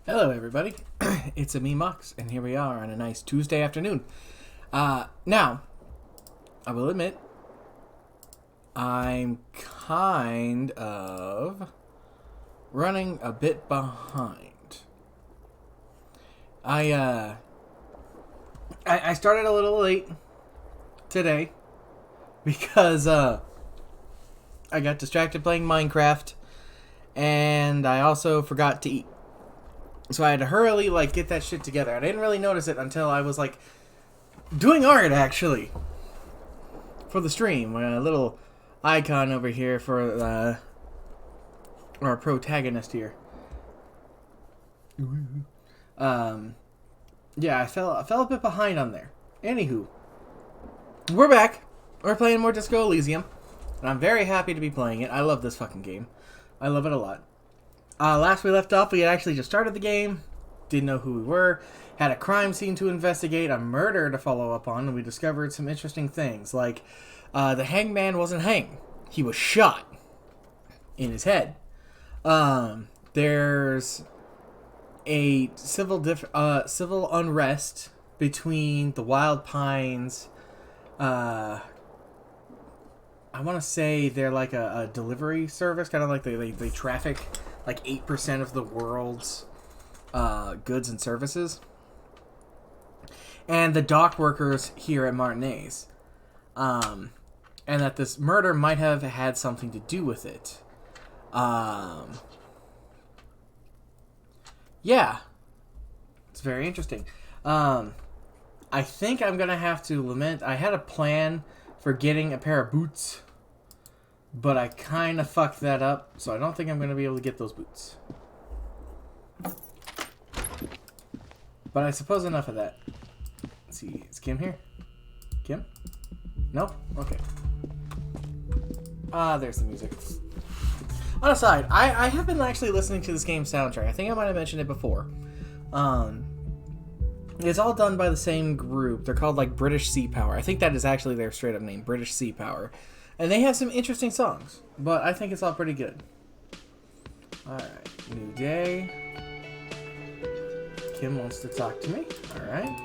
Hello, everybody. It's a me, Mox, and here we are on a nice Tuesday afternoon. Now, I will admit, I'm kind of running a bit behind. I started a little late today because I got distracted playing Minecraft, and I also forgot to eat. So I had to hurriedly, get that shit together. I didn't really notice it until I was, doing art, actually. For the stream. A little icon over here for, our protagonist here. Yeah, I fell a bit behind on there. Anywho. We're back. We're playing more Disco Elysium. And I'm very happy to be playing it. I love this fucking game. I love it a lot. Last we left off, we had actually just started the game, didn't know who we were, had a crime scene to investigate, a murder to follow up on, and we discovered some interesting things, like the hangman wasn't hanged. He was shot in his head. There's a civil unrest between the Wild Pines. I want to say they're like a delivery service, kind of like they traffic 8% of the world's goods and services. And the dock workers here at Martinez. And that this murder might have had something to do with it. Yeah. It's very interesting. I think I'm going to have to lament. I had a plan for getting a pair of boots, but I kind of fucked that up, so I don't think I'm going to be able to get those boots. But I suppose enough of that. Let's see, is Kim here? Kim? No? Okay. There's the music. On a side, I have been actually listening to this game's soundtrack. I think I might have mentioned it before. It's all done by the same group. They're called, British Sea Power. I think that is actually their straight-up name, British Sea Power. And they have some interesting songs, but I think it's all pretty good. Alright, new day. Kim wants to talk to me. Alright.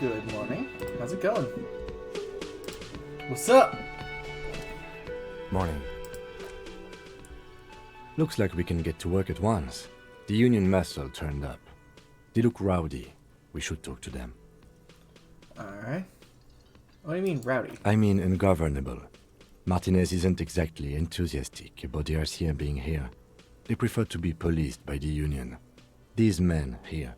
Good morning. How's it going? What's up? Morning. Looks like we can get to work at once. The Union muscle turned up. They look rowdy. We should talk to them. Alright. What do you mean, rowdy? I mean ungovernable. Martinez isn't exactly enthusiastic about the RCM being here. They prefer to be policed by the Union. These men here,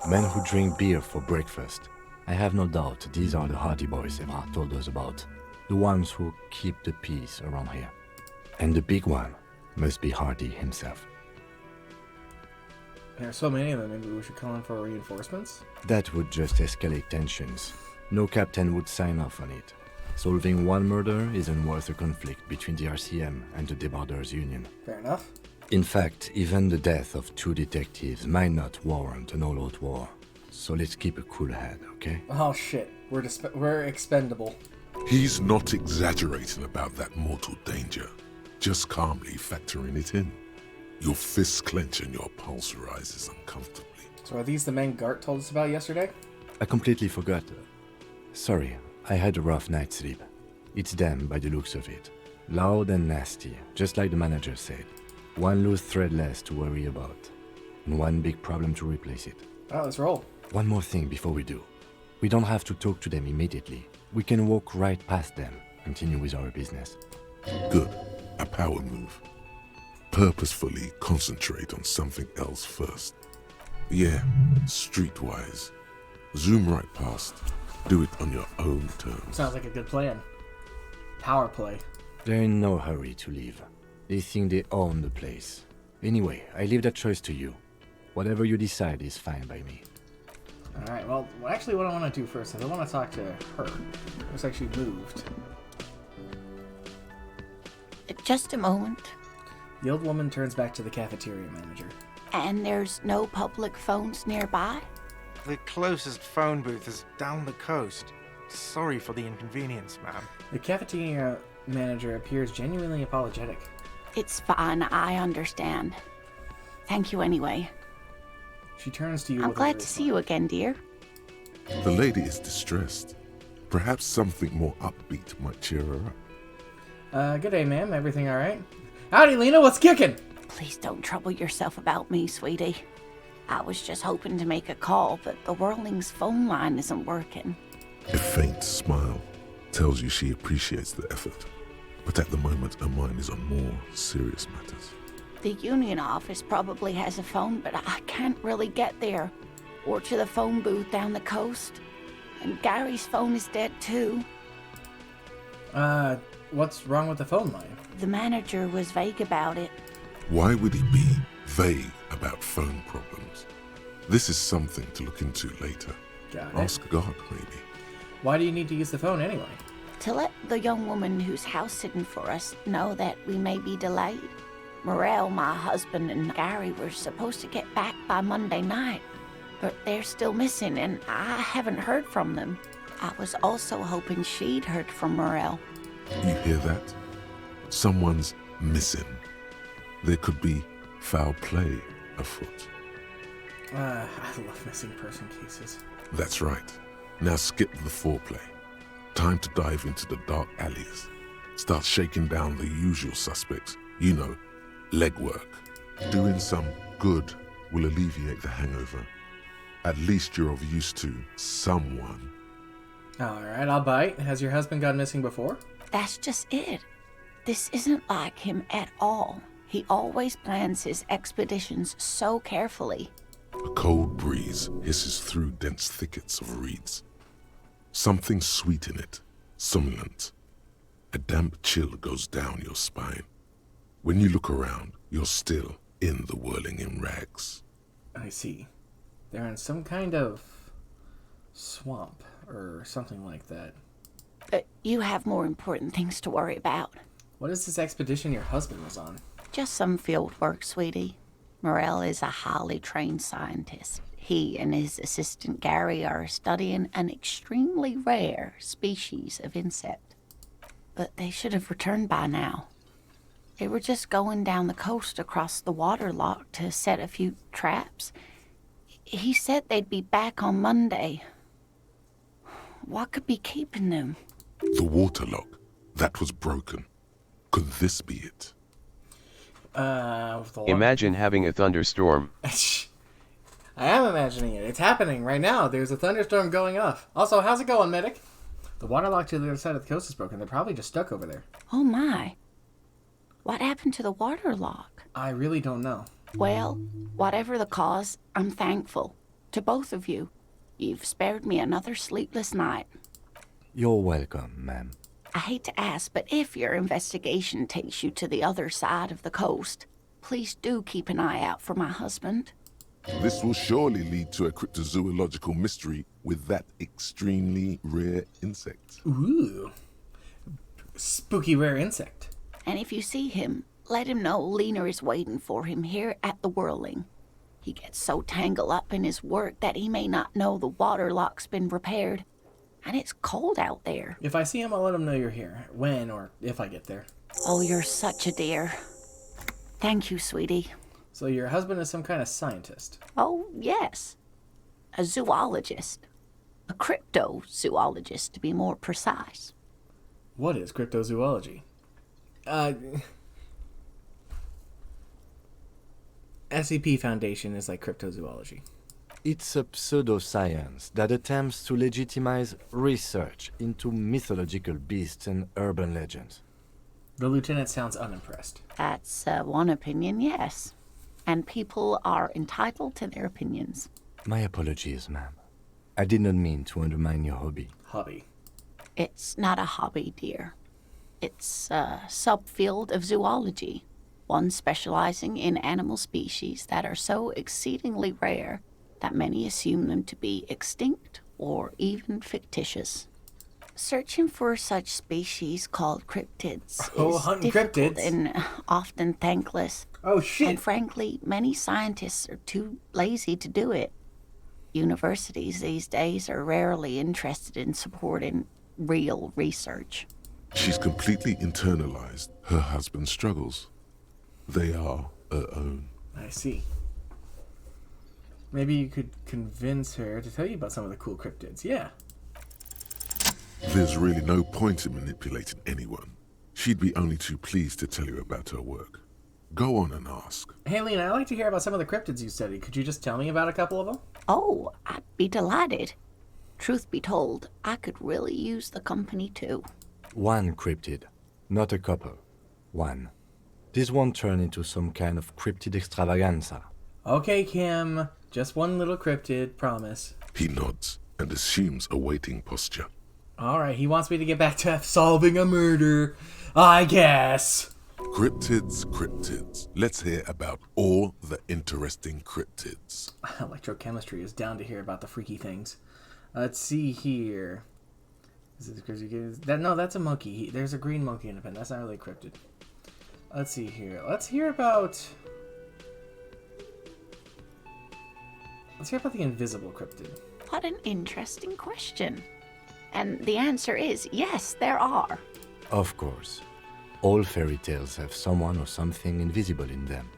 men who drink beer for breakfast, I have no doubt these are the Hardy Boys Evra told us about. The ones who keep the peace around here. And the big one must be Hardy himself. There are so many of them, maybe we should call in for reinforcements? That would just escalate tensions. No captain would sign off on it. Solving one murder isn't worth a conflict between the RCM and the Debarders Union. Fair enough. In fact, even the death of 2 detectives might not warrant an all-out war. So let's keep a cool head, okay? Oh shit, we're expendable. He's not exaggerating about that mortal danger, just calmly factoring it in. Your fists clench and your pulse rises uncomfortably. So are these the men Gart told us about yesterday? I completely forgot. Sorry, I had a rough night's sleep. It's them by the looks of it. Loud and nasty, just like the manager said. One loose thread less to worry about. And one big problem to replace it. Oh, let's roll. One more thing before we do. We don't have to talk to them immediately. We can walk right past them, continue with our business. Good. A power move. Purposefully concentrate on something else first. Yeah, streetwise. Zoom right past. Do it on your own terms. Sounds like a good plan. Power play. They're in no hurry to leave. They think they own the place. Anyway, I leave that choice to you. Whatever you decide is fine by me. Alright, well, actually what I want to do first is I want to talk to her. Looks like she moved. Just a moment. The old woman turns back to the cafeteria manager. And there's no public phones nearby? The closest phone booth is down the coast. Sorry for the inconvenience, ma'am. The cafeteria manager appears genuinely apologetic. It's fine, I understand. Thank you anyway. She turns to you. I'm with a glad very to see you again, dear. The lady is distressed. Perhaps something more upbeat might cheer her up. Good day, ma'am. Everything all right? Howdy, Lena. What's kicking? Please don't trouble yourself about me, sweetie. I was just hoping to make a call, but the Whirling's phone line isn't working. A faint smile tells you she appreciates the effort, but at the moment her mind is on more serious matters. The union office probably has a phone, but I can't really get there. Or to the phone booth down the coast. And Gary's phone is dead too. What's wrong with the phone line? The manager was vague about it. Why would he be vague about phone problems? This is something to look into later. Got it. Ask God, maybe. Why do you need to use the phone anyway? To let the young woman who's house sitting for us know that we may be delayed. Morel, my husband, and Gary were supposed to get back by Monday night, but they're still missing, and I haven't heard from them. I was also hoping she'd heard from Morel. You hear that? Someone's missing. There could be foul play afoot. I love missing person cases. That's right. Now skip the foreplay. Time to dive into the dark alleys. Start shaking down the usual suspects. You know, legwork. Doing some good will alleviate the hangover. At least you're of use to someone. Alright, I'll bite. Has your husband gone missing before? That's just it. This isn't like him at all. He always plans his expeditions so carefully. A cold breeze hisses through dense thickets of reeds. Something sweet in it, somnolent. A damp chill goes down your spine. When you look around, you're still in the whirling in rags. I see. They're in some kind of swamp or something like that. But you have more important things to worry about. What is this expedition your husband was on? Just some field work, sweetie. Morel is a highly trained scientist. He and his assistant Gary are studying an extremely rare species of insect. But they should have returned by now. They were just going down the coast across the water lock to set a few traps. He said they'd be back on Monday. What could be keeping them? The water lock, that was broken. Could this be it? Imagine having a thunderstorm. I am imagining it. It's happening right now. There's a thunderstorm going off. Also, how's it going, medic? The water lock to the other side of the coast is broken. They're probably just stuck over there. Oh my. What happened to the water lock? I really don't know. Well, whatever the cause, I'm thankful. To both of you. You've spared me another sleepless night. You're welcome, ma'am. I hate to ask, but if your investigation takes you to the other side of the coast, please do keep an eye out for my husband. This will surely lead to a cryptozoological mystery with that extremely rare insect. Ooh. Spooky rare insect. And if you see him, let him know Lena is waiting for him here at the Whirling. He gets so tangled up in his work that he may not know the water lock's been repaired. And it's cold out there. If I see him, I'll let him know you're here. When or if I get there. Oh, you're such a dear. Thank you, sweetie. So your husband is some kind of scientist. Oh, yes. A zoologist. A cryptozoologist, to be more precise. What is cryptozoology? SCP Foundation is like cryptozoology. It's a pseudoscience that attempts to legitimize research into mythological beasts and urban legends. The lieutenant sounds unimpressed. That's one opinion, yes. And people are entitled to their opinions. My apologies, ma'am. I did not mean to undermine your hobby. Hobby. It's not a hobby, dear. It's a subfield of zoology, one specializing in animal species that are so exceedingly rare that many assume them to be extinct or even fictitious. Searching for such species called cryptids is difficult cryptids. and often thankless. Oh shit! And frankly, many scientists are too lazy to do it. Universities these days are rarely interested in supporting real research. She's completely internalized her husband's struggles. They are her own. I see. Maybe you could convince her to tell you about some of the cool cryptids. Yeah. There's really no point in manipulating anyone. She'd be only too pleased to tell you about her work. Go on and ask. Hey, Lena, I'd like to hear about some of the cryptids you studied. Could you just tell me about a couple of them? Oh, I'd be delighted. Truth be told, I could really use the company too. One cryptid, not a couple. One. This won't turn into some kind of cryptid extravaganza. Okay, Kim. Just one little cryptid, promise. He nods and assumes a waiting posture. Alright, he wants me to get back to solving a murder. I guess. Cryptids. Let's hear about all the interesting cryptids. Electrochemistry is down to hear about the freaky things. Let's see here. No, that's a monkey. There's a green monkey in a pen. That's not really a cryptid. Let's see here. Let's hear about the invisible cryptid. What an interesting question. And the answer is yes, there are. Of course. All fairy tales have someone or something invisible in them.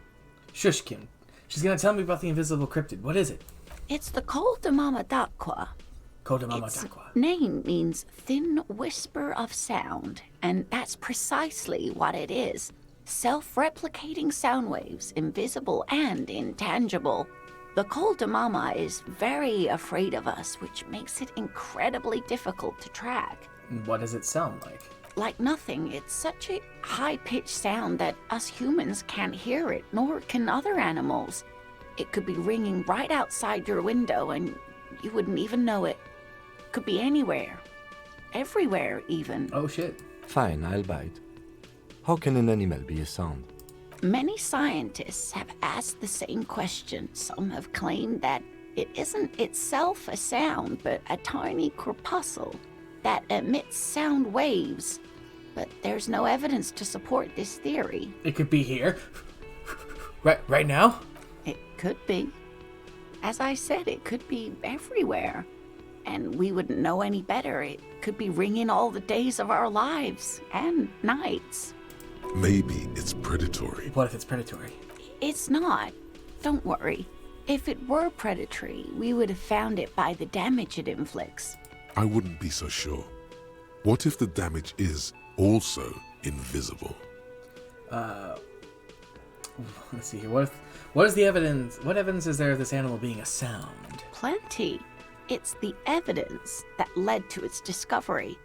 Shush, Kim. She's gonna tell me about the invisible cryptid. What is it? It's the Col de Mama d'Aqua. Its Its name means thin whisper of sound, and that's precisely what it is. Self-replicating sound waves, invisible and intangible. The Col de Mama is very afraid of us, which makes it incredibly difficult to track. What does it sound like? Like nothing, it's such a high-pitched sound that us humans can't hear it, nor can other animals. It could be ringing right outside your window and you wouldn't even know it. Could be anywhere. Everywhere, even. Oh, shit. Fine, I'll bite. How can an animal be a sound? Many scientists have asked the same question. Some have claimed that it isn't itself a sound, but a tiny corpuscle that emits sound waves. But there's no evidence to support this theory. It could be here. Right now? It could be. As I said, it could be everywhere. And we wouldn't know any better. It could be ringing all the days of our lives and nights. Maybe it's predatory. What if it's predatory? It's not. Don't worry. If it were predatory, we would have found it by the damage it inflicts. I wouldn't be so sure. What if the damage is also invisible? Let's see here. What is the evidence? What evidence is there of this animal being a sound? Plenty. It's the evidence that led to its discovery.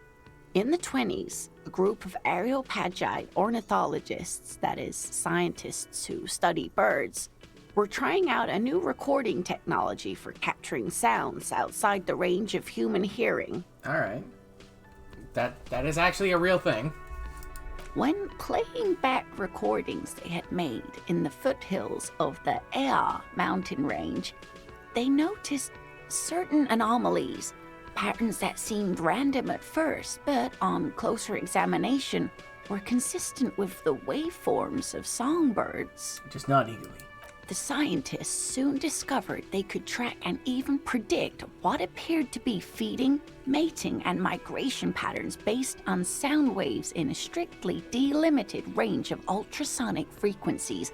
In the 1920s, a group of Areopagite ornithologists, that is, scientists who study birds, were trying out a new recording technology for capturing sounds outside the range of human hearing. All right. That is actually a real thing. When playing back recordings they had made in the foothills of the Ea mountain range, they noticed certain anomalies, patterns that seemed random at first, but on closer examination were consistent with the waveforms of songbirds. Just not eagerly. The scientists soon discovered they could track and even predict what appeared to be feeding, mating, and migration patterns based on sound waves in a strictly delimited range of ultrasonic frequencies,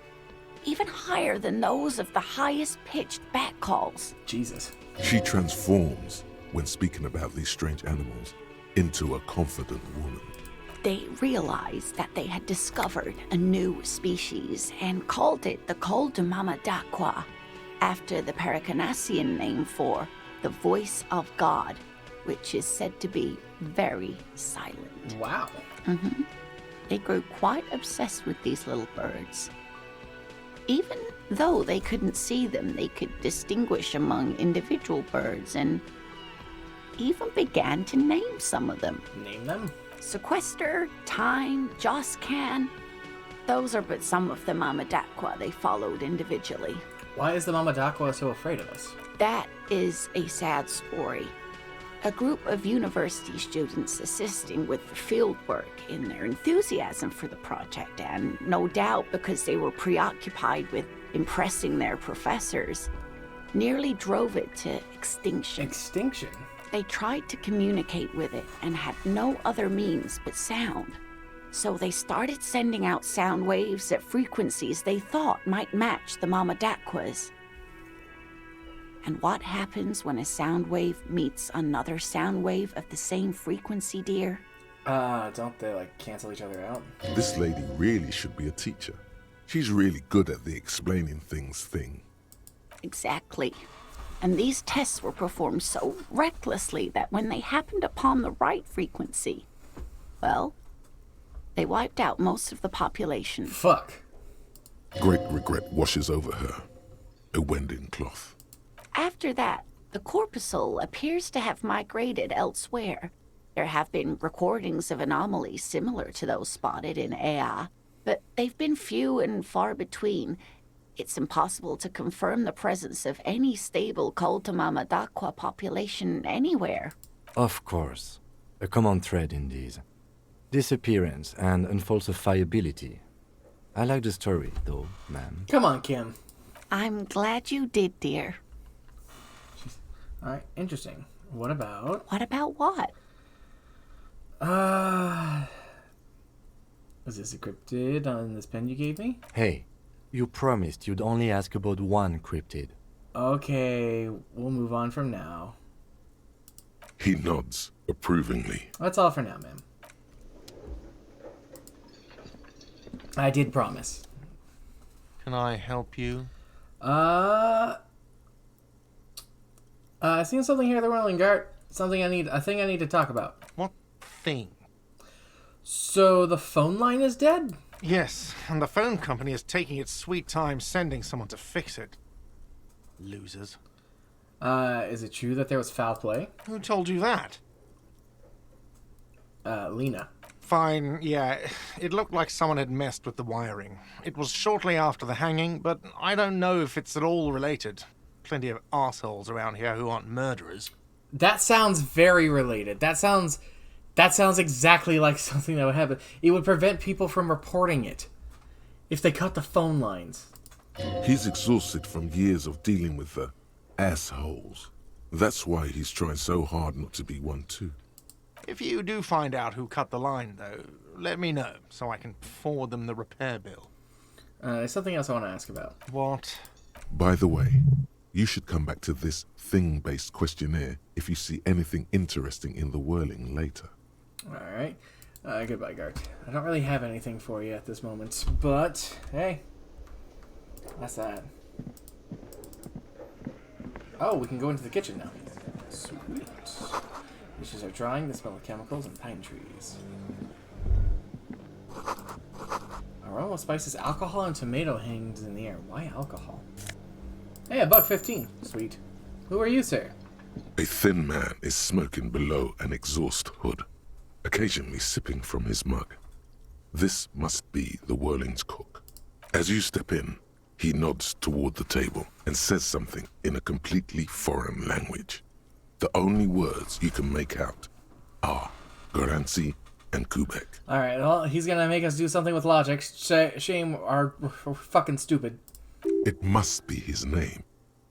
even higher than those of the highest-pitched bat calls. Jesus. She transforms, when speaking about these strange animals, into a confident woman. They realized that they had discovered a new species and called it the Col de Mama d'Aqua, after the Paracanassian name for the voice of God, which is said to be very silent. Wow. They grew quite obsessed with these little birds. Even though they couldn't see them, they could distinguish among individual birds and even began to name some of them. Name them? Sequester, Time, Joscan. Those are but some of the Mama d'Aqua they followed individually. Why is the Mama d'Aqua so afraid of us? That is a sad story. A group of university students assisting with the field work in their enthusiasm for the project, and no doubt because they were preoccupied with impressing their professors, nearly drove it to extinction. Extinction? They tried to communicate with it and had no other means but sound. So they started sending out sound waves at frequencies they thought might match the Mama d'Aqua's. And what happens when a sound wave meets another sound wave of the same frequency, dear? Don't they, like, cancel each other out? This lady really should be a teacher. She's really good at the explaining things thing. Exactly. And these tests were performed so recklessly that when they happened upon the right frequency, well, they wiped out most of the population. Fuck. Great regret washes over her. A wending cloth. After that, the corpuscle appears to have migrated elsewhere. There have been recordings of anomalies similar to those spotted in Ea, but they've been few and far between. It's impossible to confirm the presence of any stable Koltama Madakwa population anywhere. Of course. A common thread in these. Disappearance and unfalsifiability. I like the story, though, ma'am. Come on, Kim. I'm glad you did, dear. Alright, interesting. What about... What about what? Was this encrypted on this pen you gave me? Hey, you promised you'd only ask about one cryptid. Okay, we'll move on from now. He nods approvingly. That's all for now, ma'am. I did promise. Can I help you? I seen something here, the Whirling Gart. A thing I need to talk about. What thing? So the phone line is dead? Yes, and the phone company is taking its sweet time sending someone to fix it. Losers. Is it true that there was foul play? Who told you that? Lena. Fine, yeah. It looked like someone had messed with the wiring. It was shortly after the hanging, but I don't know if it's at all related. Plenty of assholes around here who aren't murderers. That sounds very related. That sounds exactly like something that would happen. It would prevent people from reporting it if they cut the phone lines. He's exhausted from years of dealing with the assholes. That's why he's trying so hard not to be one too. If you do find out who cut the line, though, let me know so I can forward them the repair bill. There's something else I want to ask about. What? By the way, you should come back to this thing-based questionnaire if you see anything interesting in the whirling later. Alright. Goodbye, Gart. I don't really have anything for you at this moment, but, hey. That's that. Oh, we can go into the kitchen now. Sweet. Dishes are drying, the smell of chemicals and pine trees. Aroma spices, alcohol, and tomato hangs in the air. Why alcohol? Hey, $1.15. Sweet. Who are you, sir? A thin man is smoking below an exhaust hood, occasionally sipping from his mug. This must be the Whirling's cook. As you step in, he nods toward the table and says something in a completely foreign language. The only words you can make out are Garancy and Kubek. Alright, well, he's gonna make us do something with logic. Shame we're fucking stupid. It must be his name.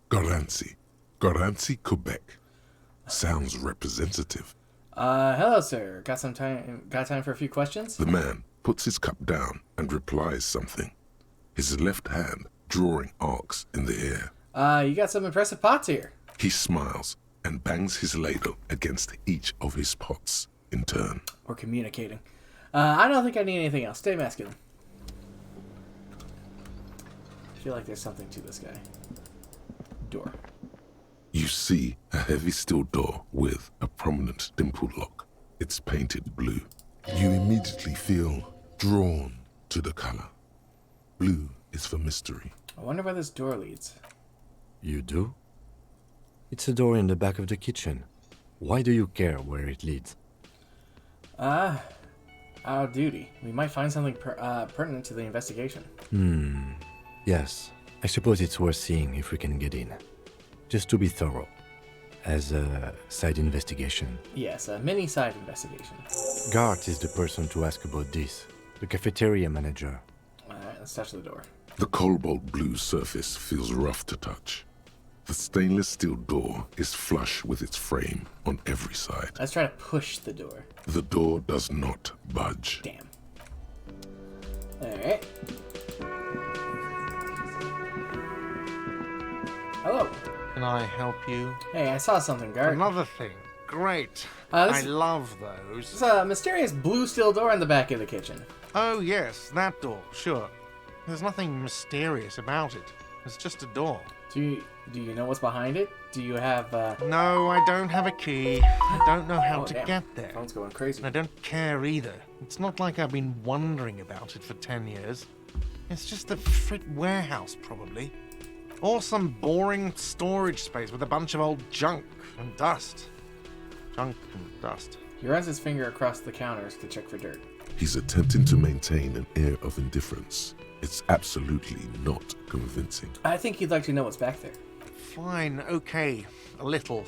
Garancy. Garancy Kubek. Sounds representative. Hello, sir. Got time for a few questions? The man puts his cup down and replies something, his left hand drawing arcs in the air. You got some impressive pots here. He smiles and bangs his ladle against each of his pots in turn. We're communicating. I don't think I need anything else. Stay masculine. I feel like there's something to this guy. Door. You see a heavy steel door with a prominent dimpled lock. It's painted blue. You immediately feel drawn to the color. Blue is for mystery. I wonder where this door leads. You do? It's a door in the back of the kitchen. Why do you care where it leads? Our duty. We might find something pertinent to the investigation. Yes. I suppose it's worth seeing if we can get in. Just to be thorough. As a side investigation. Yes, a mini side investigation. Gart is the person to ask about this. The cafeteria manager. Alright, let's touch the door. The cobalt blue surface feels rough to touch. The stainless steel door is flush with its frame on every side. Let's try to push the door. The door does not budge. Damn. Alright. Hello. Can I help you? Hey, I saw something, Gart. Another thing. Great. This- I love those. There's a mysterious blue steel door in the back of the kitchen. Oh, yes, that door, sure. There's nothing mysterious about it. It's just a door. Do you know what's behind it? Do you have, No, I don't have a key. I don't know how Oh, to damn. get there. Phone's going crazy. And I don't care either. It's not like I've been wondering about it for 10 years. It's just a frit warehouse, probably. Or some boring storage space with a bunch of old junk and dust. Junk and dust. He runs his finger across the counters to check for dirt. He's attempting to maintain an air of indifference. It's absolutely not convincing. I think you'd like to know what's back there. Fine, okay, a little.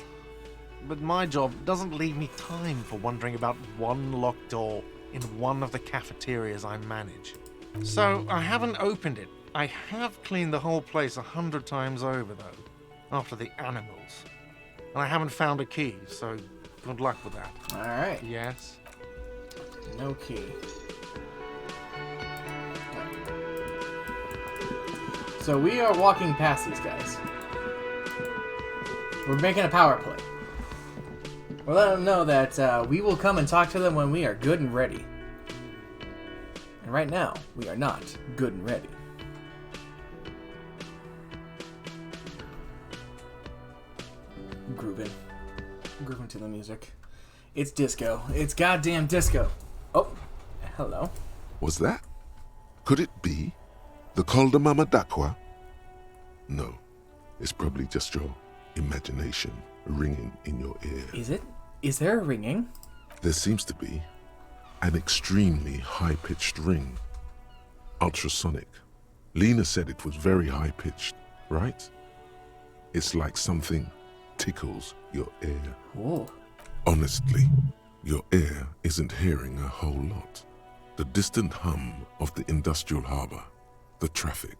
But my job doesn't leave me time for wondering about one locked door in one of the cafeterias I manage. So I haven't opened it. I have cleaned the whole place 100 times over, though, after the animals. And I haven't found a key, so good luck with that. Alright. Yes? No key. So we are walking past these guys. We're making a power play. We're letting them know that we will come and talk to them when we are good and ready. And right now, we are not good and ready. Grooving to the music. It's disco. It's goddamn disco. Oh, hello. Was that? Could it be? The Col de Mama d'Aqua? No, it's probably just your imagination ringing in your ear. Is it? Is there a ringing? There seems to be an extremely high-pitched ring. Ultrasonic. Lena said it was very high-pitched, right? It's like something tickles your ear. Whoa. Honestly, your ear isn't hearing a whole lot. The distant hum of the industrial harbor, the traffic.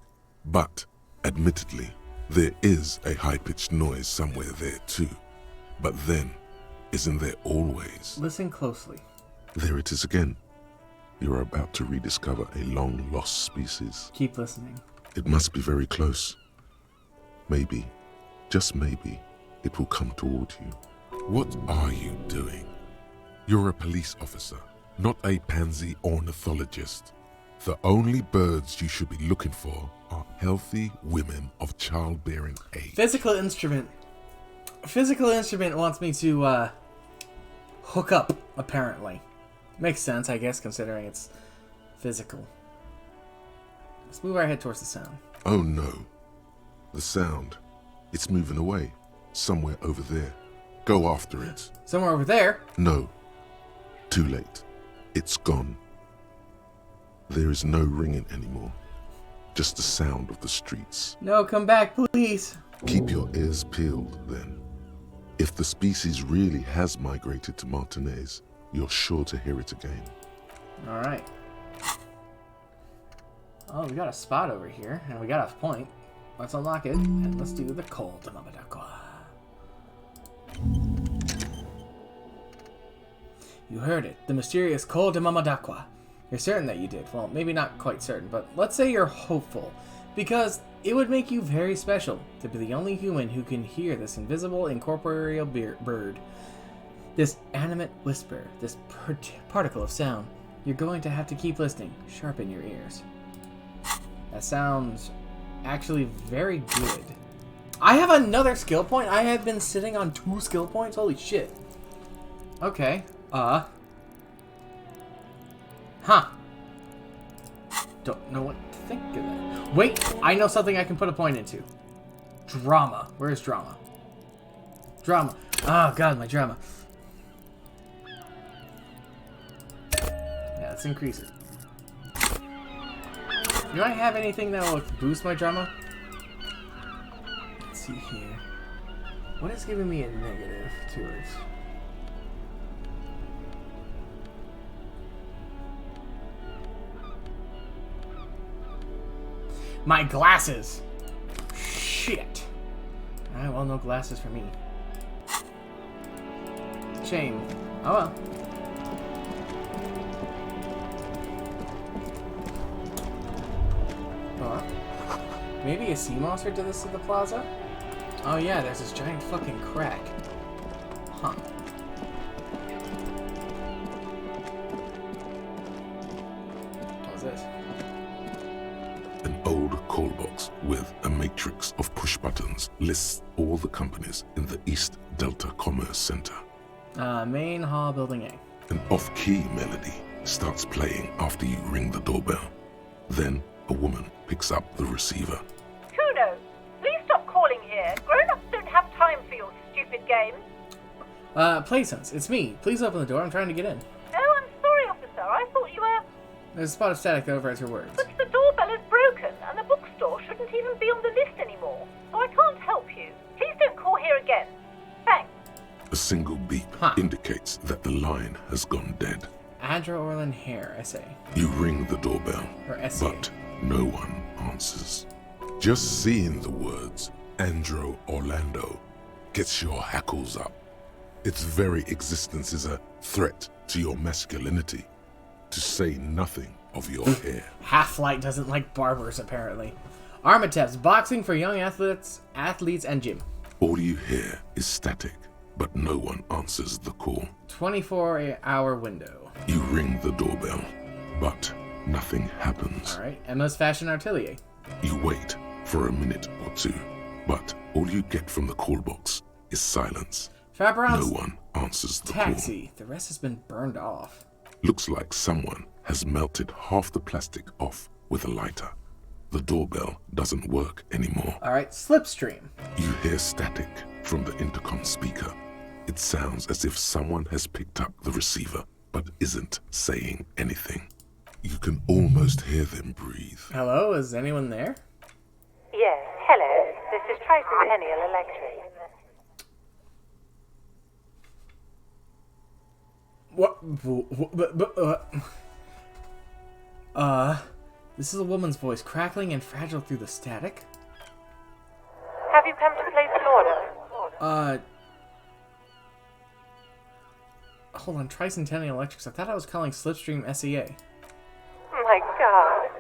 But, admittedly, there is a high-pitched noise somewhere there too. But then, isn't there always? Listen closely. There it is again. You're about to rediscover a long-lost species. Keep listening. It must be very close. Maybe, just maybe, it will come toward you. What are you doing? You're a police officer, not a pansy ornithologist. The only birds you should be looking for are healthy women of childbearing age. Physical instrument wants me to hook up, apparently. Makes sense, I guess, considering it's physical. Let's move our head towards the sound. Oh no. The sound. It's moving away. Somewhere over there. Go after it. Somewhere over there? No. Too late. It's gone. There is no ringing anymore. Just the sound of the streets. No, come back, please. Keep your ears peeled, then. If the species really has migrated to Martinez, you're sure to hear it again. Alright. Oh, we got a spot over here, and we got a point. Let's unlock it, and let's do the Col de Mama d'Aqua. You heard it. The mysterious Col de Mama d'Aqua. You're certain that you did. Well, maybe not quite certain, but let's say you're hopeful. Because it would make you very special to be the only human who can hear this invisible, incorporeal bird. This animate whisper, this particle of sound. You're going to have to keep listening. Sharpen your ears. That sounds actually very good. I have another skill point? I have been sitting on 2 skill points? Holy shit. Okay. Huh. Don't know what to think of that. Wait, I know something I can put a point into. Drama. Where's drama? Drama. Oh god, my drama. Yeah, let's increase it. Do I have anything that will boost my drama? Let's see here. What is giving me a negative to it? My glasses! Shit! Alright, well, no glasses for me. Shame. Oh well. Maybe a sea monster did this to the plaza? Oh yeah, there's this giant fucking crack. Huh. What was this? An old call box with a matrix of push buttons lists all the companies in the East Delta Commerce Center. Main hall, building A. An off-key melody starts playing after you ring the doorbell. Then a woman picks up the receiver. Kuno, please stop calling here. Grown-ups don't have time for your stupid game. Playsense, it's me. Please open the door. I'm trying to get in. Oh, I'm sorry, officer. I thought you were... There's a spot of static that overrides her words. But the doorbell is broken, and the bookstore shouldn't even be on the list anymore. So I can't help you. Please don't call here again. Thanks. A single beep indicates that the line has gone dead. Adra Orlin Hare, SA. You ring the doorbell, Or SA. but no one answers. Just seeing the words Andro Orlando gets your hackles up. Its very existence is a threat to your masculinity, to say nothing of your hair. Half-Light doesn't like barbers, apparently. Armatev's boxing for young athletes, and gym. All you hear is static, but no one answers the call. 24-hour window. You ring the doorbell, but nothing happens. Alright, Emma's Fashion Atelier. You wait for a minute or two, but all you get from the call box is silence. Fabron's No one answers the Taxi. The rest has been burned off. call. Looks like someone has melted half the plastic off with a lighter. The doorbell doesn't work anymore. Alright, Slipstream. You hear static from the intercom speaker. It sounds as if someone has picked up the receiver but isn't saying anything. You can almost hear them breathe. Hello, is anyone there? Yes, hello. This is Tricentennial Electric. What? This is a woman's voice, crackling and fragile through the static. Have you come to place an order? Hold on, Tricentennial Electrics. I thought I was calling Slipstream SEA. My God.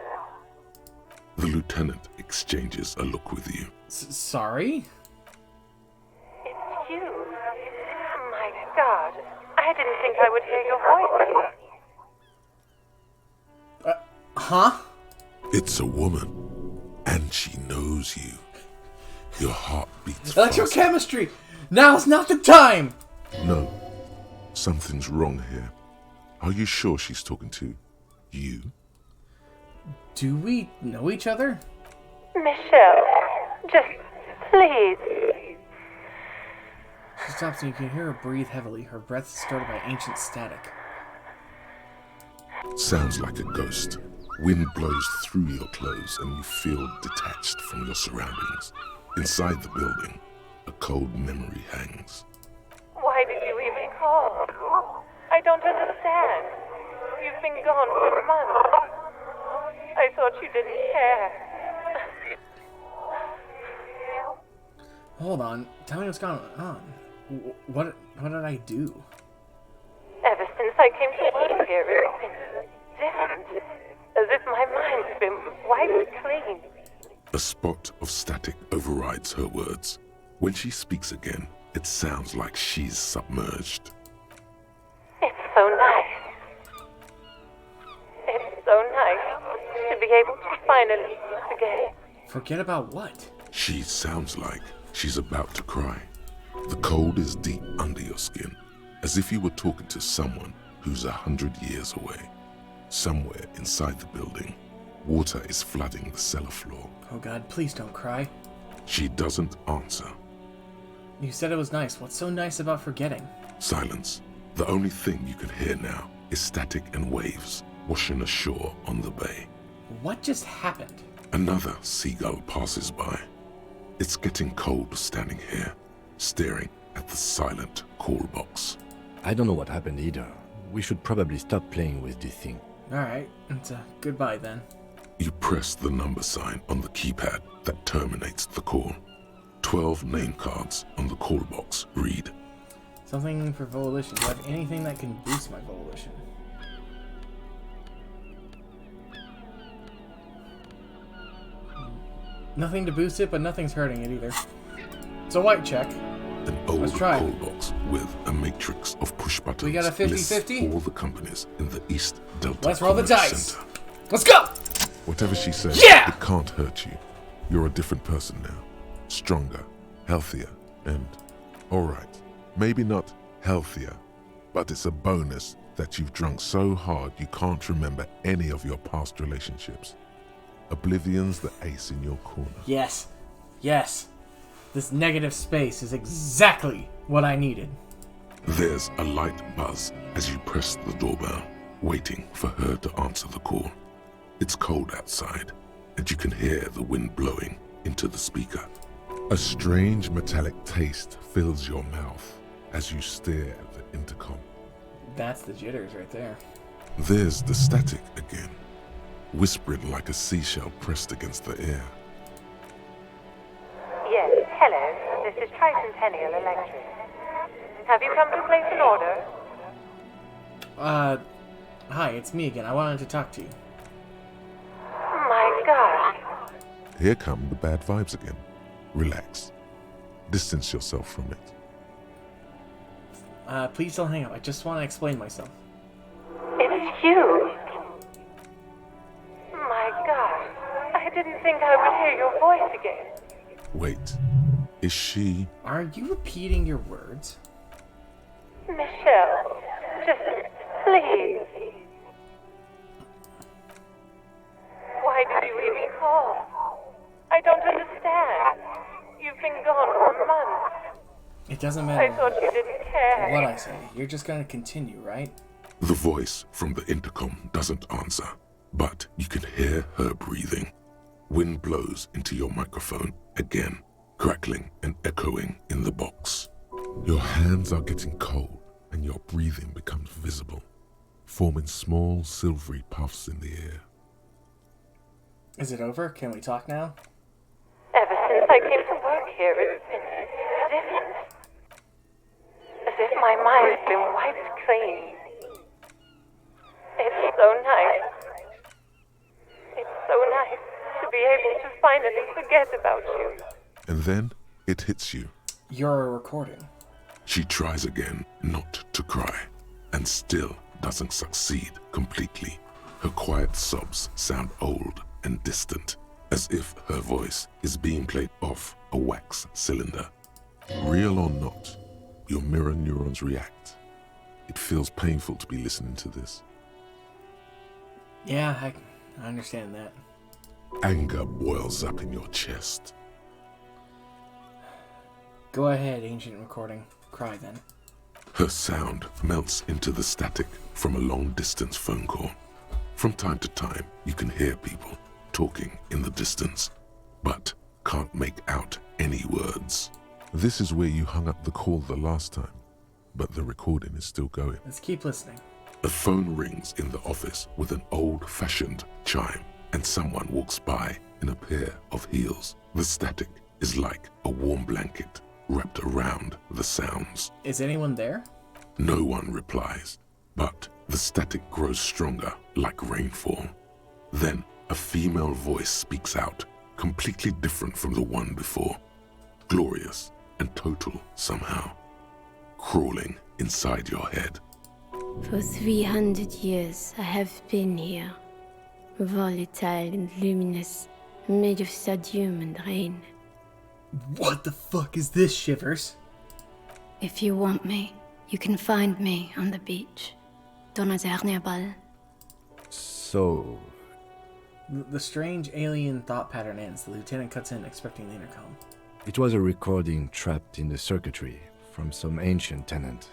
The lieutenant exchanges a look with you. Sorry? It's you. My God. I didn't think I would hear your voice. Huh? It's a woman, and she knows you. Your heart beats fast. Electrochemistry! Now's not the time! No, something's wrong here. Are you sure she's talking to you? Do we know each other? Michelle, just please. She stops and you can hear her breathe heavily, her breath started by ancient static. Sounds like a ghost. Wind blows through your clothes and you feel detached from your surroundings. Inside the building, a cold memory hangs. Why did you even call? I don't understand. You've been gone for months. I thought you didn't care. Hold on, tell me what's going on. What did I do? Ever since I came to work here, it's been different. As if my mind's been wiped clean. A spot of static overrides her words. When she speaks again, it sounds like she's submerged. It's so nice. It's so nice to be able to finally forget. Forget about what? She sounds like she's about to cry. The cold is deep under your skin, as if you were talking to someone who's 100 years away. Somewhere inside the building, water is flooding the cellar floor. Oh god, please don't cry. She doesn't answer. You said it was nice. What's so nice about forgetting? Silence. The only thing you can hear now is static and waves washing ashore on the bay. What just happened? Another seagull passes by. It's getting cold standing here, staring at the silent call box. I don't know what happened either. We should probably stop playing with this thing. Alright, it's goodbye then. You press the number sign on the keypad that terminates the call. 12 name cards on the call box read, Something for volition. Do you have anything that can boost my volition? Nothing to boost it, but nothing's hurting it either. It's a white check. An old Let's try. call box with a matrix of push buttons. We got a 50-50? lists all the companies in the East Delta. Let's roll the Commerce dice. Center. Let's go! Whatever she says, Yeah! it can't hurt you. You're a different person now. Stronger, healthier, and... alright, maybe not healthier, but it's a bonus that you've drunk so hard you can't remember any of your past relationships. Oblivion's the ace in your corner. Yes. Yes. This negative space is exactly what I needed. There's a light buzz as you press the doorbell, waiting for her to answer the call. It's cold outside, and you can hear the wind blowing into the speaker. A strange metallic taste fills your mouth as you stare at the intercom. That's the jitters right there. There's the static again, whispering like a seashell pressed against the air. Yes, hello. This is Tricentennial Electric. Have you come to place an order? Hi, it's me again. I wanted to talk to you. My God. Here come the bad vibes again. Relax. Distance yourself from it. Please don't hang up. I just want to explain myself. It's you. My God. I didn't think I would hear your voice again. Wait, is she... Are you repeating your words? Michelle, just please. Why did you even call? I don't understand. You've been gone for months. It doesn't I matter thought you didn't care. what I say. You're just gonna continue, right? The voice from the intercom doesn't answer, but you can hear her breathing. Wind blows into your microphone again, crackling and echoing in the box. Your hands are getting cold and your breathing becomes visible, forming small silvery puffs in the air. Is it over? Can we talk now? Ever since I came to work here, it's been different. As if my mind's been wiped clean. It's so nice. It's so nice to be able to finally forget about you. And then it hits you. You're recording. She tries again not to cry, and still doesn't succeed completely. Her quiet sobs sound old and distant, as if her voice is being played off a wax cylinder. Real or not, your mirror neurons react. It feels painful to be listening to this. Yeah, I understand that. Anger boils up in your chest. Go ahead, ancient recording. Cry then. Her sound melts into the static from a long-distance phone call. From time to time, you can hear people talking in the distance, but can't make out any words. This is where you hung up the call the last time, but the recording is still going. Let's keep listening. A phone rings in the office with an old-fashioned chime, and someone walks by in a pair of heels. The static is like a warm blanket wrapped around the sounds. Is anyone there? No one replies, but the static grows stronger like rainfall. Then a female voice speaks out, completely different from the one before. Glorious and total somehow, crawling inside your head. For 300 years I have been here, volatile and luminous, made of sodium and rain. What the fuck is this, Shivers? If you want me, you can find me on the beach. Donazernebal. So, The strange alien thought pattern ends. The lieutenant cuts in, expecting the intercom. it was a recording trapped in the circuitry from some ancient tenant.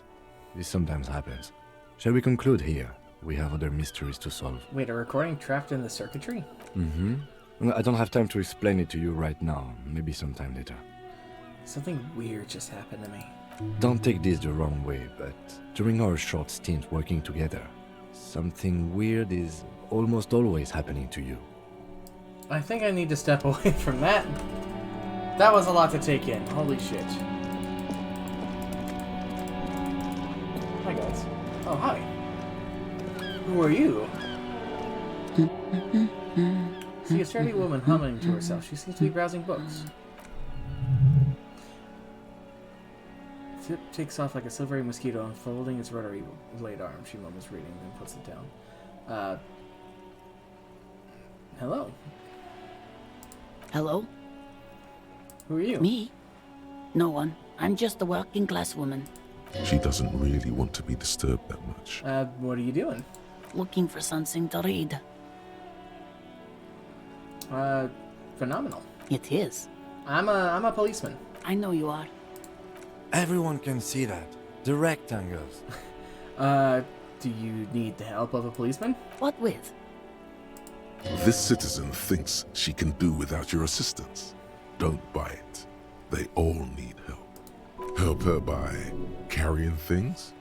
This sometimes happens. Shall we conclude here? We have other mysteries to solve. Wait, a recording trapped in the circuitry? Mm-hmm. I don't have time to explain it to you right now. Maybe sometime later. Something weird just happened to me. Don't take this the wrong way, but during our short stint working together, something weird is almost always happening to you. I think I need to step away from that. That was a lot to take in. Holy shit. Hi, guys. Oh, hi. Who are you? See a sturdy woman humming to herself. She seems to be browsing books. tip takes off like a silvery mosquito, unfolding its rotary blade arm. She mumbles reading, then puts it down. Hello. Hello? Who are you? Me? No one. I'm just a working class woman. She doesn't really want to be disturbed that much. What are you doing? Looking for something to read. Phenomenal. It is. I'm a policeman. I know you are. Everyone can see that. The rectangles. Do you need the help of a policeman? What with? This citizen thinks she can do without your assistance. Don't buy it. They all need help. Help her by carrying things?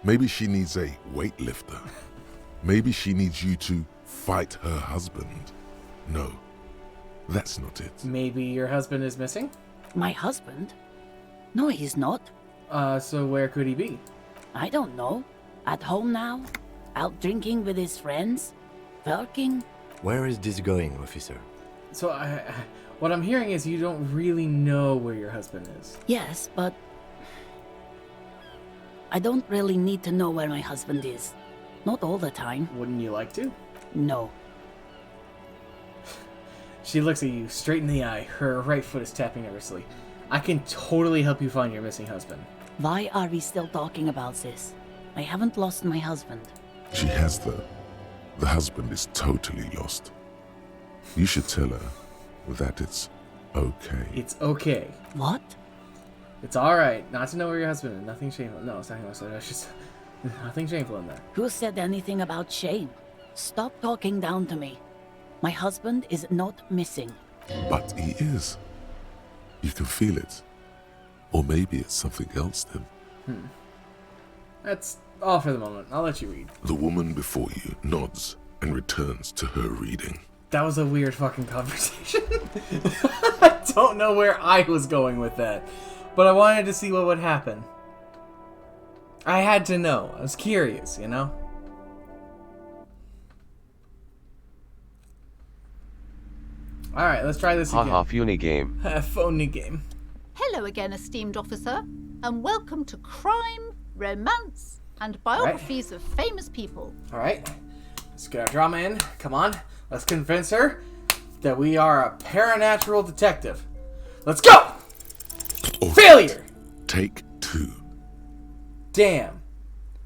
Maybe she needs a weightlifter. Maybe she needs you to fight her husband. No, that's not it. Maybe your husband is missing? My husband? No, he's not. So where could he be? I don't know. At home now? Out drinking with his friends? Working? Where is this going, officer? So what I'm hearing is you don't really know where your husband is. Yes, but... I don't really need to know where my husband is. Not all the time. Wouldn't you like to? No. She looks at you straight in the eye. Her right foot is tapping nervously. I can totally help you find your missing husband. Why are we still talking about this? I haven't lost my husband. She has the husband is totally lost. You should tell her that it's okay. It's okay. What? It's alright not to know where your husband is. Nothing shameful. No, it's not gonna say that. It's just nothing shameful in there. Who said anything about shame? Stop talking down to me. My husband is not missing. But he is. You can feel it. Or maybe it's something else then. That's all for the moment. I'll let you read. The woman before you nods and returns to her reading. That was a weird fucking conversation. I don't know where I was going with that. But I wanted to see what would happen. I had to know. I was curious, you know? Alright, let's try this again. Haha, funny game. Phony game. Hello again, esteemed officer, and welcome to Crime, Romance, and Biographies of Famous People. Alright. Let's get our drama in. Come on. Let's convince her that we are a paranatural detective. Let's go! All Failure! right. Take 2. Damn.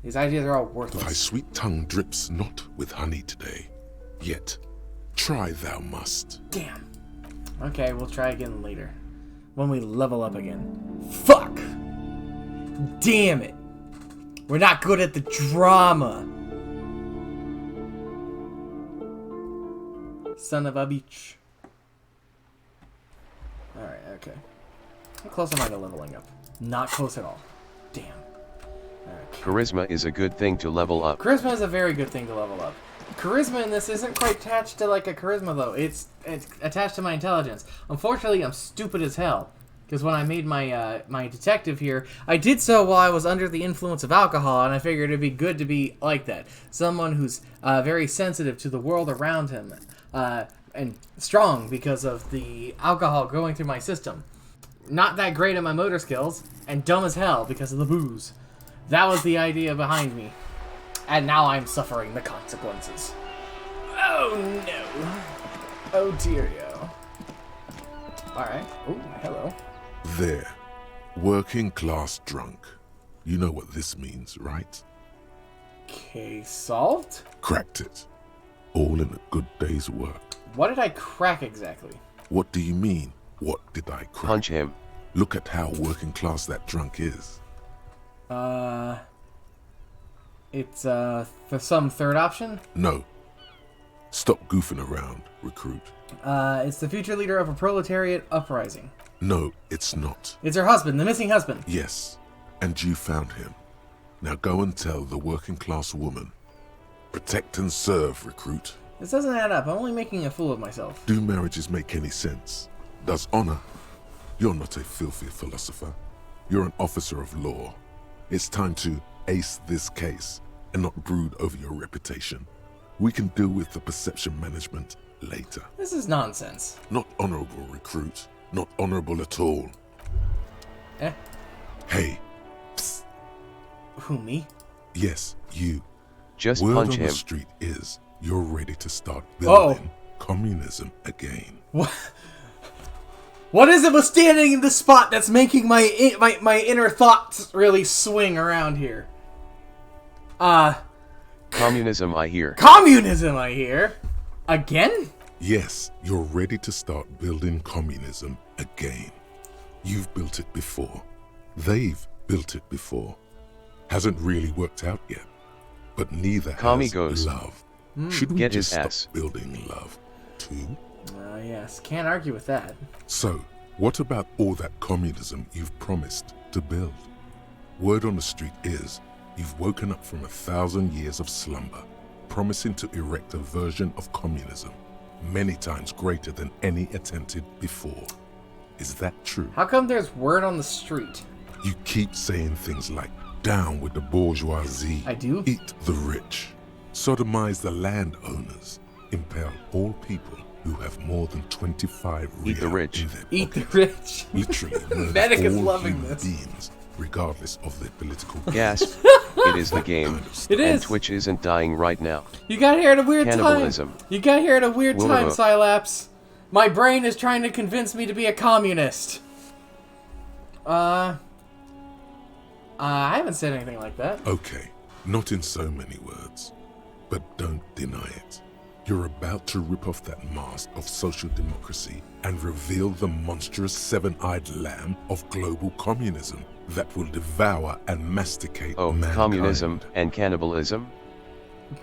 These ideas are all Thy worthless. sweet tongue drips not with honey today. Yet, try thou must. Damn. Okay, we'll try again later. When we level up again. Fuck! Damn it! We're not good at the drama! Son of a bitch. Alright, okay. How close am I to leveling up? Not close at all. Damn. Okay. Charisma is a good thing to level up. Charisma is a very good thing to level up. Charisma in this isn't quite attached to like a charisma though. It's attached to my intelligence. Unfortunately, I'm stupid as hell. Because when I made my my detective here, I did so while I was under the influence of alcohol, and I figured it'd be good to be like that. Someone who's very sensitive to the world around him, and strong because of the alcohol going through my system. Not that great at my motor skills, and dumb as hell because of the booze. That was the idea behind me. And now I'm suffering the consequences. Oh no. Oh deario. Alright. Oh, hello. There. Working class drunk. You know what this means, right? Case solved? Cracked it. All in a good day's work. What did I crack exactly? What do you mean, what did I crack? Punch him. Look at how working class that drunk is. It's, for some third option? No. Stop goofing around, recruit. It's the future leader of a proletariat uprising. No, it's not. It's her husband, the missing husband. Yes, and you found him. Now go and tell the working class woman. Protect and serve, recruit. This doesn't add up. I'm only making a fool of myself. Do marriages make any sense? Does honor? You're not a filthy philosopher. You're an officer of law. It's time to ace this case and not brood over your reputation. We can deal with the perception management later. This is nonsense. Not honorable, recruit. Not honorable at all. Hey. Psst. Who, me? Yes, you. Just Word punch on him. the street is you're ready to start building communism again. What? What is it with standing in the spot that's making my inner thoughts really swing around here? Communism, I hear. Communism, I hear. Again? Yes, you're ready to start building communism again. You've built it before. They've built it before. Hasn't really worked out yet. But neither Commie-goes. has love. Should we Get just his stop ass. building love too? Yes. Can't argue with that. So, what about all that communism you've promised to build? Word on the street is you've woken up from 1,000 years of slumber, promising to erect a version of communism many times greater than any attempted before. Is that true? How come there's word on the street? You keep saying things like, down with the bourgeoisie. I do? Eat the rich. Sodomize the landowners. Impel all people who have more than 25 Eat the real rich. in their Eat the pockets. rich. Literally murder Medic is all loving human this. beings, regardless of their political Gasp. It is the game. It And is. Twitch isn't dying right now. You got here at a weird Cannibalism. time. You got here at a weird time, Whoa. Sylaps. My brain is trying to convince me to be a communist. I haven't said anything like that. Okay, not in so many words, but don't deny it. You're about to rip off that mask of social democracy and reveal the monstrous seven-eyed lamb of global communism that will devour and masticate Oh, mankind. communism and cannibalism?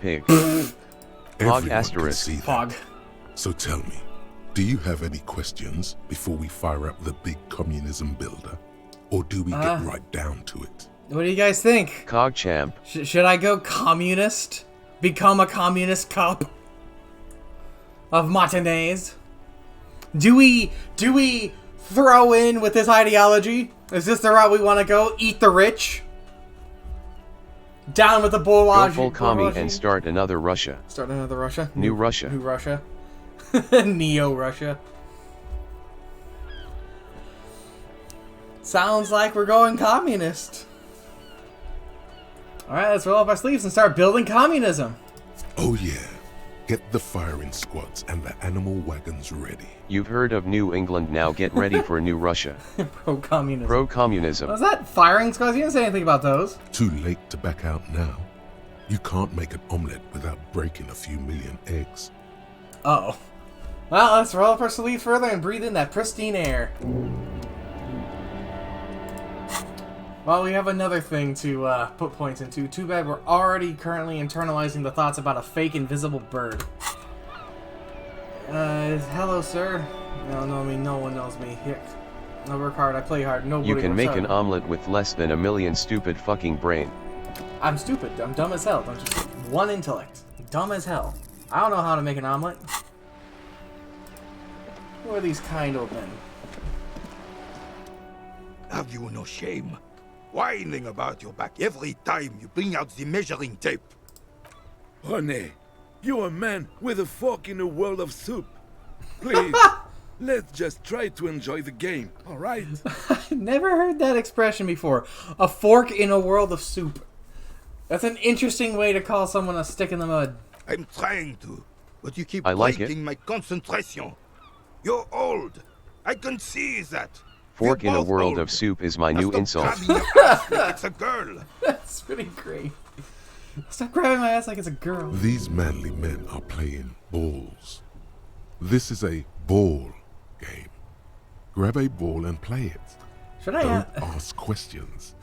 Pig. Everyone Pog can asterisk. see that. Fog. So tell me, do you have any questions before we fire up the big communism builder? Or do we get right down to it? What do you guys think? Cogchamp. Should I go communist? Become a communist cop of Martinez? Do we throw in with this ideology? Is this the route we want to go? Eat the rich? Down with the bourgeoisie? Go full commie and start another Russia. Start another Russia? New Russia. New Russia. Neo-Russia. Sounds like we're going communist. Alright, let's roll up our sleeves and start building communism. Oh yeah, get the firing squads and the animal wagons ready. You've heard of New England, now get ready for New Russia. Pro-communism. Pro-communism. Was that firing squads? You didn't say anything about those. Too late to back out now. You can't make an omelette without breaking a few million eggs. Uh-oh. Well, let's roll up our sleeves further and breathe in that pristine air. Well, we have another thing to put points into. Too bad we're already currently internalizing the thoughts about a fake invisible bird. Hello, sir. No one knows me. Here. I work hard, I play hard, nobody You can works make hard. an omelet with less than 1,000,000 stupid fucking brain. I'm stupid. I'm dumb as hell. I'm just one intellect. Dumb as hell. I don't know how to make an omelet. Who are these kind old men? Have you no shame? Whining about your back every time you bring out the measuring tape. René, you're a man with a fork in a world of soup. Please, let's just try to enjoy the game, alright? Never heard that expression before. A fork in a world of soup. That's an interesting way to call someone a stick in the mud. I'm trying to, but you keep I like breaking my concentration. You're old. I can see that. Fork We're in a both world old. of soup is my Now new stop insult. grabbing your ass like it's a girl. That's pretty great. Stop grabbing my ass like it's a girl. These manly men are playing balls. This is a ball game. Grab a ball and play it. Should I Don't ask questions.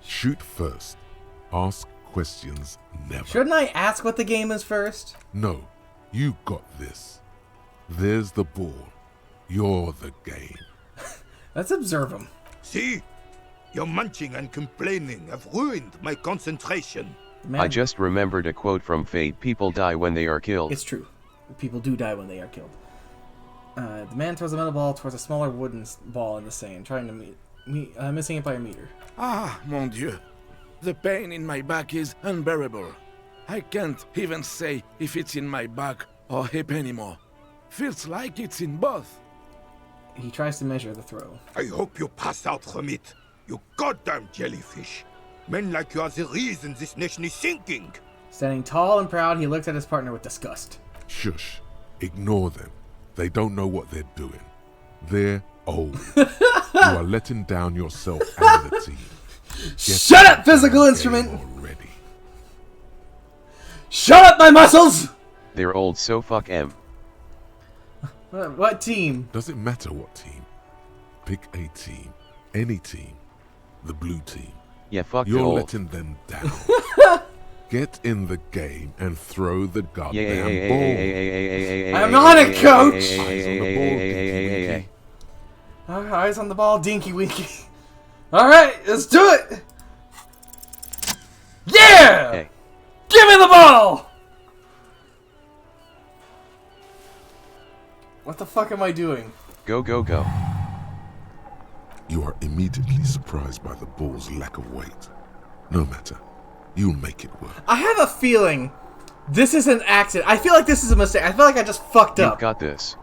Shoot first. Ask questions never. Shouldn't I ask what the game is first? No, you got this. There's the ball. You're the game. Let's observe him. See? Your munching and complaining have ruined my concentration. Man, I just remembered a quote from Fate: people die when they are killed. It's true. People do die when they are killed. The man throws a metal ball towards a smaller wooden ball in the sand, trying to missing it by a meter. Ah, mon Dieu. The pain in my back is unbearable. I can't even say if it's in my back or hip anymore. Feels like it's in both. He tries to measure the throw. I hope you pass out from it. You goddamn jellyfish. Men like you are the reason this nation is sinking. Standing tall and proud, he looked at his partner with disgust. Shush. Ignore them. They don't know what they're doing. They're old. You are letting down yourself and the team. Shut up, physical instrument! Already. Shut up, my muscles! They're old, so fuck 'em. What team? Doesn't matter what team. Pick a team. Any team. The blue team. Yeah, fuck You're the old. letting them down. Get in the game and throw the goddamn ball. I'm not a coach! Eyes on the ball, Dinky Winky. Eyes on the ball, Dinky Winky. Alright, let's do it! Yeah! Hey. Give me the ball! What the fuck am I doing? Go, go, go. You are immediately surprised by the ball's lack of weight. No matter. You'll make it work. I have a feeling this is an accident. I feel like this is a mistake. I feel like I just fucked up. You've got this.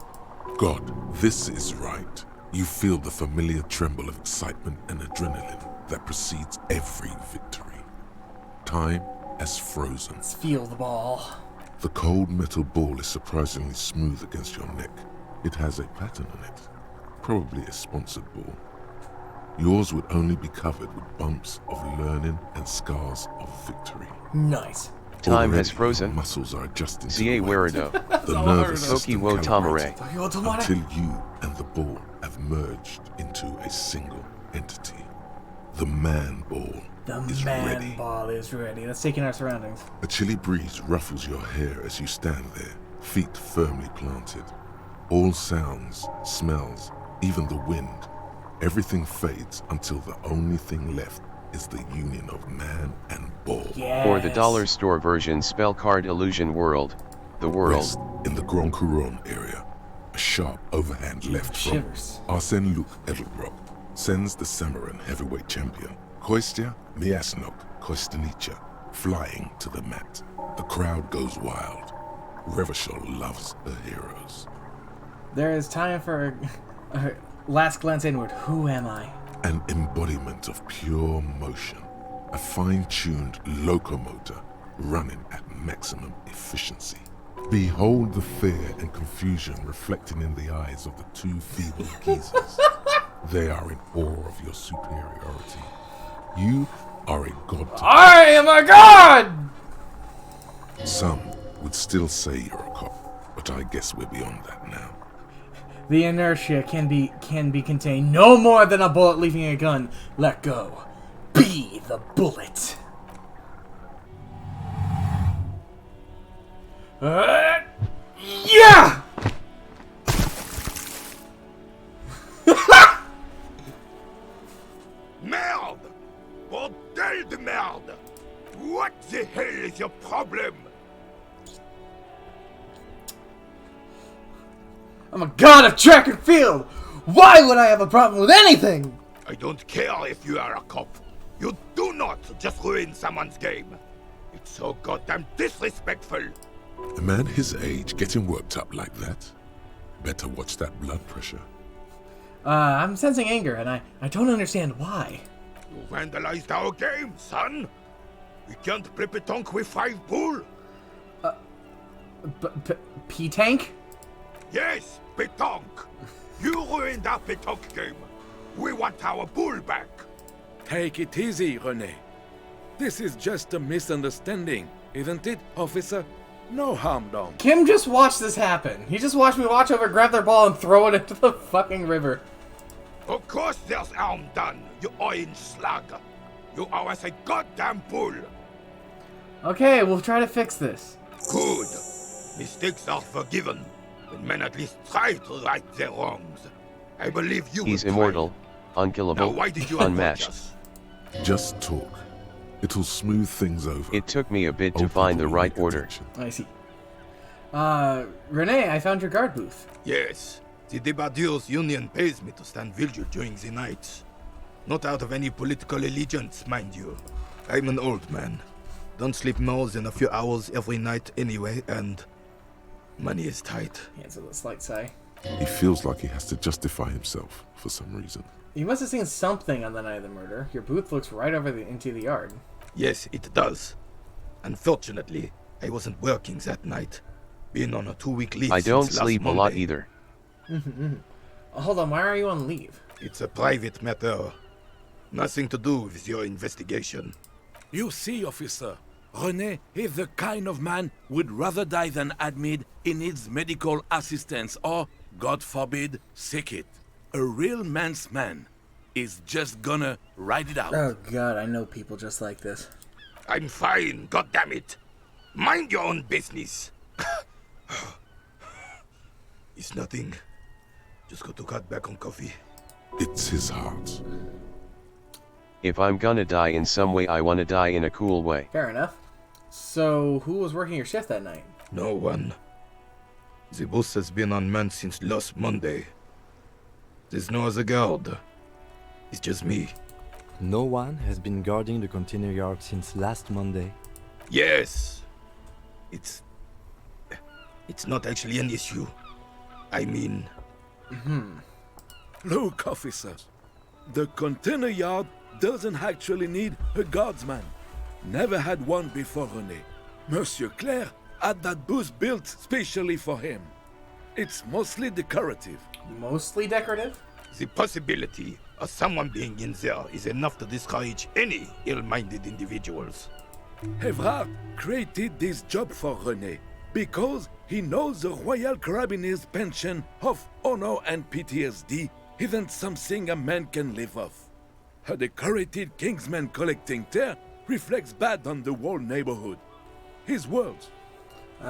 God, this is right. You feel the familiar tremble of excitement and adrenaline that precedes every victory. Time has frozen. Let's feel the ball. The cold metal ball is surprisingly smooth against your neck. It has a pattern on it. Probably a sponsored ball. Yours would only be covered with bumps of learning and scars of victory. Nice. Time Already, has frozen. Muscles are adjusting to CA the weight. Weirdo. The nervous system Toki wo calibrated tamare. until you and the ball have merged into a single entity. The man ball The is man ready. ball is ready. Let's take in our surroundings. A chilly breeze ruffles your hair as you stand there, feet firmly planted. All sounds, smells, even the wind, everything fades until the only thing left is the union of man and ball. Yes. Or the dollar store version spell card illusion world. The world. West, in the Grand Couronne area, a sharp overhand left from Shivers. Arsène Luc Edelbrock sends the Samaran heavyweight champion, Kostya Miasnok Kostanicha, flying to the mat. The crowd goes wild. Revachol loves her heroes. There is time for a last glance inward. Who am I? An embodiment of pure motion, a fine-tuned locomotor running at maximum efficiency. Behold the fear and confusion reflecting in the eyes of the two feeble geezers. They are in awe of your superiority. You are a god to I am a god! Some would still say you're a cop, but I guess we're beyond that now. The inertia can be contained no more than a bullet leaving a gun. Let go. Be the bullet. Yeah! Merde! Bordel de merde! What the hell is your problem? I'm a god of track and field! Why would I have a problem with anything? I don't care if you are a cop. You do not just ruin someone's game. It's so goddamn disrespectful. A man his age getting worked up like that? Better watch that blood pressure. I'm sensing anger, and I don't understand why. You vandalized our game, son. We can't play petanque with 5 bull. P-Tank? Yes, petanque. You ruined our petanque game. We want our bull back. Take it easy, René. This is just a misunderstanding, isn't it, officer? No harm done. Kim just watched this happen. He just watched me watch over, grab their ball, and throw it into the fucking river. Of course there's harm done, you orange slug. You owe us a goddamn bull. Okay, we'll try to fix this. Good. Mistakes are forgiven when men at least try to right their wrongs. I believe you He's will immortal, Now, unkillable, why did you unmatched. us? Just talk. It'll smooth things over. It took me a bit to find the right order. I see. Renee, I found your guard booth. Yes. The Debardeurs Union pays me to stand vigil during the nights. Not out of any political allegiance, mind you. I'm an old man. Don't sleep more than a few hours every night anyway, and money is tight. He has a slight sigh. He feels like he has to justify himself for some reason. You must have seen something on the night of the murder. Your booth looks right over into the yard. Yes, it does. Unfortunately, I wasn't working that night. Been on a 2-week leave I don't since last sleep a Monday. lot either. Hold on, why are you on leave? It's a private matter. Nothing to do with your investigation. You see, officer, René is the kind of man who would rather die than admit he needs medical assistance or, God forbid, sick it. A real man's man is just gonna ride it out. Oh god, I know people just like this. I'm fine, goddammit. Mind your own business. It's nothing. Just got to cut back on coffee. It's his heart. If I'm gonna die in some way, I wanna die in a cool way. Fair enough. So, who was working your shift that night? No one. The boss has been unmanned since last Monday. There's no other guard. It's just me. No one has been guarding the container yard since last Monday. Yes. It's not actually an issue. I mean... Look, officer, the container yard doesn't actually need a guardsman. Never had one before René. Monsieur Claire had that booth built specially for him. It's mostly decorative. Mostly decorative? The possibility of someone being in there is enough to discourage any ill-minded individuals. Evrard created this job for René because he knows the Royal Carabiners' pension of honor and PTSD isn't something a man can live off. A decorated Kingsman collecting tear reflects bad on the whole neighborhood. His words.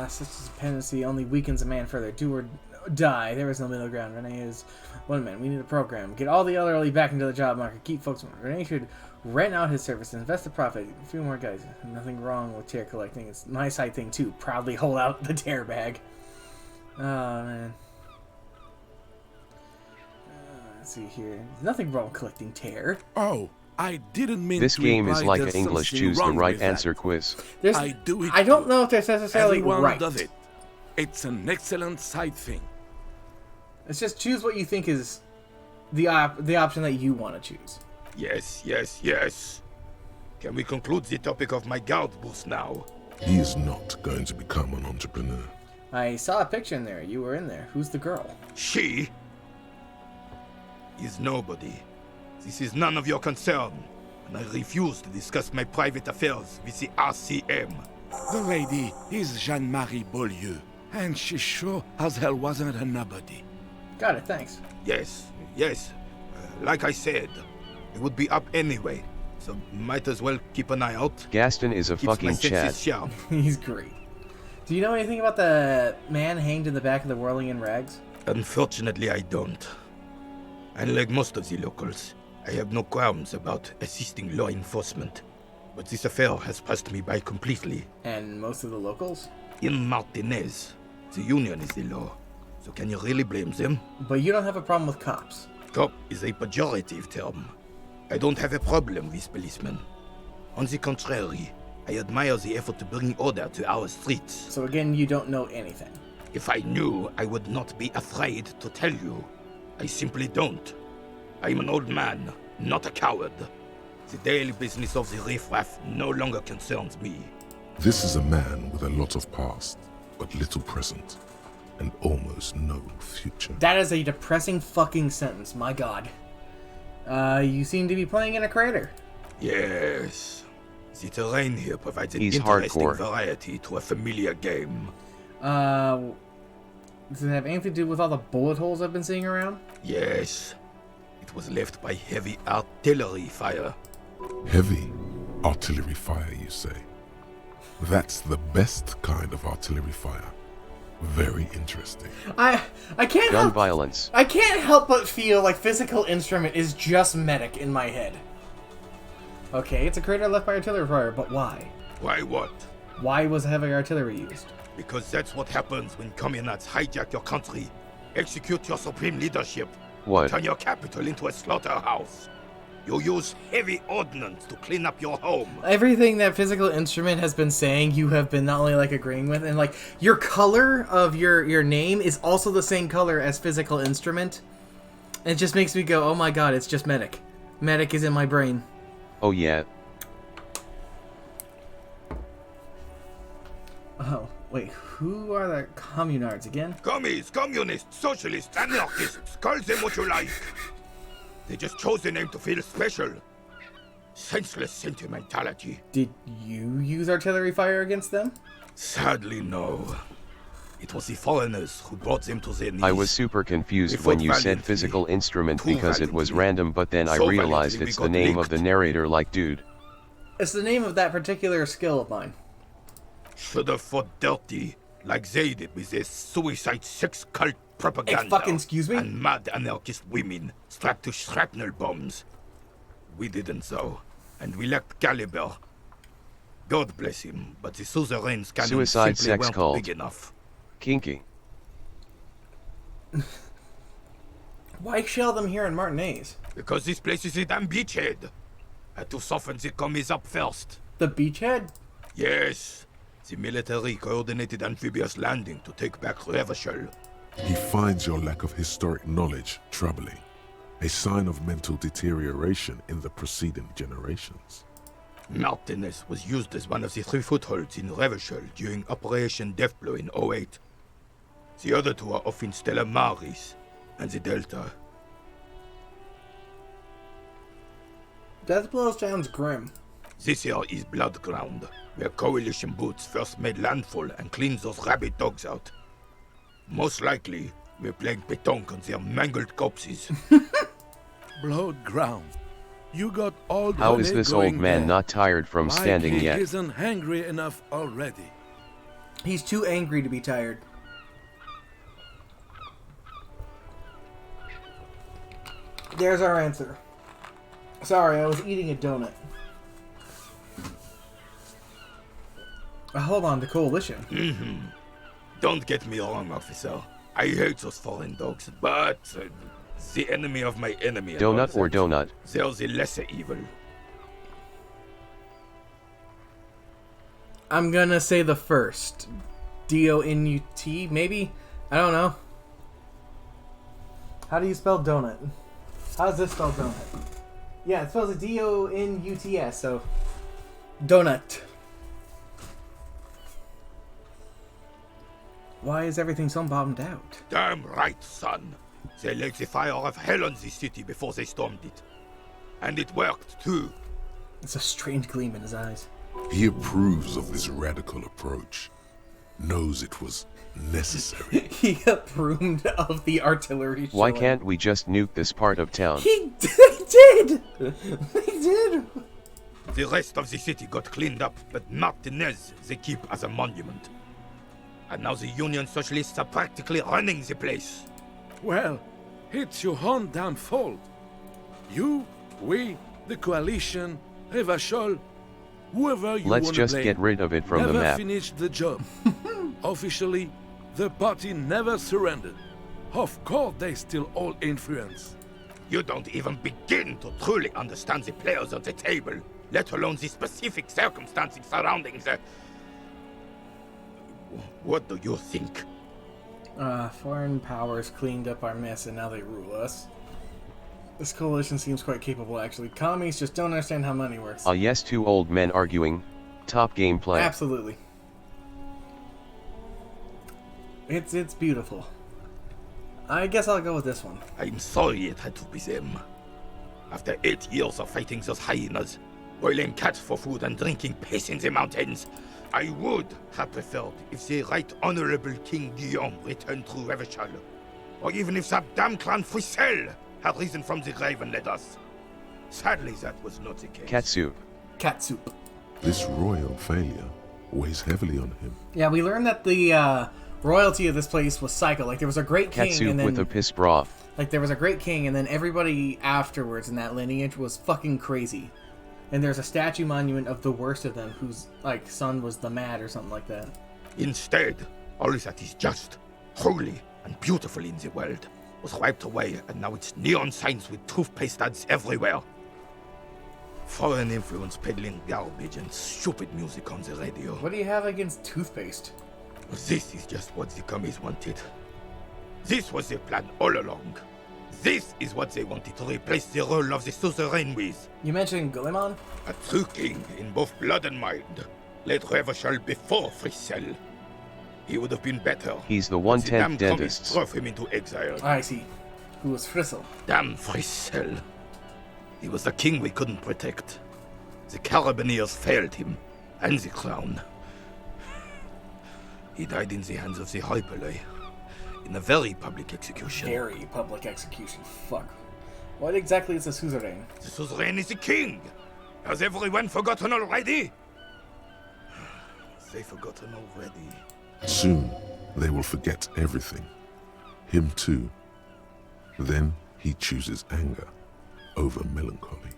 Such dependency only weakens a man further. Do or die. There is no middle ground. René is one man. We need a program. Get all the elderly back into the job market. Keep folks. René should rent out his services. Invest the profit. A few more guys. Nothing wrong with tear collecting. It's my side thing too. Proudly hold out the tear bag. Oh man. Let's see here. There's nothing wrong with collecting tear. Oh, I didn't mean This to game is imply like there's an English something choose the wrong right with that. answer quiz. I do it. I don't too. know if that's necessarily Everyone right. does it. It's an excellent side thing. Let's just choose what you think is the option that you want to choose. Yes, yes, yes. Can we conclude the topic of my guard booth now? He is not going to become an entrepreneur. I saw a picture in there. You were in there. Who's the girl? She is nobody. This is none of your concern, and I refuse to discuss my private affairs with the RCM. The lady is Jeanne-Marie Beaulieu, and she sure as hell wasn't a nobody. Got it, thanks. Yes, yes. Like I said, it would be up anyway, so might as well keep an eye out. Gaston is a Keeps my fucking Chad. senses sharp. He's great. Do you know anything about the man hanged in the back of the Whirling in Rags? Unfortunately, I don't. Unlike most of the locals, I have no qualms about assisting law enforcement. But this affair has passed me by completely. And most of the locals? In Martinez, the union is the law. So can you really blame them? But you don't have a problem with cops. Cop is a pejorative term. I don't have a problem with policemen. On the contrary, I admire the effort to bring order to our streets. So again, you don't know anything. If I knew, I would not be afraid to tell you. I simply don't. I'm an old man, not a coward. The daily business of the riffraff no longer concerns me. This is a man with a lot of past, but little present, and almost no future. That is a depressing fucking sentence, my god. You seem to be playing in a crater. Yes. The terrain here provides an He's interesting hardcore. variety to a familiar game. Does it have anything to do with all the bullet holes I've been seeing around? Yes. It was left by heavy artillery fire. Heavy artillery fire, you say? That's the best kind of artillery fire. Very interesting. I can't Gun help violence. I can't help but feel like physical instrument is just medic in my head. Okay, it's a crater left by artillery fire, but why? Why what? Why was heavy artillery used? Because that's what happens when communards hijack your country, execute your supreme leadership, What? turn your capital into a slaughterhouse. You use heavy ordnance to clean up your home. Everything that physical instrument has been saying, you have been not only like agreeing with, and like your color of your name is also the same color as physical instrument. It just makes me go, oh my god, it's just Medic. Medic is in my brain. Oh yeah. Oh, wait, who are the communards again? Commies, communists, socialists, anarchists, call them what you like. They just chose the name to feel special. Senseless sentimentality. Did you use artillery fire against them? Sadly, no. It was the foreigners who brought them to their knees. I was super confused when you said physical instrument because it was random, but then I realized it's the name of the narrator, like, dude. It's the name of that particular skill of mine. Should have fought dirty, like they did with their suicide sex cult propaganda. Hey, fucking excuse me? And mad anarchist women strapped to shrapnel bombs. We didn't though, and we lacked caliber. God bless him, but the suzerain's cannon Suicide simply sex weren't cult. big enough. Kinky. Why shell them here in Martinez? Because this place is a damn beachhead. Had to soften the commies up first. The beachhead? Yes. The military coordinated amphibious landing to take back Revachol. He finds your lack of historic knowledge troubling, a sign of mental deterioration in the preceding generations. Martinez was used as one of the 3 footholds in Revachol during Operation Deathblow in 08. The other 2 are off in Stella Maris and the Delta. Deathblow sounds grim. This here is Blood Ground, where coalition boots first made landfall and cleaned those rabid dogs out. Most likely, we're playing pétanque on their mangled corpses. Blood Ground. You got all How is René this going old man there. not tired from Like standing he yet? isn't hungry enough already. He's too angry to be tired. There's our answer. Sorry, I was eating a donut. Hold on, the coalition. Don't get me wrong, officer. I hate those foreign dogs, but the enemy of my enemy. Donut or donut? They're the lesser evil. I'm gonna say the first. D-O-N-U-T, maybe? I don't know. How do you spell donut? How does this spell donut? Yeah, it spells D-O-N-U-T-S, so... Donut. Why is everything so bombed out? Damn right, son. They laid the fire of hell on the city before they stormed it. And it worked, too. It's a strange gleam in his eyes. He approves of this radical approach, knows it was necessary. He approved of the artillery Why showing. can't we just nuke this part of town? He did! He did! The rest of the city got cleaned up, but Martinez they keep as a monument. And now the Union Socialists are practically running the place. Well, it's your own damn fault. You, we, the coalition, Revachol, whoever you Let's wanna just blame, get rid of it from the never map. finished the job. Officially, the party never surrendered. Of course, they still hold influence. You don't even begin to truly understand the players on the table, let alone the specific circumstances surrounding the... What do you think? Foreign powers cleaned up our mess and now they rule us. This coalition seems quite capable, actually. Commies just don't understand how money works. Ah yes, 2 old men arguing. Top gameplay. Absolutely. It's beautiful. I guess I'll go with this one. I'm sorry it had to be them. After 8 years of fighting those hyenas, boiling cats for food and drinking piss in the mountains, I would have preferred if the Right Honorable King Guillaume returned through Revachol, or even if that damn clan Frisel had risen from the grave and led us. Sadly, that was not the case. Cat soup. Cat soup. This royal failure weighs heavily on him. Yeah, we learned that the royalty of this place was cycle. Like, there was a great king, Cat soup and then... with a piss broth. Like, there was a great king, and then everybody afterwards in that lineage was fucking crazy. And there's a statue monument of the worst of them, whose, like, son was the Mad or something like that. Instead, all that is just, holy, and beautiful in the world was wiped away, and now it's neon signs with toothpaste ads everywhere. Foreign influence peddling garbage and stupid music on the radio. What do you have against toothpaste? This is just what the commies wanted. This was their plan all along. This is what they wanted to replace the role of the suzerain with. You mentioned Guilliman? A true king in both blood and mind. Led Revachol before Frissel. He would have been better. He's the but the damn 1/10 dentist. commies drove him into exile. I see. Who was Frissel? Damn Frissel. He was the king we couldn't protect. The Carabineers failed him, and the crown. He died in the hands of the Hyperlay, in a very public execution. Very public execution. Fuck. What exactly is a suzerain? The suzerain is the king! Has everyone forgotten already? They forgotten already. Soon, they will forget everything. Him too. Then he chooses anger over melancholy.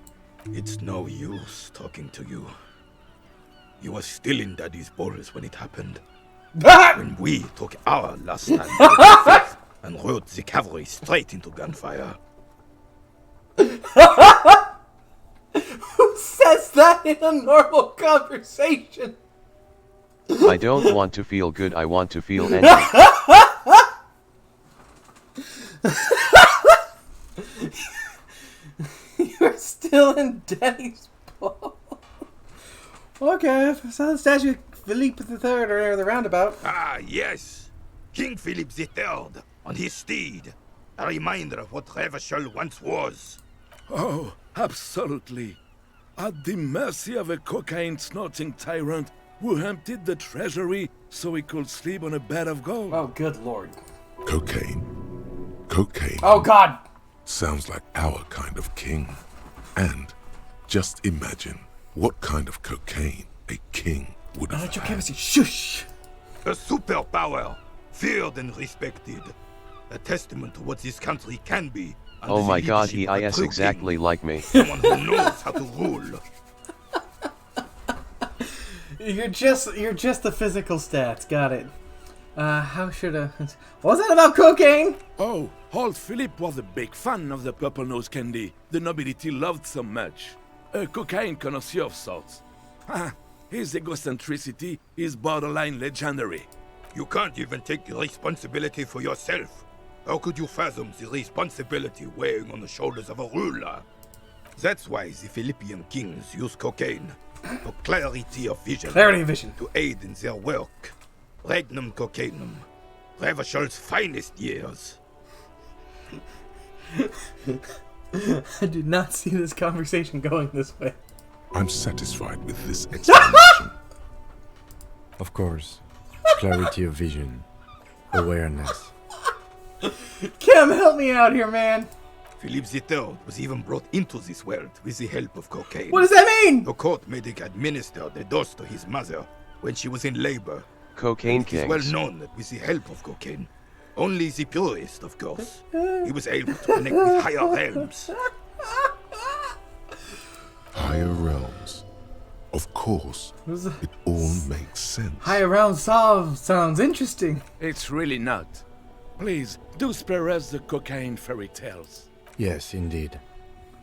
It's no use talking to you. You were still in Daddy's balls when it happened. When we took our last stand and rode the cavalry straight into gunfire. Who says that in a normal conversation? I don't want to feel good, I want to feel angry. You're still in Daddy's ball. Okay, I saw the statue of Philippe III or the roundabout. Ah, yes. King Philip III on his steed. A reminder of what Revachol once was. Oh, absolutely. At the mercy of a cocaine-snorting tyrant who emptied the treasury so he could sleep on a bed of gold. Oh, good lord. Cocaine. Cocaine. Oh, God! Sounds like our kind of king. And just imagine what kind of cocaine a king would have had. Shush! A superpower, feared and respected. A testament to what this country can be. Oh my god, he is exactly like me. Someone who knows how to rule. You're just the physical stats. Got it. How should I... What was that about cocaine? Oh, old Philip was a big fan of the purple nose candy the nobility loved so much. A cocaine connoisseur of sorts. His egocentricity is borderline legendary. You can't even take responsibility for yourself. How could you fathom the responsibility weighing on the shoulders of a ruler? That's why the Philippian kings use cocaine. For clarity of vision. Clarity of vision. To aid in their work. Regnum cocainum. Revachol's finest years. I did not see this conversation going this way. I'm satisfied with this explanation. Of course. Clarity of vision. Awareness. Kim, help me out here, man. Philippe III was even brought into this world with the help of cocaine. What does that mean? The court medic administered the dose to his mother when she was in labor. Cocaine It is kings. well known that with the help of cocaine, only the purest, of course, he was able to connect with higher realms. Higher realms. Of course. It all makes sense. Higher round sounds interesting. It's really not. Please, do spare us the cocaine fairy tales. Yes, indeed.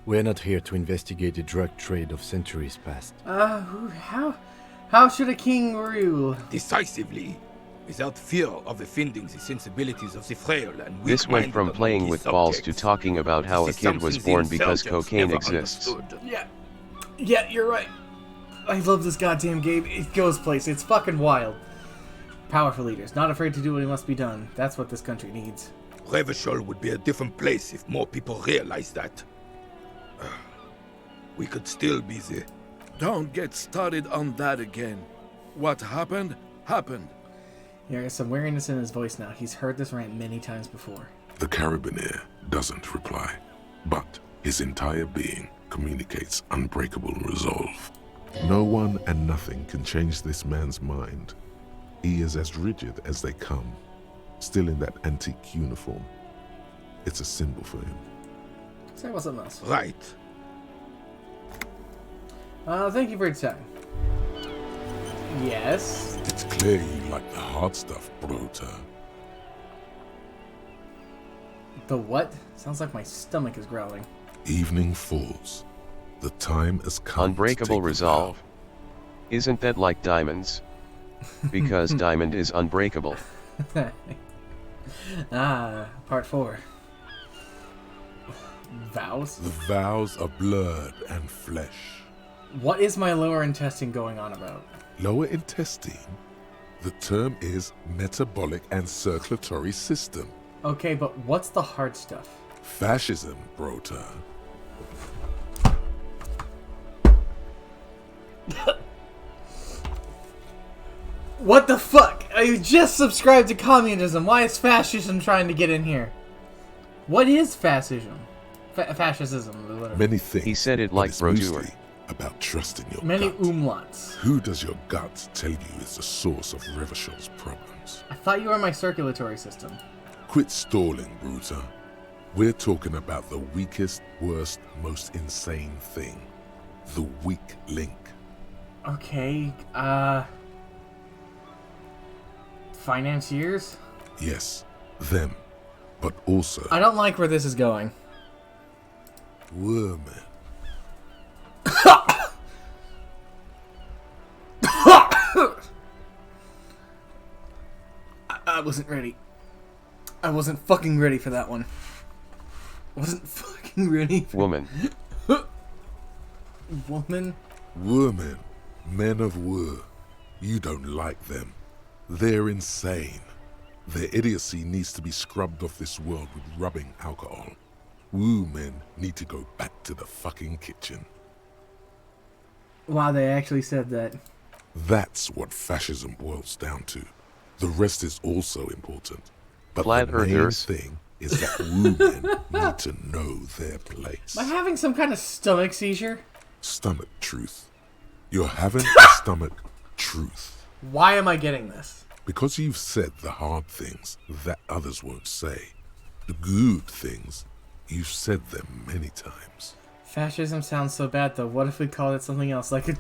We're not here to investigate the drug trade of centuries past. How should a king rule? Decisively, without fear of offending the sensibilities of the frail and weak-minded. This went from playing among with his balls to subjects. talking about how a This is kid was something born the because insurgents cocaine never exists. understood. Yeah, you're right. I love this goddamn game. It goes places. It's fucking wild. Powerful leaders, not afraid to do what must be done. That's what this country needs. Revachol would be a different place if more people realized that. We could still be the... Don't get started on that again. What happened, happened. Yeah, there's some weariness in his voice now. He's heard this rant many times before. The Carabineer doesn't reply, but his entire being communicates unbreakable resolve. No one and nothing can change this man's mind. He is as rigid as they come, still in that antique uniform. It's a symbol for him. Say what's something else. Right. Thank you for your time. Yes. It's clear you like the hard stuff, Brota. The what? Sounds like my stomach is growling. Evening falls. The time has come. Unbreakable resolve. Isn't that like diamonds? Because diamond is unbreakable. Part 4. Vows? The vows of blood and flesh. What is my lower intestine going on about? Lower intestine? The term is metabolic and circulatory system. Okay, but what's the hard stuff? Fascism, Brota. What the fuck? I just subscribed to communism. Why is fascism trying to get in here? What is fascism? Fascism, literally. Many things. He said it like Brotour. Mostly about trusting your Many gut. umlauts. Who does your gut tell you is the source of Revachel's problems? I thought you were my circulatory system. Quit stalling, Bruta. We're talking about the weakest, worst, most insane thing. The weak link. Okay, financiers? Yes, them. But also... I don't like where this is going. Wormen. I wasn't ready. I wasn't fucking ready for that one. I wasn't fucking ready for... Woman. Woman? Women. Men of war. You don't like them. They're insane. Their idiocy needs to be scrubbed off this world with rubbing alcohol. Woo men need to go back to the fucking kitchen. Wow, they actually said that. That's what fascism boils down to. The rest is also important. But Flat the main earthers. thing is that women need to know their place. Am I having some kind of stomach seizure? Stomach truth. You're having a stomach truth. Why am I getting this? Because you've said the hard things that others won't say. The good things, you've said them many times. Fascism sounds so bad though. What if we called it something else? Like a...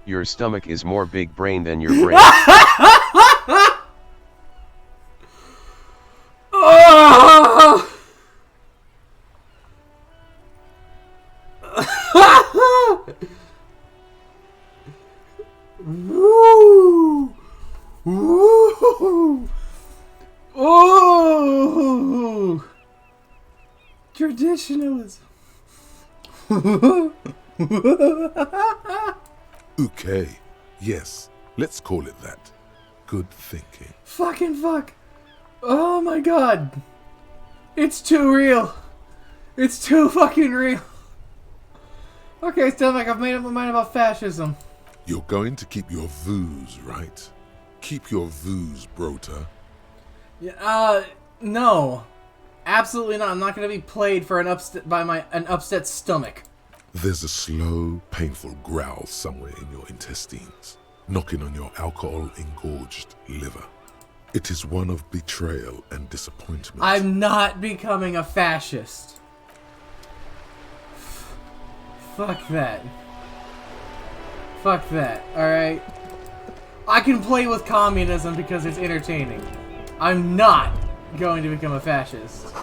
Your stomach is more big brain than your brain. Oh! Woo! Woo! Oh! Traditionalism. Okay, yes, let's call it that. Good thinking. Fucking fuck. Oh my god. It's too real. It's too fucking real. Okay, Stomach, I've made up my mind about fascism. You're going to keep your views, right? Keep your views, Brota. Yeah, no. Absolutely not. I'm not going to be played for an upset stomach. There's a slow, painful growl somewhere in your intestines, knocking on your alcohol-engorged liver. It is one of betrayal and disappointment. I'm not becoming a fascist. Fuck that. Fuck that, alright? I can play with communism because it's entertaining. I'm not going to become a fascist.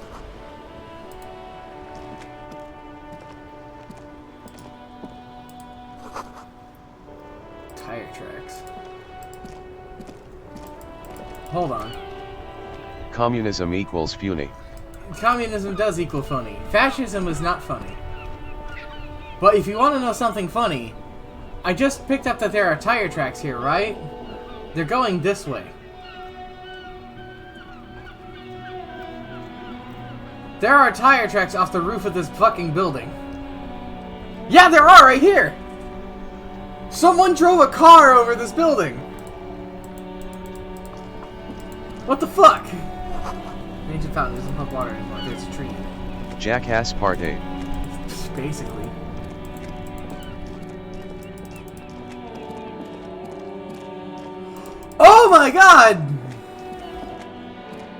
Tire tracks. Hold on. Communism equals funny. Communism does equal funny. Fascism is not funny. But if you want to know something funny, I just picked up that there are tire tracks here, right? They're going this way. There are tire tracks off the roof of this fucking building. Yeah, there are right here! Someone drove a car over this building! What the fuck? Ancient fountain doesn't pump water anymore. There's a tree. Jackass Part 8. Basically. Oh my god!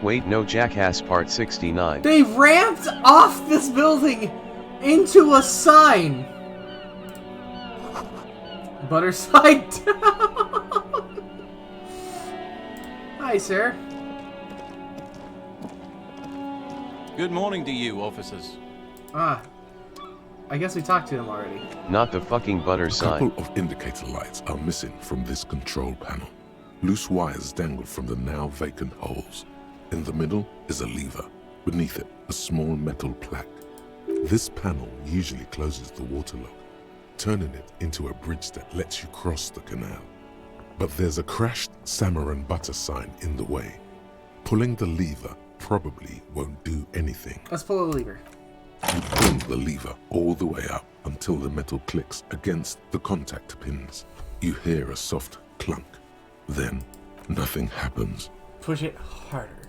Wait, no, Jackass Part 69. They ramped off this building into a sign. Butterside down. Hi, sir. Good morning to you, officers. Ah. I guess we talked to him already. Not the fucking butter A sign. couple of indicator lights are missing from this control panel. Loose wires dangle from the now vacant holes. In the middle is a lever. Beneath it, a small metal plaque. This panel usually closes the waterlock, turning it into a bridge that lets you cross the canal. But there's a crashed salmon and butter sign in the way. Pulling the lever probably won't do anything. Let's pull the lever. You pull the lever all the way up until the metal clicks against the contact pins. You hear a soft clunk. Then, nothing happens. Push it harder.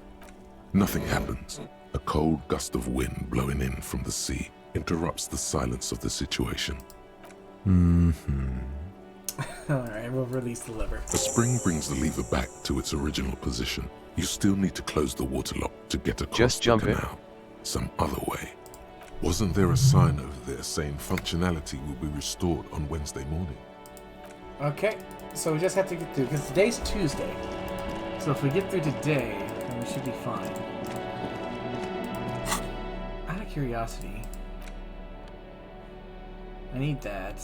Nothing happens. A cold gust of wind blowing in from the sea interrupts the silence of the situation. Alright, we'll release the lever. A spring brings the lever back to its original position. You still need to close the waterlock to get across Just jump the canal. Some other way. Wasn't there a sign over there saying functionality will be restored on Wednesday morning? Okay, so we just have to get through, because today's Tuesday. So if we get through today, then we should be fine. Out of curiosity, I need that.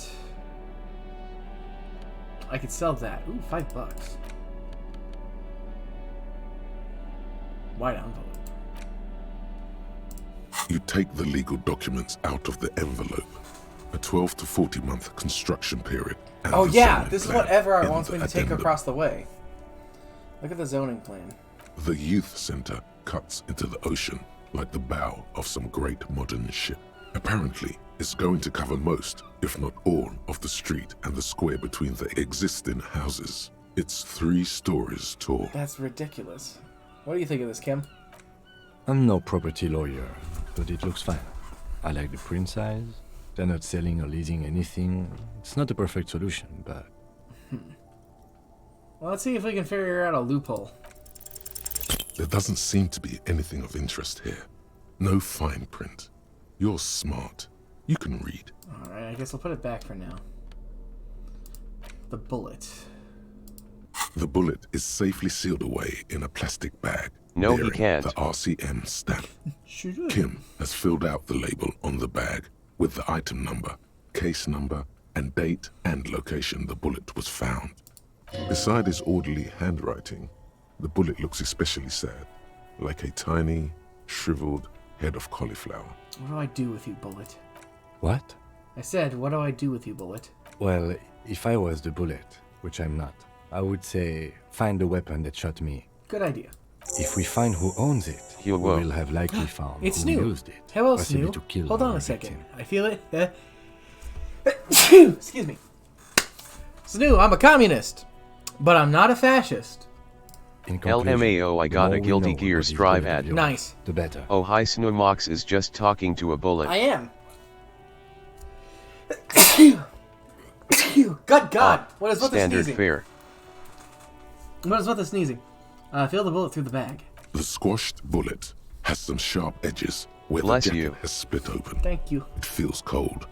I could sell that. Ooh, $5. White envelope. You take the legal documents out of the envelope. A 12 to 40 month construction period. And Oh the yeah, zoning this is plan what Everard in wants the me to take addendum. across the way. Look at the zoning plan. The youth center cuts into the ocean like the bow of some great modern ship. Apparently, it's going to cover most, if not all, of the street and the square between the existing houses. It's 3 stories tall. That's ridiculous. What do you think of this, Kim? I'm no property lawyer, but it looks fine. I like the print size. They're not selling or leasing anything. It's not a perfect solution, but... Well, let's see if we can figure out a loophole. There doesn't seem to be anything of interest here. No fine print. You're smart. You can read. Alright, I guess we'll put it back for now. The bullet. The bullet is safely sealed away in a plastic bag. No, he bearing can't. The RCM stamp. Should Kim has filled out the label on the bag with the item number, case number, and date and location the bullet was found. Beside his orderly handwriting, the bullet looks especially sad, like a tiny, shriveled head of cauliflower. What do I do with you, Bullet? What? I said, what do I do with you, Bullet? Well, if I was the bullet, which I'm not, I would say, find the weapon that shot me. Good idea. If we find who owns it, we will have likely found It's who Snoo. used it. Hello, possibly Snoo. to kill Hold on our a second. victim. I feel it. Excuse me. Snoo, I'm a communist, but I'm not a fascist. In conclusion, LMAO, I got the a more we Guilty know Gear about this Strive bullet of ad. yours, Nice. The better. Oh hi Snowmox is just talking to a bullet. I am. Good God! What is with the Standard sneezing? fare. What is with the sneezing? Feel the bullet through the bag. The squashed bullet has some sharp edges where Bless the jacket you. has split open. Thank you. It feels cold,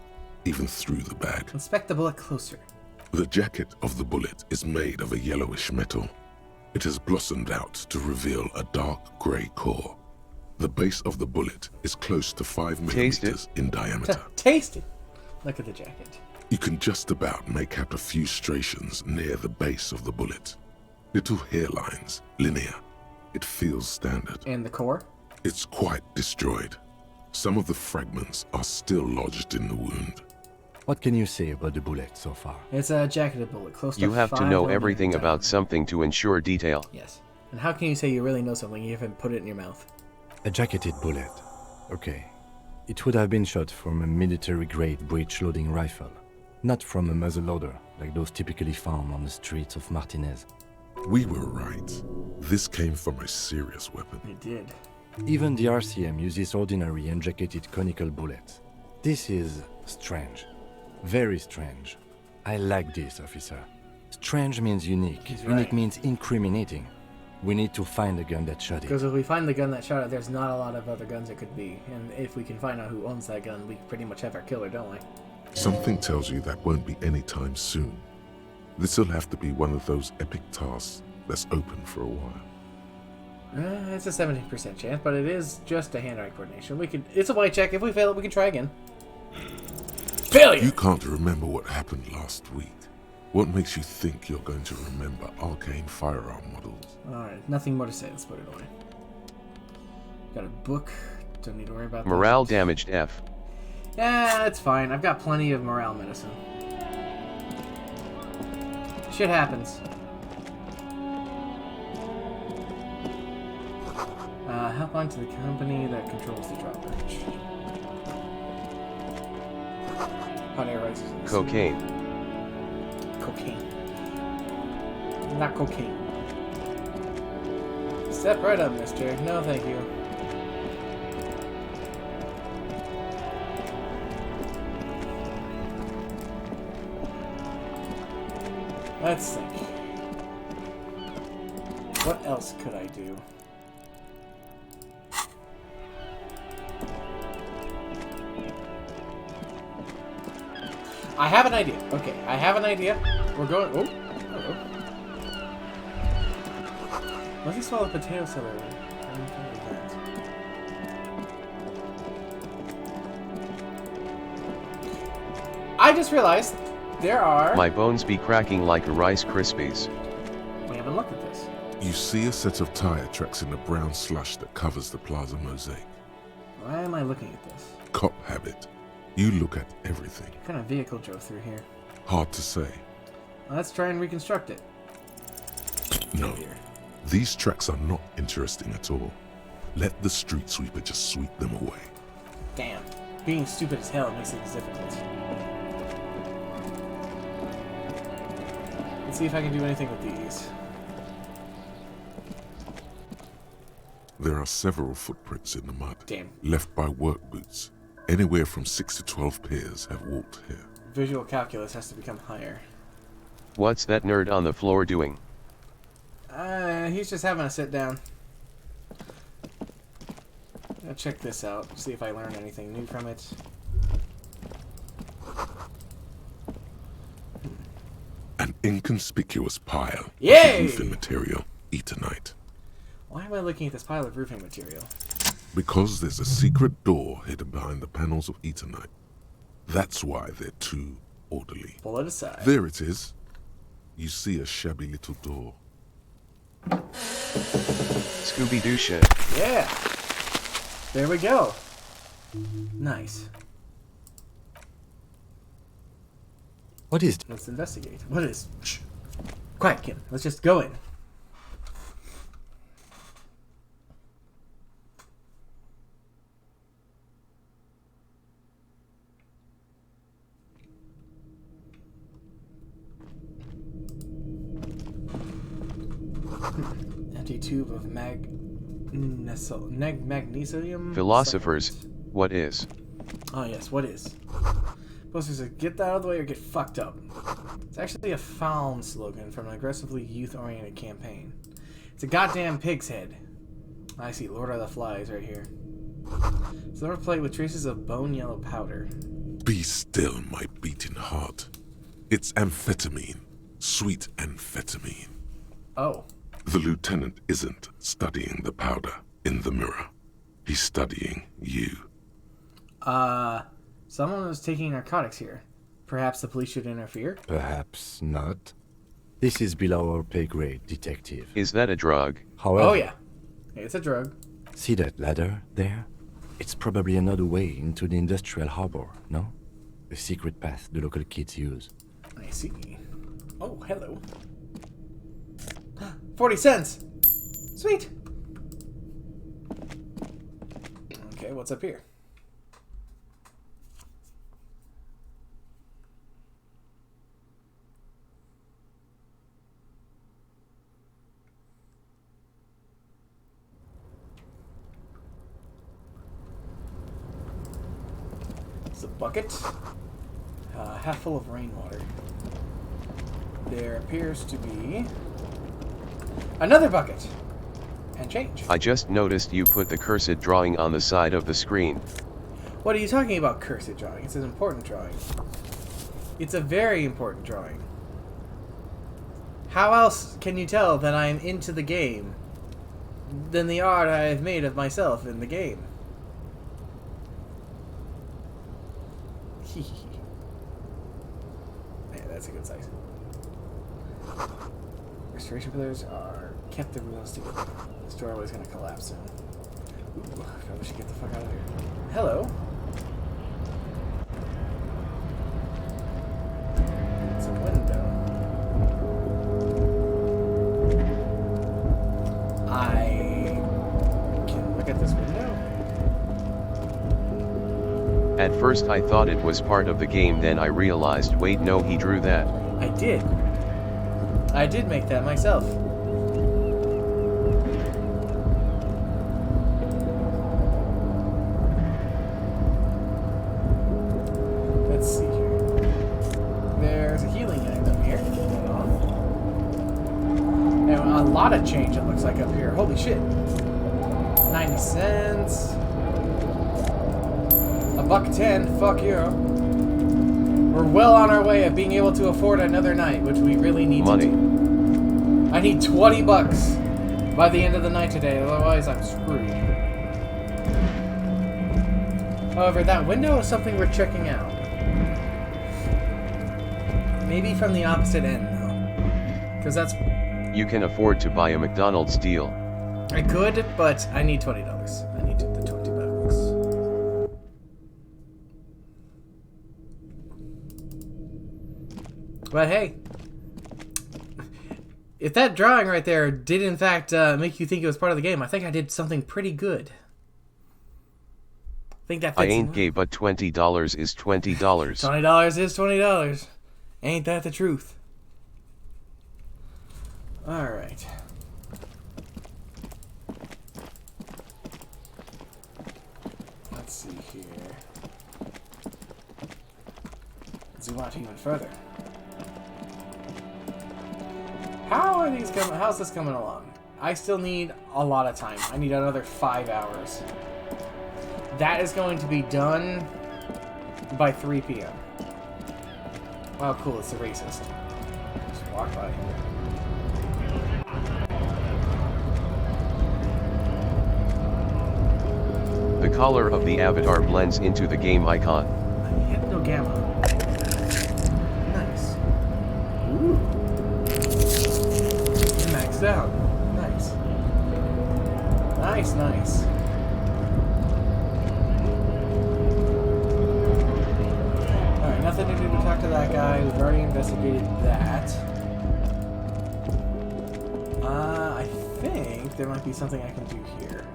even through the bag. Inspect the bullet closer. The jacket of the bullet is made of a yellowish metal. It has blossomed out to reveal a dark grey core. The base of the bullet is close to 5 Taste millimeters in diameter. Taste it. Look at the jacket. You can just about make out a few striations near the base of the bullet. Little hairlines, linear. It feels standard. And the core? It's quite destroyed. Some of the fragments are still lodged in the wound. What can you say about the bullet so far? It's a jacketed bullet, close to You have to 5 know millimeters everything in about diameter. something to ensure detail. Yes. And how can you say you really know something you haven't put it in your mouth? A jacketed bullet. Okay. It would have been shot from a military-grade breech-loading rifle, not from a muzzleloader like those typically found on the streets of Martinez. We were right. This came from a serious weapon. It did. Even the RCM uses ordinary unjacketed conical bullets. This is strange. Very strange. I like this, officer. Strange means unique. He's Unique right. means incriminating. We need to find the gun that shot it. Because if we find the gun that shot it, there's not a lot of other guns it could be. And if we can find out who owns that gun, we pretty much have our killer, don't we? Something tells you that won't be any time soon. This'll have to be one of those epic tasks that's open for a while. It's a 70% chance, but it is just a hand-eye coordination. We can. It's a white check. If we fail it, we can try again. Failure! You can't remember what happened last week. What makes you think you're going to remember arcane firearm models? Alright, nothing more to say. Let's put it away. Got a book. Don't need to worry about that. Morale damaged F. Yeah, it's fine. I've got plenty of morale medicine. Shit happens. Help on to the company that controls the drawbridge. Hot air rises. Cocaine. Cocaine. Not cocaine. Step right up, mister. No, thank you. Let's think. What else could I do? I have an idea. Okay, I have an idea. We're going... Oh, hello. Let's just swallow potato salad. I just realized there are... My bones be cracking like a Rice Krispies. We haven't looked at this. You see a set of tire tracks in the brown slush that covers the plaza mosaic. Why am I looking at this? Cop habit. You look at everything. What kind of vehicle drove through here? Hard to say. Let's try and reconstruct it. No. These tracks are not interesting at all. Let the street sweeper just sweep them away. Damn. Being stupid as hell makes it difficult. Let's see if I can do anything with these. There are several footprints in the mud. Damn. Left by work boots. Anywhere from 6 to 12 pairs have walked here. Visual calculus has to become higher. What's that nerd on the floor doing? He's just having a sit down. I'll check this out, see if I learn anything new from it. An inconspicuous pile Yay! of roofing material. Eternite. Why am I looking at this pile of roofing material? Because there's a secret door hidden behind the panels of Eternite. That's why they're too orderly. Pull it aside. There it is. You see a shabby little door. Scooby-Doo shit. Yeah. There we go. Nice. What is... Let's investigate. What is... Shh. Quiet, Kim. Let's just go in. Empty tube of magnesium. Philosophers, what is? Oh yes, what is? Posters say, get that out of the way or get fucked up. It's actually a found slogan from an aggressively youth-oriented campaign. It's a goddamn pig's head. I see Lord of the Flies right here. Silver plate with traces of bone yellow powder. Be still, my beating heart. It's amphetamine. Sweet amphetamine. Oh. The lieutenant isn't studying the powder in the mirror. He's studying you. Someone was taking narcotics here. Perhaps the police should interfere? Perhaps not. This is below our pay grade, detective. Is that a drug? However... Oh yeah. It's a drug. See that ladder there? It's probably another way into the industrial harbor, no? A secret path the local kids use. I see. Oh, hello. 40 cents! Sweet! Okay, what's up here? It's a bucket. Half full of rainwater. There appears to be another bucket. And change. I just noticed you put the cursed drawing on the side of the screen. What are you talking about, cursed drawing? It's an important drawing. It's a very important drawing. How else can you tell that I am into the game than the art I have made of myself in the game? Yeah, that's a good size. Restoration pillars are kept the ruins together. This doorway is going to collapse soon. Ooh, I wish I get the fuck out of here. Hello. It's a window. I can look at this window? At first I thought it was part of the game, then I realized, wait, no, he drew that. I did. I did make that myself. Let's see here. There's a healing item here. Hold on. And a lot of change, it looks like, up here. Holy shit. 90 cents. $1.10. Fuck you. We're well on our way of being able to afford another night, which we really need Money. to do. I need 20 bucks by the end of the night today, otherwise I'm screwed. However, that window is something we're checking out. Maybe from the opposite end, though. Because that's... You can afford to buy a McDonald's deal. I could, but I need $20. I need the 20 bucks. But hey, if that drawing right there did in fact make you think it was part of the game, I think I did something pretty good. I think that fits. I ain't gay, but $20 is $20. $20 is $20. Ain't that the truth? Alright. Let's see here. Zoom out even further. How's this coming along? I still need a lot of time. I need another 5 hours. That is going to be done by 3 p.m. Wow, cool, it's a racist. Just walk by. The color of the avatar blends into the game icon. No gamma. Nice. Ooh. Maxed out. Nice. Nice, nice. Alright, nothing to do to talk to that guy. We've already investigated that. I think there might be something I can do here.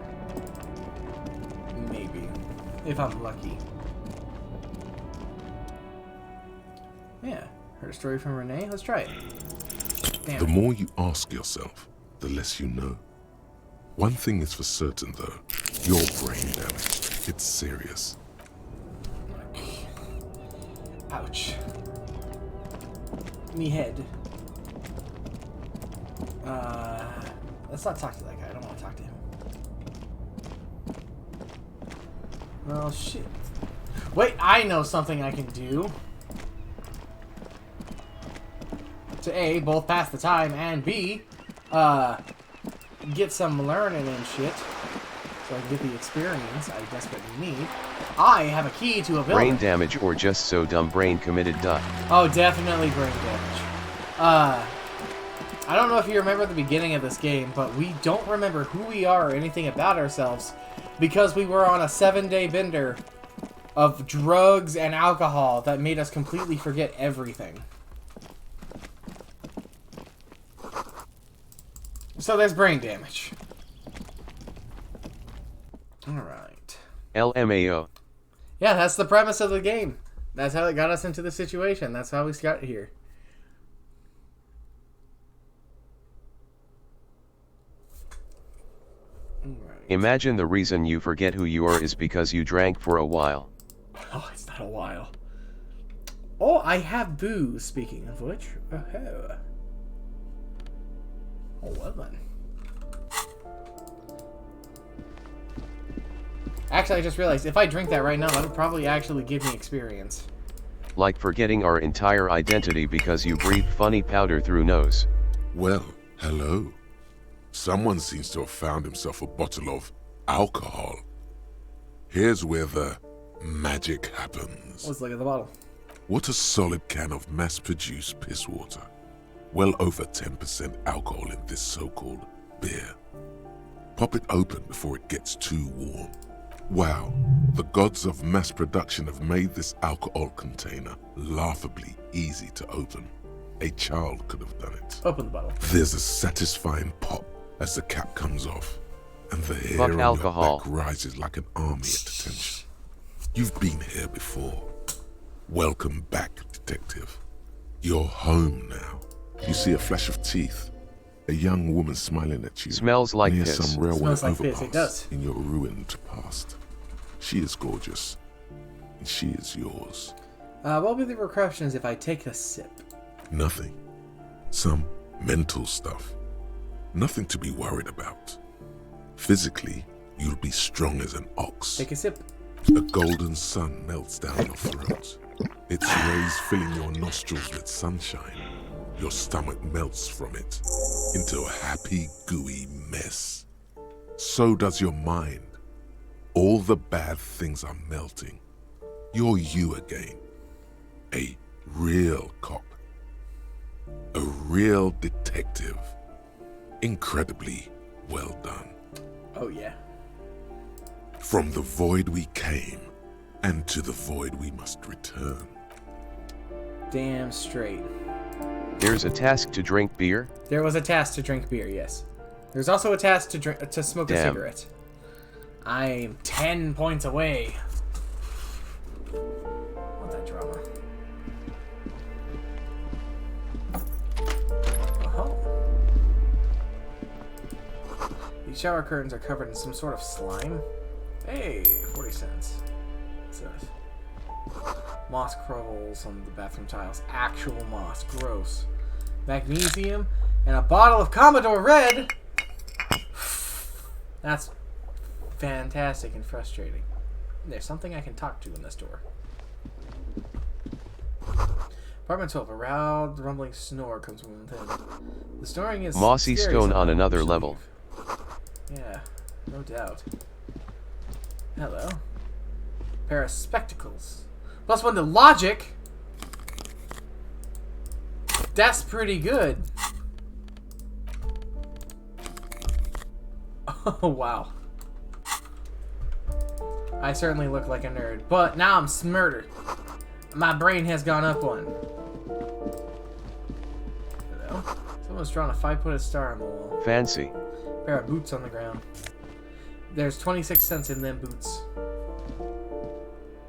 Maybe. If I'm lucky. Yeah. Heard a story from Renee? Let's try it. Damn. The more you ask yourself, the less you know. One thing is for certain, though. Your brain damage. It's serious. Ouch. Me head. Let's not talk to that guy. I don't want to talk to him. Oh, shit. Wait, I know something I can do. To A, both pass the time, and B, get some learning and shit. So I can get the experience I desperately need. I have a key to a building. Brain damage or just so dumb brain committed duh. Oh, definitely brain damage. I don't know if you remember the beginning of this game, but we don't remember who we are or anything about ourselves because we were on a 7-day bender of drugs and alcohol that made us completely forget everything. So there's brain damage. Alright. LMAO. Yeah, that's the premise of the game. That's how it got us into the situation. That's how we got here. Imagine the reason you forget who you are is because you drank for a while. Oh, it's not a while. Oh, I have booze, speaking of which. Oh, well then. Actually, I just realized, if I drink that right now, that would probably actually give me experience. Like forgetting our entire identity because you breathe funny powder through nose. Well, hello. Someone seems to have found himself a bottle of alcohol. Here's where the magic happens. Let's look at the bottle. What a solid can of mass-produced piss water. Well over 10% alcohol in this so-called beer. Pop it open before it gets too warm. Wow, the gods of mass production have made this alcohol container laughably easy to open. A child could have done it. Open the bottle. There's a satisfying pop as the cap comes off, and the hair Fuck on alcohol. your back rises like an army at attention. You've been here before. Welcome back, detective. You're home now. You see a flash of teeth. A young woman smiling at you. Smells like near piss. some railway Smells like overpass piss, it does. in your ruined past. She is gorgeous, and she is yours. What will be the repercussions if I take a sip? Nothing. Some mental stuff. Nothing to be worried about. Physically, you'll be strong as an ox. Take a sip. A golden sun melts down your throat. Its rays filling your nostrils with sunshine. Your stomach melts from it into a happy, gooey mess. So does your mind. All the bad things are melting. You're you again. A real cop. A real detective. Incredibly well done. Oh, yeah. From the void we came, and to the void we must return. Damn straight. There's a task to drink beer? There was a task to drink beer, yes. There's also a task to smoke a cigarette. I'm 10 points away. Want that drama. These shower curtains are covered in some sort of slime. Hey, 40 cents. What's this? Moss crawls on the bathroom tiles. Actual moss. Gross. Magnesium and a bottle of Commodore Red. That's fantastic and frustrating. There's something I can talk to in this door. Apartment 12. A loud, rumbling snore comes from within. The snoring is Mossy scary stone on sometimes. another level. Yeah, no doubt. Hello. Pair of spectacles. +1 to logic. That's pretty good. Oh, wow. I certainly look like a nerd, but now I'm smarter. My brain has gone up one. Hello? Someone's drawn a 5-footed star on the wall. Fancy. Pair of boots on the ground. There's 26 cents in them boots.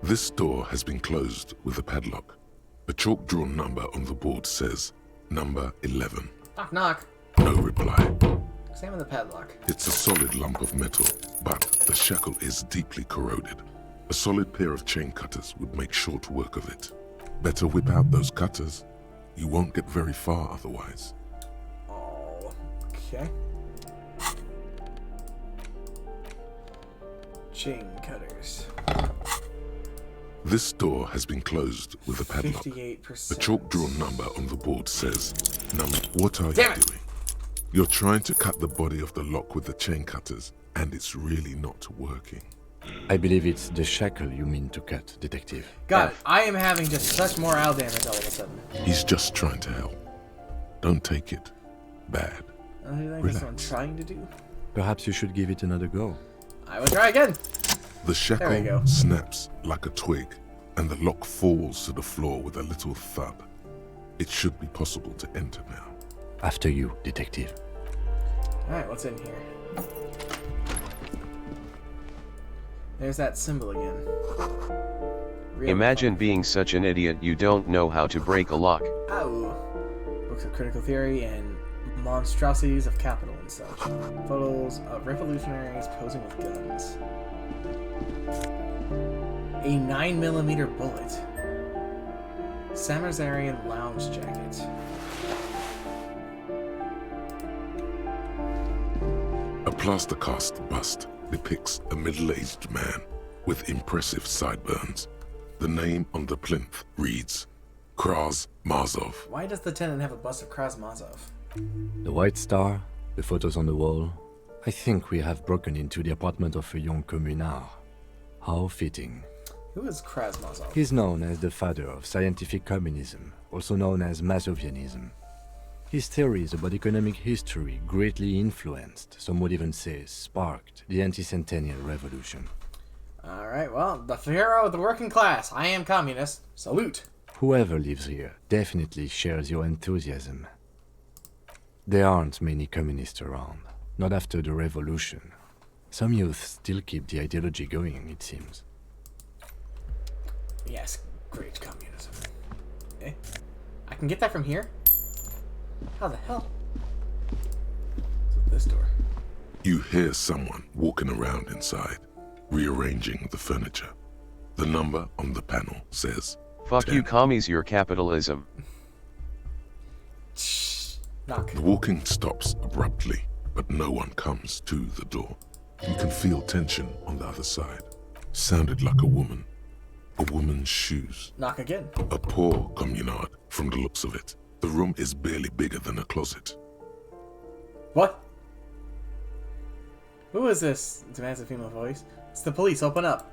This door has been closed with a padlock. A chalk-drawn number on the board says, number 11. Knock, knock. No reply. Examine the padlock. It's a solid lump of metal, but the shackle is deeply corroded. A solid pair of chain cutters would make short work of it. Better whip out those cutters. You won't get very far otherwise. Okay. Chain cutters. This door has been closed with a padlock. 58%. The chalk-drawn number on the board says, what are you Damn it. doing? You're trying to cut the body of the lock with the chain cutters, and it's really not working. I believe it's the shackle you mean to cut, detective. Got it. I am having just such morale damage all of a sudden. He's just trying to help. Don't take it bad. I think that's what I'm trying to do. Perhaps you should give it another go. I will try again. The shackle snaps like a twig, and the lock falls to the floor with a little thud. It should be possible to enter now. After you, detective. Alright, what's in here? There's that symbol again. Imagine being such an idiot you don't know how to break a lock. Ow. Books of critical theory and monstrosities of capital and such. Photos of revolutionaries posing with guns. A 9mm bullet. Samazarian lounge jacket. A plaster cast bust depicts a middle-aged man with impressive sideburns. The name on the plinth reads Kraz Mazov. Why does the tenant have a bust of Kraz Mazov? The white star, the photos on the wall. I think we have broken into the apartment of a young communard. How fitting. Who is Kraz Mazov? He's known as the father of scientific communism, also known as Mazovianism. His theories about economic history greatly influenced, some would even say sparked, the anti-centennial revolution. Alright, well, the hero of the working class. I am communist. Salute. Whoever lives here definitely shares your enthusiasm. There aren't many communists around, not after the revolution. Some youth still keep the ideology going, it seems. Yes, great communism. Okay. I can get that from here? How the hell? What's this door? You hear someone walking around inside, rearranging the furniture. The number on the panel says, "Fuck 10. you commies, your capitalism." Knock. The walking stops abruptly, but no one comes to the door. You can feel tension on the other side. Sounded like a woman. A woman's shoes. Knock again. A poor communard, from the looks of it. The room is barely bigger than a closet. What? Who is this? Demands a female voice. It's the police. Open up.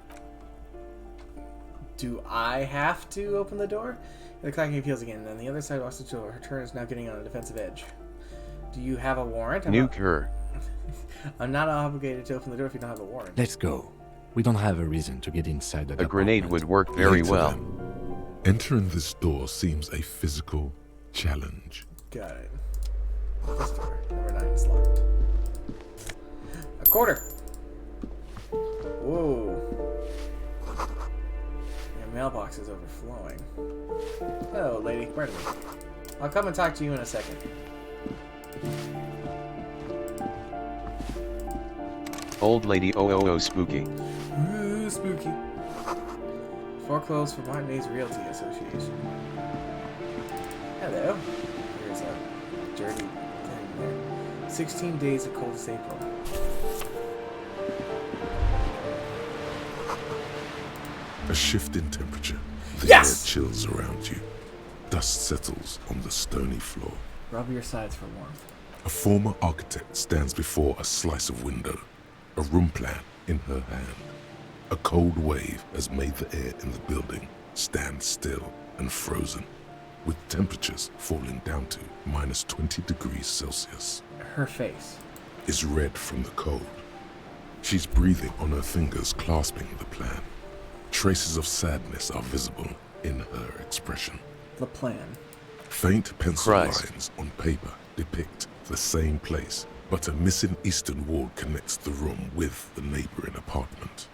Do I have to open the door? The clacking appeals again. Then the other side walks to the door. Her turn is now getting on a defensive edge. Do you have a warrant? Nuke her. I'm not obligated to open the door if you don't have a warrant. Let's go. We don't have a reason to get inside the A grenade would work very Later well. then, entering this door seems a physical challenge. Got it. This door. Number 9 is locked. A quarter. Whoa. Your mailbox is overflowing. Hello, lady. Pardon me. I'll come and talk to you in a second. Old lady, oh, spooky. Ooh, spooky. Foreclosed for Martinez Realty Association. Hello. Here's a dirty thing there. 16 days of coldest April. A shift in temperature. The Yes! air chills around you. Dust settles on the stony floor. Rub your sides for warmth. A former architect stands before a slice of window, a room plan in her hand. A cold wave has made the air in the building stand still and frozen, with temperatures falling down to minus 20 degrees Celsius. Her face is red from the cold. She's breathing on her fingers, clasping the plan. Traces of sadness are visible in her expression. The plan. Faint pencil Christ. lines on paper depict the same place, but a missing eastern wall connects the room with the neighboring apartment.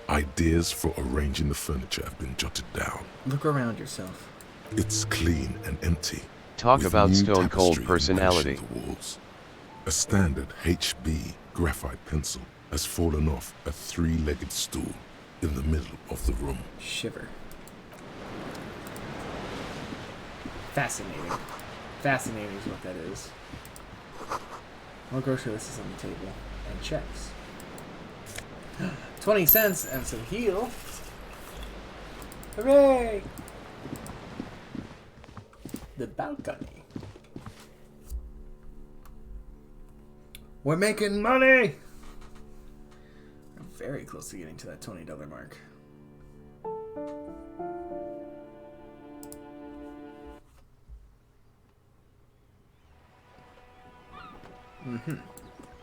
Ideas for arranging the furniture have been jotted down. Look around yourself. It's clean and empty. Talk with about new stone cold tapestry personality. embellishing the walls. A standard HB graphite pencil has fallen off a three-legged stool in the middle of the room. Shiver. Fascinating. Fascinating is what that is. More grocery list is on the table. And checks. 20 cents and some heal. Hooray! The balcony. We're making money! We're very close to getting to that $20 mark.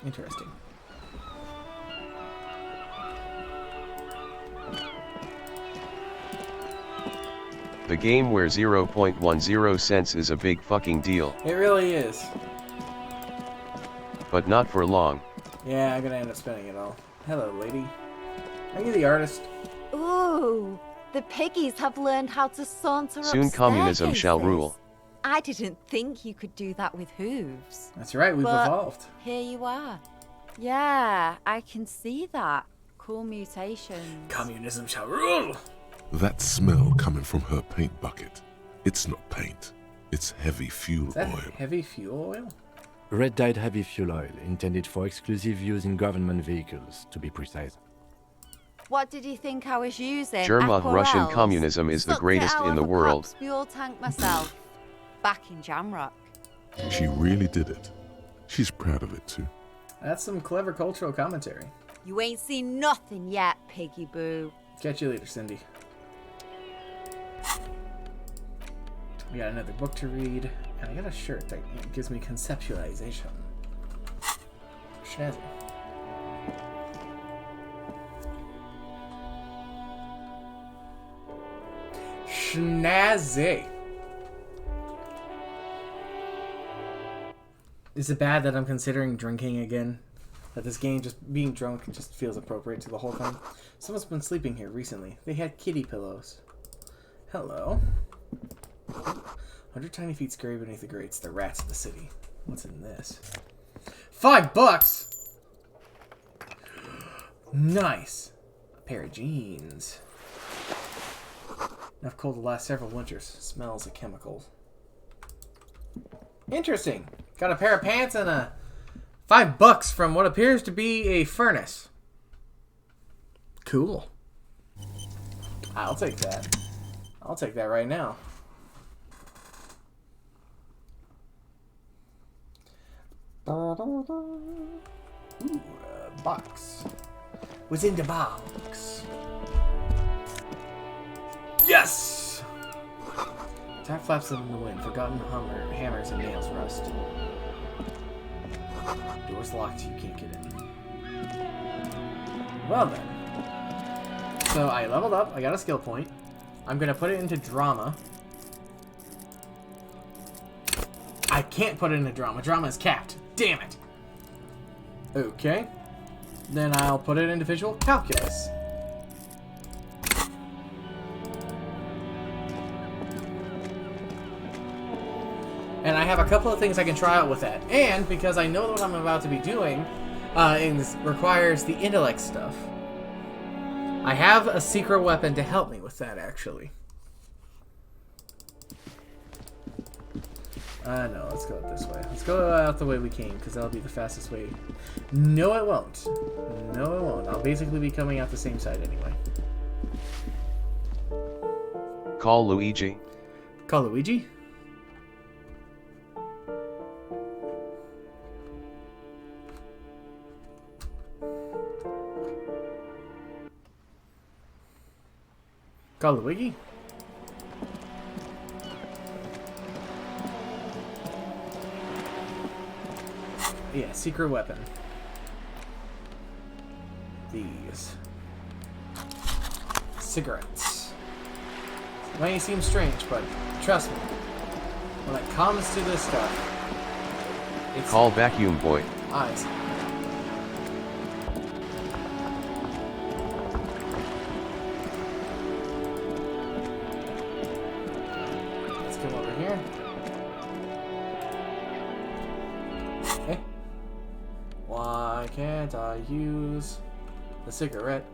Interesting. The game where 0.10 cents is a big fucking deal. It really is. But not for long. Yeah, I'm gonna end up spending it all. Hello, lady. Are you the artist? Ooh, the piggies have learned how to saunter up Soon communism shall staircases. rule. I didn't think you could do that with hooves. That's right, we've But evolved. Here you are. Yeah, I can see that. Cool mutations. Communism shall rule! That smell coming from her paint bucket. It's not paint. It's heavy fuel Is that oil. heavy fuel oil? Red-dyed heavy fuel oil, intended for exclusive use in government vehicles, to be precise. What did you think I was using? German Russian Aquarelles? communism is the Sucked it greatest out in the of a world. Pabst fuel tank myself. Back in Jamrock. She really did it. She's proud of it too. That's some clever cultural commentary. You ain't seen nothing yet, piggy boo. Catch you later, Cindy. I got another book to read, and I got a shirt that gives me conceptualization. Snazzy. Snazzy. Is it bad that I'm considering drinking again? That this game, just being drunk, just feels appropriate to the whole thing? Someone's been sleeping here recently. They had kitty pillows. Hello. 100 tiny feet scurry beneath the grates. The rats of the city. What's in this? $5! Nice. A pair of jeans. Enough coal to last several winters. Smells of chemicals. Interesting. Got a pair of pants and a $5 from what appears to be a furnace. Cool. I'll take that. I'll take that right now. Ooh, box. What's in the box? Yes! Tap flaps in the wind. Forgotten hammers and nails rust. Door's locked. You can't get in. Well then. So I leveled up. I got a skill point. I'm going to put it into drama. I can't put it into drama. Drama is capped. Damn it. Okay. Then I'll put it into visual calculus. And I have a couple of things I can try out with that. And because I know what I'm about to be doing, and this requires the intellect stuff, I have a secret weapon to help me with that, actually. No, let's go this way. Let's go out the way we came, because that'll be the fastest way. No, it won't. No, it won't. I'll basically be coming out the same side anyway. Call Luigi. Call Luigi? Call Luigi? Yeah, secret weapon. These. Cigarettes. It may seem strange, but trust me. When it comes to this stuff, it's... Call Vacuum Boy. Eyes. Let's come over here. Okay. Why can't I use the cigarette?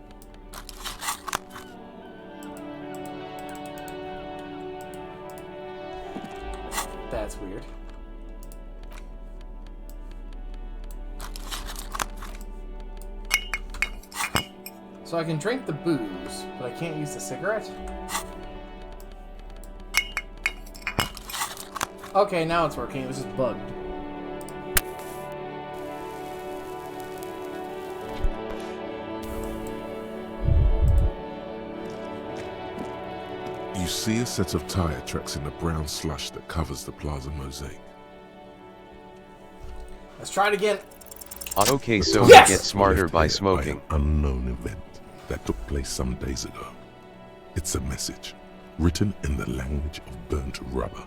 That's weird. So I can drink the booze, but I can't use the cigarette? Okay, now it's working. It was just bugged. You see a set of tire tracks in the brown slush that covers the plaza mosaic. Let's try it again. Okay, so Yes! we get smarter by smoking. An unknown event that took place some days ago. It's a message, written in the language of burnt rubber.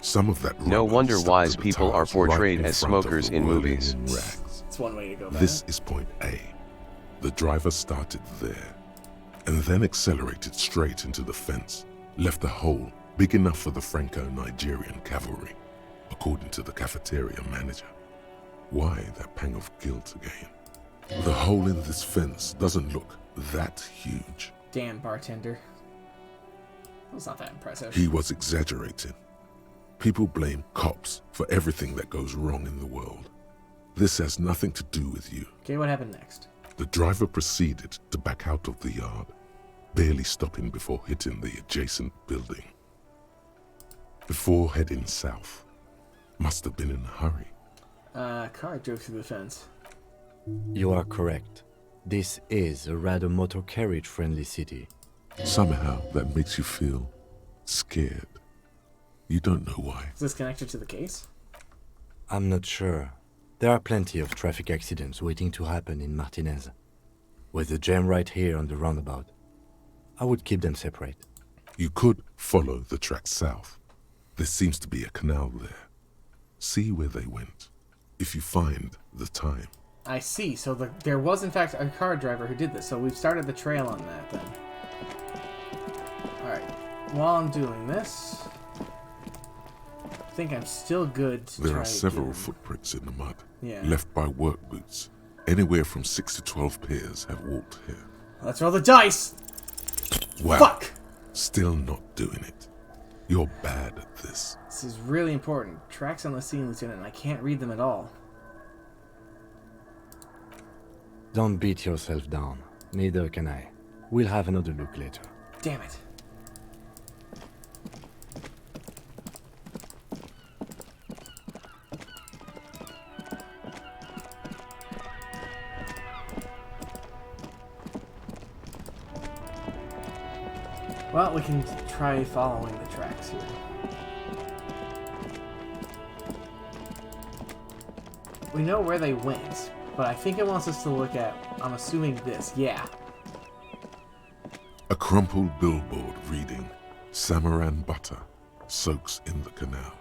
Some of that rubber No wonder stuck wise to the people are tires portrayed right in as front of smokers the in whirling movies. rags. It's one way to go back. This is point A. The driver started there, and then accelerated straight into the fence, left a hole big enough for the Franco-Nigerian cavalry, according to the cafeteria manager. Why that pang of guilt again? The hole in this fence doesn't look that huge. Damn, bartender. That's not that impressive. He was exaggerating. People blame cops for everything that goes wrong in the world. This has nothing to do with you. Okay, what happened next? The driver proceeded to back out of the yard, barely stopping before hitting the adjacent building. Before heading south. Must have been in a hurry. Car drove through the fence. You are correct. This is a rather motor carriage friendly city. Somehow that makes you feel scared. You don't know why. Is this connected to the case? I'm not sure. There are plenty of traffic accidents waiting to happen in Martinez. With the jam right here on the roundabout, I would keep them separate. You could follow the track south. There seems to be a canal there. See where they went. If you find the time. I see. So there was, in fact, a car driver who did this. So we've started the trail on that, then. Alright. While I'm doing this, I think I'm still good to There are several footprints in the mud, left by work boots. Anywhere from 6 to 12 pairs have walked here. Let's roll the dice! Wow. Fuck! Still not doing it. You're bad at this. This is really important. Tracks on the scene, Lieutenant, and I can't read them at all. Don't beat yourself down. Neither can I. We'll have another look later. Damn it. Well, we can try following the tracks here. We know where they went, but I think it wants us to look at, I'm assuming this, yeah. A crumpled billboard reading, Samaran butter soaks in the canal.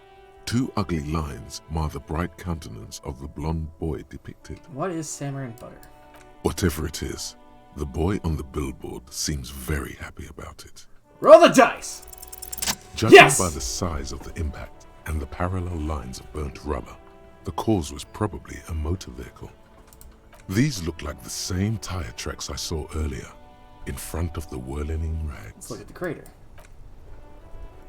Two ugly lines mar the bright countenance of the blonde boy depicted. What is Samaran butter? Whatever it is, the boy on the billboard seems very happy about it. Roll the dice! Judging Yes! by the size of the impact and the parallel lines of burnt rubber, the cause was probably a motor vehicle. These look like the same tire tracks I saw earlier, in front of the whirling rags. Let's look at the crater.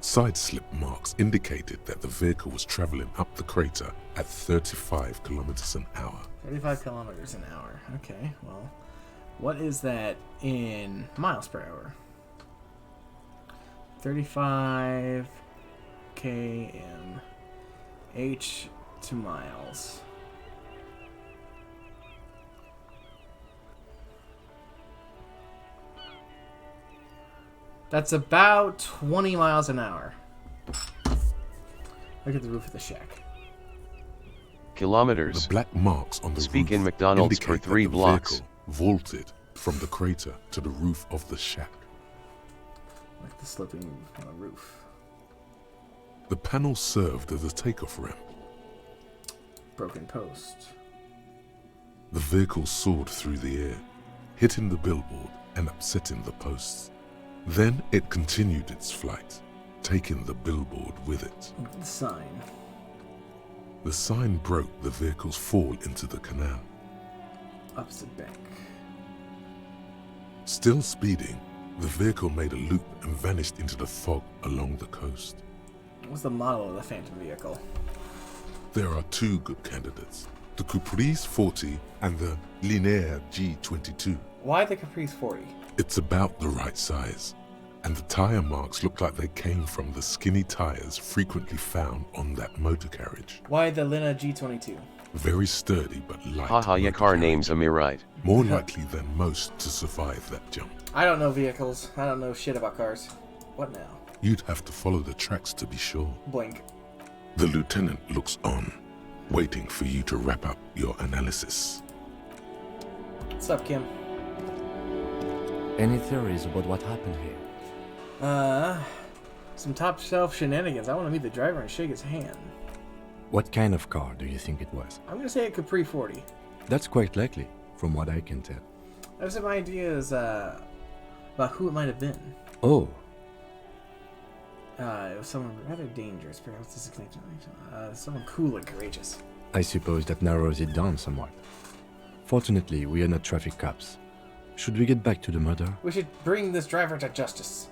Side slip marks indicated that the vehicle was traveling up the crater at 35 kilometers an hour. 35 kilometers an hour. Okay, well, what is that in miles per hour? 35 km h to miles. That's about 20 miles an hour. Look at the roof of the shack. Kilometers. The black marks on the Speak roof in McDonald's for indicate 3 that the blocks. vehicle vaulted from the crater to the roof of the shack. Like the sloping roof. The panel served as a takeoff ramp. Broken post. The vehicle soared through the air, hitting the billboard and upsetting the posts. Then it continued its flight, taking the billboard with it. The sign. The sign broke the vehicle's fall into the canal. Opposite bank. Still speeding, the vehicle made a loop and vanished into the fog along the coast. What's the model of the Phantom vehicle? There are two good candidates, the Caprice 40 and the Linear G22. Why the Caprice 40? It's about the right size, and the tire marks look like they came from the skinny tires frequently found on that motor carriage. Why the Linear G22? Very sturdy but light. Haha, your car names are me right. More likely than most to survive that jump. I don't know vehicles. I don't know shit about cars. What now? You'd have to follow the tracks to be sure. Blink. The lieutenant looks on, waiting for you to wrap up your analysis. What's up, Kim? Any theories about what happened here? Some top shelf shenanigans. I want to meet the driver and shake his hand. What kind of car do you think it was? I'm gonna say a Capri 40. That's quite likely, from what I can tell. I have some ideas about who it might have been. Oh. It was someone rather dangerous, perhaps disconnected. Someone cool and courageous. I suppose that narrows it down somewhat. Fortunately, we are not traffic cops. Should we get back to the murder? We should bring this driver to justice.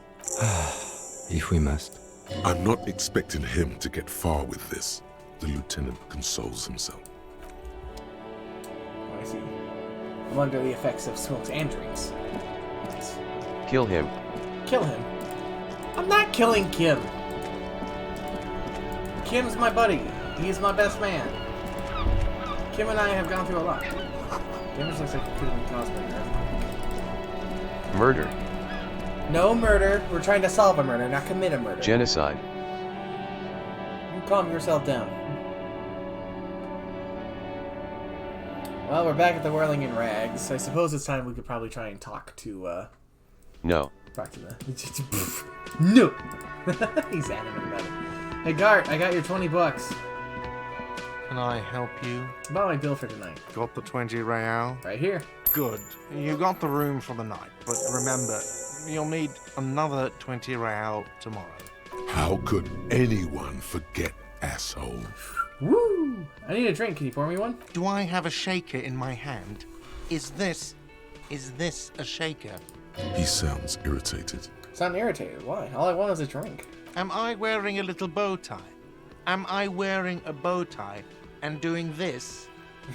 If we must. I'm not expecting him to get far with this. The lieutenant consoles himself. Oh, I see. I'm under the effects of smokes and drinks. Nice. Kill him. Kill him? I'm not killing Kim. Kim's my buddy. He's my best man. Kim and I have gone through a lot. Damage looks like it could have been caused by an earthquake. Murder. No murder. We're trying to solve a murder, not commit a murder. Genocide. calm yourself down. Well, we're back at the Whirling in Rags. I suppose it's time we could probably try and talk to, No. Talk to the... No! He's adamant about it. Hey, Gart, I got your 20 bucks. Can I help you? About my bill for tonight. Got the 20 real? Right here. Good. You got the room for the night, but remember, you'll need another 20 real tomorrow. How could anyone forget, asshole? Woo! I need a drink. Can you pour me one? Do I have a shaker in my hand? Is this a shaker? He sounds irritated. Sound irritated. Why? All I want is a drink. Am I wearing a little bow tie? Am I wearing a bow tie and doing this?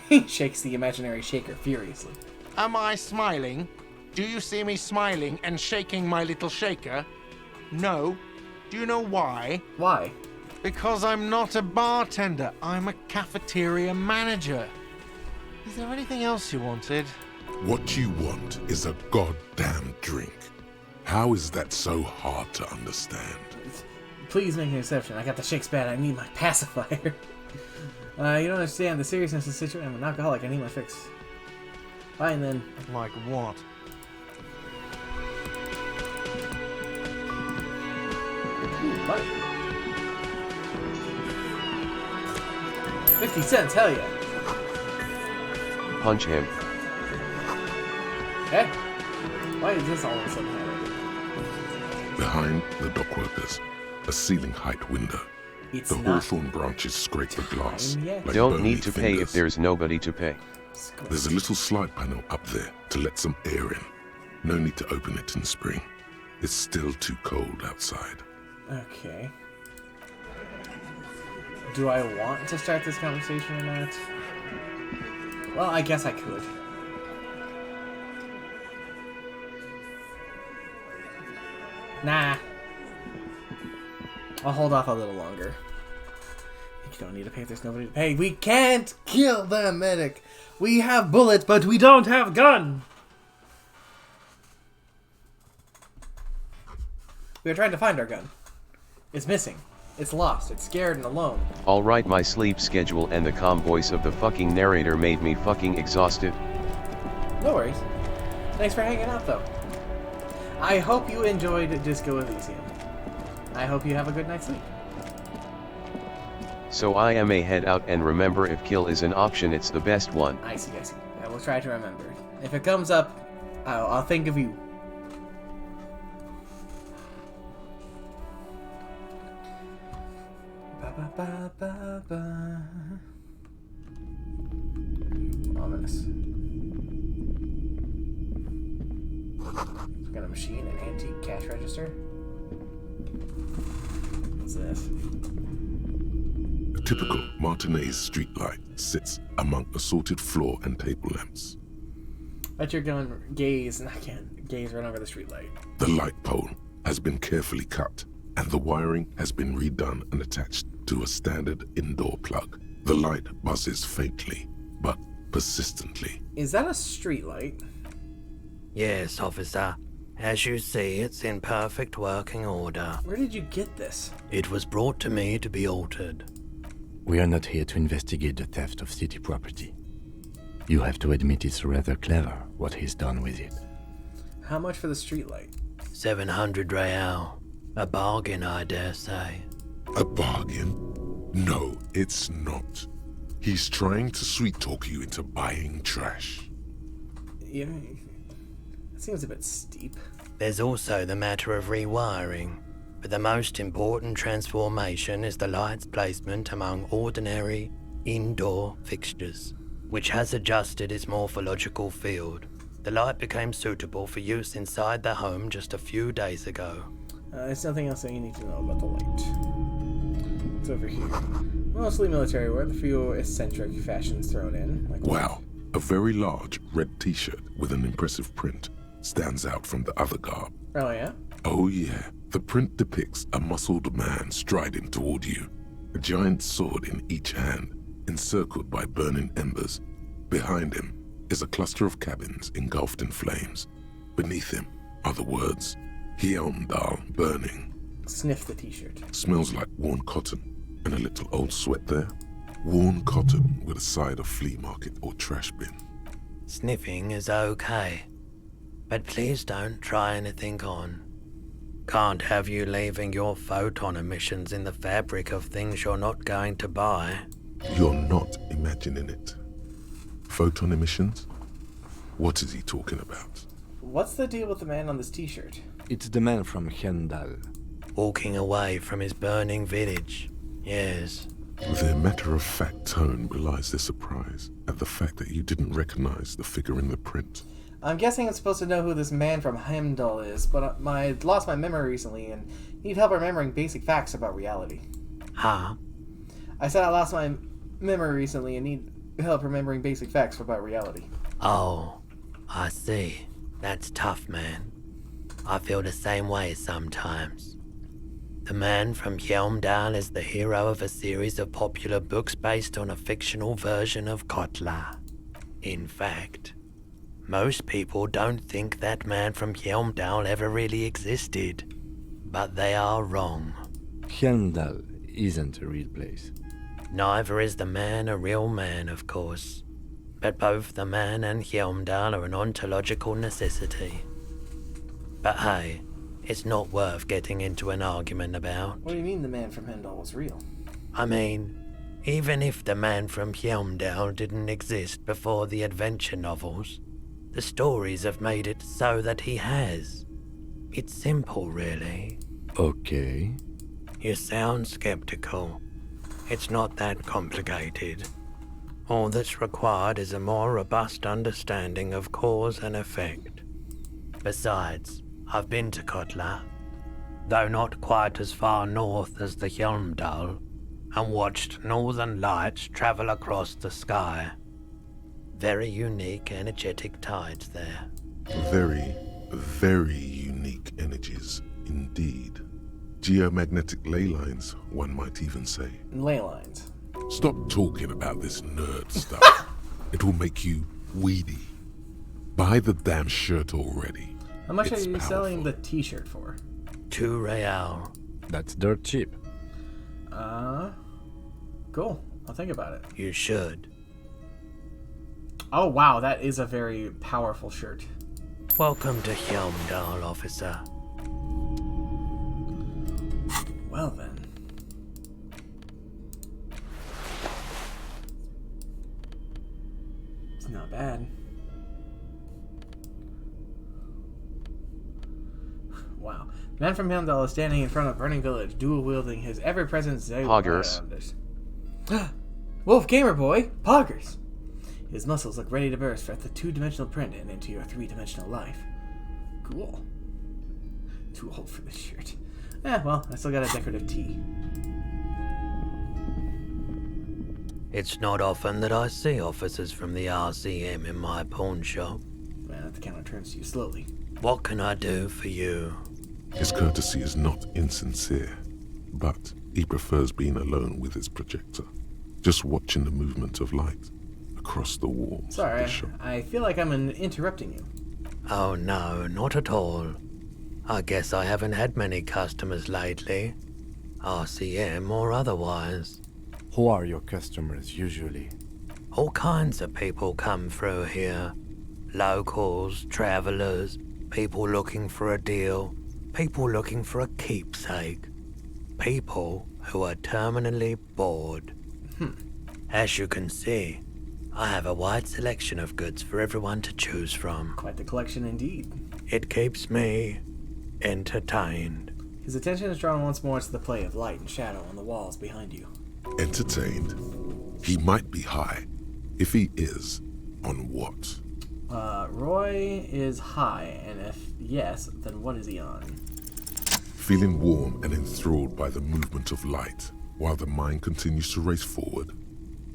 He shakes the imaginary shaker furiously. Am I smiling? Do you see me smiling and shaking my little shaker? No. Do you know why? Why? Because I'm not a bartender. I'm a cafeteria manager. Is there anything else you wanted? What you want is a goddamn drink. How is that so hard to understand? Please make an exception. I got the shakes bad. I need my pacifier. You don't understand the seriousness of the situation. I'm an alcoholic. I need my fix. Fine then. Like what? Ooh, money. 50 cents, hell yeah. Punch him. Hey, why is this all of a sudden happening? Behind the dockworkers, a ceiling height window. It's the not hawthorn branches scrape the glass. yet. Don't need to pay if there's nobody to pay. There's a little slide panel up there to let some air in. No need to open it in spring. It's still too cold outside. Okay. Do I want to start this conversation or not? Well, I guess I could. Nah. I'll hold off a little longer. You don't need to pay if there's nobody to pay. We can't kill the medic. We have bullets, but we don't have gun. We are trying to find our gun. It's missing. It's lost. It's scared and alone. Alright, my sleep schedule and the calm voice of the fucking narrator made me fucking exhausted. No worries. Thanks for hanging out, though. I hope you enjoyed Disco Elysium. I hope you have a good night's sleep. So I am a head out, and remember, if kill is an option, it's the best one. I see. I will try to remember. If it comes up, I'll think of you. Ominous. Some kind of machine, an antique cash register. What's this? A typical Martinez streetlight sits among assorted floor and table lamps. Bet you're going gaze right over the streetlight. The light pole has been carefully cut, and the wiring has been redone and attached to a standard indoor plug. The light buzzes faintly, but persistently. Is that a streetlight? Yes, officer. As you see, it's in perfect working order. Where did you get this? It was brought to me to be altered. We are not here to investigate the theft of city property. You have to admit it's rather clever what he's done with it. How much for the streetlight? 700 real. A bargain, I dare say. A bargain? No, it's not. He's trying to sweet-talk you into buying trash. Yeah, that seems a bit steep. There's also the matter of rewiring. But the most important transformation is the light's placement among ordinary indoor fixtures, which has adjusted its morphological field. The light became suitable for use inside the home just a few days ago. There's nothing else that you need to know about the light. It's over here. Mostly military wear, with a few eccentric fashions thrown in. Like wow, a very large red t-shirt with an impressive print stands out from the other garb. Oh yeah? Oh yeah. The print depicts a muscled man striding toward you, a giant sword in each hand, encircled by burning embers. Behind him is a cluster of cabins engulfed in flames. Beneath him are the words, Hyundal burning. Sniff the t-shirt. Smells like worn cotton And a little old sweat there. Worn cotton with a side of flea market or trash bin. Sniffing is okay, but please don't try anything on. Can't have you leaving your photon emissions in the fabric of things you're not going to buy. You're not imagining it. Photon emissions? What is he talking about? What's the deal with the man on this t-shirt? It's the man from Hendal. Walking away from his burning village. Yes. Their matter-of-fact tone belies their surprise at the fact that you didn't recognize the figure in the print. I'm guessing I'm supposed to know who this man from Heimdall is, but I lost my memory recently and need help remembering basic facts about reality. Huh? I said I lost my memory recently and need help remembering basic facts about reality. Oh, I see. That's tough, man. I feel the same way sometimes. The man from Helmdal is the hero of a series of popular books based on a fictional version of Kotla. In fact, most people don't think that man from Helmdal ever really existed, but they are wrong. Hendal isn't a real place. Neither is the man a real man, of course, but both the man and Helmdal are an ontological necessity. But hey, it's not worth getting into an argument about. What do you mean the man from Heimdall was real? I mean, even if the man from Helmdal didn't exist before the adventure novels, the stories have made it so that he has. It's simple, really. Okay. You sound skeptical. It's not that complicated. All that's required is a more robust understanding of cause and effect. Besides, I've been to Kotla, though not quite as far north as the Helmdal, and watched northern lights travel across the sky. Very unique, energetic tides there. Very, very unique energies indeed. Geomagnetic ley lines, one might even say. Ley lines. Stop talking about this nerd stuff. It will make you weedy. Buy the damn shirt already. How much It's are you powerful. selling the t-shirt for? 2 real. That's dirt cheap. Cool. I'll think about it. You should. Oh wow, that is a very powerful shirt. Welcome to Helmdal, officer. Well then. It's not bad. Wow. The man from Heimdall is standing in front of Burning Village, dual-wielding his ever-present Poggers. Wolf Gamer Boy, Poggers! His muscles look ready to burst for the two-dimensional print and into your three-dimensional life. Cool. Too old for this shirt. Well, I still got a decorative tee. It's not often that I see officers from the RCM in my pawn shop. Man, the counter turns to you slowly. What can I do for you? His courtesy is not insincere, but he prefers being alone with his projector, just watching the movement of light across the walls Sorry, of the shop. I feel like I'm interrupting you. Oh no, not at all. I guess I haven't had many customers lately. RCM or otherwise. Who are your customers usually? All kinds of people come through here. Locals, travelers, people looking for a deal, people looking for a keepsake. People who are terminally bored. As you can see, I have a wide selection of goods for everyone to choose from. Quite the collection indeed. It keeps me entertained. His attention is drawn once more to the play of light and shadow on the walls behind you. Entertained? He might be high. If he is, on what? Roy is high, and if yes, then what is he on? Feeling warm and enthralled by the movement of light, while the mind continues to race forward.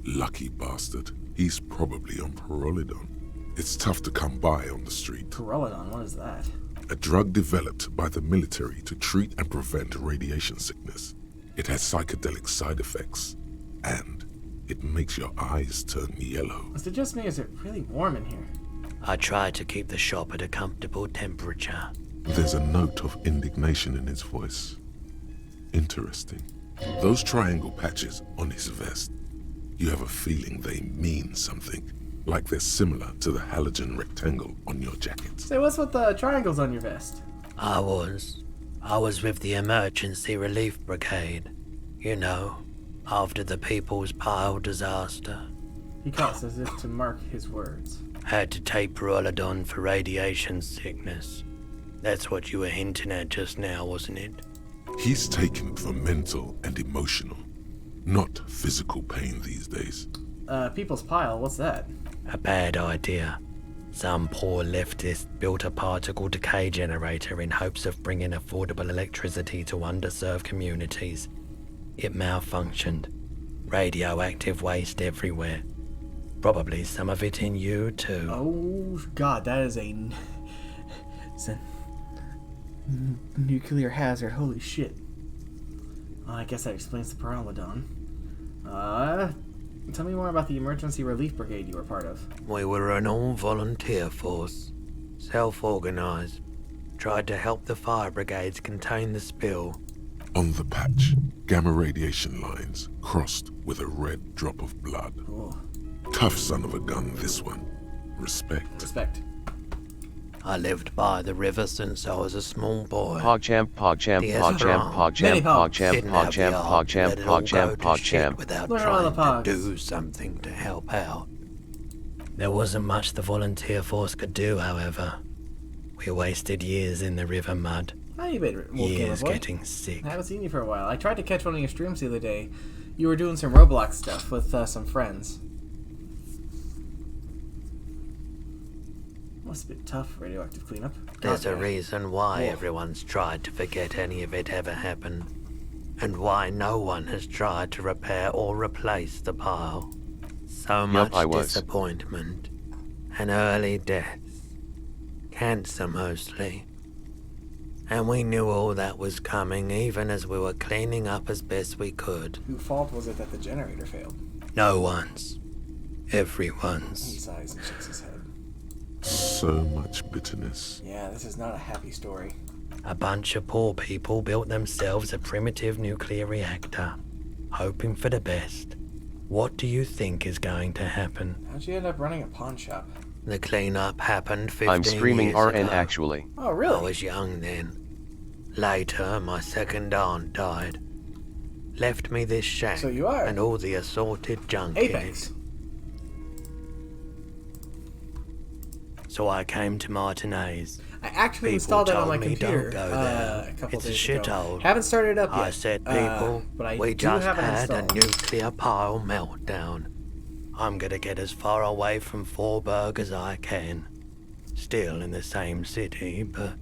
Lucky bastard. He's probably on Pyrrolidon. It's tough to come by on the street. Pyrrolidon, what is that? A drug developed by the military to treat and prevent radiation sickness. It has psychedelic side effects, and it makes your eyes turn yellow. Is it just me, or is it really warm in here? I try to keep the shop at a comfortable temperature. There's a note of indignation in his voice. Interesting. Those triangle patches on his vest, you have a feeling they mean something, like they're similar to the halogen rectangle on your jacket. Say, what's with the triangles on your vest? I was with the Emergency Relief Brigade. You know, after the People's Pile disaster. He coughs as if to mark his words. Had to take Perolidon for radiation sickness. That's what you were hinting at just now, wasn't it? He's taken it for mental and emotional, not physical pain these days. People's Pile, what's that? A bad idea. Some poor leftist built a particle decay generator in hopes of bringing affordable electricity to underserved communities. It malfunctioned. Radioactive waste everywhere. Probably some of it in you, too. Oh, God, that is it's a nuclear hazard. Holy shit. I guess that explains the Perolidon. Tell me more about the Emergency Relief Brigade you were part of. We were an all-volunteer force. Self-organized. Tried to help the fire brigades contain the spill. On the patch, gamma radiation lines crossed with a red drop of blood. Ooh. Tough son of a gun, this one. Respect. Respect. I lived by the river since I was a small boy. PogChamp, PogChamp, PogChamp, PogChamp, PogChamp, PogChamp, PogChamp, PogChamp, PogChamp. Without Learn all the trying to pogs. do something to help out. There wasn't much the volunteer force could do, however. We wasted years in the river mud. How you been, Years Boy? getting sick. I haven't seen you for a while. I tried to catch one of your streams the other day. You were doing some Roblox stuff with some friends. Must have been tough, radioactive cleanup. There's a Okay. reason why Whoa. everyone's tried to forget any of it ever happened. And why no one has tried to repair or replace the pile. So much I was. disappointment. And early deaths. Cancer mostly. And we knew all that was coming even as we were cleaning up as best we could. Whose fault was it that the generator failed? No one's. He Everyone's. sighs and shakes his head. So much bitterness. Yeah, this is not a happy story. A bunch of poor people built themselves a primitive nuclear reactor, hoping for the best. What do you think is going to happen? How'd you end up running a pawn shop? The cleanup happened 15 I'm streaming years RN ago. actually. Oh, really? I was young then. Later, my second aunt died. Left me this shack So you are and all the assorted junk in Apex. it. So I came to Martinez. I actually People installed that on my told me, computer "Don't go there. a couple It's a days ago. shithole." Haven't started it up yet. I said, people, but I we do just have it had a installed. nuclear pile meltdown. I'm gonna get as far away from Forburg as I can. Still in the same city, but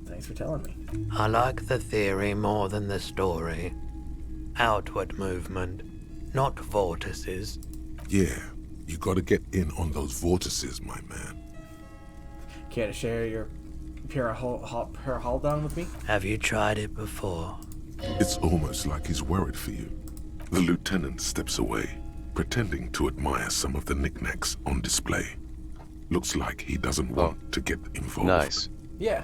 Thanks for telling me. I like the theory more than the story. Outward movement, not vortices. Yeah, you gotta get in on those vortices, my man. Care to share your Perolidon with me? Have you tried it before? It's almost like he's worried for you. The lieutenant steps away, pretending to admire some of the knickknacks on display. Looks like he doesn't want to get involved. Nice. Yeah.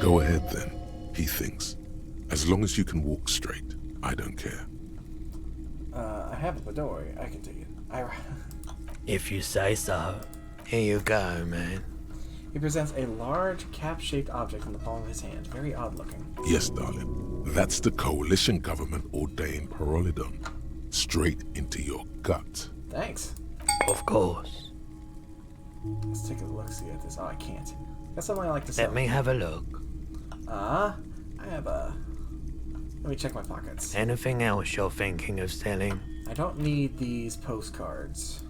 Go ahead then, he thinks. As long as you can walk straight, I don't care. I have it, but don't worry, I can take it. If you say so. Here you go, man. He presents a large cap-shaped object in the palm of his hand. Very odd looking. Yes, darling. That's the coalition government ordained Perolidon. Straight into your gut. Thanks. Of course. Let's take a look-see at this. Oh, I can't. That's something I like to sell. Let me have a look. I have a... Let me check my pockets. Anything else you're thinking of selling? I don't need these postcards.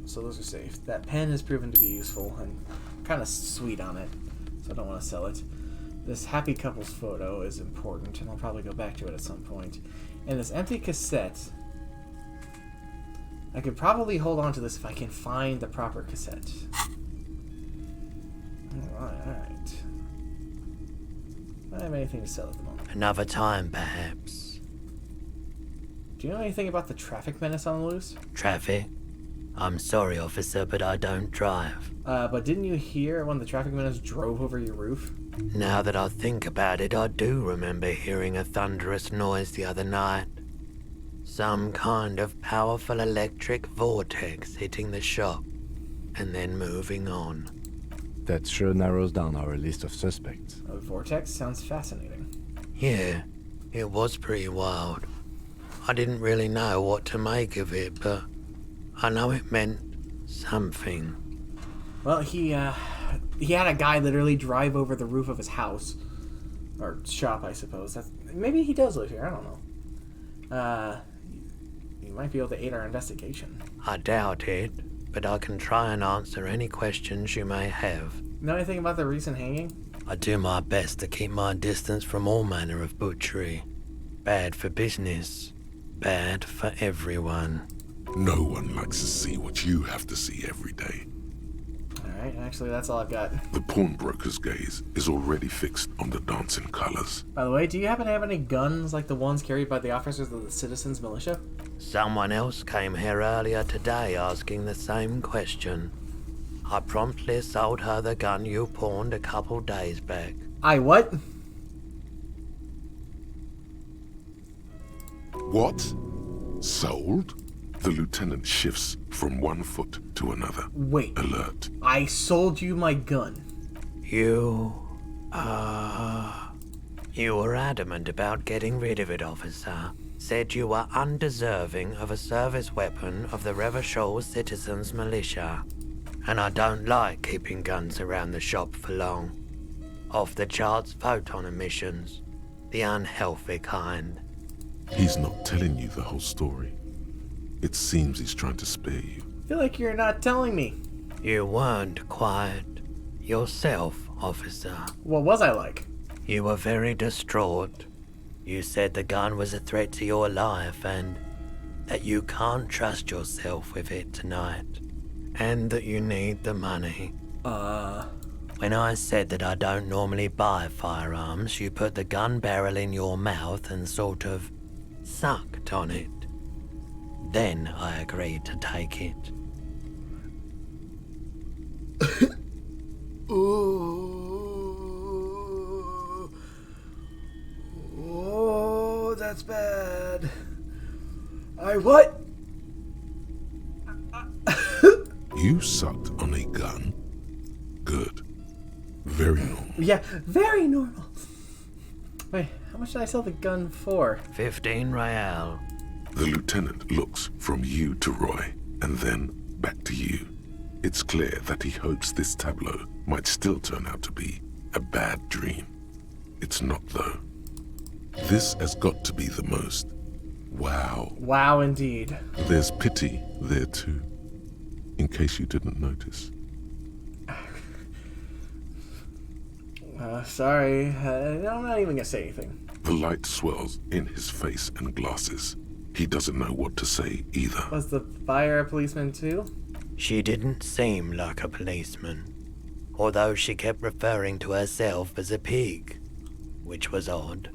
So those are safe. That pen has proven to be useful and kind of sweet on it, so I don't want to sell it. This happy couple's photo is important, and I'll probably go back to it at some point. And this empty cassette... I could probably hold on to this if I can find the proper cassette. Alright. I don't have anything to sell at the moment. Another time, perhaps. Do you know anything about the traffic menace on the loose? Traffic? I'm sorry, officer, but I don't drive. But didn't you hear when the traffic menace drove over your roof? Now that I think about it, I do remember hearing a thunderous noise the other night. Some kind of powerful electric vortex hitting the shop, and then moving on. That sure narrows down our list of suspects. A vortex sounds fascinating. Yeah, it was pretty wild. I didn't really know what to make of it, but I know it meant something. Well, he had a guy literally drive over the roof of his house. Or shop, I suppose. Maybe he does live here, I don't know. You might be able to aid our investigation. I doubt it, but I can try and answer any questions you may have. Know anything about the recent hanging? I do my best to keep my distance from all manner of butchery. Bad for business. Bad for everyone. No one likes to see what you have to see every day. Alright, actually that's all I've got. The pawnbroker's gaze is already fixed on the dancing colors. By the way, do you happen to have any guns like the ones carried by the officers of the Citizens Militia? Someone else came here earlier today asking the same question. I promptly sold her the gun you pawned a couple days back. I what? What? Sold? The lieutenant shifts from one foot to another. Wait. Alert. I sold you my gun. You were adamant about getting rid of it, officer. Said you were undeserving of a service weapon of the Revachol Citizens Militia. And I don't like keeping guns around the shop for long. Off the charts photon emissions. The unhealthy kind. He's not telling you the whole story. It seems he's trying to spare you. I feel like you're not telling me. You weren't quiet yourself, officer. What was I like? You were very distraught. You said the gun was a threat to your life and that you can't trust yourself with it tonight. And that you need the money. When I said that I don't normally buy firearms, you put the gun barrel in your mouth and sort of sucked on it. Then I agreed to take it. Oh, that's bad. I what? You sucked on a gun? Good. Very normal. Yeah, very normal. Wait, how much did I sell the gun for? 15 real. The lieutenant looks from you to Roy, and then back to you. It's clear that he hopes this tableau might still turn out to be a bad dream. It's not, though. This has got to be the most. Wow. Wow, indeed. There's pity there, too. In case you didn't notice. Sorry. I'm not even gonna say anything. The light swirls in his face and glasses. He doesn't know what to say either. Was the buyer a policeman too? She didn't seem like a policeman, although she kept referring to herself as a pig, which was odd.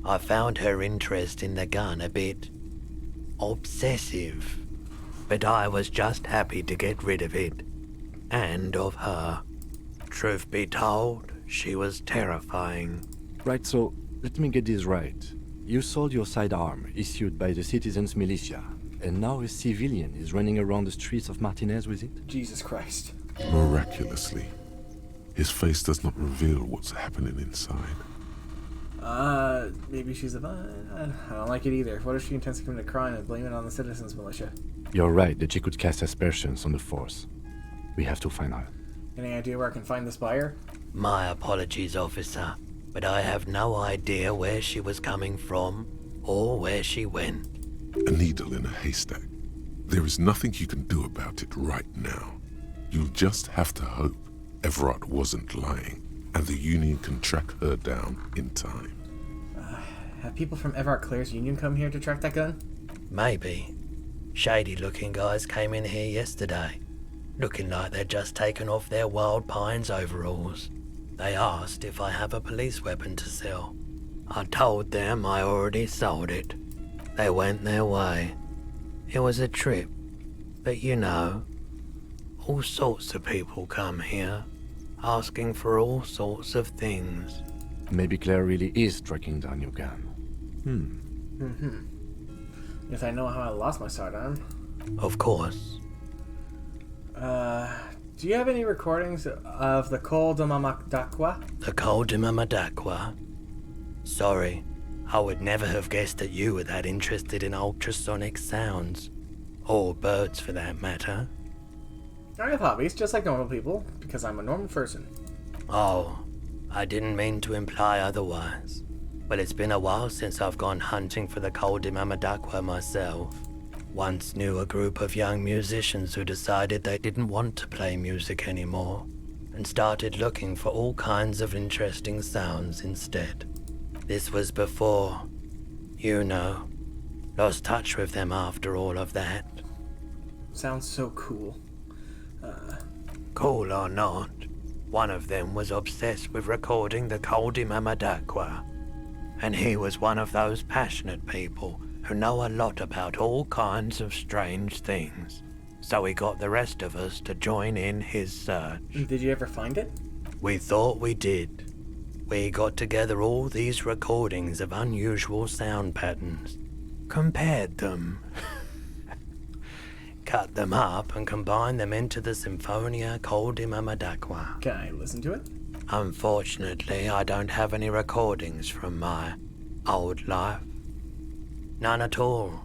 I found her interest in the gun a bit obsessive, but I was just happy to get rid of it, and of her. Truth be told, she was terrifying. Right, so let me get this right. You sold your sidearm, issued by the Citizens Militia, and now a civilian is running around the streets of Martinez with it? Jesus Christ. Miraculously, his face does not reveal what's happening inside. Maybe she's I don't like it either. What if she intends to commit a crime and blame it on the Citizens Militia? You're right that she could cast aspersions on the force. We have to find out. Any idea where I can find this buyer? My apologies, officer, but I have no idea where she was coming from or where she went. A needle in a haystack. There is nothing you can do about it right now. You'll just have to hope Everard wasn't lying, and the Union can track her down in time. Have people from Everard Clare's Union come here to track that gun? Maybe. Shady-looking guys came in here yesterday, looking like they'd just taken off their Wild Pines overalls. They asked if I have a police weapon to sell. I told them I already sold it. They went their way. It was a trip, but you know, all sorts of people come here. asking for all sorts of things. Maybe Claire really is tracking down your gun. Yes, I know how I lost my sidearm. Of course. Do you have any recordings of the Col de Mamadakwa? The Col de Mamadakwa? Sorry, I would never have guessed that you were that interested in ultrasonic sounds. Or birds, for that matter. I have hobbies, just like normal people, because I'm a normal person. Oh, I didn't mean to imply otherwise. But it's been a while since I've gone hunting for the Col de Mamadakwa myself. Once knew a group of young musicians who decided they didn't want to play music anymore, and started looking for all kinds of interesting sounds instead. This was before, you know, lost touch with them after all of that. Sounds so cool. Cool or not, one of them was obsessed with recording the Col de Mamadakwa. And he was one of those passionate people who know a lot about all kinds of strange things. So he got the rest of us to join in his search. Did you ever find it? We thought we did. We got together all these recordings of unusual sound patterns, compared them, cut them up and combined them into the Symphonia Col de Mamadakwa. Can I listen to it? Unfortunately, I don't have any recordings from my old life. None at all.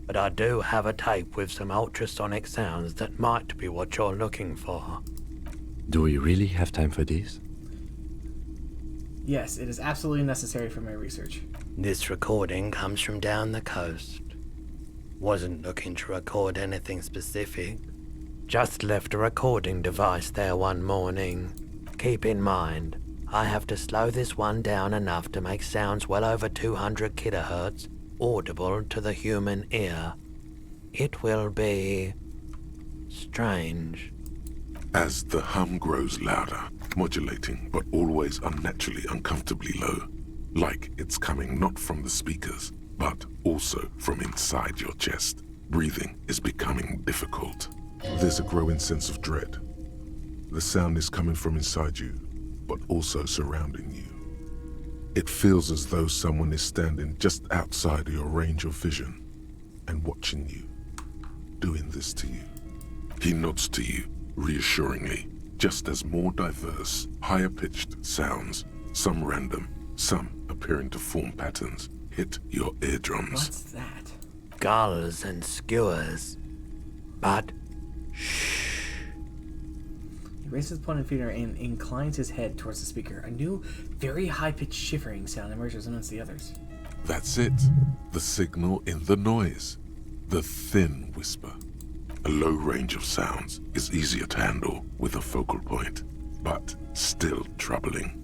But I do have a tape with some ultrasonic sounds that might be what you're looking for. Do we really have time for this? Yes, it is absolutely necessary for my research. This recording comes from down the coast. Wasn't looking to record anything specific. Just left a recording device there one morning. Keep in mind, I have to slow this one down enough to make sounds well over 200 kilohertz audible to the human ear. It will be strange. As the hum grows louder, modulating but always unnaturally uncomfortably low, like it's coming not from the speakers, but also from inside your chest, breathing is becoming difficult. There's a growing sense of dread. The sound is coming from inside you, but also surrounding you. It feels as though someone is standing just outside your range of vision and watching you, doing this to you. He nods to you, reassuringly, just as more diverse, higher-pitched sounds, some random, some appearing to form patterns, hit your eardrums. What's that? Gulls and skewers. But shh. He raises his pointed finger and inclines his head towards the speaker. A new, very high-pitched shivering sound emerges amongst the others. That's it. The signal in the noise. The thin whisper. A low range of sounds is easier to handle with a focal point, but still troubling.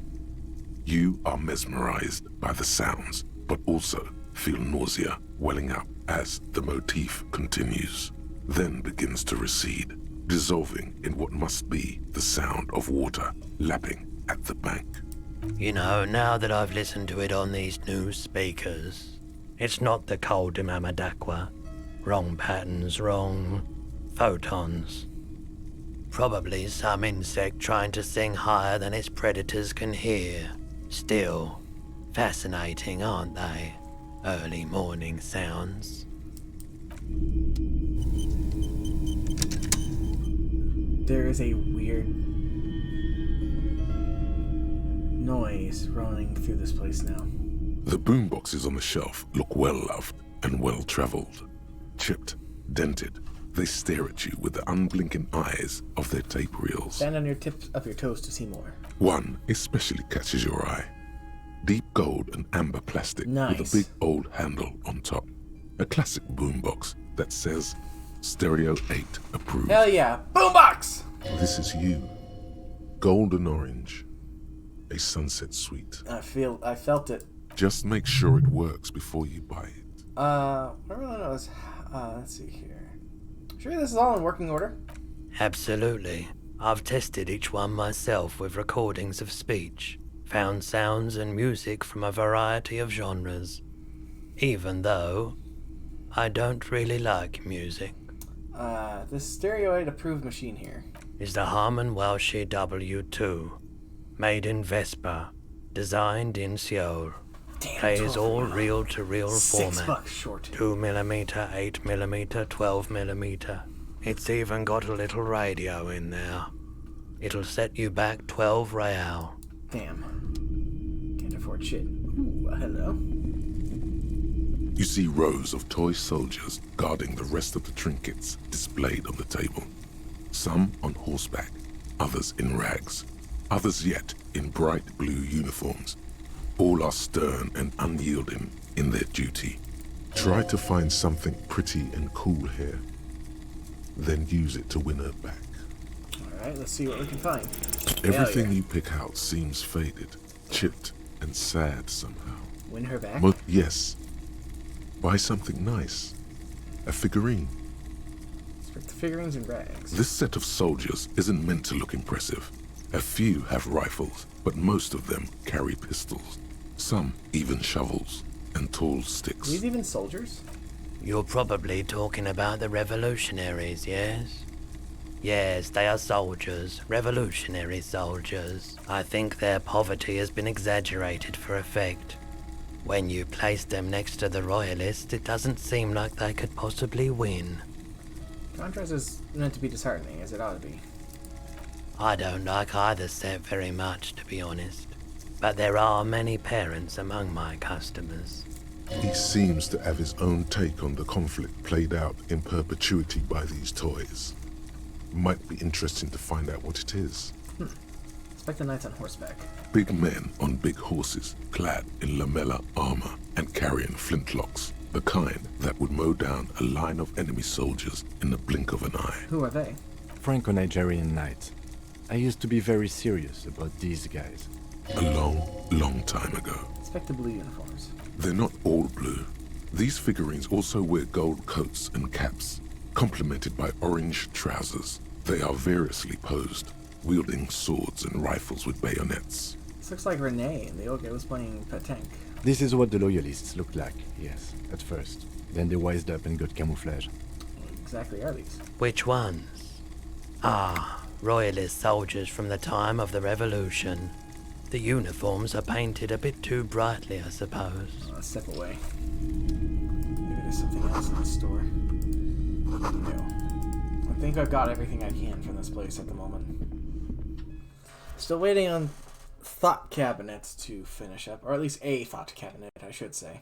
You are mesmerized by the sounds, but also feel nausea welling up as the motif continues, then begins to recede, dissolving in what must be the sound of water lapping at the bank. You know, now that I've listened to it on these new speakers, it's not the Col de Mamadakwa. Wrong patterns, wrong photons. Probably some insect trying to sing higher than its predators can hear. Still, fascinating, aren't they? Early morning sounds. There is a weird noise running through this place now. The boomboxes on the shelf look well-loved and well-traveled. Chipped, dented, they stare at you with the unblinking eyes of their tape reels. Stand on your tips of your toes to see more. One especially catches your eye. Deep gold and amber plastic Nice. with a big old handle on top. A classic boombox that says Stereo 8 approved. Hell yeah. Boombox! This is you. Golden orange. A sunset suite. I felt it. Just make sure it works before you buy it. I really know this. Let's see here. Sure this is all in working order? Absolutely. I've tested each one myself with recordings of speech, found sounds and music from a variety of genres. Even though I don't really like music. This Stereo 8 approved machine here. Is the Harman Welsh W2. Made in Vespa. Designed in Seoul. Plays all reel-to-reel format. $6 short. 2mm, 8mm, 12mm. It's even got a little radio in there. It'll set you back 12 real. Damn. Can't afford shit. Ooh, hello. You see rows of toy soldiers guarding the rest of the trinkets displayed on the table. Some on horseback, others in rags, others yet in bright blue uniforms. All are stern and unyielding in their duty. Try to find something pretty and cool here, then use it to win her back. Alright, let's see what we can find. Everything you pick out seems faded, chipped, and sad somehow. Win her back? Yes. Buy something nice. A figurine. Expect the figurines and rags. This set of soldiers isn't meant to look impressive. A few have rifles, but most of them carry pistols. Some even shovels and tall sticks. These even soldiers? You're probably talking about the revolutionaries, yes? Yes, they are soldiers. Revolutionary soldiers. I think their poverty has been exaggerated for effect. When you place them next to the royalists, it doesn't seem like they could possibly win. Contrast is meant to be disheartening, as it ought to be. I don't like either set very much, to be honest. But there are many parents among my customers. He seems to have his own take on the conflict played out in perpetuity by these toys. Might be interesting to find out what it is. Expect the knights on horseback. Big men on big horses, clad in lamella armor and carrying flintlocks. The kind that would mow down a line of enemy soldiers in the blink of an eye. Who are they? Franco-Nigerian knights. I used to be very serious about these guys. A long, long time ago. Expect the blue uniforms. They're not all blue. These figurines also wear gold coats and caps, complemented by orange trousers. They are variously posed, wielding swords and rifles with bayonets. This looks like Renee and the old guy was playing Patank. This is what the loyalists looked like, yes, at first. Then they wised up and got camouflage. What exactly are these? Which ones? Ah, royalist soldiers from the time of the Revolution. The uniforms are painted a bit too brightly, I suppose. Let's step away. Maybe there's something else in the store. No. I think I've got everything I can from this place at the moment. Still waiting on thought cabinets to finish up, or at least a thought cabinet, I should say.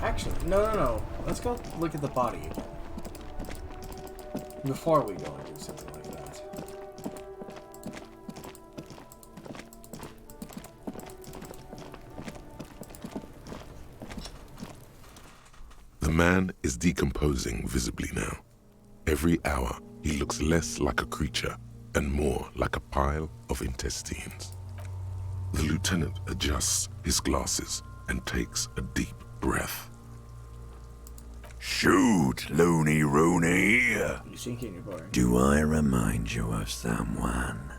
Actually, no. Let's go look at the body again. Before we go and do something like that. The man is decomposing visibly now. Every hour, he looks less like a creature and more like a pile of intestines. The lieutenant adjusts his glasses and takes a deep breath. Shoot, Looney Rooney. You sink in your board. Do I remind you of someone?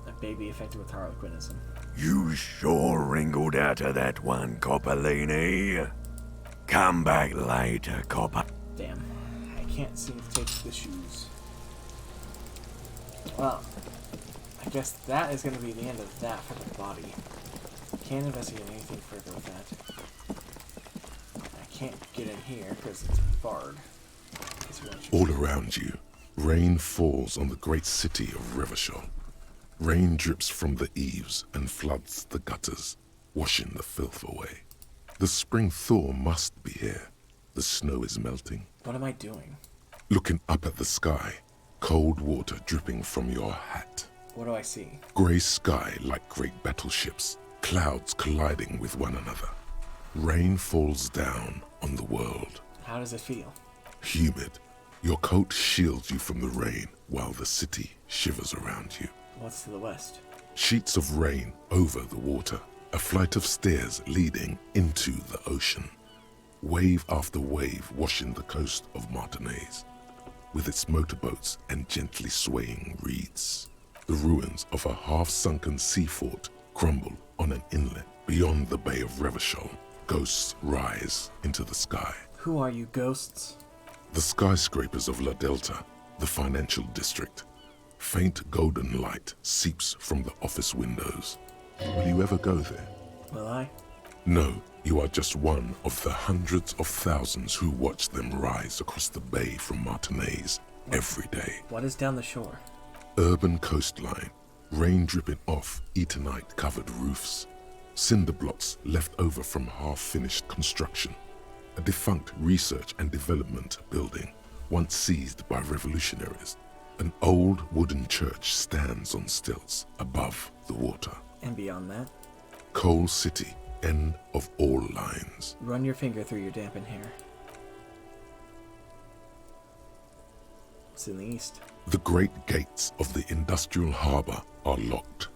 A baby affected with harlequinism. You sure wrinkled out of that one, Coppolini. Come back later, Copper. Damn, I can't seem to take the shoes. Well, I guess that is going to be the end of that for the body. Can't investigate anything further with that. Can't get in here because it's barred. All around you, rain falls on the great city of Revachol. Rain drips from the eaves and floods the gutters, washing the filth away. The spring thaw must be here. The snow is melting. What am I doing? Looking up at the sky, cold water dripping from your hat. What do I see? Grey sky like great battleships, clouds colliding with one another. Rain falls down on the world. How does it feel? Humid. Your coat shields you from the rain while the city shivers around you. What's to the west? Sheets of rain over the water. A flight of stairs leading into the ocean. Wave after wave washing the coast of Martinaise, with its motorboats and gently swaying reeds. The ruins of a half-sunken sea fort crumble on an inlet beyond the Bay of Revachol. Ghosts rise into the sky. Who are you, ghosts? The skyscrapers of La Delta, the financial district. Faint golden light seeps from the office windows. Will you ever go there? Will I? No, you are just one of the hundreds of thousands who watch them rise across the bay from Martinez every day. What is down the shore? Urban coastline, rain dripping off Eternite-covered roofs, cinder blocks left over from half-finished construction, a defunct research and development building once seized by revolutionaries. An old wooden church stands on stilts above the water. And beyond that? Coal City, end of all lines. Run your finger through your dampened hair. It's in the east. The great gates of the industrial harbor are locked.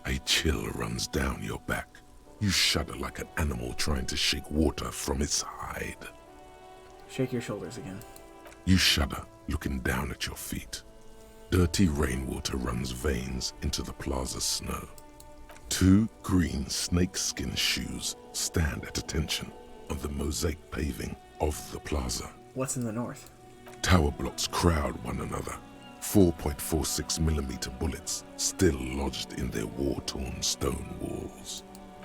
A chill runs down your back. You shudder like an animal trying to shake water from its hide. Shake your shoulders again. You shudder, looking down at your feet. Dirty rainwater runs veins into the plaza's snow. 2 green snakeskin shoes stand at attention on the mosaic paving of the plaza. What's in the north? Tower blocks crowd one another. 4.46mm bullets still lodged in their war-torn stone walls.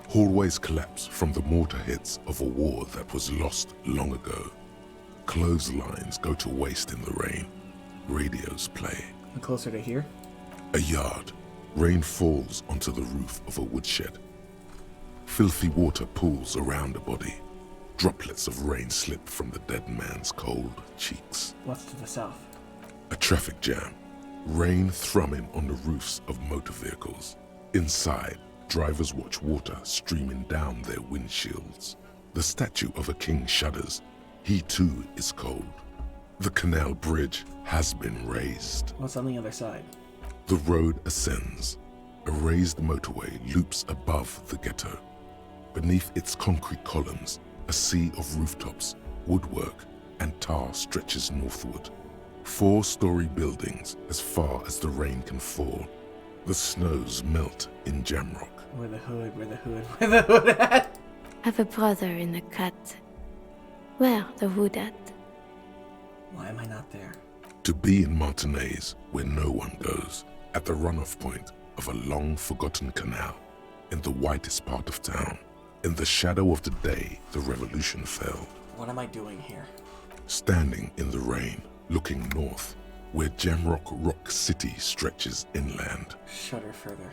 Hallways collapse from the mortar hits of a war that was lost long ago. Clotheslines go to waste in the rain. Radios play. And closer to here? A yard. Rain falls onto the roof of a woodshed. Filthy water pools around a body. Droplets of rain slip from the dead man's cold cheeks. What's to the south? A traffic jam. Rain thrumming on the roofs of motor vehicles. Inside, drivers watch water streaming down their windshields. The statue of a king shudders. He too is cold. The canal bridge has been raised. What's on the other side? The road ascends. A raised motorway loops above the ghetto. Beneath its concrete columns, a sea of rooftops, woodwork, and tar stretches northward. 4-story buildings as far as the rain can fall. The snows melt in Jamrock. Where the hood at? Have a brother in the cut. Where the hood at? Why am I not there? To be in Martinez, where no one goes, at the runoff point of a long-forgotten canal, in the whitest part of town, in the shadow of the day the revolution fell. What am I doing here? Standing in the rain, looking north, where Jamrock Rock City stretches inland. Shudder further.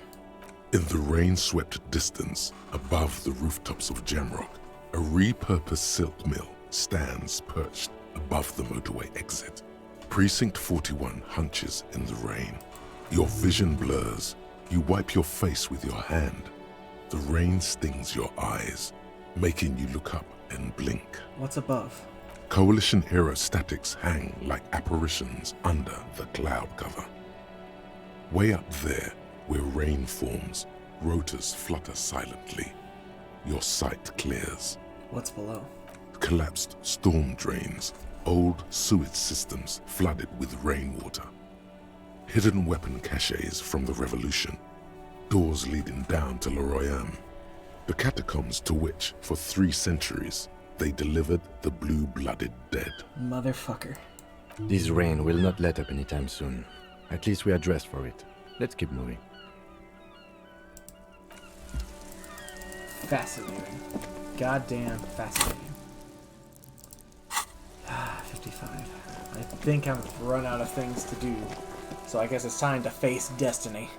In the rain-swept distance, above the rooftops of Jamrock, a repurposed silk mill stands perched above the motorway exit. Precinct 41 hunches in the rain. Your vision blurs. You wipe your face with your hand. The rain stings your eyes, making you look up and blink. What's above? Coalition aerostatics hang like apparitions under the cloud cover. Way up there, where rain forms, rotors flutter silently. Your sight clears. What's below? Collapsed storm drains, old sewage systems flooded with rainwater. Hidden weapon caches from the revolution. Doors leading down to Le Royaume. The catacombs to which, for 3 centuries, they delivered the blue-blooded dead. Motherfucker. This rain will not let up anytime soon. At least we are dressed for it. Let's keep moving. Fascinating. Goddamn fascinating. 55. I think I've run out of things to do. So I guess it's time to face destiny.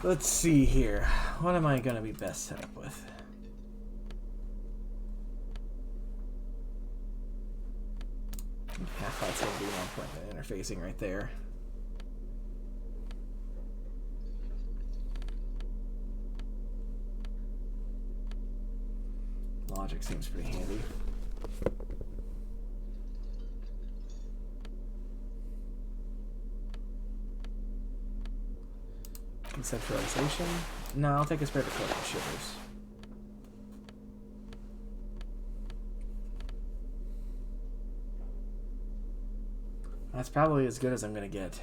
Let's see here. What am I going to be best set up with? Half-fight's going to be one point of interfacing right there. Logic seems pretty handy. Conceptualization. No, I'll take a spare to collect the shivers. That's probably as good as I'm gonna get.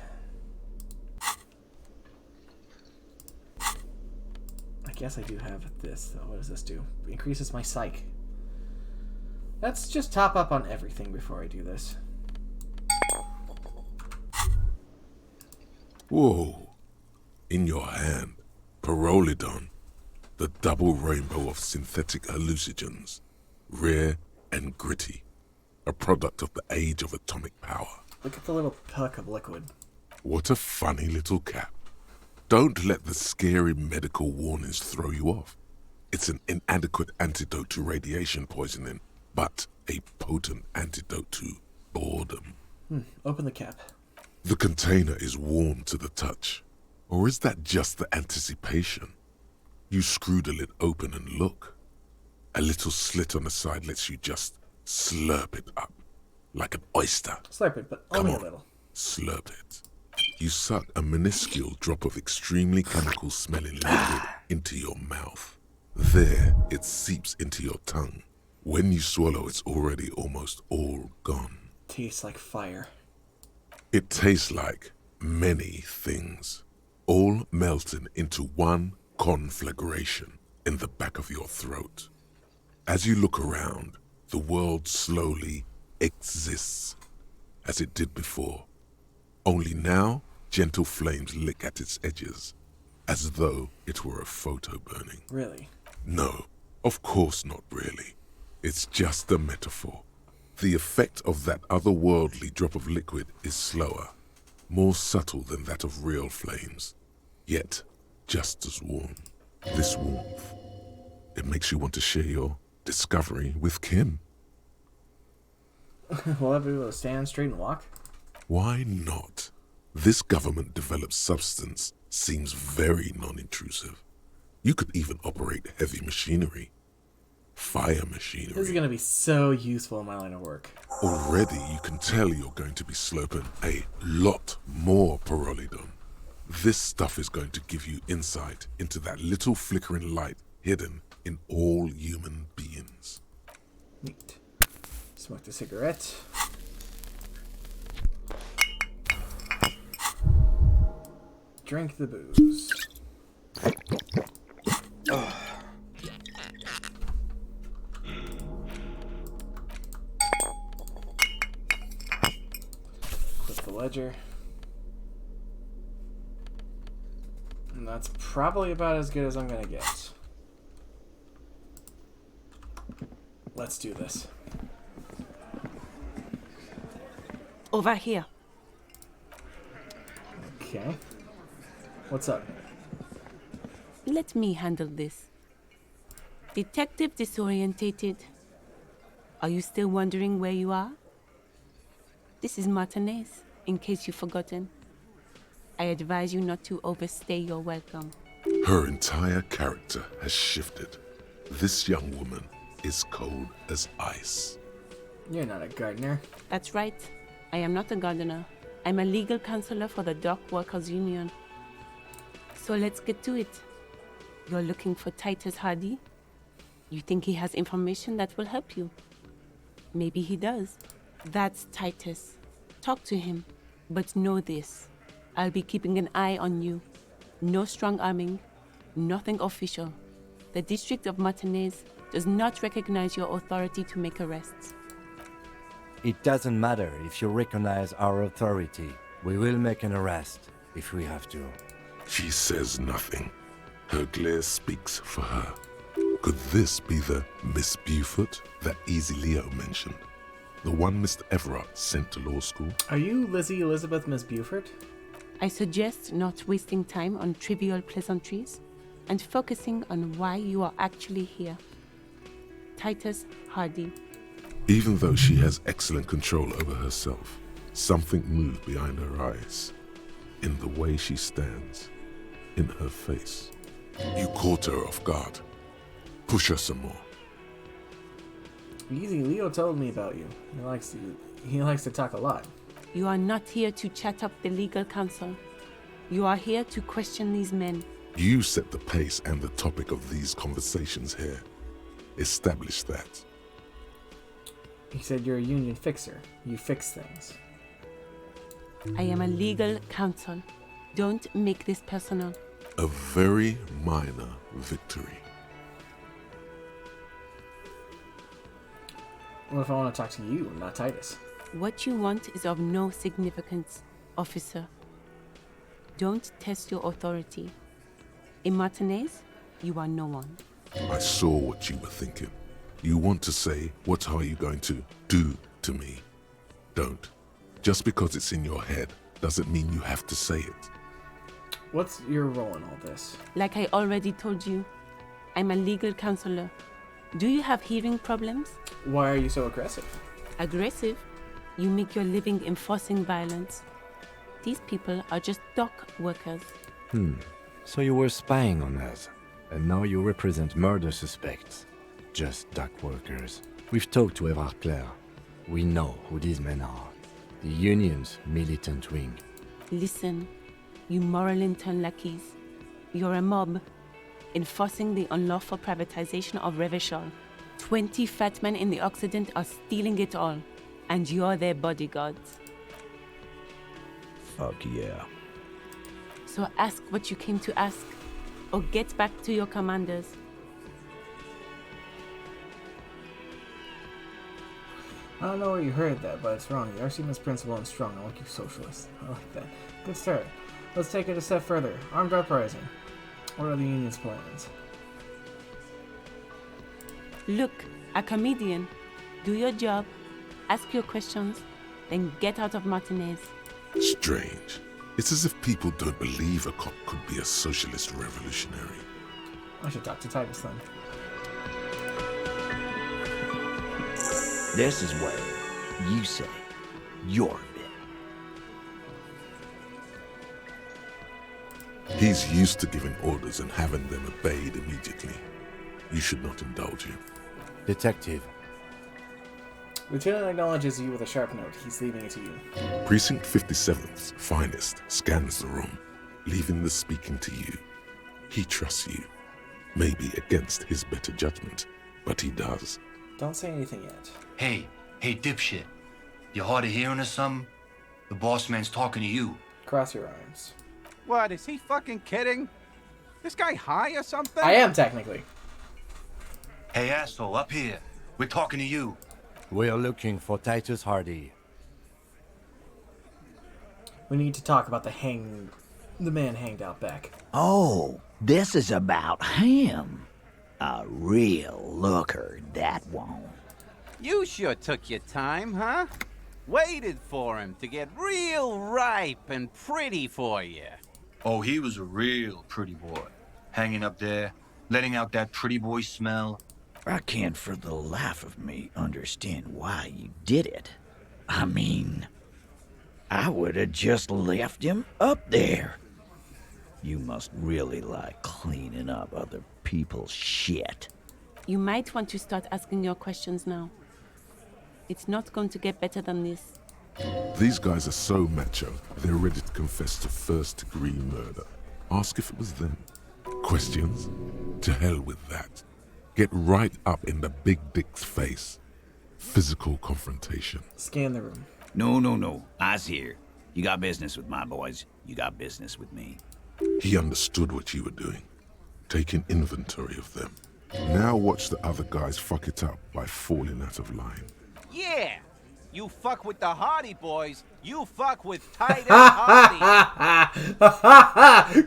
I guess I do have this, though. What does this do? Increases my psych. Let's just top up on everything before I do this. Whoa. In your hand, Pyrrolidon, the double rainbow of synthetic hallucinogens, rare and gritty, a product of the age of atomic power. Look at the little puck of liquid. What a funny little cap. Don't let the scary medical warnings throw you off. It's an inadequate antidote to radiation poisoning, but a potent antidote to boredom. Open the cap. The container is warm to the touch. Or is that just the anticipation? You screw the lid open and look. A little slit on the side lets you just slurp it up. Like an oyster. Slurp it, but only a little. Slurp it. You suck a minuscule drop of extremely chemical-smelling liquid into your mouth. There, it seeps into your tongue. When you swallow, it's already almost all gone. Tastes like fire. It tastes like many things, all melting into one conflagration in the back of your throat. As you look around, the world slowly exists as it did before. Only now, gentle flames lick at its edges, as though it were a photo burning. Really? No, of course not really. It's just a metaphor. The effect of that otherworldly drop of liquid is slower, more subtle than that of real flames, yet just as warm. This warmth, it makes you want to share your discovery with Kim. Will I be able to stand straight and walk? Why not? This government-developed substance seems very non-intrusive. You could even operate heavy machinery. Fire machinery. This is going to be so useful in my line of work. Already you can tell you're going to be slurping a lot more Pyrrolidon. This stuff is going to give you insight into that little flickering light hidden in all human beings. Neat. Smoke the cigarette. Drink the booze. Click the ledger. And that's probably about as good as I'm gonna get. Let's do this. Over here. Okay. What's up? Let me handle this. Detective Disorientated. Are you still wondering where you are? This is Martinez, in case you've forgotten. I advise you not to overstay your welcome. Her entire character has shifted. This young woman is cold as ice. You're not a gardener. That's right. I am not a gardener. I'm a legal counselor for the Dock Workers Union. So let's get to it. You're looking for Titus Hardy? You think he has information that will help you? Maybe he does. That's Titus. Talk to him. But know this. I'll be keeping an eye on you. No strong arming. Nothing official. The District of Martinez does not recognize your authority to make arrests. It doesn't matter if you recognize our authority. We will make an arrest if we have to. She says nothing. Her glare speaks for her. Could this be the Miss Beaufort that Easy Leo mentioned? The one Mr. Everett sent to law school? Are you Lizzie Elizabeth Miss Beaufort? I suggest not wasting time on trivial pleasantries and focusing on why you are actually here. Titus Hardy. Even though she has excellent control over herself, something moved behind her eyes. In the way she stands. In her face. You caught her off guard. Push her some more. Easy Leo told me about you. He likes to talk a lot. You are not here to chat up the legal counsel. You are here to question these men. You set the pace and the topic of these conversations here. Establish that. He said you're a union fixer. You fix things. I am a legal counsel. Don't make this personal. A very minor victory. What if I want to talk to you, not Titus? What you want is of no significance, officer. Don't test your authority. In Martinez, you are no one. I saw what you were thinking. You want to say, what are you going to do to me? Don't. Just because it's in your head doesn't mean you have to say it. What's your role in all this? Like I already told you, I'm a legal counselor. Do you have hearing problems? Why are you so aggressive? Aggressive? You make your living enforcing violence. These people are just dock workers. So you were spying on us, and now you represent murder suspects. Just dock workers. We've talked to Everard Clare. We know who these men are. The Union's militant wing. Listen, you moral intern lackeys. You're a mob, enforcing the unlawful privatization of Revachol. 20 fat men in the Occident are stealing it all, and you're their bodyguards. Fuck yeah. So ask what you came to ask, or get back to your commanders. I don't know where you heard that, but it's wrong. You are seen as principled and strong. I like you socialists. I like that. Good start. Let's take it a step further. Armed uprising. What are the Union's plans? Look, a comedian. Do your job, ask your questions, then get out of Martinez. Strange. It's as if people don't believe a cop could be a socialist revolutionary. I should talk to Titus then. This is where you say your bit. He's used to giving orders and having them obeyed immediately. You should not indulge him. Detective. Lieutenant acknowledges you with a sharp note. He's leaving it to you. Precinct 57's finest scans the room, leaving the speaking to you. He trusts you. Maybe against his better judgment, but he does. Don't say anything yet. Hey, dipshit. You hard of hearing or something? The boss man's talking to you. Cross your arms. What, is he fucking kidding? This guy high or something? I am, technically. Hey, asshole, up here. We're talking to you. We're looking for Titus Hardy. We need to talk about the man hanged out back. Oh, this is about him. A real looker, that one. You sure took your time, huh? Waited for him to get real ripe and pretty for you. Oh, he was a real pretty boy. Hanging up there, letting out that pretty boy smell. I can't for the life of me understand why you did it. I mean, I would have just left him up there. You must really like cleaning up other people's shit. You might want to start asking your questions now. It's not going to get better than this. These guys are so macho, they're ready to confess to first-degree murder. Ask if it was them. Questions? To hell with that. Get right up in the big dick's face. Physical confrontation. Scan the room. No. I's here. You got business with my boys. You got business with me. He understood what you were doing. Taking inventory of them. Now watch the other guys fuck it up by falling out of line. Yeah! You fuck with the Hardy boys, you fuck with Titus Hardy.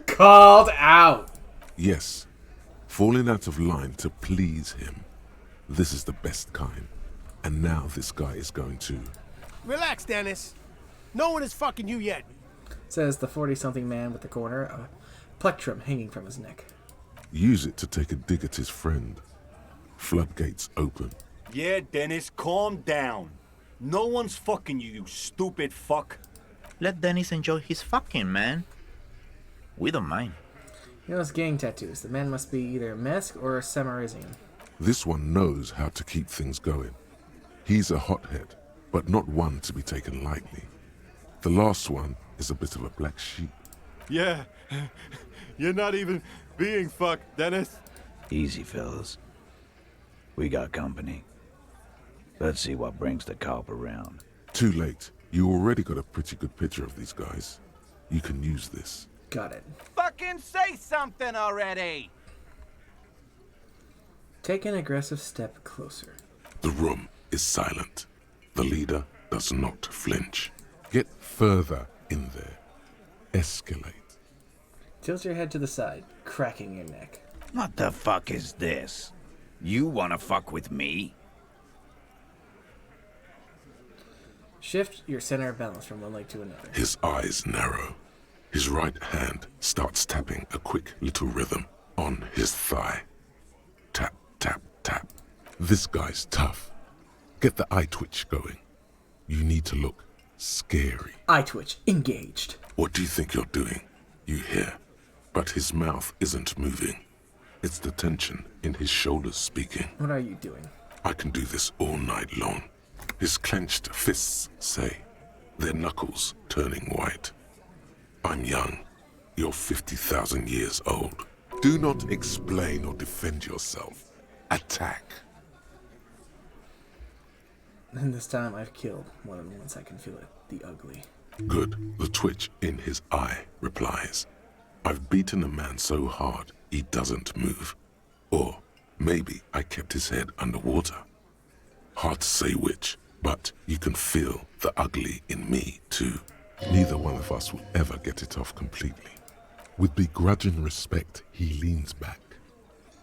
Called out. Yes. Falling out of line to please him. This is the best kind. And now this guy is going to... Relax, Dennis. No one is fucking you yet. Says the 40-something man with the corner, a plectrum hanging from his neck. Use it to take a dig at his friend. Floodgates open. Yeah, Dennis, calm down. No one's fucking you, you stupid fuck. Let Dennis enjoy his fucking, man. We don't mind. He has gang tattoos. The man must be either a mask or a Samaritan. This one knows how to keep things going. He's a hothead, but not one to be taken lightly. The last one is a bit of a black sheep. Yeah, You're not even being fucked, Dennis. Easy, fellas. We got company. Let's see what brings the cop around. Too late. You already got a pretty good picture of these guys. You can use this. Got it. Fucking say something already! Take an aggressive step closer. The room is silent. The leader does not flinch. Get further in there. Escalate. Tilt your head to the side, cracking your neck. What the fuck is this? You wanna fuck with me? Shift your center of balance from one leg to another. His eyes narrow. His right hand starts tapping a quick little rhythm on his thigh. Tap, tap, tap. This guy's tough. Get the eye twitch going. You need to look scary. Eye twitch engaged. What do you think you're doing? You hear, but his mouth isn't moving. It's the tension in his shoulders speaking. What are you doing? I can do this all night long. His clenched fists say, their knuckles turning white. I'm young. You're 50,000 years old. Do not explain or defend yourself. Attack. And this time I've killed more than once. I can feel it. The ugly. Good. The twitch in his eye replies. I've beaten a man so hard he doesn't move. Or maybe I kept his head underwater. Hard to say which, but you can feel the ugly in me too. Neither one of us will ever get it off completely. With begrudging respect, he leans back.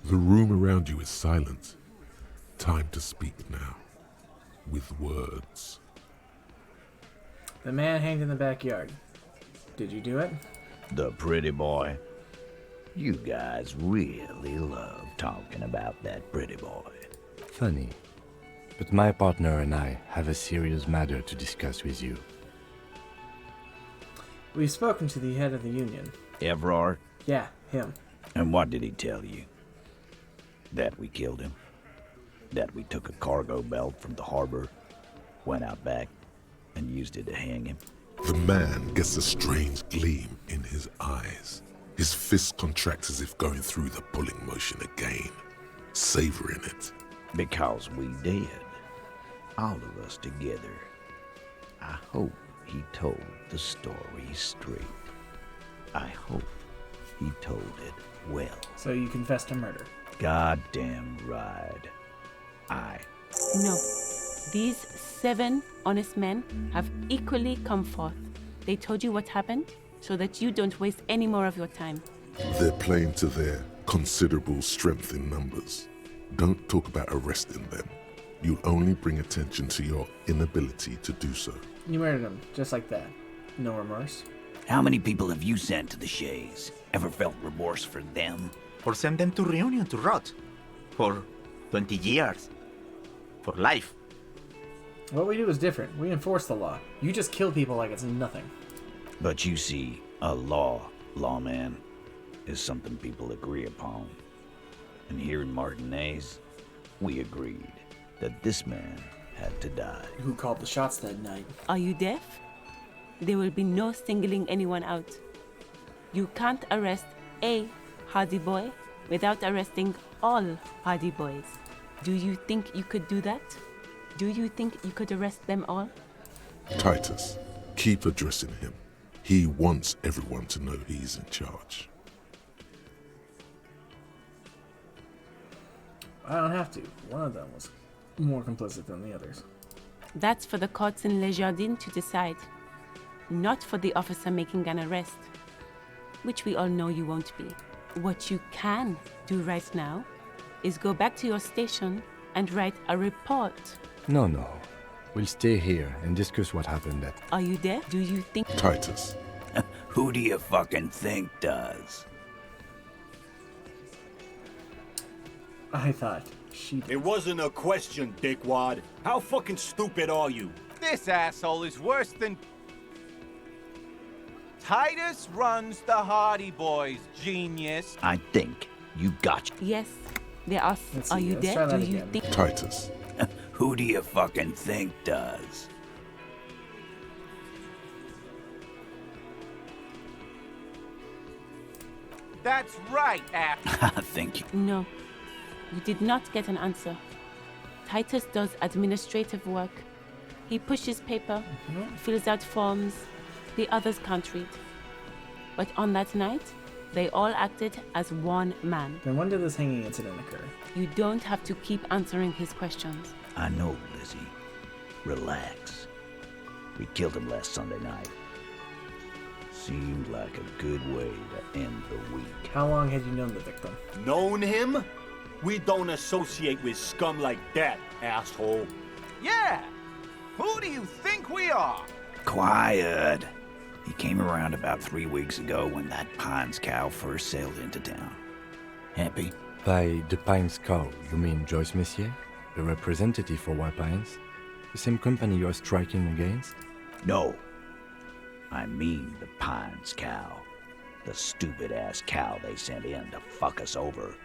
The room around you is silent. Time to speak now. With words. The man hanged in the backyard. Did you do it? The pretty boy. You guys really love talking about that pretty boy. Funny. But my partner and I have a serious matter to discuss with you. We've spoken to the head of the union. Evrard? Yeah, him. And what did he tell you? That we killed him? That we took a cargo belt from the harbor, went out back, and used it to hang him? The man gets a strange gleam in his eyes. His fist contracts as if going through the pulling motion again, savoring it. Because we did. All of us together. I hope he told the story straight. I hope he told it well. So you confessed to murder? Goddamn right. No. These 7 honest men have equally come forth. They told you what happened so that you don't waste any more of your time. They're playing to their considerable strength in numbers. Don't talk about arresting them. You'll only bring attention to your inability to do so. You murdered him, just like that. No remorse? How many people have you sent to the Shays? Ever felt remorse for them? Or send them to Reunion to rot. For 20 years. For life. What we do is different. We enforce the law. You just kill people like it's nothing. But you see, a lawman, is something people agree upon. And here in Martinez, we agreed that this man had to die. Who called the shots that night? Are you deaf? There will be no singling anyone out. You can't arrest a Hardy boy without arresting all Hardy boys. Do you think you could do that? Do you think you could arrest them all? Titus, keep addressing him. He wants everyone to know he's in charge. I don't have to. One of them was more complicit than the others. That's for the courts in Les Jardins to decide. Not for the officer making an arrest. Which we all know you won't be. What you can do right now is go back to your station and write a report. No. We'll stay here and discuss what happened at... Are you there? Do you think... Titus. Who do you fucking think does? I thought she did. It wasn't a question, dickwad. How fucking stupid are you? This asshole is worse than... Titus runs the Hardy Boys, genius. I think you got... Yes, there are... Are you there? Do you think... Titus. Who do you fucking think does? That's right, Thank you. No, you did not get an answer. Titus does administrative work. He pushes paper, fills out forms the others can't read. But on that night, they all acted as one man. Then when did this hanging incident occur? You don't have to keep answering his questions. I know, Lizzie. Relax. We killed him last Sunday night. Seemed like a good way to end the week. How long had you known the victim? Known him? We don't associate with scum like that, asshole. Yeah! Who do you think we are? Quiet. He came around about 3 weeks ago when that Pines cow first sailed into town. Happy? By the Pines cow, you mean Joyce Messier, the representative for White Pines? The same company you are striking against? No. I mean the Pines cow. The stupid-ass cow they sent in to fuck us over.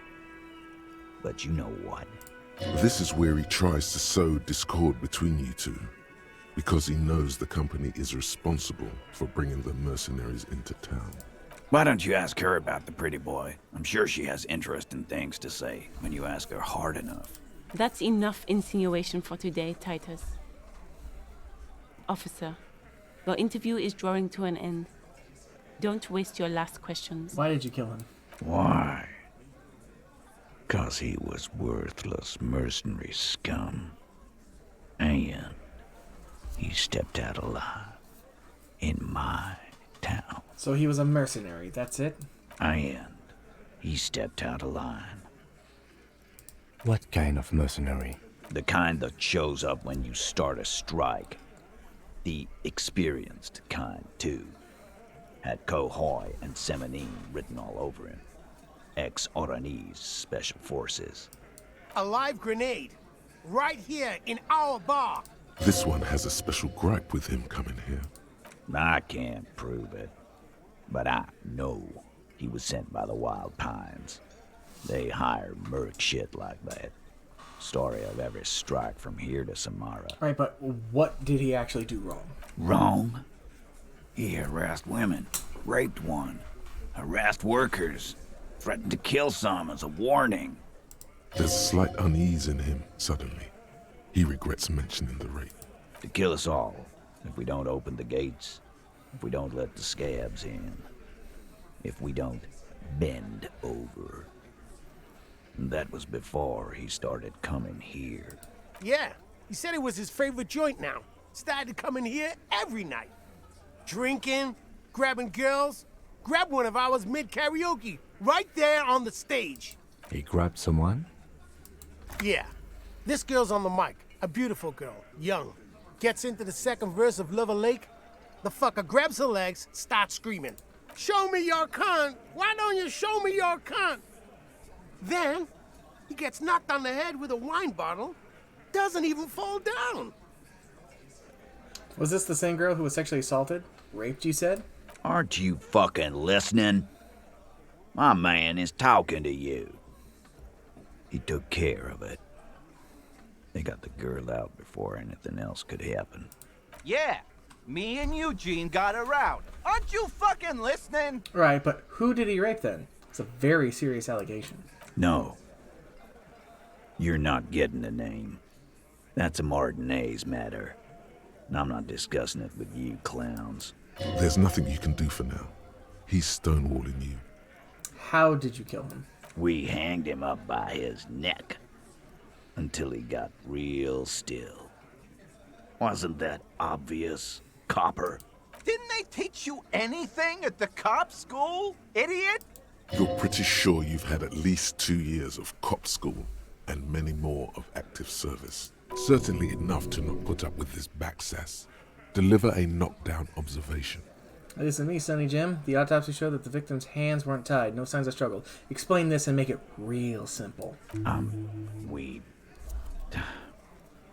But you know what? This is where he tries to sow discord between you two, because he knows the company is responsible for bringing the mercenaries into town. Why don't you ask her about the pretty boy? I'm sure she has interesting things to say when you ask her hard enough. That's enough insinuation for today, Titus. Officer, your interview is drawing to an end. Don't waste your last questions. Why did you kill him? Why? 'Cause he was worthless mercenary scum. And he stepped out alive in my town. So he was a mercenary, that's it? And he stepped out of line. What kind of mercenary? The kind that shows up when you start a strike. The experienced kind, too. Had Cohoy and Semenine written all over him. Ex-Oranese Special Forces. A live grenade. Right here in our bar. This one has a special gripe with him coming here. I can't prove it. But I know he was sent by the Wild Pines. They hire merc shit like that. Story of every strike from here to Samara. Right, but what did he actually do wrong? Wrong? He harassed women, raped one, harassed workers, threatened to kill some as a warning. There's a slight unease in him, suddenly. He regrets mentioning the rape. To kill us all, if we don't open the gates, if we don't let the scabs in, if we don't bend over. And that was before he started coming here. Yeah, he said it was his favorite joint now. Started coming here every night. Drinking, grabbing girls. Grabbed one of ours mid-karaoke, right there on the stage. He grabbed someone? Yeah. This girl's on the mic. A beautiful girl, young. Gets into the second verse of Lover Lake. The fucker grabs her legs, starts screaming. Show me your cunt! Why don't you show me your cunt? Then, he gets knocked on the head with a wine bottle. Doesn't even fall down. Was this the same girl who was sexually assaulted? Raped, you said? Aren't you fucking listening? My man is talking to you. He took care of it. They got the girl out before anything else could happen. Yeah, me and Eugene got her out. Aren't you fucking listening? Right, but who did he rape then? It's a very serious allegation. No. You're not getting the name. That's a Martinez matter. And I'm not discussing it with you clowns. There's nothing you can do for now. He's stonewalling you. How did you kill him? We hanged him up by his neck until he got real still. Wasn't that obvious, copper? Didn't they teach you anything at the cop school, idiot? You're pretty sure you've had at least 2 years of cop school and many more of active service. Certainly enough to not put up with this backsass. Deliver a knockdown observation. Listen to me, Sonny Jim. The autopsy showed that the victim's hands weren't tied. No signs of struggle. Explain this and make it real simple.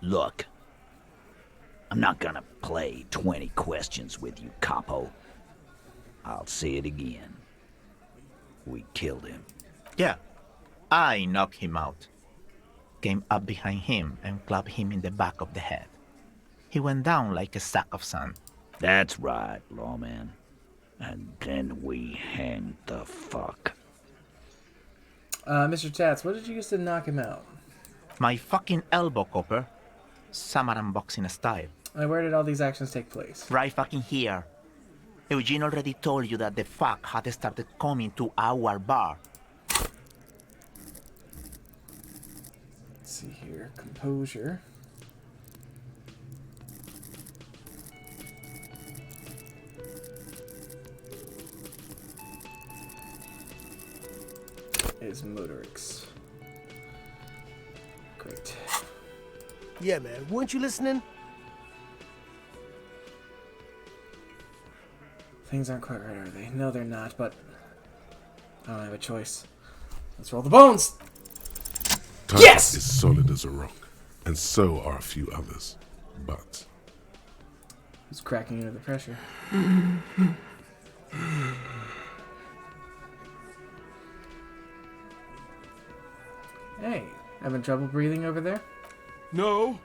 Look. I'm not gonna play 20 questions with you, capo. I'll say it again. We killed him. Yeah, I knocked him out. Came up behind him and clapped him in the back of the head. He went down like a sack of sand. That's right, lawman. And then we hanged the fuck Mr. Tats, what did you use to knock him out? My fucking elbow, Copper. Samaran boxing style. And where did all these actions take place? Right fucking here. Eugene already told you that the fuck had started coming to our bar. Let's see here. Composure. Is motorics. Great. Yeah, man. Weren't you listening? Things aren't quite right, are they? No, they're not, but I don't have a choice. Let's roll the bones! Titus Yes! is solid as a rock, and so are a few others. But who's cracking under the pressure? Hey, having trouble breathing over there? No.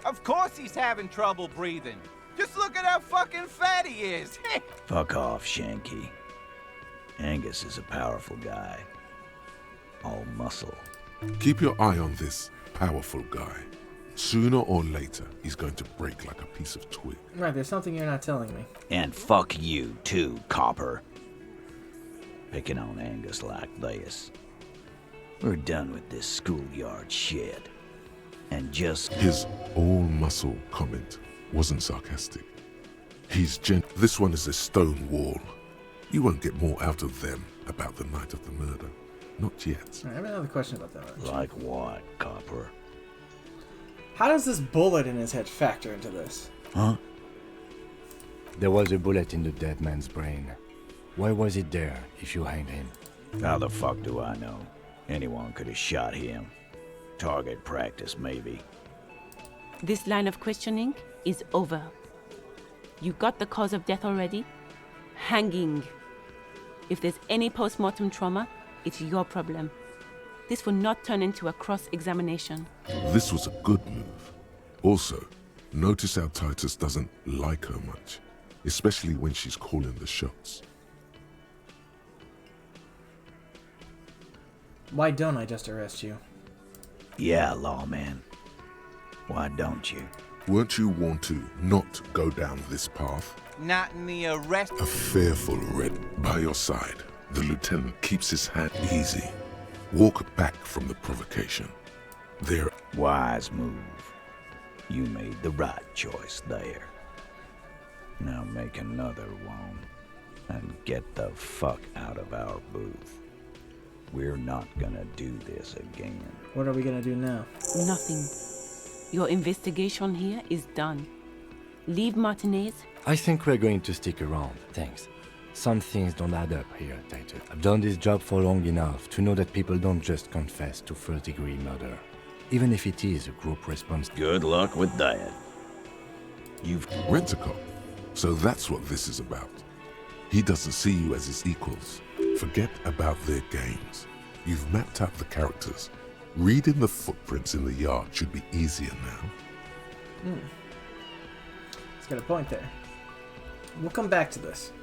Of course he's having trouble breathing. Just look at how fucking fat he is. Fuck off, Shanky. Angus is a powerful guy. All muscle. keep your eye on this powerful guy. Sooner or later, he's going to break like a piece of twig. Right, there's something you're not telling me. And fuck you, too, Copper. Picking on Angus like this. We're done with this schoolyard shit. And just... His all-muscle comment wasn't sarcastic. He's This one is a stone wall. You won't get more out of them about the night of the murder. Not yet. I have another question about that. Like what, Copper? How does this bullet in his head factor into this? Huh? There was a bullet in the dead man's brain. Why was it there if you hanged him? How the fuck do I know? Anyone could have shot him. Target practice, maybe. This line of questioning is over. You got the cause of death already? Hanging. If there's any post-mortem trauma, it's your problem. This will not turn into a cross-examination. This was a good move. Also, notice how Titus doesn't like her much, especially when she's calling the shots. Why don't I just arrest you? Yeah, lawman. Why don't you? Weren't you warned to not go down this path? Not in the arrest. A fearful red by your side. The lieutenant keeps his hand easy. Walk back from the provocation. There. Wise move. You made the right choice there. Now make another one and get the fuck out of our booth. We're not gonna do this again. What are we gonna do now? Nothing. Your investigation here is done. Leave Martinez. I think we're going to stick around, thanks. Some things don't add up here, Titus. I've done this job for long enough to know that people don't just confess to first-degree murder, even if it is a group response. Good luck with that. You've... Rent-a-cop. So that's what this is about. He doesn't see you as his equals. Forget about their games. You've mapped out the characters. Reading the footprints in the yard should be easier now. He's got a point there. We'll come back to this.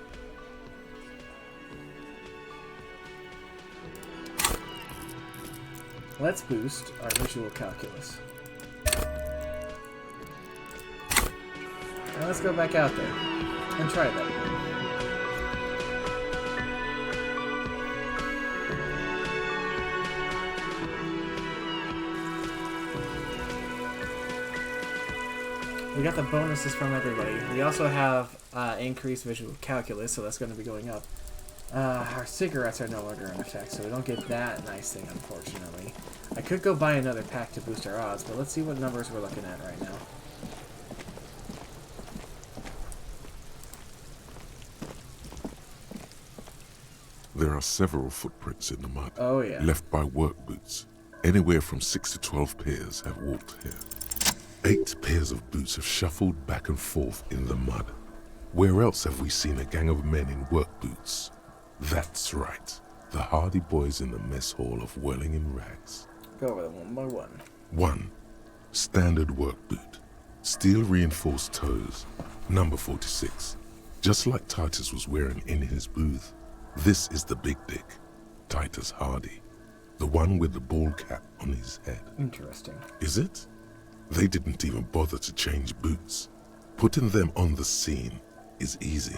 Let's boost our visual calculus. And let's go back out there and try that again. We got the bonuses from everybody. We also have increased visual calculus, so that's going to be going up. Our cigarettes are no longer in effect, so we don't get that nice thing, unfortunately. I could go buy another pack to boost our odds, but let's see what numbers we're looking at right now. There are several footprints in the mud. Oh, yeah. Left by work boots. Anywhere from 6 to 12 pairs have walked here. 8 pairs of boots have shuffled back and forth in the mud. Where else have we seen a gang of men in work boots? That's right. The hardy boys in the mess hall of Whirling in Rags. Go over them one by one. 1. Standard work boot. Steel reinforced toes. Number 46. Just like Titus was wearing in his booth. This is the big dick. Titus Hardy. The one with the ball cap on his head. Interesting. Is it? They didn't even bother to change boots. Putting them on the scene is easy.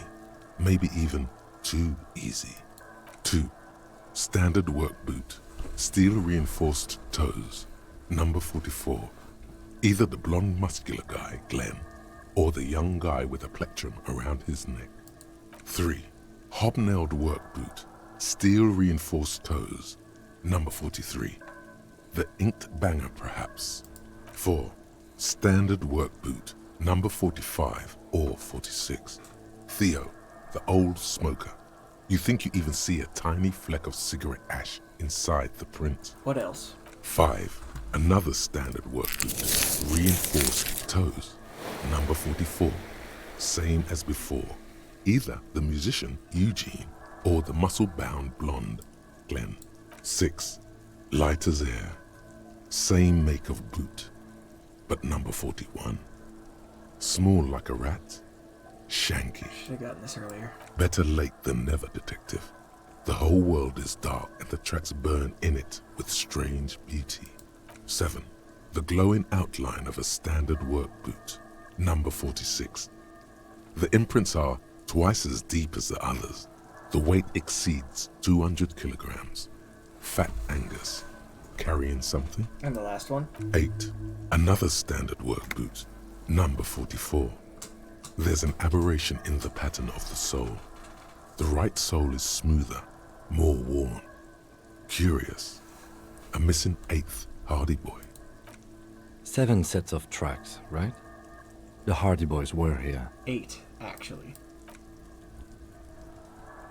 Maybe even too easy. 2. Standard work boot. Steel reinforced toes. Number 44. Either the blonde muscular guy, Glenn, or the young guy with a plectrum around his neck. 3. Hobnailed work boot. Steel reinforced toes. Number 43. The inked banger, perhaps. 4. Standard work boot. Number 45 or 46. Theo, the old smoker. You think you even see a tiny fleck of cigarette ash inside the print. What else? 5. Another standard work boot. Reinforced toes. Number 44. Same as before. Either the musician, Eugene, or the muscle-bound blonde, Glenn. 6. Light as air. Same make of boot, but number 41. Small like a rat. Shanky. Should have gotten this earlier. Better late than never, detective. The whole world is dark and the tracks burn in it with strange beauty. 7. The glowing outline of a standard work boot. Number 46. The imprints are twice as deep as the others. The weight exceeds 200 kilograms. Fat Angus. Carrying something? And the last one? 8. Another standard work boot. Number 44. There's an aberration in the pattern of the sole. The right sole is smoother, more worn. Curious. A missing 8th Hardy Boy. 7 sets of tracks, right? The Hardy Boys were here. 8, actually.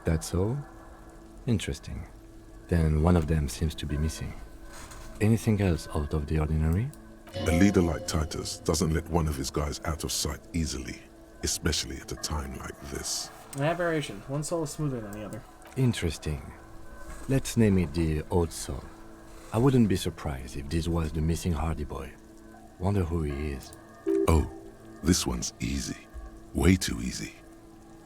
That's all? Interesting. Then one of them seems to be missing. Anything else out of the ordinary? A leader like Titus doesn't let one of his guys out of sight easily, especially at a time like this. An aberration. One soul is smoother than the other. Interesting. Let's name it the Old Soul. I wouldn't be surprised if this was the missing Hardy Boy. Wonder who he is. Oh, this one's easy. Way too easy.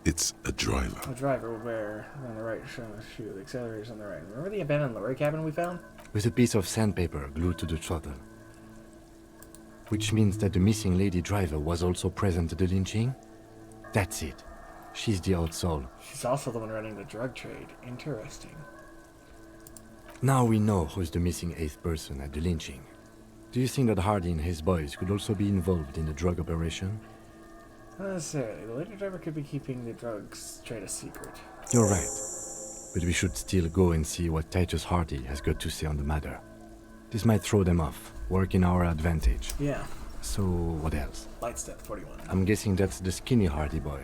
It's a driver. A driver would wear on the right shoe. The accelerator's on the right. Remember the abandoned lorry cabin we found? With a piece of sandpaper glued to the throttle. Which means that the missing lady driver was also present at the lynching? That's it. She's the Old Soul. She's also the one running the drug trade. Interesting. Now we know who's the missing 8th person at the lynching. Do you think that Hardy and his boys could also be involved in the drug operation? Not necessarily. The lady driver could be keeping the drugs trade a secret. You're right. But we should still go and see what Titus Hardy has got to say on the matter. This might throw them off, work in our advantage. Yeah. So, what else? Light step 41. I'm guessing that's the skinny Hardy boy.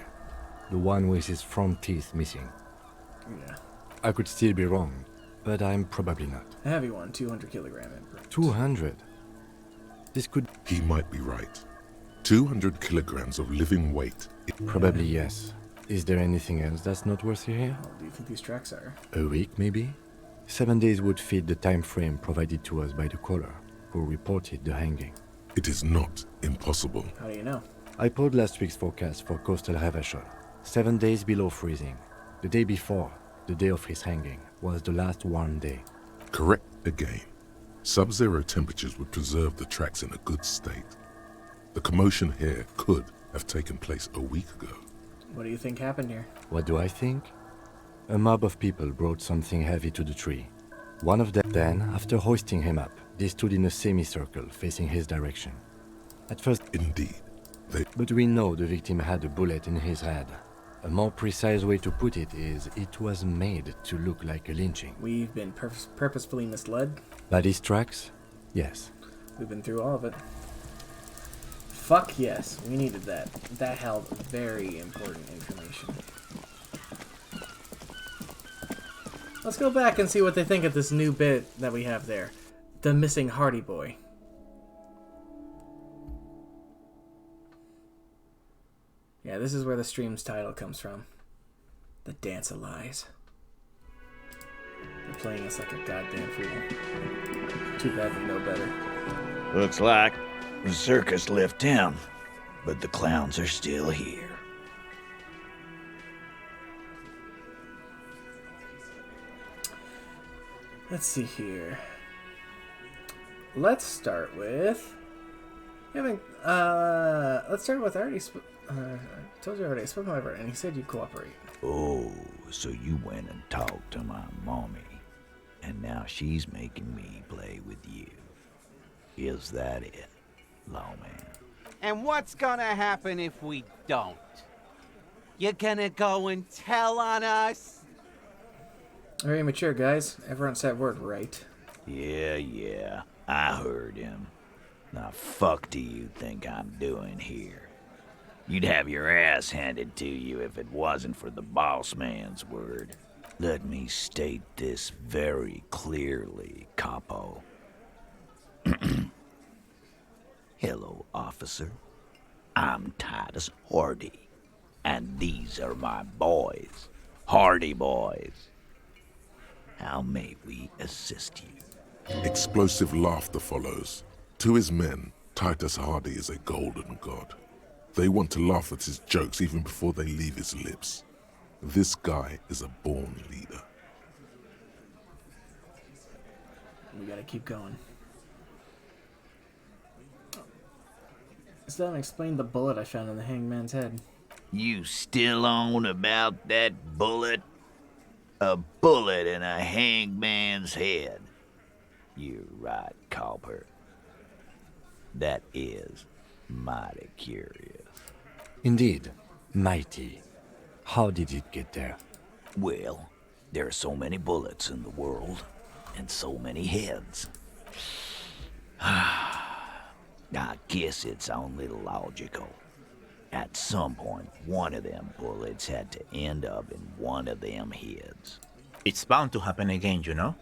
The one with his front teeth missing. Yeah. I could still be wrong, but I'm probably not. A heavy one, 200 kilogram imprint. 200? This could... He might be right. 200 kilograms of living weight. Probably yes. Is there anything else that's noteworthy here? How do you think these tracks are? A week, maybe? 7 days would fit the time frame provided to us by the caller, who reported the hanging. It is not impossible. How do you know? I pulled last week's forecast for coastal Havashol. 7 days below freezing. The day before, the day of his hanging, was the last warm day. Correct again. Sub-zero temperatures would preserve the tracks in a good state. The commotion here could have taken place a week ago. What do you think happened here? What do I think? A mob of people brought something heavy to the tree. One of them, then, after hoisting him up, they stood in a semicircle facing his direction. At first, indeed, but we know the victim had a bullet in his head. A more precise way to put it is, it was made to look like a lynching. We've been purposefully misled. By these tracks? Yes. We've been through all of it. Fuck yes, we needed that. That held very important information. Let's go back and see what they think of this new bit that we have there. The missing Hardy Boy. Yeah, this is where the stream's title comes from. The Dance of Lies. They're playing us like a goddamn fool. Too bad we know better. Looks like the circus left town, but the clowns are still here. Let's see here. let's start with... let's start with... I told you already, I spoke to my brother, and he said you'd cooperate. Oh, so you went and talked to my mommy, and now she's making me play with you. Is that it, lawman? And what's gonna happen if we don't? You're gonna go and tell on us? Very mature, guys. Everyone said word right. Yeah, I heard him. Now fuck do you think I'm doing here? You'd have your ass handed to you if it wasn't for the boss man's word. Let me state this very clearly, capo. Hello, officer. I'm Titus Hardy, and these are my boys, Hardy boys. How may we assist you? Explosive laughter follows. To his men, Titus Hardy is a golden god. They want to laugh at his jokes even before they leave his lips. This guy is a born leader. We gotta keep going. Still haven't explained the bullet I found in the hangman's head. You still on about that bullet? A bullet in a hangman's head. You're right, Copper. That is mighty curious. Indeed, mighty. How did it get there? Well, there are so many bullets in the world, and so many heads. I guess it's only logical. At some point, one of them bullets had to end up in one of them heads. It's bound to happen again, you know?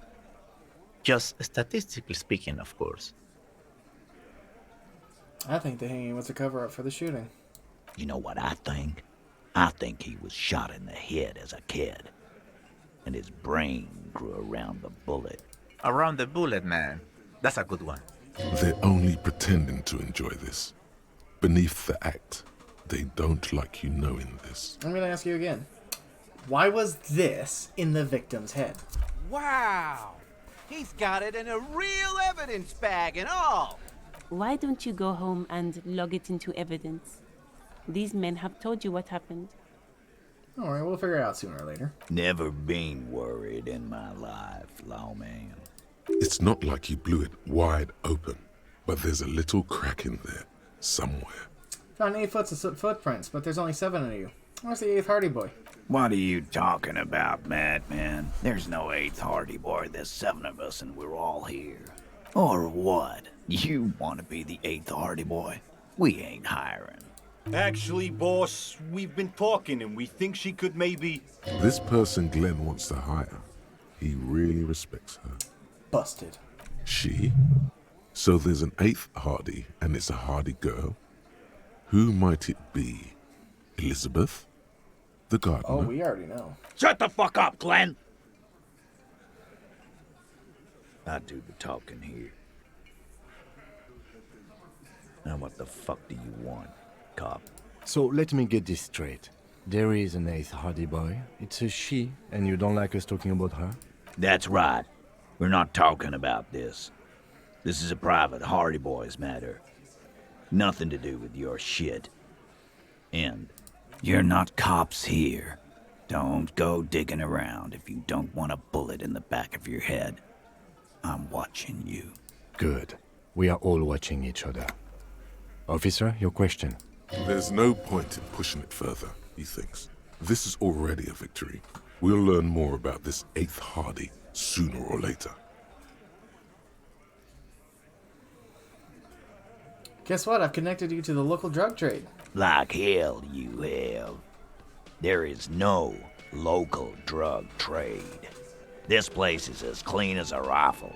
Just statistically speaking, of course. I think the hanging was a cover-up for the shooting. You know what I think? I think he was shot in the head as a kid, and his brain grew around the bullet. Around the bullet, man. That's a good one. They're only pretending to enjoy this. Beneath the act, they don't like you knowing this. I'm gonna ask you again. Why was this in the victim's head? Wow! He's got it in a real evidence bag and all! Why don't you go home and log it into evidence? These men have told you what happened. Alright, we'll figure it out sooner or later. Never been worried in my life, lawman. It's not like he blew it wide open, but there's a little crack in there, somewhere. Found 8 footprints, but there's only 7 of you. Where's the 8th Hardy Boy? What are you talking about, madman? There's no 8th Hardy Boy. There's 7 of us and we're all here. Or what? You want to be the 8th Hardy Boy? We ain't hiring. Actually, boss, we've been talking and we think she could maybe... This person Glenn wants to hire, he really respects her. Busted. She? So there's an 8th Hardy, and it's a Hardy girl? Who might it be? Elizabeth? The gardener? Oh, we already know. Shut the fuck up, Glenn! I do the talking here. Now what the fuck do you want, cop? So let me get this straight. There is an 8th Hardy Boy. It's a she, and you don't like us talking about her? That's right. We're not talking about this. This is a private Hardy Boys matter. Nothing to do with your shit. And you're not cops here. Don't go digging around if you don't want a bullet in the back of your head. I'm watching you. Good. We are all watching each other. Officer, your question. There's no point in pushing it further, he thinks. This is already a victory. We'll learn more about this 8th Hardy sooner or later. Guess what? I've connected you to the local drug trade. Like hell you have. There is no local drug trade. This place is as clean as a rifle.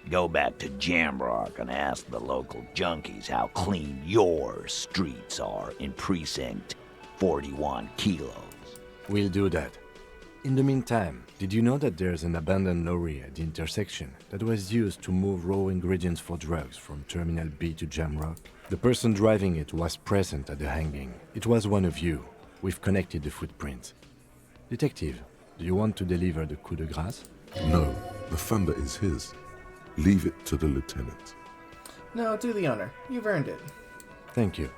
Go back to Jamrock and ask the local junkies how clean your streets are in Precinct 41 Kilos. We'll do that. In the meantime, did you know that there's an abandoned lorry at the intersection that was used to move raw ingredients for drugs from Terminal B to Jamrock? The person driving it was present at the hanging. It was one of you. We've connected the footprints. Detective, do you want to deliver the coup de grâce? No, the thunder is his. Leave it to the lieutenant. No, do the honor. You've earned it. Thank you.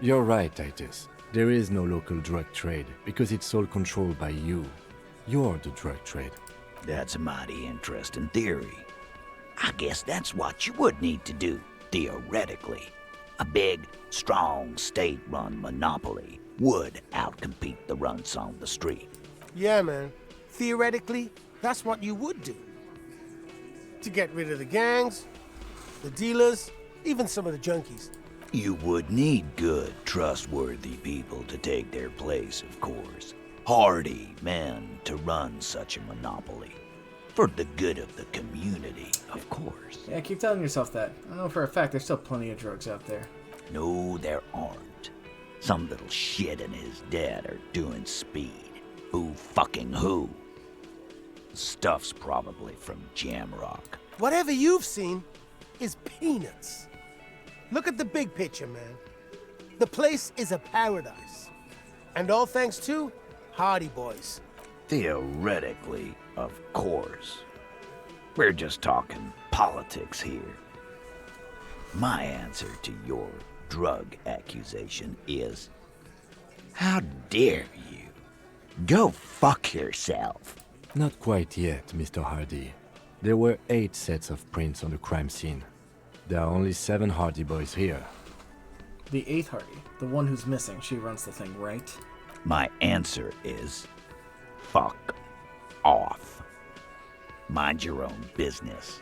You're right, Titus. There is no local drug trade because it's all controlled by you. You're the drug trade. That's a mighty interesting theory. I guess that's what you would need to do, theoretically. A big, strong, state-run monopoly would outcompete the runts on the street. Yeah, man. Theoretically, that's what you would do. To get rid of the gangs, the dealers, even some of the junkies. You would need good, trustworthy people to take their place, of course. Hardy men to run such a monopoly. For the good of the community, of course. Yeah, keep telling yourself that. I know for a fact there's still plenty of drugs out there. No, there aren't. Some little shit and his dad are doing speed. Who fucking who? The stuff's probably from Jamrock. Whatever you've seen is peanuts. Look at the big picture, man. The place is a paradise. And all thanks to Hardy Boys. Theoretically, of course. We're just talking politics here. My answer to your drug accusation is, how dare you? Go fuck yourself. Not quite yet, Mr. Hardy. There were 8 sets of prints on the crime scene. There are only 7 Hardy boys here. The 8th Hardy, the one who's missing, she runs the thing, right? My answer is, fuck off. Mind your own business.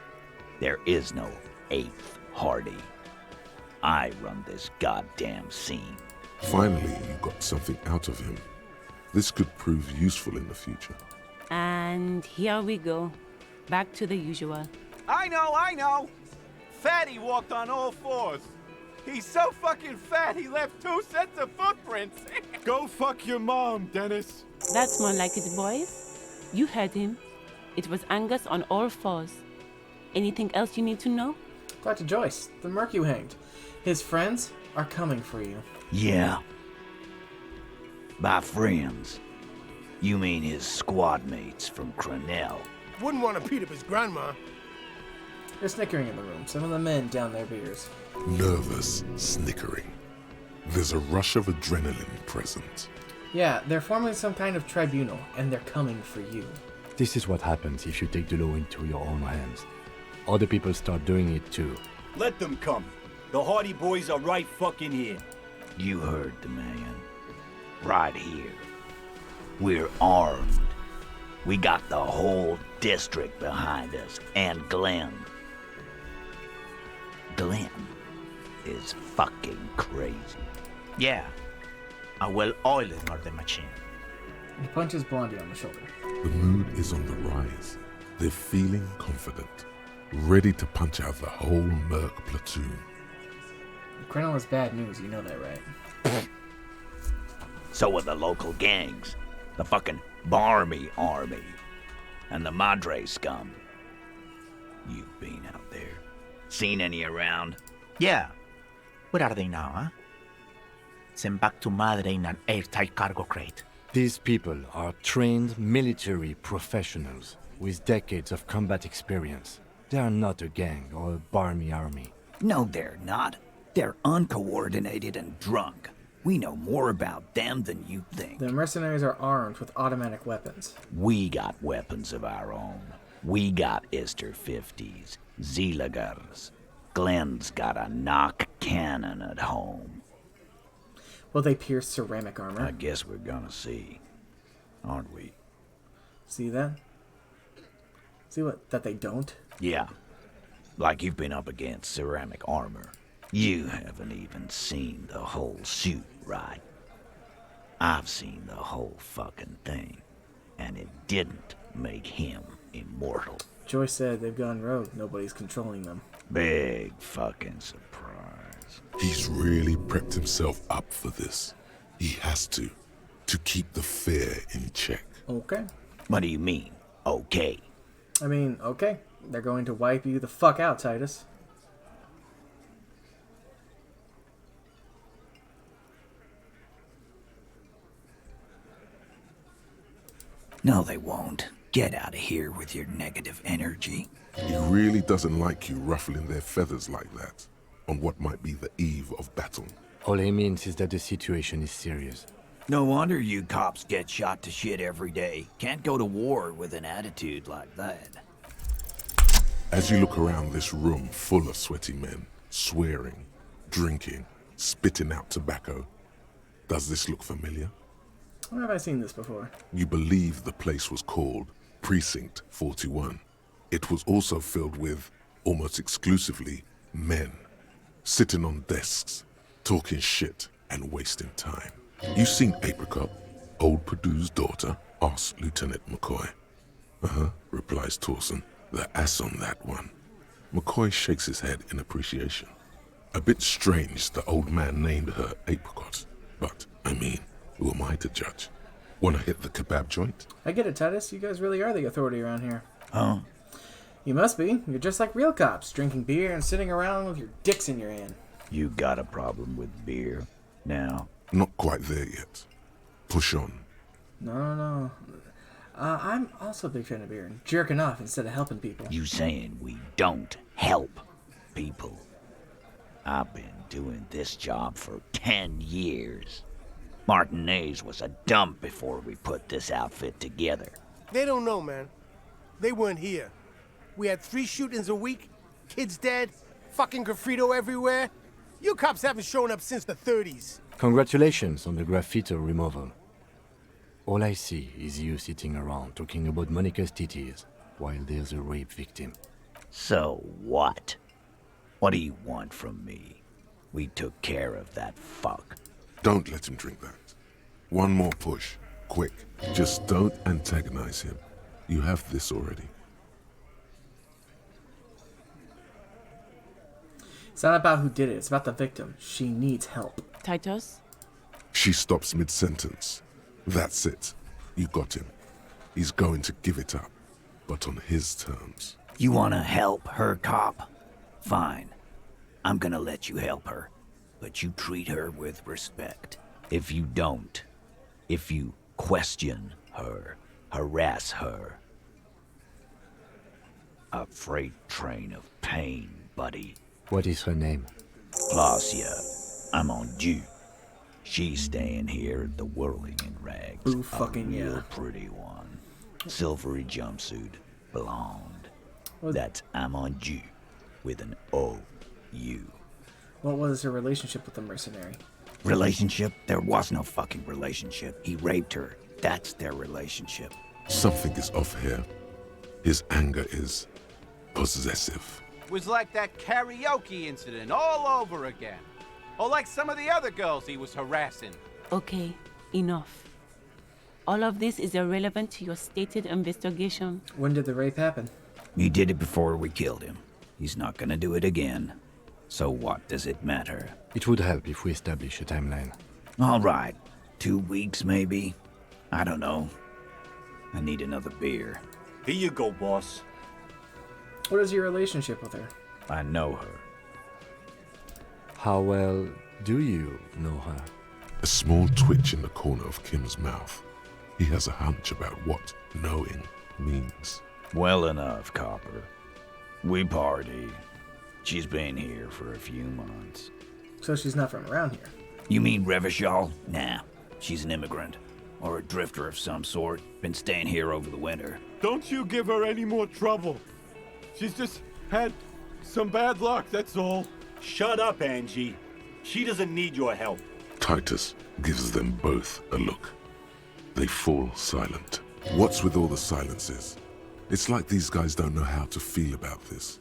There is no 8th Hardy. I run this goddamn scene. Finally, you got something out of him. This could prove useful in the future. And here we go. Back to the usual. I know! Fatty walked on all 4s. He's so fucking fat he left 2 sets of footprints. Go fuck your mom, Dennis. That's more like it, boys. You heard him. It was Angus on all 4s. Anything else you need to know? Dr. Joyce, the merc you hanged. His friends are coming for you. Yeah. By friends, you mean his squad mates from Crenell. Wouldn't want to beat up his grandma. They're snickering in the room. Some of the men down their beers. Nervous, snickering. There's a rush of adrenaline present. Yeah, they're forming some kind of tribunal, and they're coming for you. This is what happens if you take the law into your own hands. Other people start doing it too. Let them come. The Hardy Boys are right fucking here. You heard the man. Right here. We're armed. We got the whole district behind us, and Glenn. Glenn is fucking crazy. Yeah. I will oil the machine. He punches Blondie on the shoulder. The mood is on the rise. They're feeling confident, ready to punch out the whole merc platoon. Crenell is bad news, you know that, right? So are the local gangs. The fucking Barmy Army. And the Madre scum. You've been out there. Seen any around? Yeah. Where are they now, huh? Sent back to Madre in an airtight cargo crate. These people are trained military professionals with decades of combat experience. They are not a gang or a barmy army. No, they're not. They're uncoordinated and drunk. We know more about them than you think. The mercenaries are armed with automatic weapons. We got weapons of our own. We got Ister 50s, Zeelagers. Glenn's got a knock cannon at home. Will they pierce ceramic armor? I guess we're gonna see, aren't we? See that? See what? That they don't? Yeah. Like you've been up against ceramic armor. You haven't even seen the whole suit, right? I've seen the whole fucking thing, and it didn't make him immortal. Joyce said they've gone rogue. Nobody's controlling them. Big fucking surprise. He's really prepped himself up for this. He has to keep the fear in check. Okay. What do you mean, okay? I mean, okay. They're going to wipe you the fuck out, Titus. No, they won't. Get out of here with your negative energy. He really doesn't like you ruffling their feathers like that, on what might be the eve of battle. All he means is that the situation is serious. No wonder you cops get shot to shit every day. Can't go to war with an attitude like that. As you look around this room full of sweaty men, swearing, drinking, spitting out tobacco, does this look familiar? Where have I seen this before? You believe the place was called Precinct 41. It was also filled with, almost exclusively, men, sitting on desks, talking shit and wasting time. You seen Apricot, old Purdue's daughter? Asks Lieutenant McCoy. Uh-huh, replies Torson. The ass on that one. McCoy shakes his head in appreciation. A bit strange the old man named her Apricot, but, I mean, who am I to judge? Wanna hit the kebab joint? I get it, Titus. You guys really are the authority around here. Huh? You must be. You're just like real cops, drinking beer and sitting around with your dicks in your hand. You got a problem with beer now? Not quite there yet. Push on. No. I'm also a big fan of beer and jerking off instead of helping people. You saying we don't help people? I've been doing this job for 10 years. Martinez was a dump before we put this outfit together. They don't know, man. They weren't here. We had 3 shootings a week, kids dead, fucking graffito everywhere. You cops haven't shown up since the 30s. Congratulations on the graffiti removal. All I see is you sitting around talking about Monica's titties while there's a rape victim. So what? What do you want from me? We took care of that fuck. Don't let him drink that. One more push. Quick. Just don't antagonize him. You have this already. It's not about who did it. It's about the victim. She needs help. Titus? She stops mid-sentence. That's it. You got him. He's going to give it up, but on his terms. You wanna help her, cop? Fine. I'm gonna let you help her, but you treat her with respect. If you don't, if you question her, harass her, a freight train of pain, buddy. What is her name? Placia. I'm on due. She's staying here at the Whirling in Rags. Ooh, fucking a real yeah. pretty one. Silvery jumpsuit, blonde. What? That's Amonju with an O-U. What was her relationship with the mercenary? Relationship? There was no fucking relationship. He raped her. That's their relationship. Something is off here. His anger is possessive. Was like that karaoke incident all over again. Or like some of the other girls he was harassing. Okay, enough. All of this is irrelevant to your stated investigation. When did the rape happen? He did it before we killed him. He's not gonna do it again. So what does it matter? It would help if we establish a timeline. All right. 2 weeks, maybe? I don't know. I need another beer. Here you go, boss. What is your relationship with her? I know her. How well do you know her? A small twitch in the corner of Kim's mouth. He has a hunch about what knowing means. Well enough, Copper. We party. She's been here for a few months. So she's not from around here? You mean Revachol? Nah, she's an immigrant. Or a drifter of some sort. Been staying here over the winter. Don't you give her any more trouble. She's just had some bad luck, that's all. Shut up, Angie. She doesn't need your help. Titus gives them both a look. They fall silent. What's with all the silences? It's like these guys don't know how to feel about this.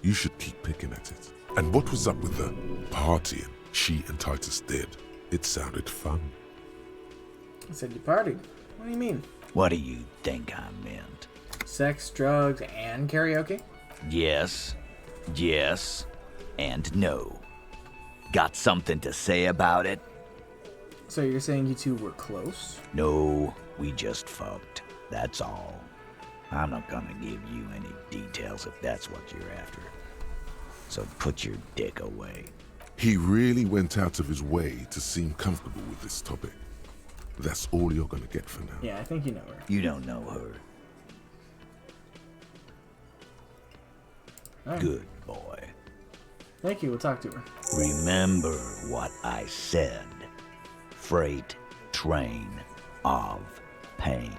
You should keep picking at it. And what was up with the partying she and Titus did? It sounded fun. I said you partied. What do you mean? What do you think I meant? Sex, drugs, and karaoke? Yes. Yes. And no. Got something to say about it? So you're saying you two were close? No, we just fucked. That's all. I'm not gonna give you any details if that's what you're after. So put your dick away. He really went out of his way to seem comfortable with this topic. That's all you're gonna get for now. Yeah, I think you know her. You don't know her. Right. Good boy. Thank you. We'll talk to her. Remember what I said. Freight train of pain.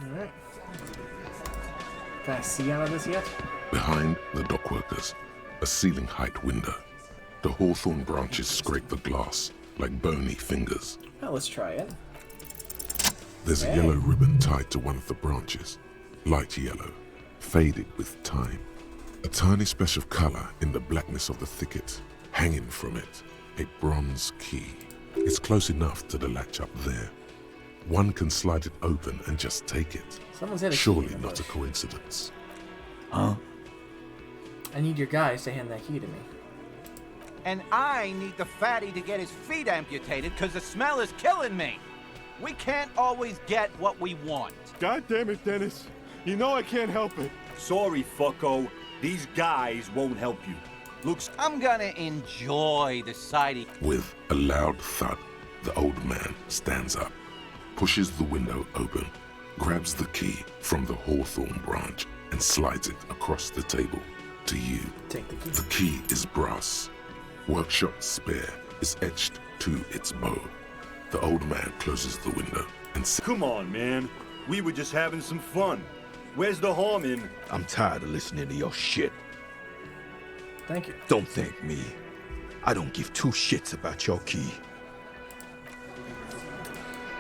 Alright. Can I see out of this yet? Behind the dockworkers, a ceiling height window. The hawthorn branches scrape the glass like bony fingers. Well, let's try it. There's a yellow ribbon tied to one of the branches. Light yellow, faded with time. A tiny splash of color in the blackness of the thicket. Hanging from it, a bronze key. It's close enough to the latch up there. One can slide it open and just take it. Someone's had a key Surely in the not a bush. coincidence. Huh? I need your guys to hand that key to me. And I need the fatty to get his feet amputated because the smell is killing me. We can't always get what we want. God damn it, Dennis. You know I can't help it. Sorry, fucko. These guys won't help you. Looks... I'm gonna enjoy the sighting. With a loud thud, the old man stands up, pushes the window open, grabs the key from the hawthorn branch, and slides it across the table to you. Take the key. The key is brass. Workshop spare is etched to its bow. The old man closes the window and says, Come on, man. We were just having some fun. Where's the harm in... I'm tired of listening to your shit. Thank you. Don't thank me. I don't give two shits about your key.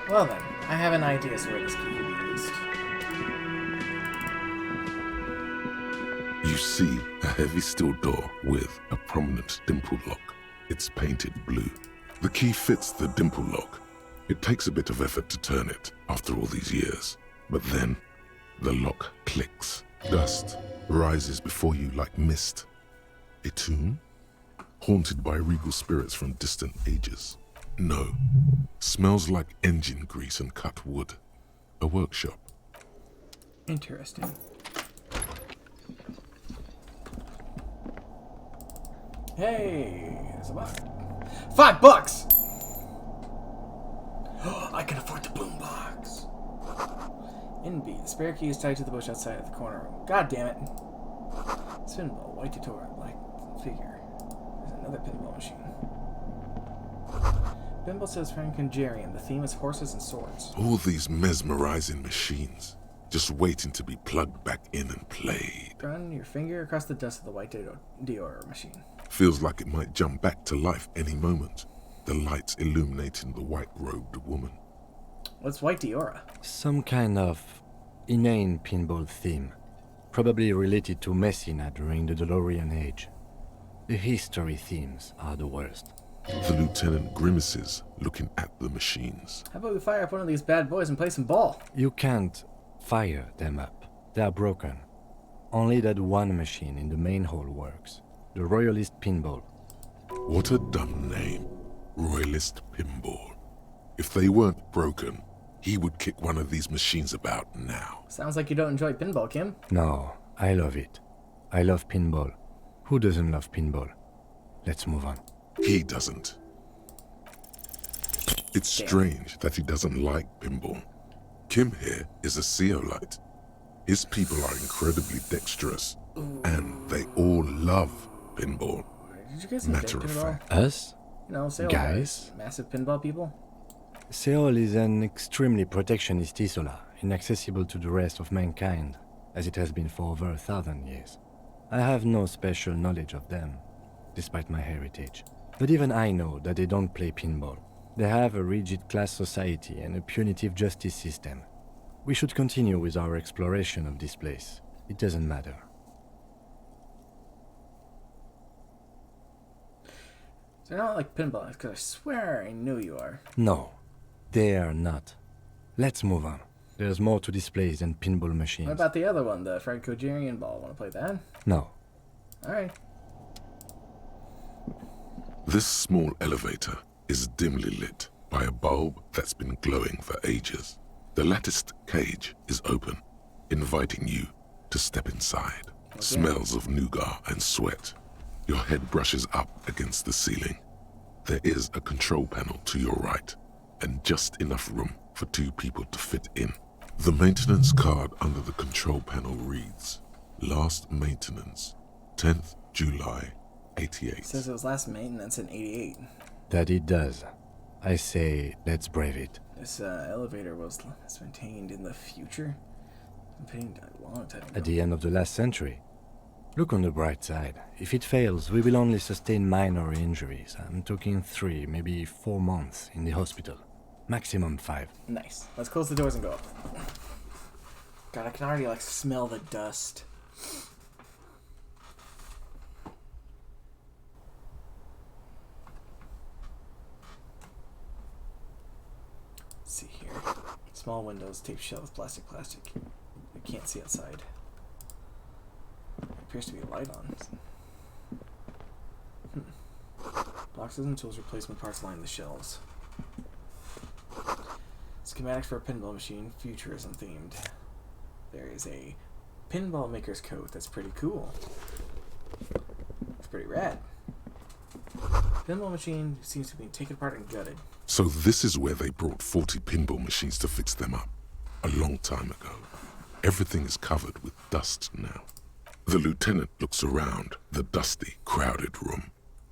Well then, I have an idea as to where this key could be used. You see a heavy steel door with a prominent dimple lock. It's painted blue. The key fits the dimple lock. It takes a bit of effort to turn it after all these years. But then, the lock clicks. Dust rises before you like mist. A tomb? Haunted by regal spirits from distant ages. No. Smells like engine grease and cut wood. A workshop. Interesting. Hey, there's a box. $5! I can afford the boombox. In B, the spare key is tied to the bush outside of the corner room. God damn it. Spinball, white tutorial, black figure. There's another pinball machine. Pinball says Frank Conjurian. The theme is horses and swords. All these mesmerizing machines, just waiting to be plugged back in and played. Run your finger across the dust of the white Dior machine. Feels like it might jump back to life any moment. The lights illuminating the white-robed woman. What's white Diora? Some kind of inane pinball theme. Probably related to Messina during the DeLorean age. The history themes are the worst. The lieutenant grimaces, looking at the machines. How about we fire up one of these bad boys and play some ball? You can't fire them up. They are broken. Only that one machine in the main hall works. The Royalist Pinball. What a dumb name. Royalist Pinball. If they weren't broken, he would kick one of these machines about now. Sounds like you don't enjoy pinball, Kim. No, I love it. I love pinball. Who doesn't love pinball? Let's move on. He doesn't. It's strange that he doesn't like pinball. Kim here is a Zeolite. His people are incredibly dexterous, and they all love pinball. Did you guys Matter invent of pinball? fact. Us? You know, Seoul Guys? Massive pinball people? Seoul is an extremely protectionist isola, inaccessible to the rest of mankind, as it has been for over 1,000 years. I have no special knowledge of them, despite my heritage. But even I know that they don't play pinball. They have a rigid class society and a punitive justice system. We should continue with our exploration of this place. It doesn't matter. So you're not like pinball, because I swear I knew you are. No, they are not. Let's move on. There's more to this place than pinball machines. What about the other one, the Franco-Gerian ball? Want to play that? No. Alright. This small elevator is dimly lit by a bulb that's been glowing for ages. The latticed cage is open, inviting you to step inside. Okay. Smells of nougat and sweat. Your head brushes up against the ceiling. There is a control panel to your right, and just enough room for two people to fit in. The maintenance card under the control panel reads, Last maintenance, 10th July, 88. It says it was last maintenance in 88. That it does. I say, let's brave it. This elevator was maintained in the future? Maintained a long time ago. At the end of the last century. Look on the bright side. If it fails, we will only sustain minor injuries. I'm talking 3, maybe 4 months in the hospital. Maximum 5. Nice. Let's close the doors and go up. God, I can already, like, smell the dust. Let's see here. Small windows, tape shelves, plastic. I can't see outside. There appears to be a light on. Boxes and tools replacement parts line the shelves. Schematics for a pinball machine, futurism themed. There is a pinball maker's coat. That's pretty cool. It's pretty rad. Pinball machine seems to be taken apart and gutted. So this is where they brought 40 pinball machines to fix them up. A long time ago. Everything is covered with dust now. The lieutenant looks around the dusty, crowded room,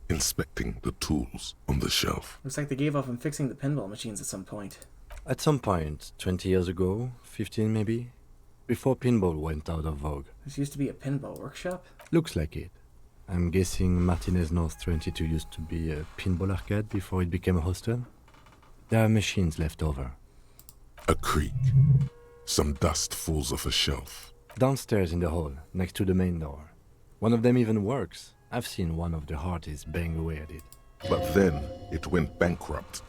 inspecting the tools on the shelf. Looks like they gave up on fixing the pinball machines at some point. At some point, 20 years ago, 15 maybe, before pinball went out of vogue. This used to be a pinball workshop? Looks like it. I'm guessing Martinez North 22 used to be a pinball arcade before it became a hostel. There are machines left over. A creak. Some dust falls off a shelf. Downstairs in the hall, next to the main door. One of them even works. I've seen one of the Harties bang away at it. But then it went bankrupt.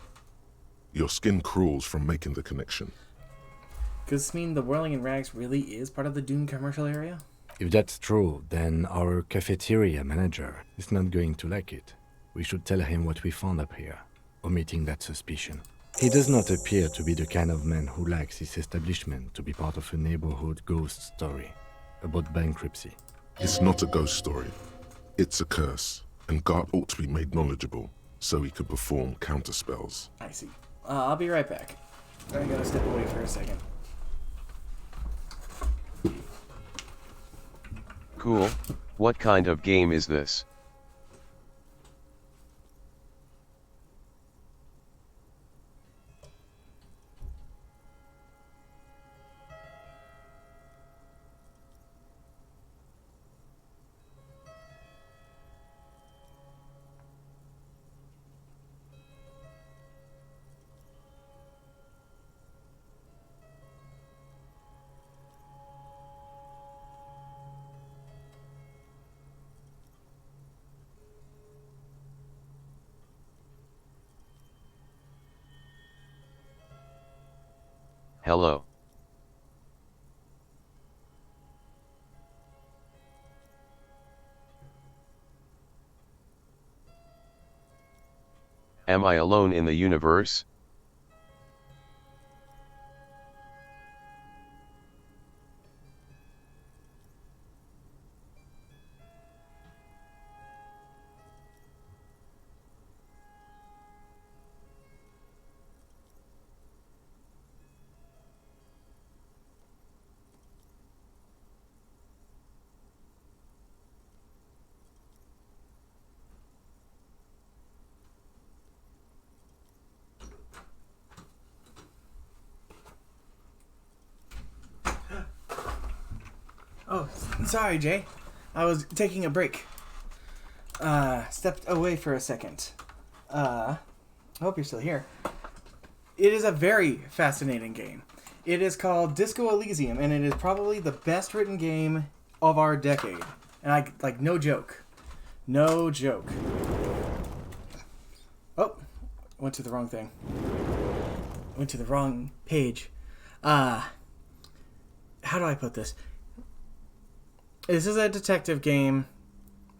Your skin crawls from making the connection. Does this mean the Whirling in Rags really is part of the Doom commercial area? If that's true, then our cafeteria manager is not going to like it. We should tell him what we found up here, omitting that suspicion. He does not appear to be the kind of man who likes his establishment to be part of a neighborhood ghost story about bankruptcy. It's not a ghost story. It's a curse, and Gart ought to be made knowledgeable so he can perform counterspells. I see. I'll be right back. I gotta step away for a second. Cool. What kind of game is this? Hello. Am I alone in the universe? Oh, sorry, Jay. I was taking a break. Stepped away for a second. I hope you're still here. It is a very fascinating game. It is called Disco Elysium, and it is probably the best written game of our decade. And no joke. No joke. Oh, went to the wrong thing. Went to the wrong page. How do I put this? This is a detective game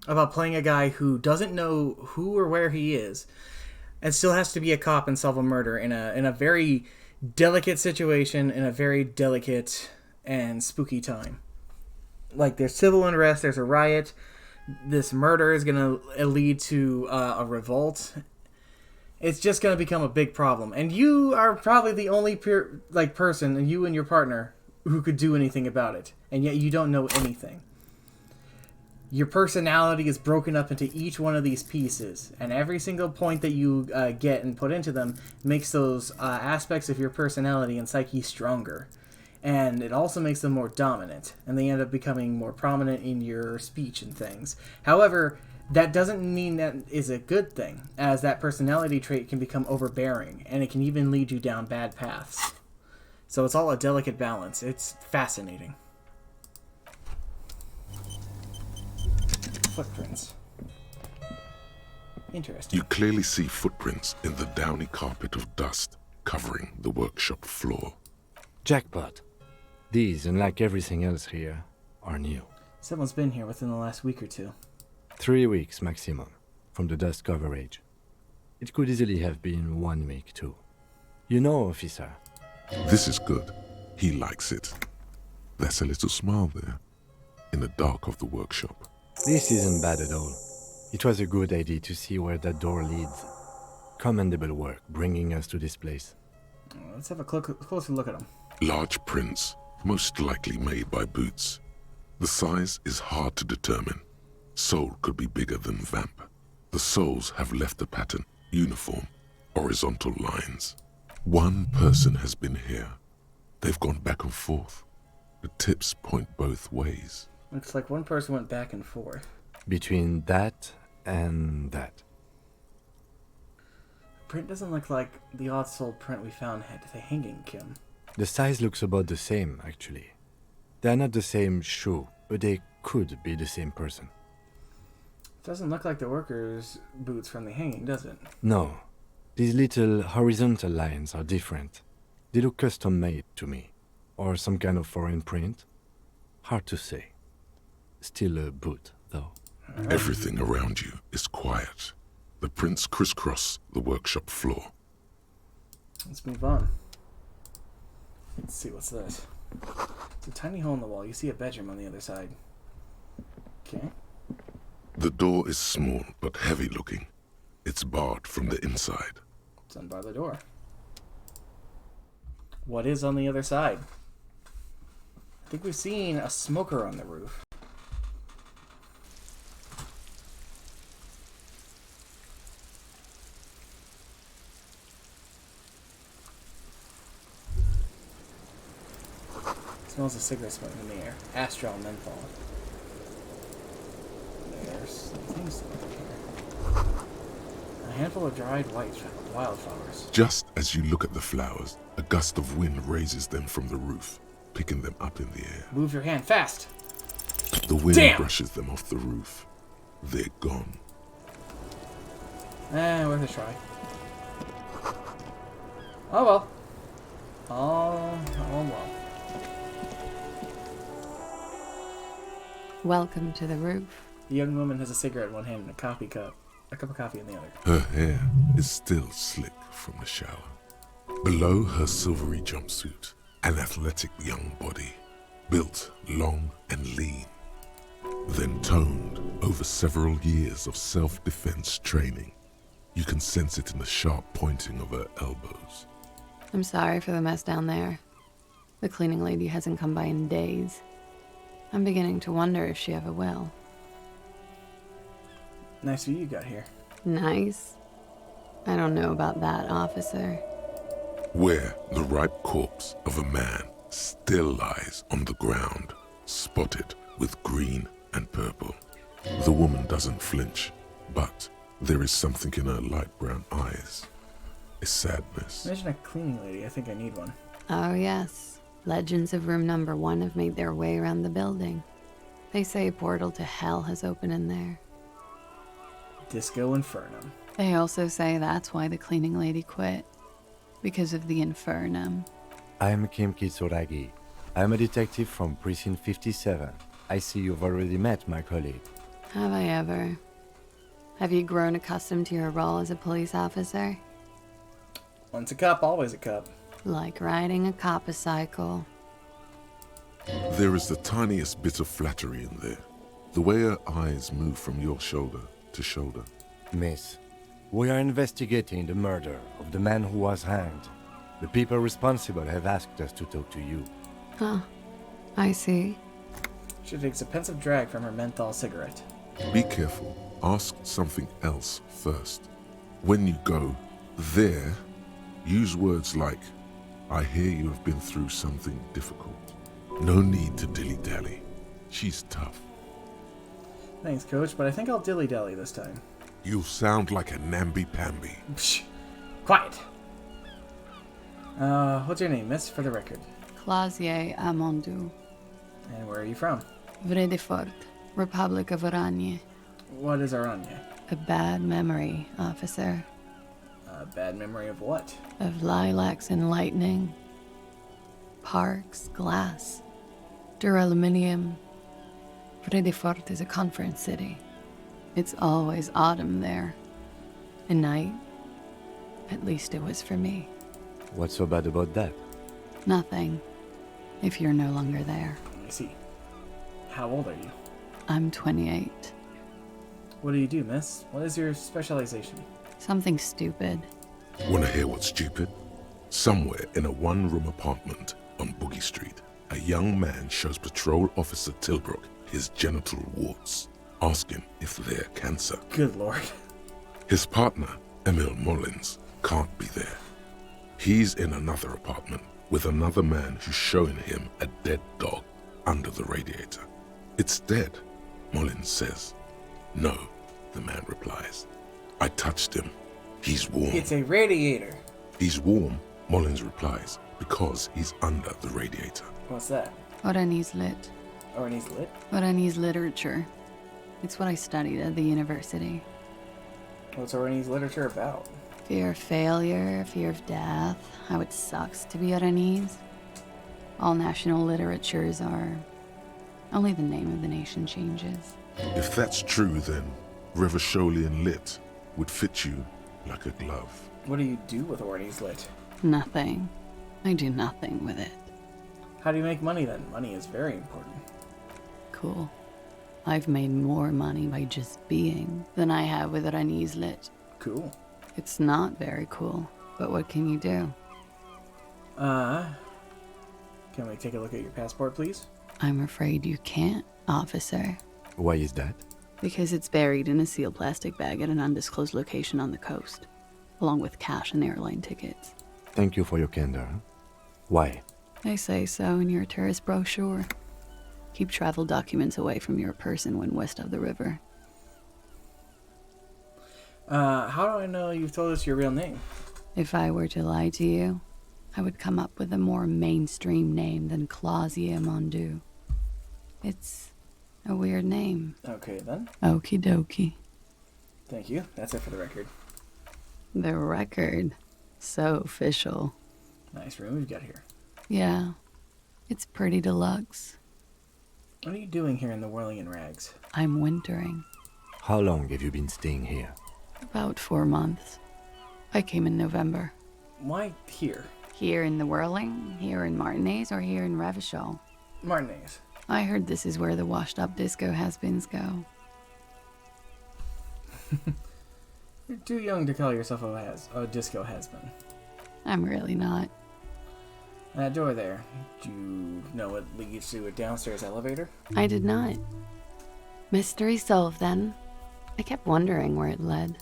about playing a guy who doesn't know who or where he is and still has to be a cop and solve a murder in a very delicate situation, in a very delicate and spooky time. Like, there's civil unrest, there's a riot, this murder is going to lead to a revolt, it's just going to become a big problem. And you are probably the only person, and you and your partner, who could do anything about it. And yet you don't know anything. Your personality is broken up into each one of these pieces, and every single point that you get and put into them makes those aspects of your personality and psyche stronger. And it also makes them more dominant, and they end up becoming more prominent in your speech and things. However, that doesn't mean that is a good thing, as that personality trait can become overbearing, and it can even lead you down bad paths. So it's all a delicate balance. It's fascinating. Footprints. Interesting. You clearly see footprints in the downy carpet of dust covering the workshop floor. Jackpot. These, unlike everything else here, are new. Someone's been here within the last week or two. 3 weeks maximum, from the dust coverage. It could easily have been 1 week too. You know, officer. This is good. He likes it. There's a little smile there, in the dark of the workshop. This isn't bad at all. It was a good idea to see where that door leads. Commendable work bringing us to this place. Let's have a closer look at them. Large prints, most likely made by boots. The size is hard to determine. Sole could be bigger than vamp. The soles have left a pattern, uniform, horizontal lines. One person has been here. They've gone back and forth. The tips point both ways. Looks like one person went back and forth. Between that and that. Print doesn't look like the odd-soled print we found at the hanging, Kim. The size looks about the same, actually. They're not the same shoe, but they could be the same person. Doesn't look like the workers' boots from the hanging, does it? No. These little horizontal lines are different. They look custom-made to me. Or some kind of foreign print. Hard to say. Still a boot, though. Everything around you is quiet. The prints crisscross the workshop floor. Let's move on. Let's see, what's this? It's a tiny hole in the wall. You see a bedroom on the other side. Okay. The door is small but heavy looking. It's barred from the inside. Let's unbar the door. What is on the other side? I think we've seen a smoker on the roof. Smells of cigarette smoke in the air. Astral menthol. There's some things over here. A handful of dried wildflowers. Just as you look at the flowers, a gust of wind raises them from the roof, picking them up in the air. Move your hand fast. The wind Damn! brushes them off the roof. They're gone. Worth a try. Oh well. All well. Welcome to the roof. The young woman has a cigarette in one hand and a cup of coffee in the other. Her hair is still slick from the shower. Below her silvery jumpsuit, an athletic young body, built long and lean, then toned over several years of self-defense training. You can sense it in the sharp pointing of her elbows. I'm sorry for the mess down there. The cleaning lady hasn't come by in days. I'm beginning to wonder if she ever will. Nice view you got here. Nice? I don't know about that, officer. Where the ripe corpse of a man still lies on the ground, spotted with green and purple. The woman doesn't flinch, but there is something in her light brown eyes. A sadness. Imagine a cleaning lady. I think I need one. Oh, yes. Legends of room number 1 have made their way around the building. They say a portal to hell has opened in there. Disco Infernum. They also say that's why the cleaning lady quit. Because of the Infernum. I'm Kim Kitsuragi. I'm a detective from Precinct 57. I see you've already met my colleague. Have I ever? Have you grown accustomed to your role as a police officer? Once a cup, always a cup. Like riding a coppercycle. There is the tiniest bit of flattery in there. The way her eyes move from your shoulder to shoulder. Miss, We are investigating the murder of the man who was hanged. The people responsible have asked us to talk to you. Huh. I see. She takes a pensive drag from her menthol cigarette. Be careful. Ask something else first. When you go there, use words like, I hear you have been through something difficult. No need to dilly-dally. She's tough. Thanks, Coach, but I think I'll dilly-dally this time. You sound like a namby-pamby. Psh, quiet. What's your name, miss, for the record? Clausier Amondu. And where are you from? Vredefort, Republic of Oranje. What is Oranje? A bad memory, officer. A bad memory of what? Of lilacs and lightning. Parks, glass, duraluminium. Vredefort is a conference city. It's always autumn there. A night. At least it was for me. What's so bad about that? Nothing. If you're no longer there. I see. How old are you? I'm 28. What do you do, miss? What is your specialization? Something stupid. Wanna hear what's stupid? Somewhere in a one-room apartment on Boogie Street, a young man shows Patrol Officer Tilbrook his genital warts, asking if they're cancer. Good lord. His partner, Emil Mullins, can't be there. He's in another apartment with another man who's showing him a dead dog under the radiator. It's dead, Mullins says. No, the man replies. I touched him. He's warm. It's a radiator. He's warm, Mullins replies, because he's under the radiator. What's that? Oranese lit. Oranese lit? Oranese literature. It's what I studied at the university. What's Oranese literature about? Fear of failure, fear of death, how it sucks to be Oranese. All national literatures are. Only the name of the nation changes. If that's true, then Revacholian lit would fit you like a glove. What do you do with Oranese lit? Nothing. I do nothing with it. How do you make money then? Money is very important. Cool. I've made more money by just being than I have with Oranese lit. Cool. It's not very cool, but what can you do? Can we take a look at your passport, please? I'm afraid you can't, officer. Why is that? Because it's buried in a sealed plastic bag at an undisclosed location on the coast, along with cash and airline tickets. Thank you for your candor. Why? They say so in your tourist brochure. Keep travel documents away from your person when west of the river. How do I know you've told us your real name? If I were to lie to you, I would come up with a more mainstream name than Clausier Mondu. It's a weird name. Okay, then. Okie dokie. Thank you. That's it for the record. The record. So official. Nice room we've got here. Yeah. It's pretty deluxe. What are you doing here in the whirling in rags? I'm wintering. How long have you been staying here? About 4 months. I came in November. Why here? Here in the Whirling, here in Martinez, or here in Revachol? Martinez. I heard this is where the washed-up disco has-beens go. You're too young to call yourself a disco has-been. I'm really not. That door there, do you know what leads to a downstairs elevator? I did not. Mystery solved, then. I kept wondering where it led.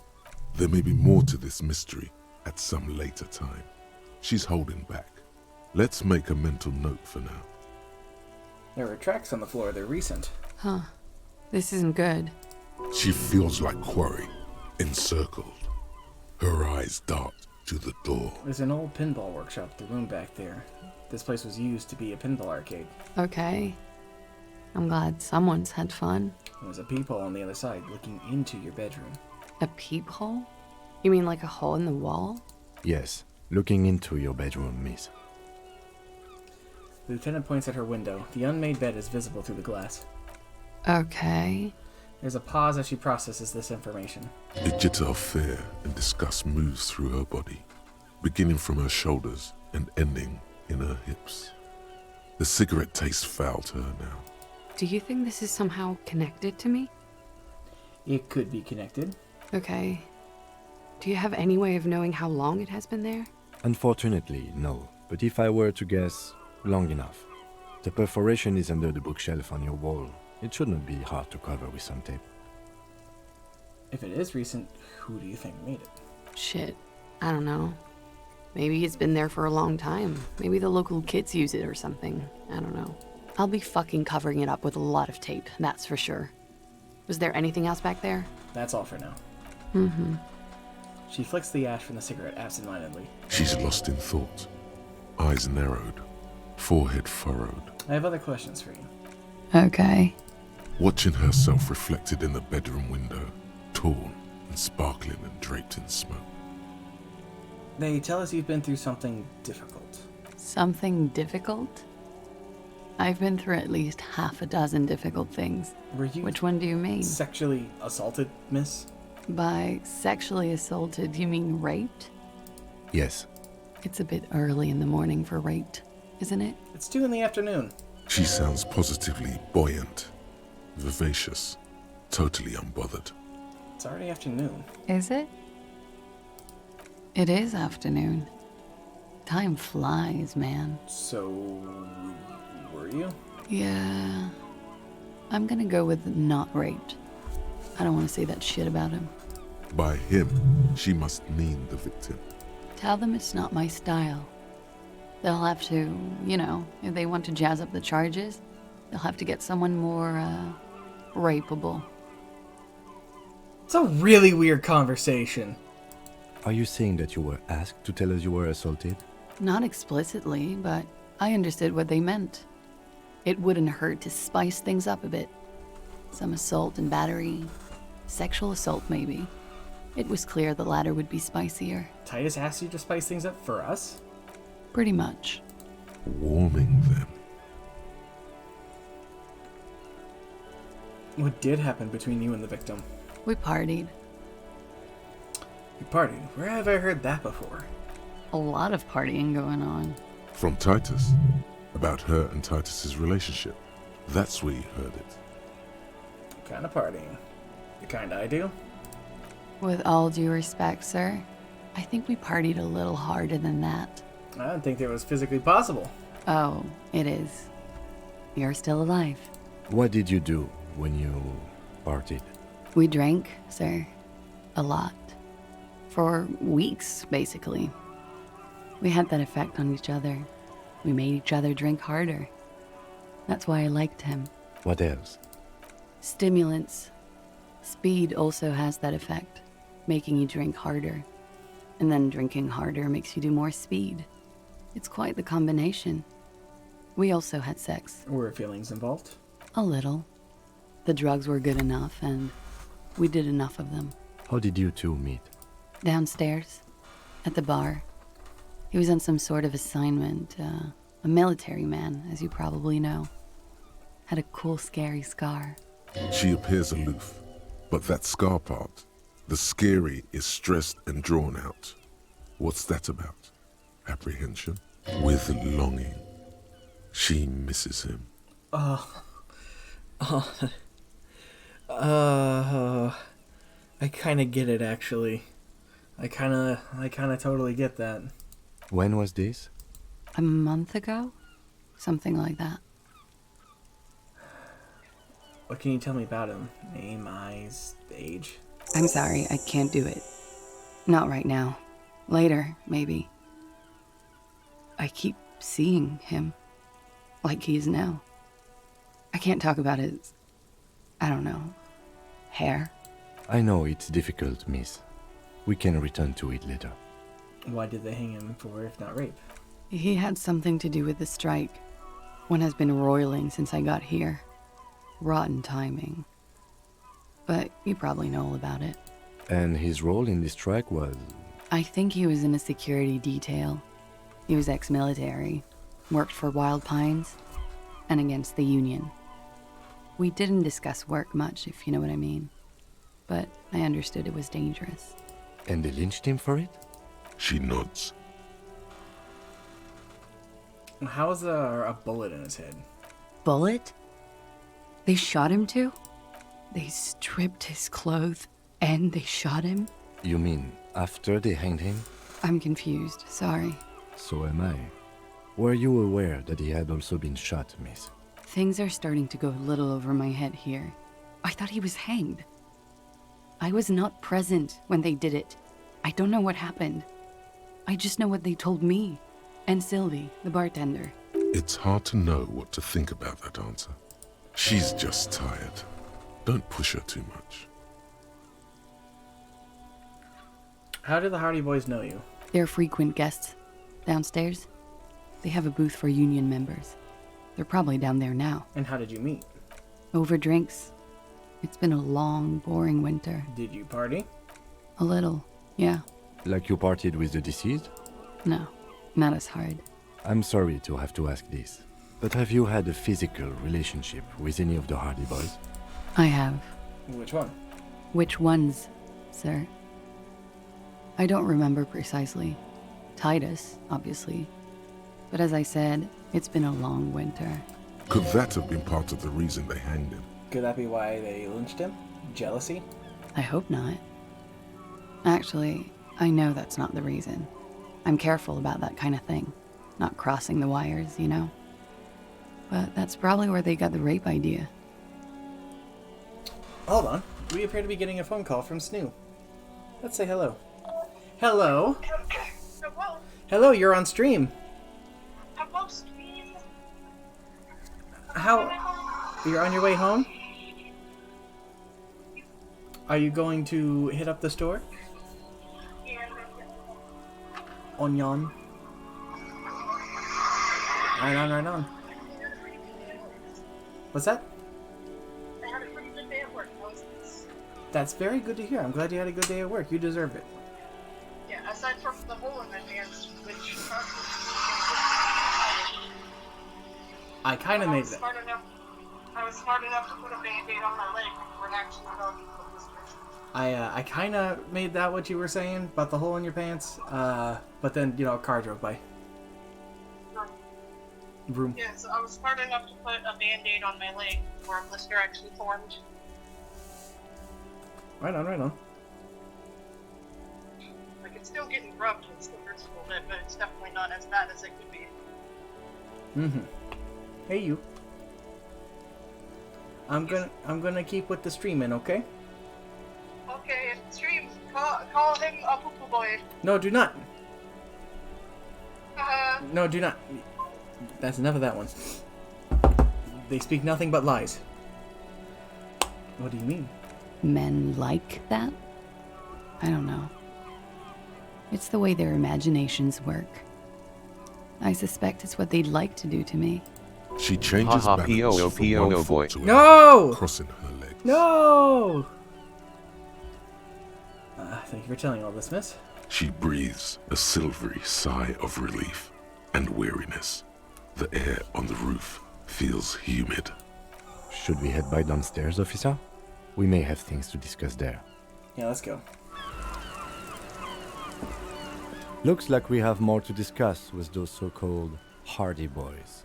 There may be more to this mystery at some later time. She's holding back. Let's make a mental note for now. There are tracks on the floor. They're recent. Huh. This isn't good. She feels like quarry, encircled. Her eyes dart to the door. There's an old pinball workshop, the room back there. This place was used to be a pinball arcade. Okay. I'm glad someone's had fun. There's a peephole on the other side looking into your bedroom. A peephole? You mean like a hole in the wall? Yes, looking into your bedroom, miss. The lieutenant points at her window. The unmade bed is visible through the glass. Okay. There's a pause as she processes this information. A jitter of fear and disgust moves through her body, beginning from her shoulders and ending in her hips. The cigarette tastes foul to her now. Do you think this is somehow connected to me? It could be connected. Okay. Do you have any way of knowing how long it has been there? Unfortunately, no. But if I were to guess, long enough. The perforation is under the bookshelf on your wall. It shouldn't be hard to cover with some tape. If it is recent, who do you think made it? Shit. I don't know. Maybe it's been there for a long time. Maybe the local kids use it or something. I don't know. I'll be fucking covering it up with a lot of tape, that's for sure. Was there anything else back there? That's all for now. Mm-hmm. She flicks the ash from the cigarette absentmindedly. She's lost in thought. Eyes narrowed. Forehead furrowed. I have other questions for you. Okay. Watching herself reflected in the bedroom window, torn and sparkling and draped in smoke. They tell us you've been through something difficult. Something difficult? I've been through at least half a dozen difficult things. Were you... Which one do you mean? Sexually assaulted, miss? By sexually assaulted, you mean raped? Yes. It's a bit early in the morning for raped, isn't it? It's 2 in the afternoon. She sounds positively buoyant, vivacious, totally unbothered. It's already afternoon. Is it? It is afternoon. Time flies, man. So, were you? Yeah. I'm gonna go with not raped. I don't want to say that shit about him. By him, she must mean the victim. Tell them it's not my style. They'll have to, you know, if they want to jazz up the charges, they'll have to get someone more, rapeable. It's a really weird conversation. Are you saying that you were asked to tell us you were assaulted? Not explicitly, but I understood what they meant. It wouldn't hurt to spice things up a bit. Some assault and battery. Sexual assault, maybe. It was clear the latter would be spicier. Titus asked you to spice things up for us? Pretty much. Warming them. What did happen between you and the victim? We partied. You partied? Where have I heard that before? A lot of partying going on. From Titus. About her and Titus's relationship. That's where you heard it. What kind of partying? The kind I do? With all due respect, sir, I think we partied a little harder than that. I didn't think that was physically possible. Oh, it is. You're still alive. What did you do when you partied? We drank, sir. A lot. For weeks, basically. We had that effect on each other. We made each other drink harder. That's why I liked him. What else? Stimulants. Speed also has that effect, making you drink harder. And then drinking harder makes you do more speed. It's quite the combination. We also had sex. Were feelings involved? A little. The drugs were good enough, and we did enough of them. How did you two meet? Downstairs, at the bar. He was on some sort of assignment, a military man, as you probably know. Had a cool, scary scar. She appears aloof, but that scar part, the scary, is stressed and drawn out. What's that about? Apprehension? With longing. She misses him. I kind of get it, actually. I kind of totally get that. When was this? A month ago? Something like that. What can you tell me about him? Name, eyes, age? I'm sorry, I can't do it. Not right now. Later, maybe. I keep seeing him. Like he is now. I can't talk about his... I don't know. Hair? I know it's difficult, miss. We can return to it later. Why did they hang him for, if not rape? He had something to do with the strike. One has been roiling since I got here. Rotten timing. But you probably know all about it. And his role in this strike was... I think he was in a security detail. He was ex-military, worked for Wild Pines, and against the Union. We didn't discuss work much, if you know what I mean. But I understood it was dangerous. And they lynched him for it? She nods. How was a bullet in his head? Bullet? They shot him too? They stripped his clothes and they shot him? You mean After they hanged him? I'm confused. Sorry. So am I. Were you aware that he had also been shot, miss? Things are starting to go a little over my head here. I thought he was hanged. I was not present when they did it. I don't know what happened. I just know what they told me. And Sylvie, the bartender. It's hard to know what to think about that answer. She's just tired. Don't push her too much. How do the Hardy Boys know you? They're frequent guests. Downstairs, they have a booth for union members. They're probably down there now. And how did you meet? Over drinks. It's been a long, boring winter. Did you party? A little, yeah. Like you partied with the deceased? No, not as hard. I'm sorry to have to ask this, but have you had a physical relationship with any of the Hardy Boys? I have. Which one? Which ones, sir? I don't remember precisely. Titus, obviously. But as I said, it's been a long winter. Could that have been part of the reason they hanged him? Could that be why they lynched him? Jealousy? I hope not. Actually, I know that's not the reason. I'm careful about that kind of thing. Not crossing the wires, you know? But that's probably where they got the rape idea. Hold on. We appear to be getting a phone call from Snoo. Let's say hello. Hello? Hello? Hello, you're on stream. Hello, stream. How... You're on your way home? Are you going to hit up the store? Onion. Right on, right on. What's that? I had a pretty good day at work. That's very good to hear. I'm glad you had a good day at work. You deserve it. Yeah, aside from the hole in my pants, which... I kind of made that. I was smart enough to put a band-aid on my leg before it actually developed the blisters. I kind of made that what you were saying about the hole in your pants, but then, you know, a car drove by. Vroom. Yeah, so I was smart enough to put a band-aid on my leg before a blister actually formed. Right on, right on. Like, it's still getting rubbed and it still hurts a little bit, but it's definitely not as bad as it could be. Mm-hmm. Hey, you. I'm gonna keep with the streaming, okay? Okay, and stream, call him a poo-poo boy. No, do not. No, do not. That's enough of that one. They speak nothing but lies. What do you mean? Men like that? I don't know. It's the way their imaginations work. I suspect it's what they'd like to do to me. She changes balance from one foot to No! another, crossing her legs. No! Thank you for telling all this, miss. She breathes a silvery sigh of relief and weariness. The air on the roof feels humid. Should we head by downstairs, officer? We may have things to discuss there. Yeah, let's go. Looks like we have more to discuss with those so-called Hardy Boys.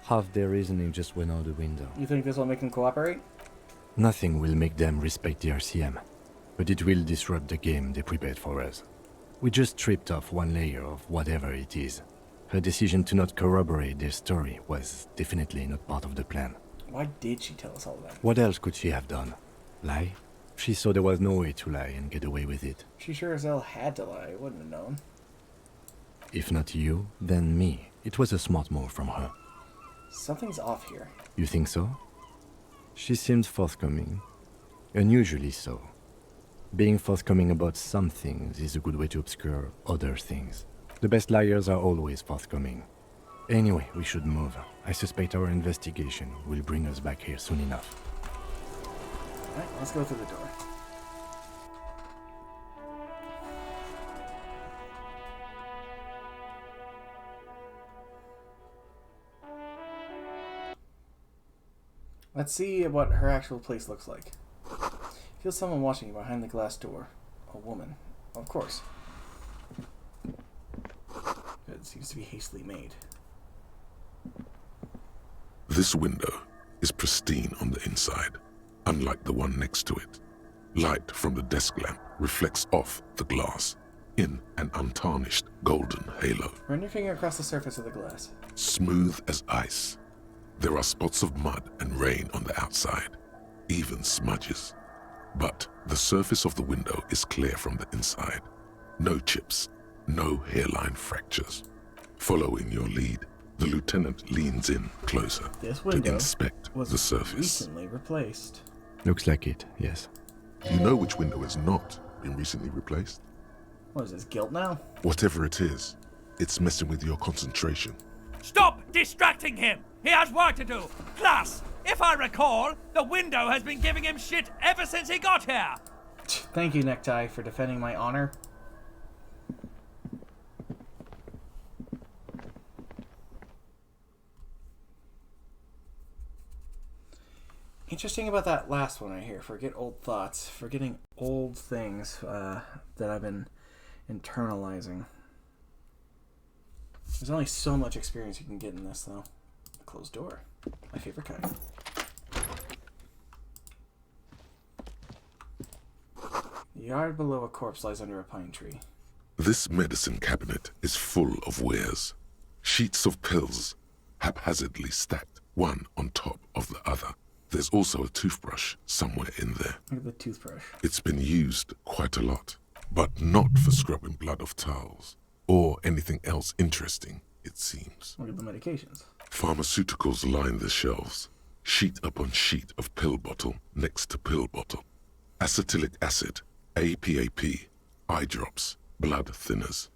Half their reasoning just went out the window. You think this will make them cooperate? Nothing will make them respect the RCM, but it will disrupt the game they prepared for us. We just stripped off one layer of whatever it is. Her decision to not corroborate their story was definitely not part of the plan. Why did she tell us all that? What else could she have done? Lie? She saw there was no way to lie and get away with it. She sure as hell had to lie. Wouldn't have known. If not you, then me. It was a smart move from her. Something's off here. You think so? She seemed forthcoming. Unusually so. Being forthcoming about some things is a good way to obscure other things. The best liars are always forthcoming. Anyway, we should move. I suspect our investigation will bring us back here soon enough. Alright, let's go through the door. Let's see what her actual place looks like. Feel someone watching you behind the glass door. A woman. Of course. It seems to be hastily made. This window is pristine on the inside, unlike the one next to it. Light from the desk lamp reflects off the glass, in an untarnished golden halo. Run your finger across the surface of the glass. Smooth as ice. There are spots of mud and rain on the outside, even smudges. But the surface of the window is clear from the inside. No chips, no hairline fractures. Following your lead, the lieutenant leans in closer to inspect the surface. Recently replaced. Looks like it, yes. You know which window has not been recently replaced? What is this, guilt now? Whatever it is, it's messing with your concentration. Stop distracting him! He has work to do! Class, if I recall, the window has been giving him shit ever since he got here! Thank you, Necktie, for defending my honor. Interesting about that last one right here. Forget old thoughts. Forgetting old things that I've been internalizing. There's only so much experience you can get in this, though. Closed door. My favorite kind. The yard below a corpse lies under a pine tree. This medicine cabinet is full of wares. Sheets of pills, haphazardly stacked, one on top of the other. There's also a toothbrush somewhere in there. Look at the toothbrush. It's been used quite a lot, but not for scrubbing blood off towels, or anything else interesting, it seems. Look at the medications. Pharmaceuticals line the shelves, sheet upon sheet of pill bottle next to pill bottle. Acetylic acid, APAP, eye drops, blood thinners.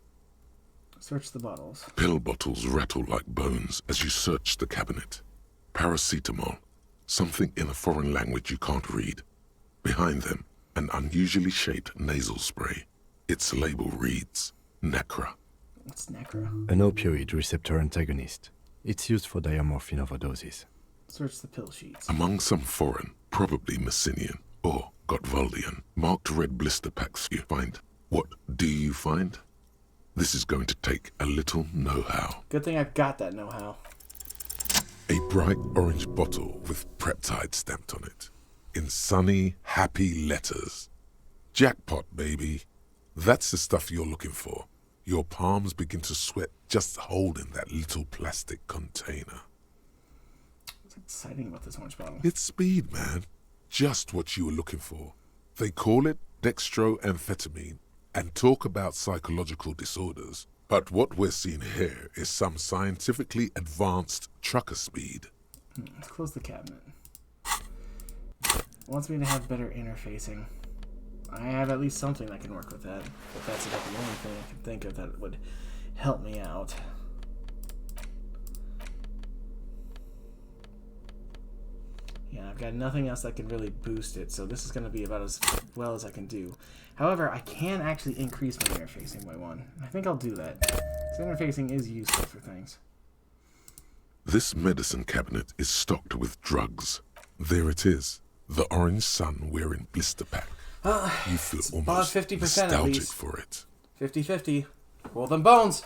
Search the bottles. Pill bottles rattle like bones as you search the cabinet. Paracetamol, something in a foreign language you can't read. Behind them, an unusually shaped nasal spray. Its label reads, Nacra. What's Nacra? An opioid receptor antagonist. It's used for diamorphine overdoses. Search the pill sheets. Among some foreign, probably Messinian or Gottwaldian, marked red blister packs you find. What do you find? This is going to take a little know-how. Good thing I've got that know-how. A bright orange bottle with Preptide stamped on it. In sunny, happy letters. Jackpot, baby. That's the stuff you're looking for. Your palms begin to sweat just holding that little plastic container. What's exciting about this orange bottle? It's speed, man. Just what you were looking for. They call it dextroamphetamine and talk about psychological disorders. But what we're seeing here is some scientifically advanced trucker speed. Let's close the cabinet. It wants me to have better interfacing. I have at least something that can work with that. But that's about the only thing I can think of that would help me out. Yeah, I've got nothing else that can really boost it, so this is going to be about as well as I can do. However, I can actually increase my interfacing by one. I think I'll do that. Because interfacing is useful for things. This medicine cabinet is stocked with drugs. There it is, the orange sun wearing blister pack. You feel almost 50% nostalgic for it. 50-50. Roll them bones.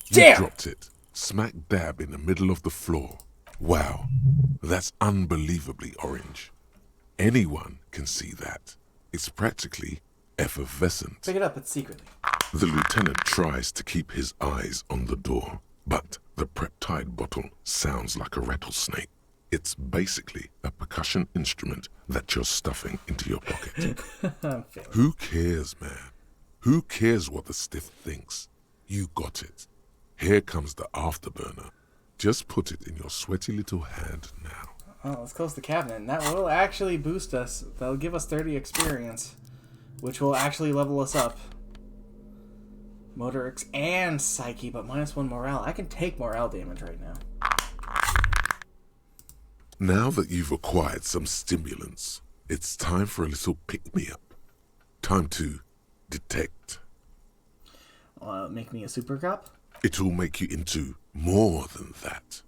You Damn! dropped it, smack dab in the middle of the floor. Wow, that's unbelievably orange. Anyone can see that. It's practically effervescent. Pick it up, it's secretly. The lieutenant tries to keep his eyes on the door, but the Preptide bottle sounds like a rattlesnake. It's basically a percussion instrument that you're stuffing into your pocket. Who cares, man? Who cares what the stiff thinks? You got it. Here comes the afterburner. Just put it in your sweaty little hand now. Oh, let's close the cabinet, and that will actually boost us. That'll give us 30 experience, which will actually level us up. Motorics and Psyche, but -1 morale. I can take morale damage right now. Now that you've acquired some stimulants, it's time for a little pick-me-up. Time to detect. Make me a super cop? It'll make you into more than that.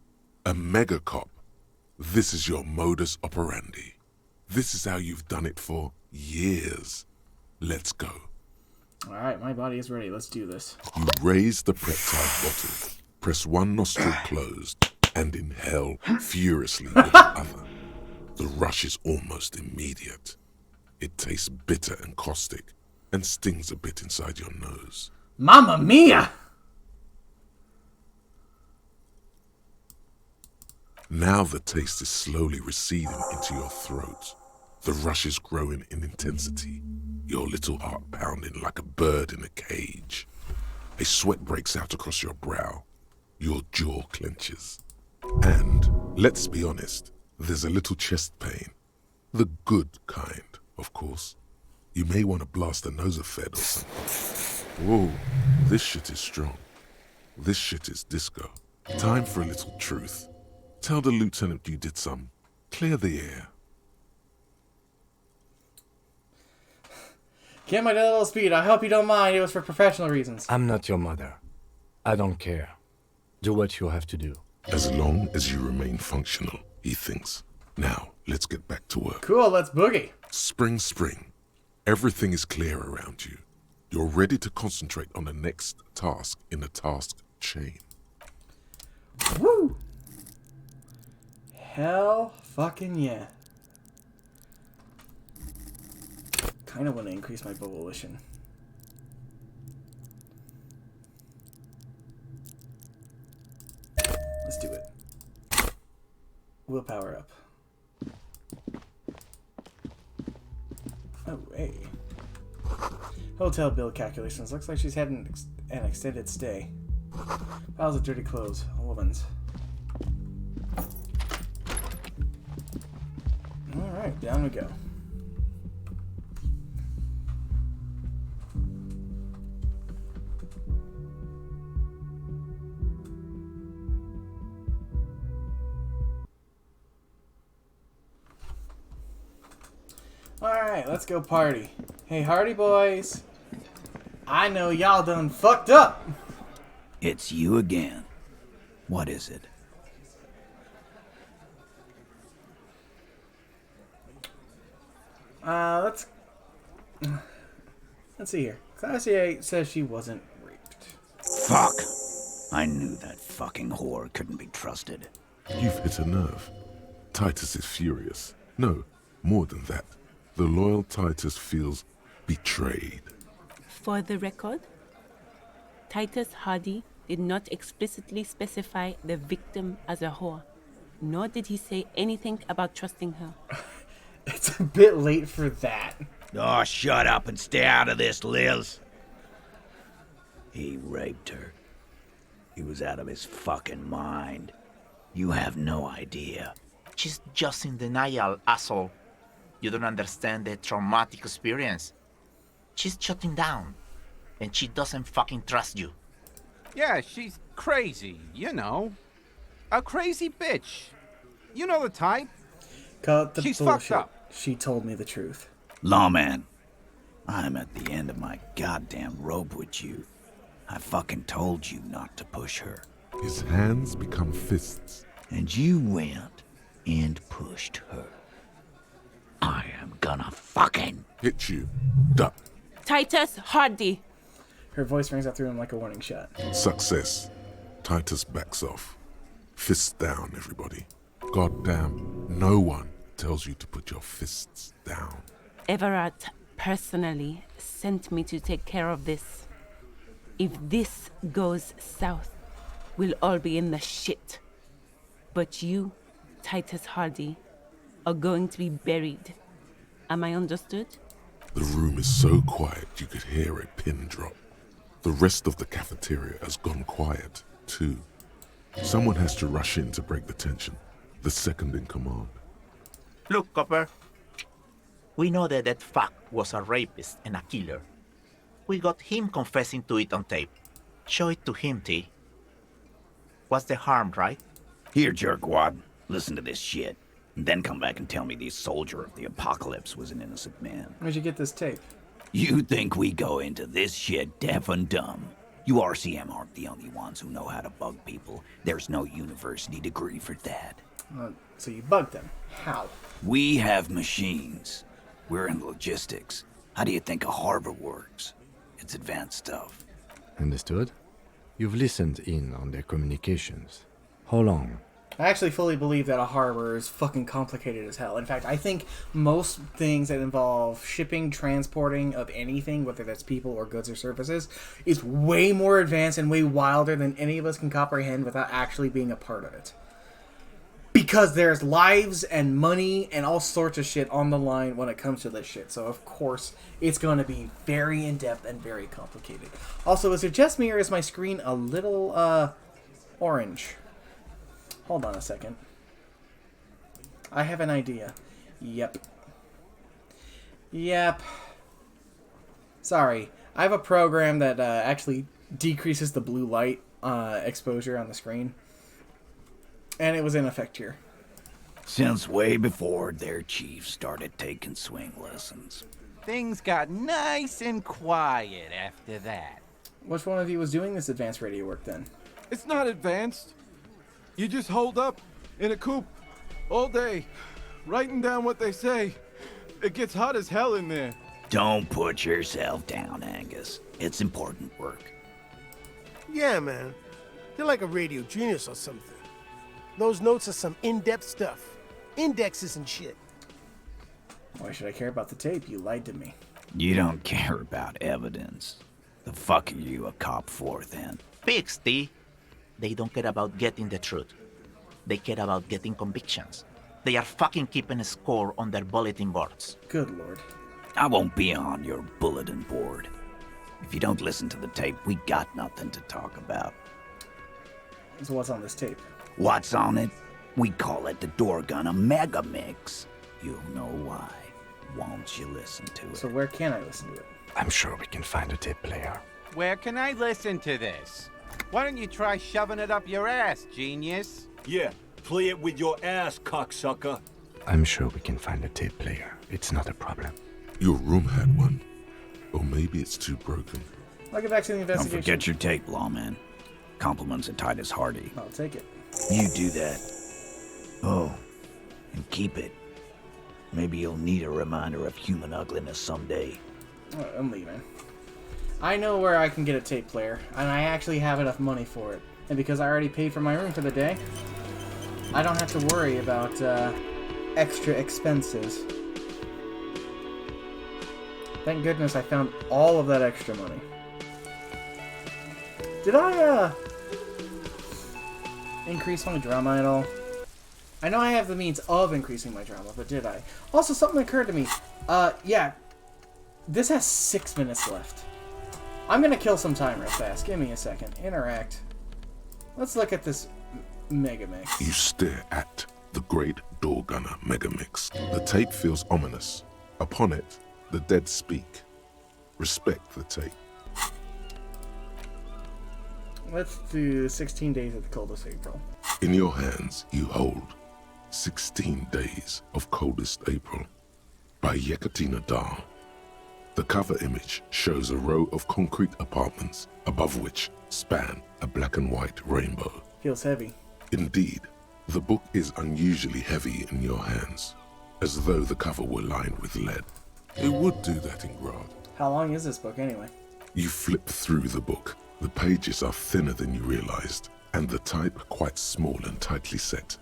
A mega cop. This is your modus operandi. This is how you've done it for years. Let's go. Alright, my body is ready. Let's do this. You raise the Preptide bottle, press one nostril closed, and inhale furiously with the other. The rush is almost immediate. It tastes bitter and caustic, and stings a bit inside your nose. Mamma mia! Now the taste is slowly receding into your throat. The rush is growing in intensity, your little heart pounding like a bird in a cage. A sweat breaks out across your brow. Your jaw clenches. And, let's be honest, there's a little chest pain. The good kind, of course. You may want to blast a nosophed or something. Whoa, this shit is strong. This shit is disco. Time for a little truth. Tell the lieutenant you did some. Clear the air. Get my little speed. I hope you don't mind. It was for professional reasons. I'm not your mother. I don't care. Do what you have to do. As long as you remain functional, he thinks. Now, let's get back to work. Cool, let's boogie. Spring. Everything is clear around you. You're ready to concentrate on the next task in the task chain. Woo! Hell fucking yeah. Kind of want to increase my volition. Let's do it. Willpower up. Oh, hey. Hotel bill calculations. Looks like she's had an extended stay. Piles of dirty clothes. A woman's. Alright, down we go. Alright, let's go party. Hey, Hardy boys. I know y'all done fucked up. It's you again. What is it? Let's see here. Class 8 says she wasn't raped. Fuck! I knew that fucking whore couldn't be trusted. You've hit a nerve. Titus is furious. No, more than that. The loyal Titus feels betrayed. For the record, Titus Hardy did not explicitly specify the victim as a whore, nor did he say anything about trusting her. It's a bit late for that. Oh, shut up and stay out of this, Liz. He raped her. He was out of his fucking mind. You have no idea. She's just in denial, asshole. You don't understand the traumatic experience. She's shutting down, and she doesn't fucking trust you. Yeah, she's crazy, you know. A crazy bitch. You know the type. Cut the She's bullshit. fucked up. She told me the truth. Lawman, I'm at the end of my goddamn rope with you. I fucking told you not to push her. His hands become fists. And you went and pushed her. I am gonna fucking hit you. Duck. Titus Hardy. Her voice rings out through him like a warning shot. Success. Titus backs off. Fists down, everybody. Goddamn, no one tells you to put your fists down. Everard personally sent me to take care of this. If this goes south, we'll all be in the shit. But you, Titus Hardy, are going to be buried. Am I understood? The room is so quiet you could hear a pin drop. The rest of the cafeteria has gone quiet, too. Someone has to rush in to break the tension. The second in command. Look, Copper. We know that fuck was a rapist and a killer. We got him confessing to it on tape. Show it to him, T. What's the harm, right? Here, jerkwad. Listen to this shit. And then come back and tell me this soldier of the apocalypse was an innocent man. Where'd you get this tape? You think we go into this shit deaf and dumb? You RCM aren't the only ones who know how to bug people. There's no university degree for that. So you bugged them. How? We have machines. We're in logistics. How do you think a harbor works? It's advanced stuff. Understood? You've listened in on their communications. How long? I actually fully believe that a harbor is fucking complicated as hell. In fact, I think most things that involve shipping, transporting of anything, whether that's people or goods or services, is way more advanced and way wilder than any of us can comprehend without actually being a part of it. Because there's lives and money and all sorts of shit on the line when it comes to this shit. So, of course, it's going to be very in-depth and very complicated. Also, is it just me or is my screen a little, orange? Hold on a second. I have an idea. Yep. Sorry. I have a program that actually decreases the blue light exposure on the screen. And it was in effect here. Since way before their chief started taking swing lessons. Things got nice and quiet after that. Which one of you was doing this advanced radio work then? It's not advanced. You just hold up in a coop all day, writing down what they say. It gets hot as hell in there. Don't put yourself down, Angus. It's important work. Yeah, man. You're like a radio genius or something. Those notes are some in-depth stuff. Indexes and shit. Why should I care about the tape? You lied to me. You don't care about evidence. The fuck are you a cop for, then? Pigs, T. They don't care about getting the truth. They care about getting convictions. They are fucking keeping a score on their bulletin boards. Good lord. I won't be on your bulletin board. If you don't listen to the tape, we got nothing to talk about. So what's on this tape? What's on it? We call it the Door Gunner Mega Mix. You'll know why. Won't you listen to it? So where can I listen to it? I'm sure we can find a tape player. Where can I listen to this? Why don't you try shoving it up your ass, genius? Yeah, play it with your ass, cocksucker. I'm sure we can find a tape player. It's not a problem. Your room had one. Or maybe it's too broken. I'll get back to the Don't investigation. forget your tape, lawman. Compliments of Titus Hardy. I'll take it. You do that. Oh, and keep it. Maybe you'll need a reminder of human ugliness someday. Oh, I'm leaving. I know where I can get a tape player, and I actually have enough money for it. And because I already paid for my room for the day, I don't have to worry about extra expenses. Thank goodness I found all of that extra money. Did I increase my drama at all? I know I have the means of increasing my drama, but did I? Also, something occurred to me. Yeah. This has 6 minutes left. I'm gonna kill some time real fast. Give me a second. Interact. Let's look at this Mega Mix. You stare at the Great Door Gunner Mega Mix. The tape feels ominous. Upon it, the dead speak. Respect the tape. Let's do 16 days of the coldest April. In your hands, you hold 16 Days of Coldest April by Yekaterina Dahl. The cover image shows a row of concrete apartments above which span a black and white rainbow. Feels heavy. Indeed, the book is unusually heavy in your hands, as though the cover were lined with lead. It would do that in Grad. How long is this book anyway? You flip through the book. The pages are thinner than you realized, and the type quite small and tightly set.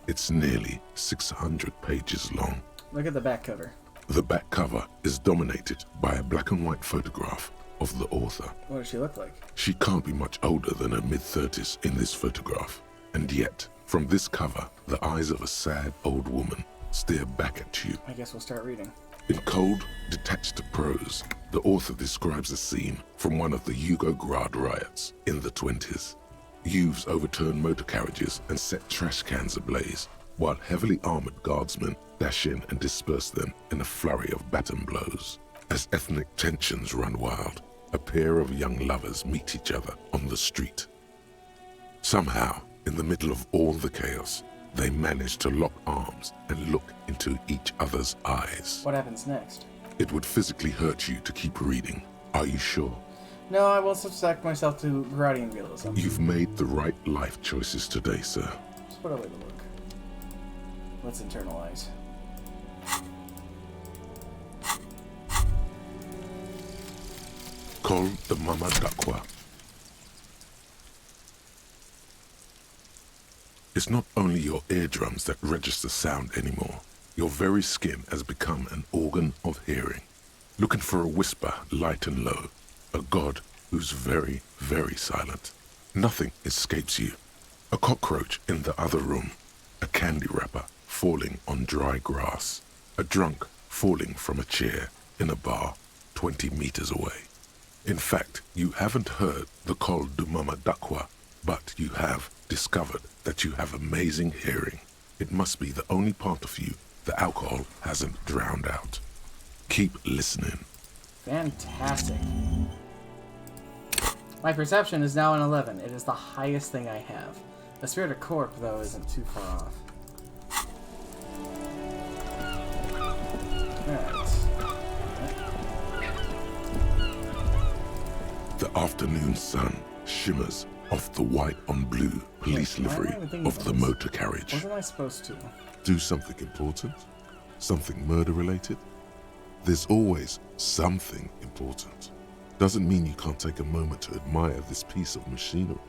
It's nearly 600 pages long. Look at the back cover. The back cover is dominated by a black and white photograph of the author. What does she look like? She can't be much older than her mid-30s in this photograph. And yet, from this cover, the eyes of a sad old woman stare back at you. I guess we'll start reading. In cold, detached prose, the author describes a scene from one of the Yugograd riots in the 20s. Youths overturned motor carriages and set trash cans ablaze, while heavily armored guardsmen dash in and disperse them in a flurry of baton blows. As ethnic tensions run wild, a pair of young lovers meet each other on the street. Somehow, in the middle of all the chaos, they manage to lock arms and look into each other's eyes. What happens next? It would physically hurt you to keep reading. Are you sure? No, I will subject myself to Gradian realism. You've made the right life choices today, sir. Just put away the book. Let's internalize. Call the Mama Dakwa. It's not only your eardrums that register sound anymore. Your very skin has become an organ of hearing. Looking for a whisper light and low. A god who's very, very silent. Nothing escapes you. A cockroach in the other room. A candy wrapper falling on dry grass. A drunk falling from a chair in a bar 20 meters away. In fact, you haven't heard the call du mama dakwa, but you have discovered that you have amazing hearing. It must be the only part of you the alcohol hasn't drowned out. Keep listening. Fantastic. My perception is now an 11. It is the highest thing I have. The Spirit of Corp, though, isn't too far off. Alright. The afternoon sun shimmers off the white on blue police livery of the motor carriage. Wasn't I supposed to? Do something important? Something murder-related? There's always something important. Doesn't mean you can't take a moment to admire this piece of machinery.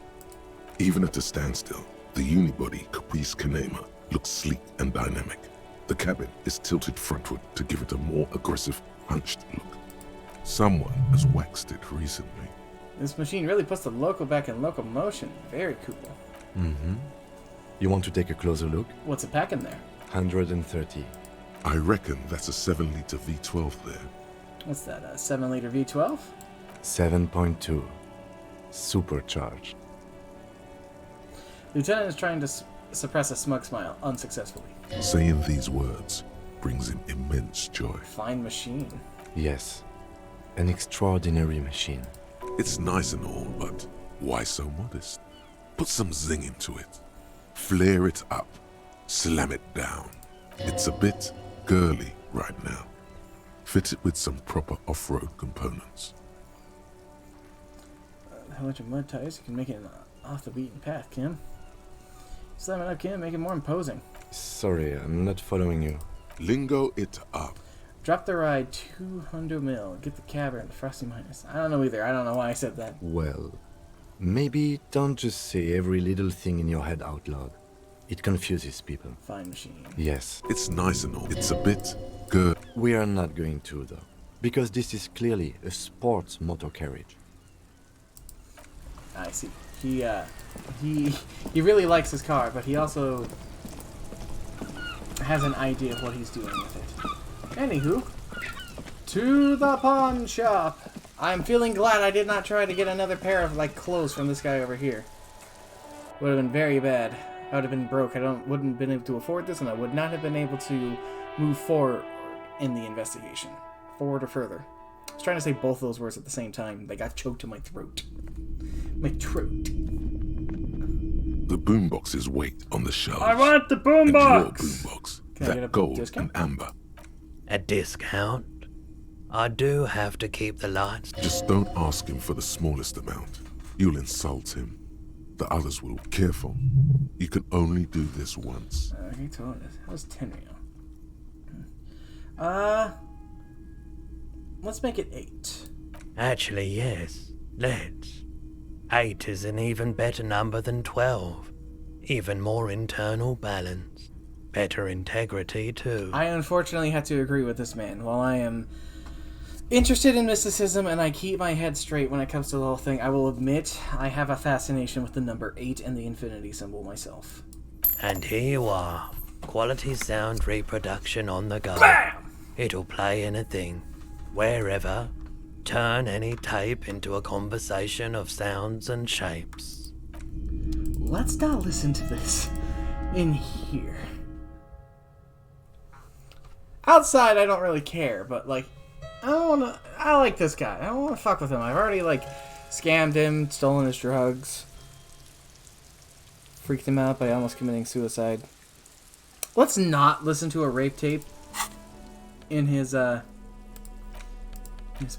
Even at a standstill, the unibody Caprice Kanema looks sleek and dynamic. The cabin is tilted frontward to give it a more aggressive, hunched look. Someone has waxed it recently. This machine really puts the loco back in locomotion. Very cool. Mm-hmm. You want to take a closer look? What's it packing there? 130. I reckon that's a 7-liter V12 there. What's that, a 7-liter V12? 7.2. Supercharged. Lieutenant is trying to suppress a smug smile, unsuccessfully. Saying these words brings him immense joy. Fine machine. Yes. An extraordinary machine. It's nice and all, but why so modest? Put some zing into it. Flare it up. Slam it down. It's a bit girly right now. Fit it with some proper off-road components. How much of mud tires you can make it off the beaten path, Kim? Slam it up, Kim. Make it more imposing. Sorry, I'm not following you. Lingo it up. Drop the ride 200 mil. Get the cavern, frosty minus. I don't know either. I don't know why I said that. Well, maybe don't just say every little thing in your head out loud. It confuses people. Fine machine. Yes. It's nice and all. It's a bit good. We are not going to, though. Because this is clearly a sports motor carriage. I see. He really likes his car, but he also has an idea of what he's doing with it. Anywho, to the pawn shop. I'm feeling glad I did not try to get another pair of clothes from this guy over here. Would have been very bad. I would have been broke. Wouldn't have been able to afford this, and I would not have been able to move forward in the investigation. Forward or further. I was trying to say both of those words at the same time. They got choked in my throat. My throat. The boomboxes wait on the shelves. I want the boombox! Boombox. Can I get a gold discount? and amber. A discount? I do have to keep the lights. Just don't ask him for the smallest amount. You'll insult him. The others will. Careful. You can only do this once. Okay, so how's 10 real? Let's make it 8. Actually, yes. Let's. 8 is an even better number than 12. Even more internal balance. Better integrity, too. I unfortunately had to agree with this man. While I am interested in mysticism and I keep my head straight when it comes to the whole thing, I will admit I have a fascination with the number 8 and the infinity symbol myself. And here you are. Quality sound reproduction on the go. BAM! It'll play anything, wherever. Turn any tape into a conversation of sounds and shapes. Let's not listen to this in here. Outside, I don't really care, but I like this guy. I don't want to fuck with him. I've already scammed him, stolen his drugs, freaked him out by almost committing suicide. Let's not listen to a rape tape in his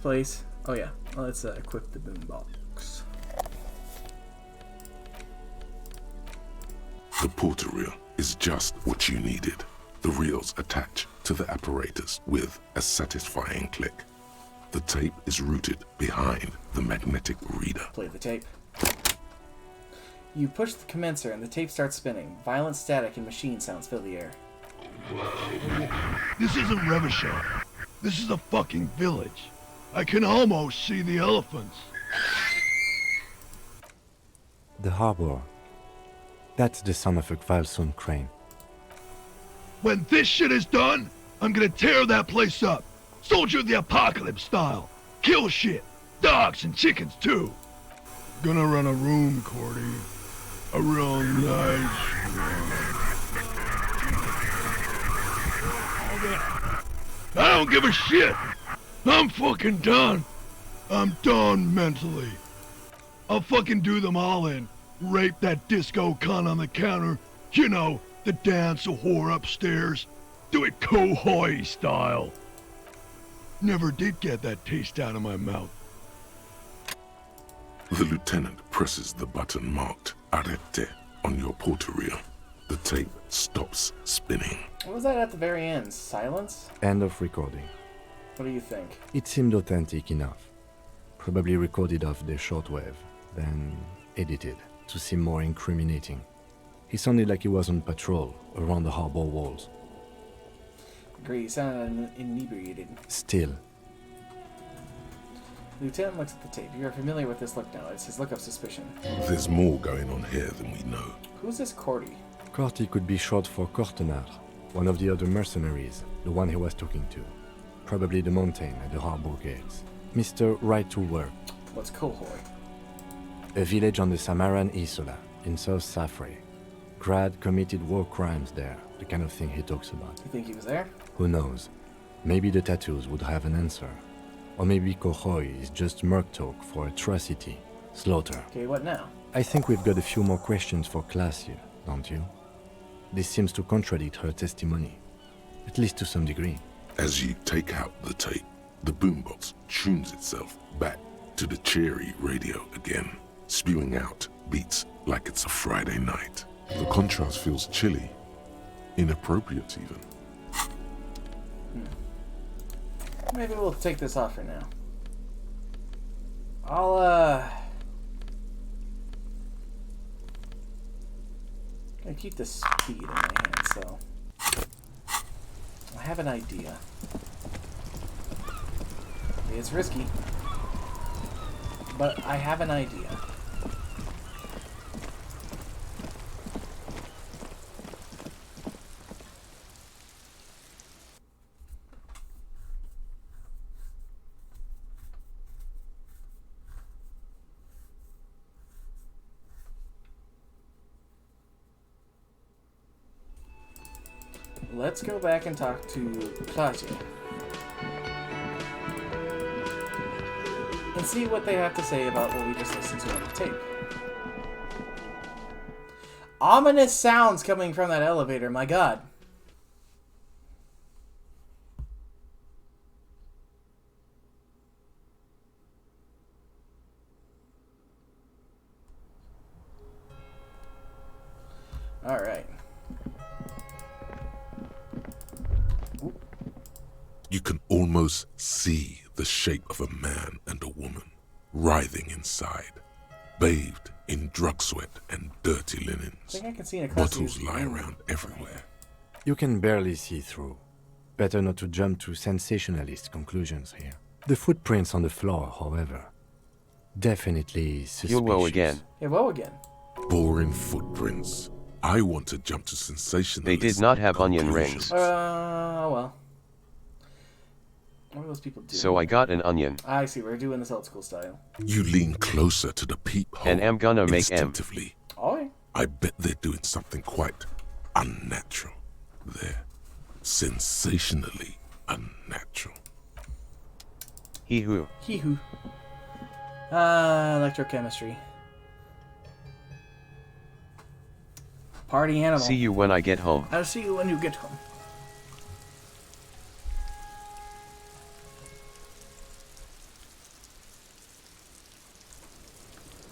place. Oh yeah, well, let's equip the boombox. The porter reel is just what you needed. The reels attach to the apparatus with a satisfying click. The tape is routed behind the magnetic reader. Play the tape. You push the commencer and the tape starts spinning. Violent static and machine sounds fill the air. This isn't Revachol. This is a fucking village. I can almost see the elephants. The harbor. That's the son of a Kvalson crane. When this shit is done, I'm gonna tear that place up. Soldier of the Apocalypse style. Kill shit. Dogs and chickens too. Gonna run a room, Cordy. A real nice room. I don't give a shit. I'm fucking done. I'm done mentally. I'll fucking do them all in. Rape that disco cunt on the counter. You know, the dance a whore upstairs. Do it Kohoi style. Never did get that taste out of my mouth. The lieutenant presses the button marked Arrête on your porterille. The tape stops spinning. What was that at the very end? Silence? End of recording. What do you think? It seemed authentic enough. Probably recorded off the shortwave, then edited to seem more incriminating. He sounded like he was on patrol around the harbor walls. Agree, he sounded inebriated. Still. Lieutenant looks at the tape. You are familiar with this look now. It's his look of suspicion. There's more going on here than we know. Who's this Cordy? Corty could be short for Cortenard, one of the other mercenaries, the one he was talking to. Probably the mountain at the harbor gates. Mr. Right to Work. What's Kohoi? A village on the Samaran Isola, in South Safri. Grad committed war crimes there, the kind of thing he talks about. You think he was there? Who knows? Maybe the tattoos would have an answer. Or maybe Kohoi is just merc talk for atrocity, slaughter. Okay, what now? I think we've got a few more questions for class here, don't you? This seems to contradict her testimony, at least to some degree. As you take out the tape, the boombox tunes itself back to the cheery radio again, spewing out beats like it's a Friday night. The contrast feels chilly, inappropriate even. Maybe we'll take this off for now. I'll, I keep the speed in my hand, so I have an idea. It's risky, but I have an idea. Let's go back and talk to Claudia. And see what they have to say about what we just listened to on the tape. Ominous sounds coming from that elevator, my god. Alright. You can almost see the shape of a man and a woman writhing inside, bathed in drug sweat and dirty linens. I think I can see in a Bottles lie around everywhere. You can barely see through. Better not to jump to sensationalist conclusions here. The footprints on the floor, however, definitely suspicious. You'll woe again. Yeah, woe again. Boring footprints. I want to jump to sensationalist. They did not have onion rings. Well. What are those people doing? So I got an onion. I see, we're doing this old school style. You lean closer to the peephole. And am gonna make instinctively. Oh. I bet they're doing something quite unnatural there. Sensationally unnatural. He who. He who. Electrochemistry. Party animal. See you when I get home. I'll see you when you get home.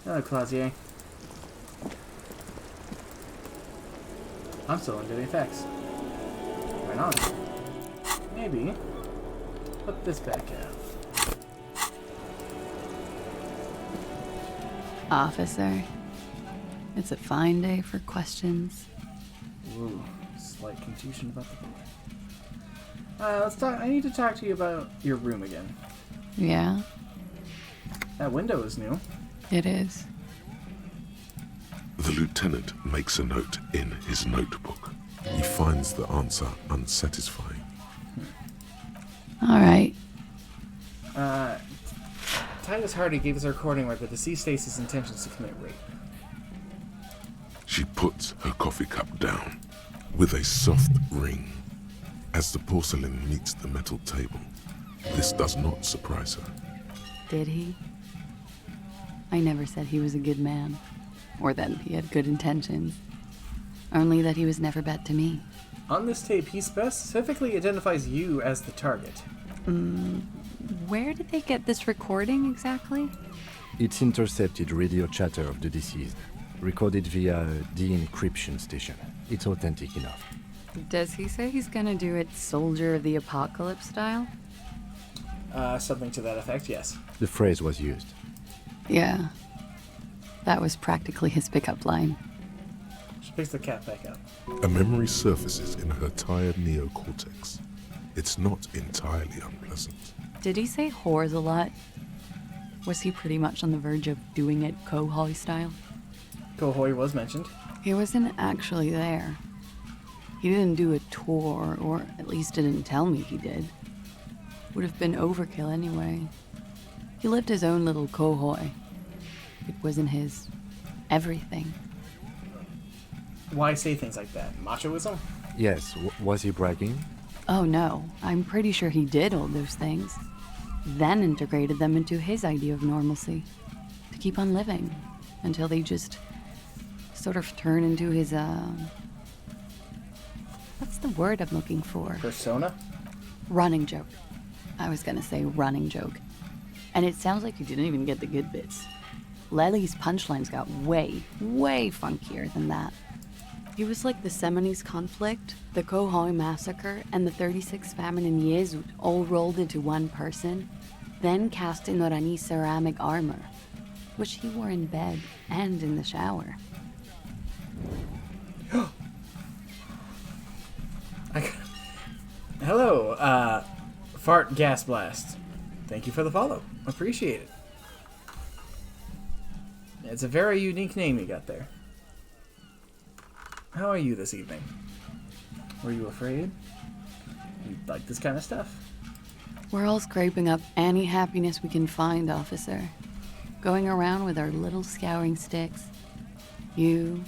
Hello, Clausier. I'm still under the effects. Why not? Maybe. Put this back out. Officer, It's a fine day for questions. Ooh, slight confusion about the boy. Let's talk. I need to talk to you about your room again. Yeah, That window is new. it is. The lieutenant makes a note in his notebook. He finds the answer unsatisfying. All right. Titus Hardy gave us a recording where the deceased states his intentions to commit rape. She puts her coffee cup down with a soft ring as the porcelain meets the metal table. This does not surprise her. Did he? I never said he was a good man, or that he had good intentions. Only that he was never bad to me. On this tape, he specifically identifies you as the target. Where did they get this recording exactly? It's intercepted radio chatter of the deceased, recorded via a de-encryption station. It's authentic enough. Does he say he's gonna do it Soldier of the Apocalypse style? Something to that effect, yes. The phrase was used. Yeah. That was practically his pickup line. She picks the cat back up. A memory surfaces in her tired neocortex. It's not entirely unpleasant. Did he say whores a lot? Was he pretty much on the verge of doing it Kohoi style? Kohoi was mentioned. He wasn't actually there. He didn't do a tour, or at least didn't tell me he did. Would have been overkill anyway. He lived his own little Kohoi. It wasn't his everything. Why say things like that? Machoism? Yes, was he bragging? Oh no, I'm pretty sure he did all those things. Then integrated them into his idea of normalcy. To keep on living. Until they just sort of turn into his, what's the word I'm looking for? Persona? Running joke. I was gonna say running joke. And it sounds like you didn't even get the good bits. Lely's punchlines got way, way funkier than that. He was like the Seminoles conflict, the Kohoi massacre, and the 36 famine in Yezud all rolled into one person, then cast in Orani ceramic armor, which he wore in bed and in the shower. Hello, Fart Gas Blast. Thank you for the follow. Appreciate it. It's a very unique name you got there. How are you this evening? Were you afraid? You like this kind of stuff? We're all scraping up any happiness we can find, officer. Going around with our little scouring sticks. You,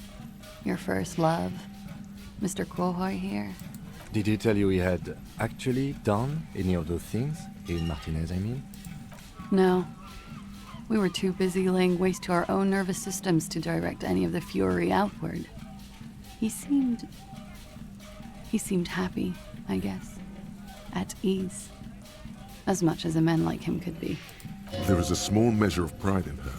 your first love, Mr. Kohoi here. Did he tell you he had actually done any of those things? In Martinez, I mean? No. We were too busy laying waste to our own nervous systems to direct any of the fury outward. He seemed happy, I guess. At ease. As much as a man like him could be. There is a small measure of pride in her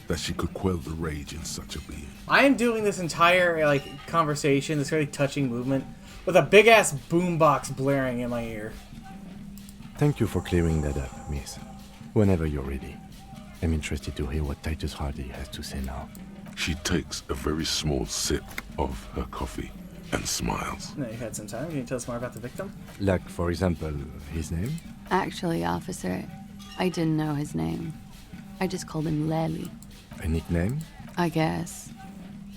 that she could quell the rage in such a being. I am doing this entire conversation, this really touching movement, with a big ass boombox blaring in my ear. Thank you for clearing that up, miss. Whenever you're ready. I'm interested to hear what Titus Hardy has to say now. She takes a very small sip of her coffee and smiles. Now you've had some time. Can you tell us more about the victim? Like, for example, his name? Actually, officer, I didn't know his name. I just called him Lely. A nickname? I guess.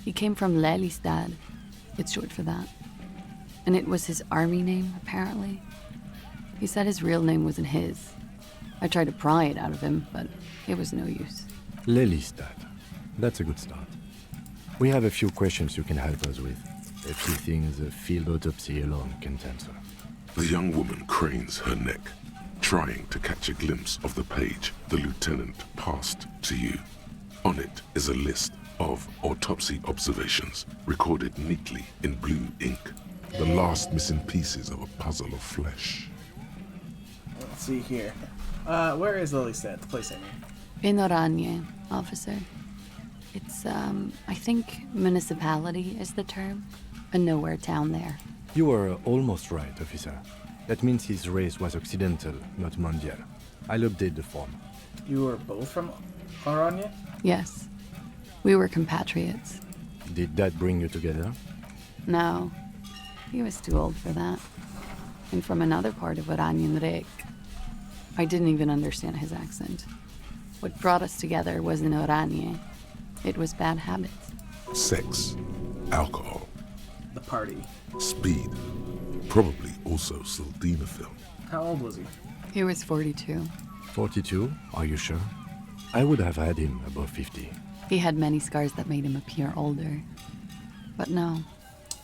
He came from Lelystad. It's short for that. And it was his army name, apparently. He said his real name wasn't his. I tried to pry it out of him, but it was no use. Lelystad. That's a good start. We have a few questions you can help us with. A few things a field autopsy alone can't answer. The young woman cranes her neck, trying to catch a glimpse of the page the lieutenant passed to you. On it is a list of autopsy observations recorded neatly in blue ink. The last missing pieces of a puzzle of flesh. Let's see here. Where is Lelystad, the place I mean? In Oranje, officer. It's, I think municipality is the term. A nowhere town there. You were almost right, officer. That means his race was occidental, not mondial. I'll update the form. You were both from Oranje? Yes. We were compatriots. Did that bring you together? No, he was too old for that. And from another part of Oranian Rek. I didn't even understand his accent. What brought us together wasn't Oranje. It was bad habits. Sex, alcohol, The party. speed, probably also sildenafil. How old was he? He was 42. 42? Are you sure? I would have had him above 50. He had many scars that made him appear older. But no.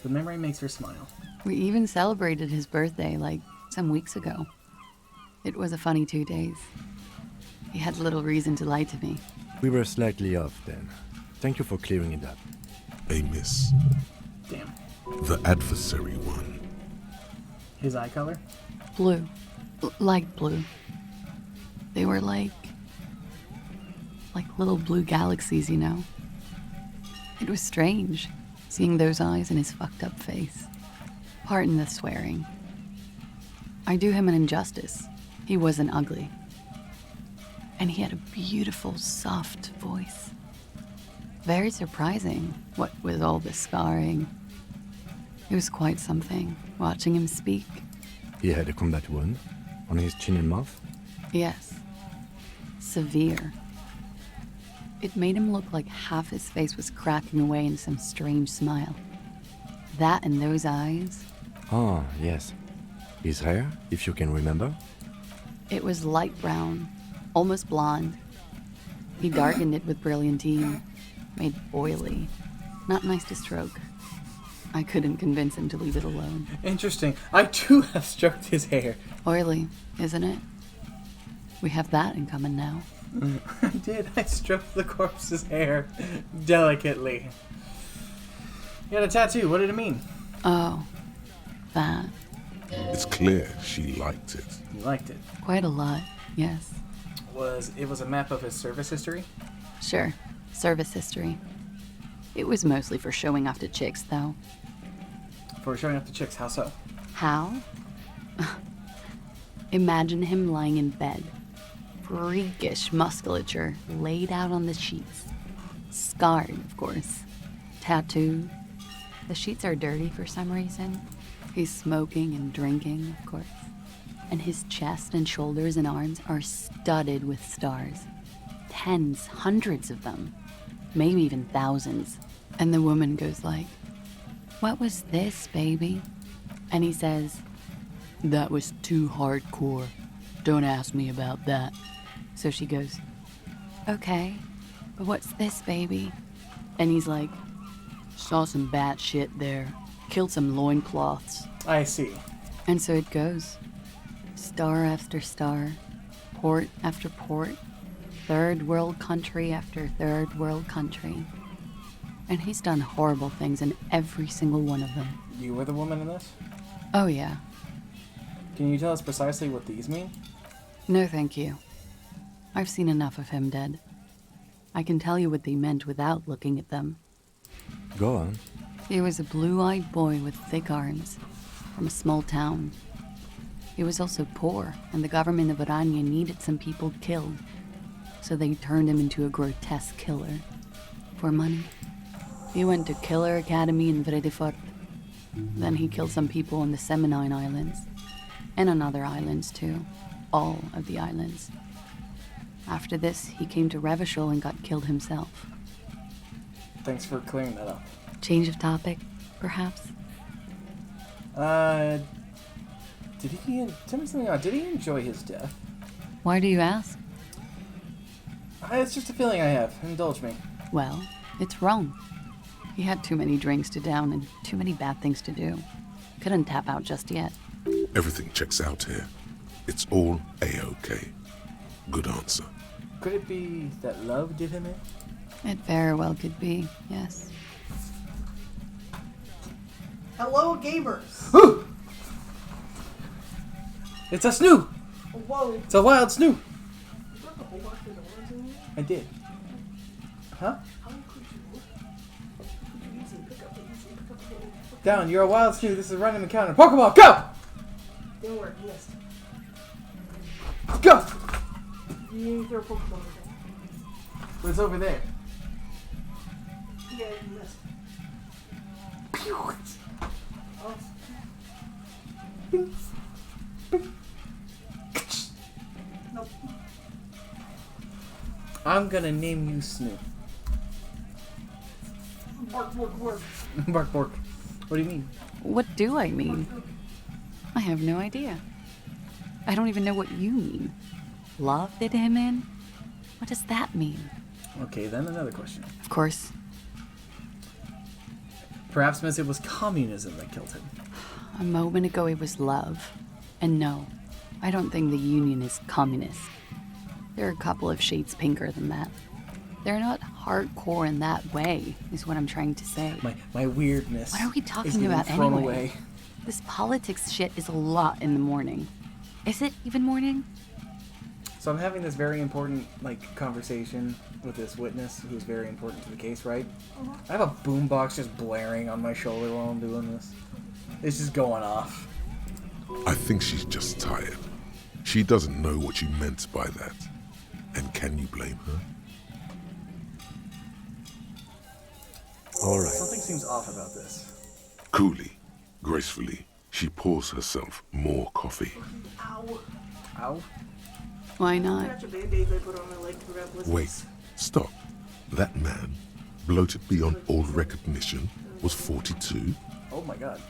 The memory makes her smile. We even celebrated his birthday, like, some weeks ago. It was a funny 2 days. He had little reason to lie to me. We were slightly off then. Thank you for clearing it up. A miss. Damn. The adversary one. His eye color? Blue. Light blue. They were like little blue galaxies, you know? It was strange, seeing those eyes and his fucked up face. Pardon the swearing. I do him an injustice. He wasn't ugly. And he had a beautiful, soft voice. Very surprising, what with all the scarring. It was quite something, watching him speak. He had a combat wound on his chin and mouth? Yes. Severe. It made him look like half his face was cracking away in some strange smile. That and those eyes. Ah, yes. His hair, if you can remember? It was light brown, almost blonde. He darkened it with brilliantine, made oily. Not nice to stroke. I couldn't convince him to leave it alone. Interesting. I too have stroked his hair. Oily, isn't it? We have that in common now. I did. I stroked the corpse's hair delicately. He had a tattoo. What did it mean? Oh, that. It's clear she liked it. You liked it. Quite a lot, yes. It was a map of his service history? Sure. Service history. It was mostly for showing off to chicks, though. For showing off to chicks, how so? How? Imagine him lying in bed. Freakish musculature laid out on the sheets. Scarred, of course. Tattooed. The sheets are dirty for some reason. He's smoking and drinking, of course. And his chest and shoulders and arms are studded with stars. Tens, hundreds of them. Maybe even thousands. And the woman goes like, "What was this, baby?" And he says, "That was too hardcore. Don't ask me about that." So she goes, "Okay, but what's this, baby?" And he's like, "Saw some bat shit there. Killed some loincloths." I see. And so it goes. Star after star. Port after port. Third world country after third world country. And he's done horrible things in every single one of them. You were the woman in this? Oh, yeah. Can you tell us precisely what these mean? No, thank you. I've seen enough of him dead. I can tell you what they meant without looking at them. Go on. He was a blue-eyed boy with thick arms, from a small town. He was also poor, and the government of Oranje needed some people killed, so they turned him into a grotesque killer. For money. He went to Killer Academy in Vredefort. Then he killed some people in the Seminine Islands, and on other islands too. All of the islands. After this, he came to Revachol and got killed himself. Thanks for clearing that up. Change of topic, perhaps? Did he... Tell me something odd. Did he enjoy his death? Why do you ask? It's just a feeling I have. Indulge me. Well, it's wrong. He had too many drinks to down and too many bad things to do. Couldn't tap out just yet. Everything checks out here. It's all A-OK. Good answer. Could it be that love did him in? It very well could be, yes. Hello, gamers. Ooh! It's a snoo! Whoa. It's a wild snoo! You got the whole box of orange in there? I did. Huh? How could you easily pick up the whole... Down, you're a wild snoo. This is a random encounter. Pokeball, go! Didn't work, you missed. Go! You didn't throw a Pokemon at It's over there. Yeah, you missed. Nope. I'm gonna name you Snoop. Bark, bark, bark. Bark, bark. What do you mean? What do I mean? I have no idea. I don't even know what you mean. Love did him in? What does that mean? Okay, then another question. Of course. Perhaps Miss, it was communism that killed him. A moment ago it was love. And no, I don't think the Union is communist. They're a couple of shades pinker than that. They're not hardcore in that way, is what I'm trying to say. My weirdness. What are we is talking getting about thrown anyway? away. This politics shit is a lot in the morning. Is it even morning? So I'm having this very important conversation with this witness who's very important to the case, right? I have a boombox just blaring on my shoulder while I'm doing this. It's just going off. I think she's just tired. She doesn't know what you meant by that. And can you blame her? All right. Something seems off about this. Coolly, gracefully, she pours herself more coffee. Ow. Ow? Why not? That's a band-aid I put on my leg to prevent blisters. Wait, stop. That man, bloated beyond all recognition, was 42? Oh my god.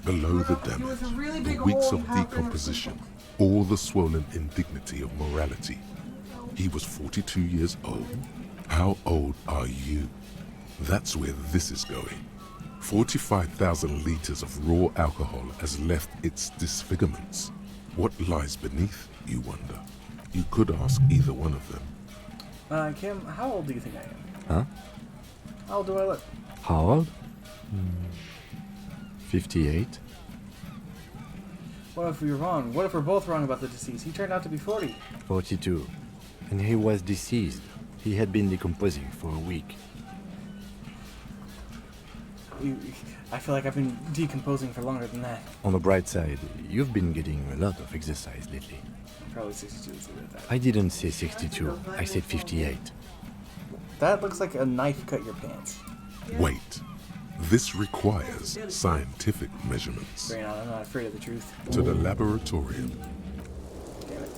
Below the damage, really the big weeks hole of in half decomposition, all the swollen indignity of morality. He was 42 years old. How old are you? That's where this is going. 45,000 liters of raw alcohol has left its disfigurements. What lies beneath, you wonder? You could ask either one of them. Kim, how old do you think I am? Huh? How old do I look? How old? 58. What if we were wrong? What if we're both wrong about the deceased? He turned out to be 40. 42. And he was deceased. He had been decomposing for a week. I feel like I've been decomposing for longer than that. On the bright side, you've been getting a lot of exercise lately. Probably 62 is good at that. I didn't say 62, I said 58. That looks like a knife cut your pants. Wait. This requires scientific measurements. Brain on, I'm not afraid of the truth. To the laboratorium. Damn it.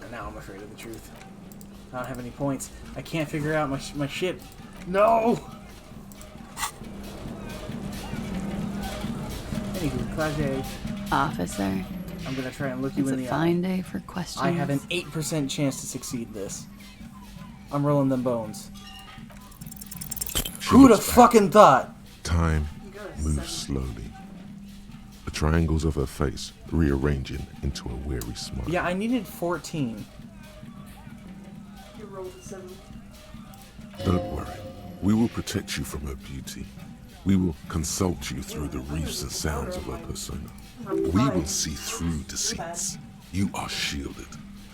And now I'm afraid of the truth. I don't have any points. I can't figure out my shit. No! Anywho, Class A. Officer. I'm gonna try and look you It's in a the fine eye. day for questions. I have an 8% chance to succeed this. I'm rolling them bones. Who'd have fucking thought? Time moves slowly. The triangles of her face rearranging into a weary smile. Yeah, I needed 14. You rolled a 7. Don't worry. We will protect you from her beauty. We will consult you through the reefs and sounds of her persona. We will see through deceits. You are shielded.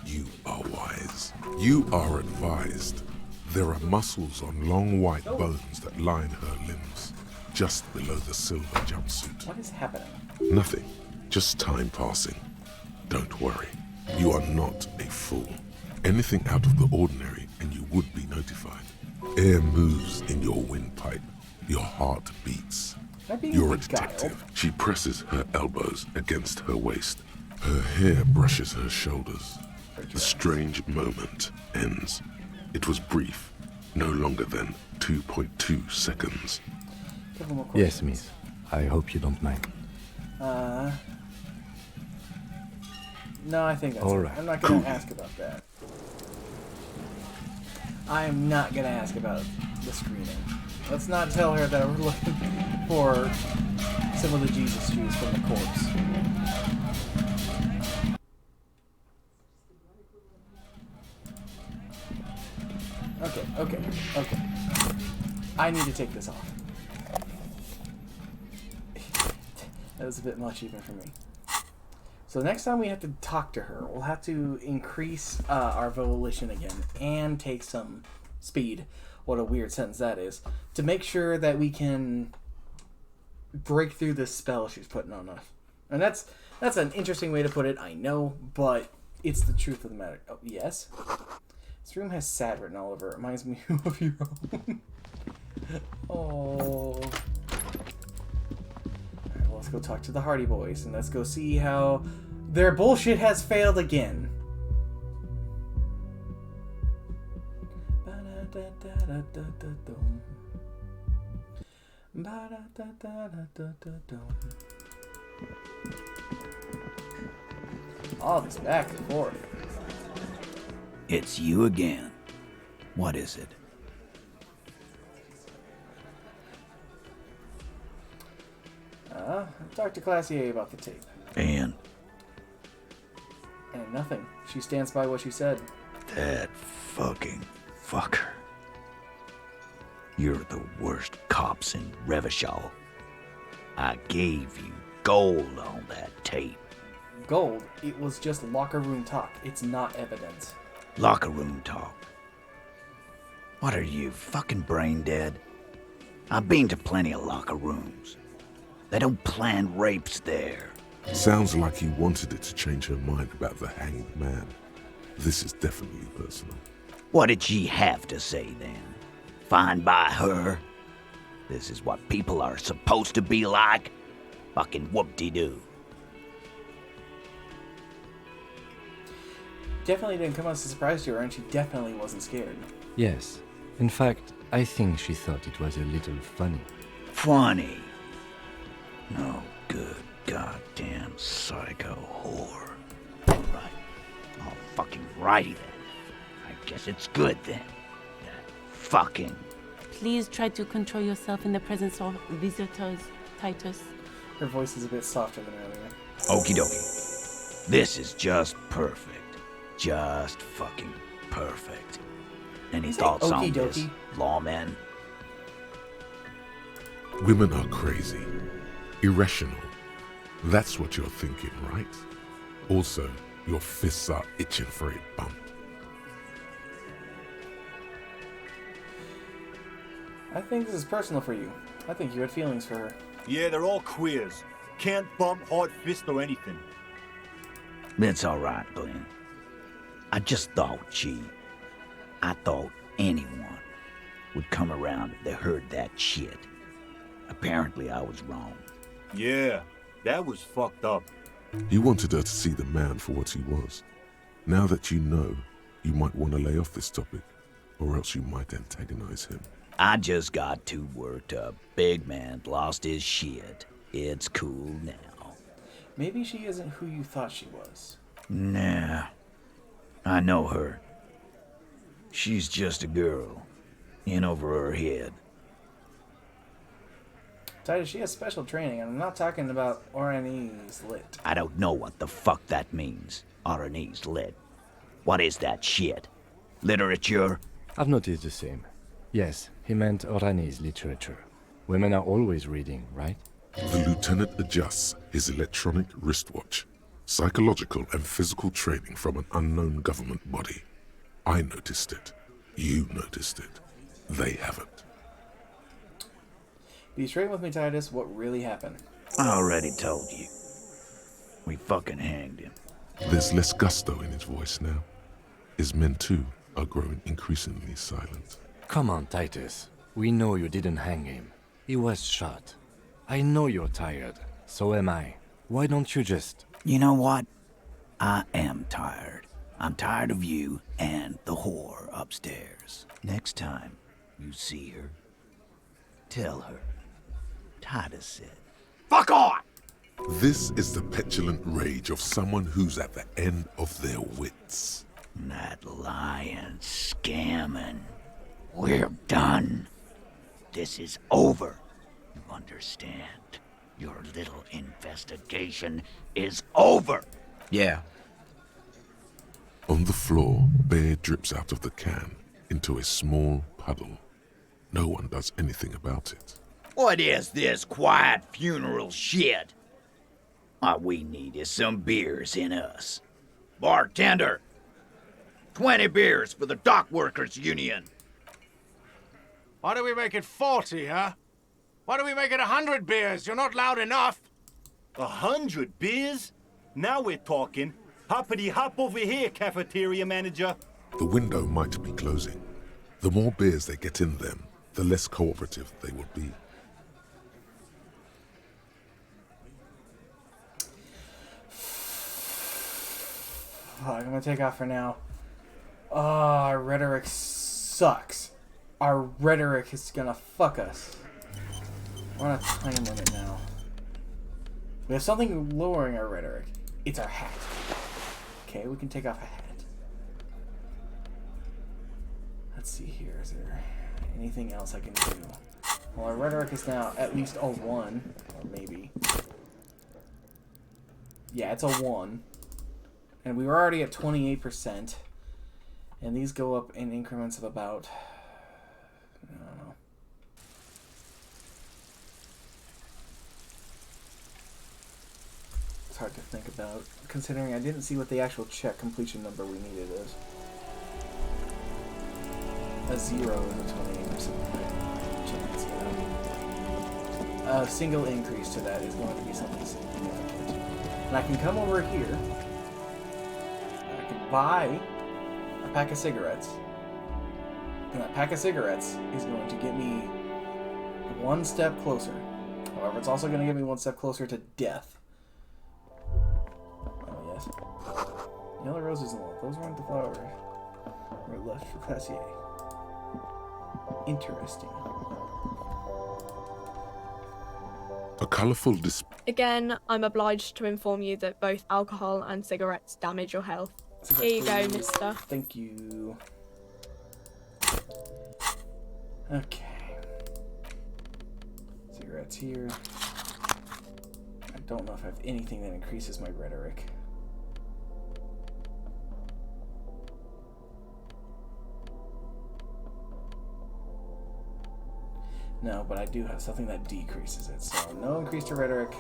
You are wise. You are advised. There are muscles on long white bones that line her limbs, just below the silver jumpsuit. What is happening? Nothing. Just time passing. Don't worry. You are not a fool. Anything out of the ordinary and you would be notified. Air moves in your windpipe. Your heart beats. You're a detective. She presses her elbows against her waist. Her hair brushes her shoulders. The strange moment ends. It was brief, no longer than 2.2 seconds. Yes, miss. I hope you don't mind. No, I think that's All it. right. I'm not gonna ask about that. I'm not gonna ask about the screening. Let's not tell her that we're looking for some of the Jesus juice from the corpse. Okay. I need to take this off. That was a bit much even for me. So next time we have to talk to her, we'll have to increase our volition again and take some speed. What a weird sentence that is. To make sure that we can break through this spell she's putting on us. And that's an interesting way to put it, I know, but it's the truth of the matter. Oh, yes? This room has sad written all over it. Reminds me of your own. Oh. let's go talk to the Hardy Boys, and let's go see how their bullshit has failed again. All this back and forth. It's you again. What is it? I talked to Class A about the tape. And nothing. She stands by what she said. that fucking fucker. You're the worst cops in Revachol. I gave you gold on that tape. Gold? It was just locker room talk. It's not evidence. Locker room talk. What are you, fucking brain dead? I've been to plenty of locker rooms. They don't plan rapes there. Sounds like he wanted it to change her mind about the hanged man. This is definitely personal. What did she have to say then? Fine by her? This is what people are supposed to be like? Fucking whoop-de-doo. Definitely didn't come as a surprise to her, and she definitely wasn't scared. Yes. In fact, I think she thought it was a little funny. Funny? No good goddamn psycho whore. Right. Oh, fucking righty then. I guess it's good then. Fucking. Please try to control yourself in the presence of visitors, Titus. Her voice is a bit softer than earlier. Okie dokie. This is just perfect. Just fucking perfect. Any thoughts on this, lawmen? Women are crazy. Irrational. That's what you're thinking, right? Also, your fists are itching for a bump. I think this is personal for you. I think you had feelings for her. Yeah, they're all queers. Can't bump, hard fist, or anything. It's alright, Glenn. I just thought I thought anyone would come around if they heard that shit. Apparently I was wrong. Yeah, that was fucked up. You wanted her to see the man for what he was. Now that you know, you might want to lay off this topic, or else you might antagonize him. I just got too worked up. Big man lost his shit. It's cool now. Maybe she isn't who you thought she was. Nah. I know her. She's just a girl. In over her head. Titus, she has special training, and I'm not talking about Oranese lit. I don't know what the fuck that means. Oranese lit. What is that shit? Literature? I've noticed the same. Yes, he meant Oranese literature. Women are always reading, right? The lieutenant adjusts his electronic wristwatch. Psychological and physical training from an unknown government body. I noticed it. You noticed it. They haven't. Be straight with me, Titus. What really happened? I already told you. We fucking hanged him. There's less gusto in his voice now. His men too are growing increasingly silent. Come on, Titus. We know you didn't hang him. He was shot. I know you're tired. So am I. Why don't you just... You know what? I am tired. I'm tired of you and the whore upstairs. Next time you see her, tell her. Titus said, "Fuck on!" This is the petulant rage of someone who's at the end of their wits. That lying, scamming. We're done. This is over. You understand? Your little investigation is over. Yeah. On the floor, beer drips out of the can into a small puddle. No one does anything about it. What is this quiet funeral shit? All we need is some beers in us. Bartender, 20 beers for the Dock Workers Union. Why do we make it 40, huh? Why do we make it 100 beers? You're not loud enough. 100 beers? Now we're talking. Hoppity hop over here, cafeteria manager. The window might be closing. The more beers they get in them, the less cooperative they will be. Fuck, I'm gonna take off for now. Oh, our rhetoric sucks. Our rhetoric is gonna fuck us. We're on a time limit now. We have something lowering our rhetoric. It's our hat. Okay, we can take off a hat. Let's see here. Is there anything else I can do? Well, our rhetoric is now at least a 1. Or maybe. Yeah, it's a 1. And we were already at 28%. And these go up in increments of about... I don't know. It's hard to think about, considering I didn't see what the actual check completion number we needed is. A 0 is a 28% chance, A single increase to that is going to be something significant. And I can come over here, and I can buy a pack of cigarettes, and that pack of cigarettes is going to get me one step closer. However, it's also going to get me one step closer to death. Oh, yes. Yellow roses and all. Those weren't the flowers. We're left for Classier. Interesting. A colourful display. Again, I'm obliged to inform you that both alcohol and cigarettes damage your health. Here you go, mister. Thank you. Okay. Cigarettes here. I don't know if I have anything that increases my rhetoric. No, but I do have something that decreases it, so no increase to rhetoric.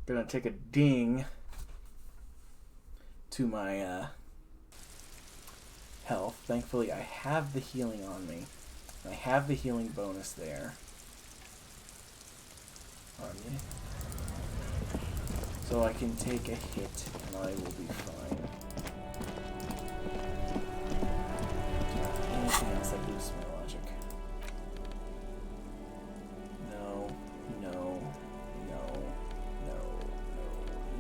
Gonna take a ding to my health. Thankfully, I have the healing on me. I have the healing bonus there on me. So I can take a hit and I will be fine. Anything else that boosts my logic? No, no, no, no,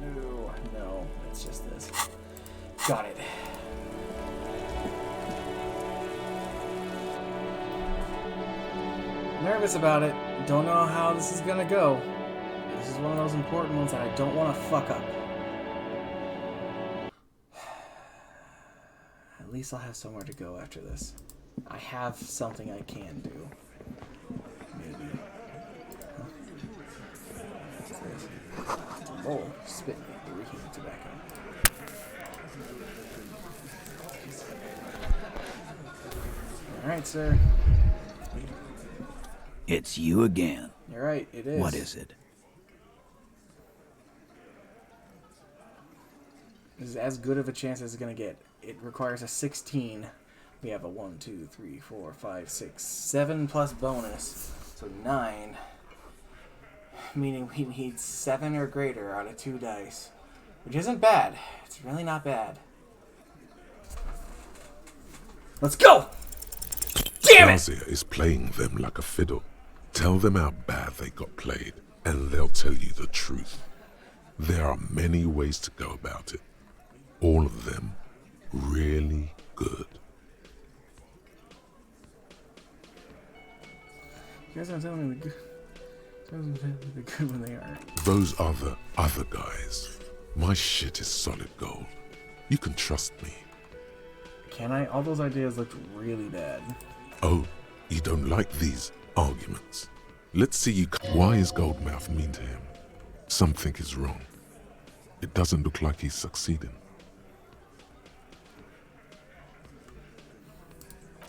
no, no, no. It's just this. Got it. Nervous about it. Don't know how this is gonna go. This is one of those important ones that I don't want to fuck up. At least I'll have somewhere to go after this. I have something I can do. Maybe. Huh? What's this? It's a bowl. Spit me. The reheating tobacco. Alright, sir. It's you again. You're right, it is. What is it? This is as good of a chance as it's going to get. It requires a 16. We have a 1, 2, 3, 4, 5, 6, 7 plus bonus. So 9. Meaning we need 7 or greater out of 2 dice. Which isn't bad. It's really not bad. Let's go! Damn it! Nausea is playing them like a fiddle. Tell them how bad they got played, and they'll tell you the truth. There are many ways to go about it. All of them really good. You guys aren't telling me the good. Telling me the good when they are. Those are the other guys. My shit is solid gold. You can trust me. Can I? All those ideas looked really bad. Oh, you don't like these arguments? Let's see you. Why is Goldmouth mean to him? Something is wrong. It doesn't look like he's succeeding.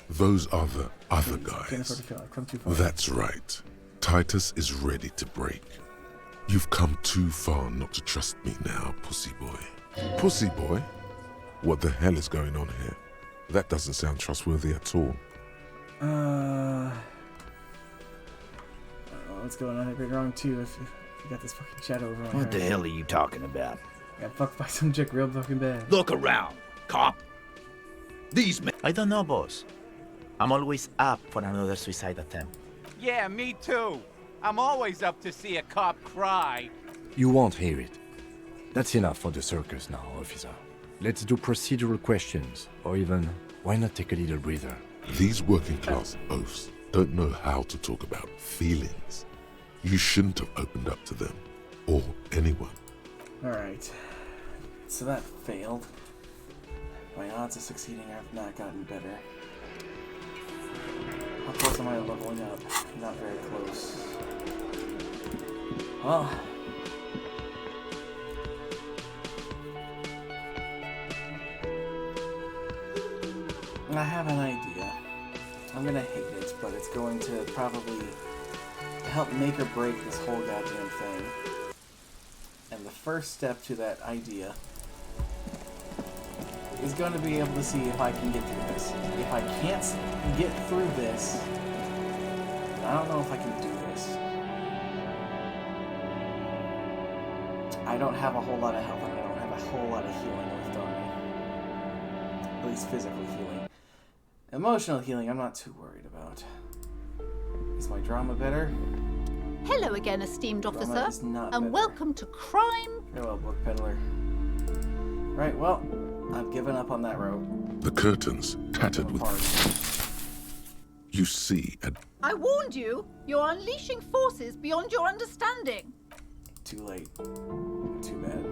Those are the other guys. That's right. Titus is ready to break. You've come too far not to trust me now, pussy boy. Pussy boy? What the hell is going on here? That doesn't sound trustworthy at all. I don't know what's going on. I'd be wrong too if you got this fucking shadow over my head. What the hell are you talking about? Got fucked by some chick real fucking bad. Look around, cop. These men. I don't know, boss. I'm always up for another suicide attempt. Yeah, me too. I'm always up to see a cop cry. You won't hear it. That's enough for the circus now, officer. Let's do procedural questions, or even, why not take a little breather? These working class oafs don't know how to talk about feelings. You shouldn't have opened up to them, or anyone. Alright. So that failed. My odds of succeeding have not gotten better. How close am I to leveling up? Not very close. Well... I have an idea. I'm gonna hate it, but it's going to probably help make or break this whole goddamn thing. And the first step to that idea is going to be able to see if I can get through this. If I can't get through this, I don't know if I can do this. I don't have a whole lot of health, and I don't have a whole lot of healing left on me. At least physical healing. Emotional healing, I'm not too worried about. Is my drama better? Hello again, esteemed Drama officer, is not and better. welcome to Crime. Farewell, book peddler. Right, well, I've given up on that rope. The curtains tattered with... You see a I warned you. You're unleashing forces beyond your understanding. Too late. Too bad.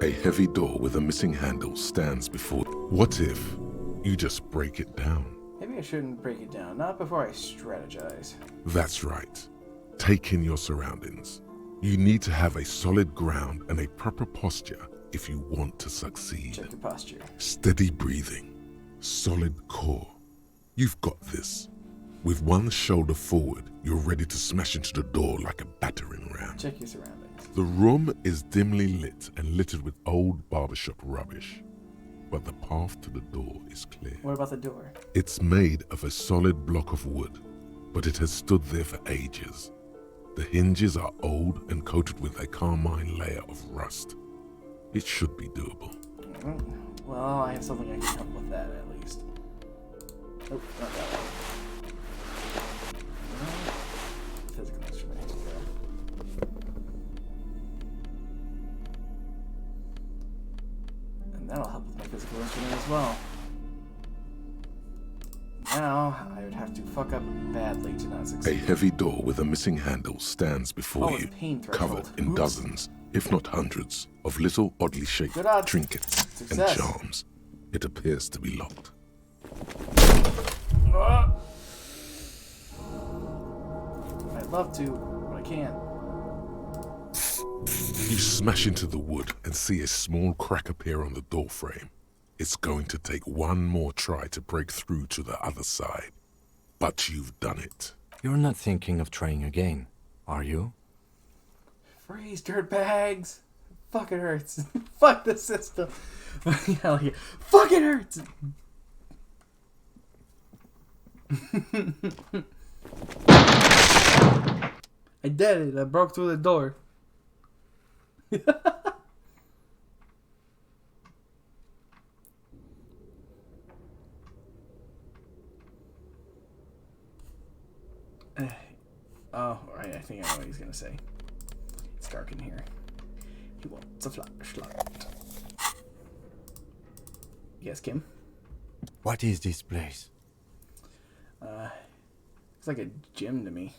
A heavy door with a missing handle stands before... What if you just break it down? Maybe I shouldn't break it down. Not before I strategize. That's right. Take in your surroundings. You need to have a solid ground and a proper posture if you want to succeed. Check your posture. Steady breathing. Solid core. You've got this. With one shoulder forward, you're ready to smash into the door like a battering ram. Check your surroundings. The room is dimly lit and littered with old barbershop rubbish. But the path to the door is clear. What about the door? It's made of a solid block of wood, but it has stood there for ages. The hinges are old and coated with a carmine layer of rust. It should be doable. Well, I have something I can help with that at least. Nope, not that one. Physical instrument. Here we go. And that'll help with my physical instrument as well. Now, I would have to fuck up badly to not A succeed. heavy door with a missing handle stands before Oh, it's you, pain threshold. covered in Oops. dozens, if not hundreds, of little oddly shaped Good odds. trinkets Success. and charms. It appears to be locked. I'd love to, but I can't. You smash into the wood and see a small crack appear on the door frame. It's going to take one more try to break through to the other side. But you've done it. You're not thinking of trying again, are you? Freeze, dirtbags! Fuck, it hurts. Fuck the system. Hell yeah. Fuck, it hurts! I did it. I broke through the door. Oh, right. I think I know what he's gonna say. It's dark in here. He wants a flashlight. Yes, Kim? What is this place? Looks like a gym to me.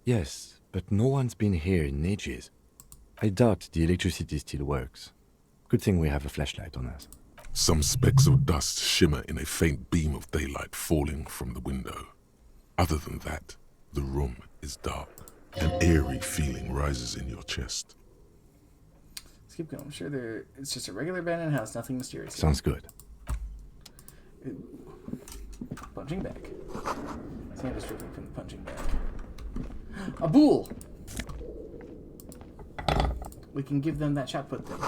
Yes, but no one's been here in ages. I doubt the electricity still works. Good thing we have a flashlight on us. Some specks of dust shimmer in a faint beam of daylight falling from the window. Other than that, the room is dark. An eerie feeling rises in your chest. Let's keep going. I'm sure it's just a regular abandoned house, nothing mysterious. Sounds good. Ooh. Punching bag. Sand is dripping from the punching bag. A bull! We can give them that shot put thing.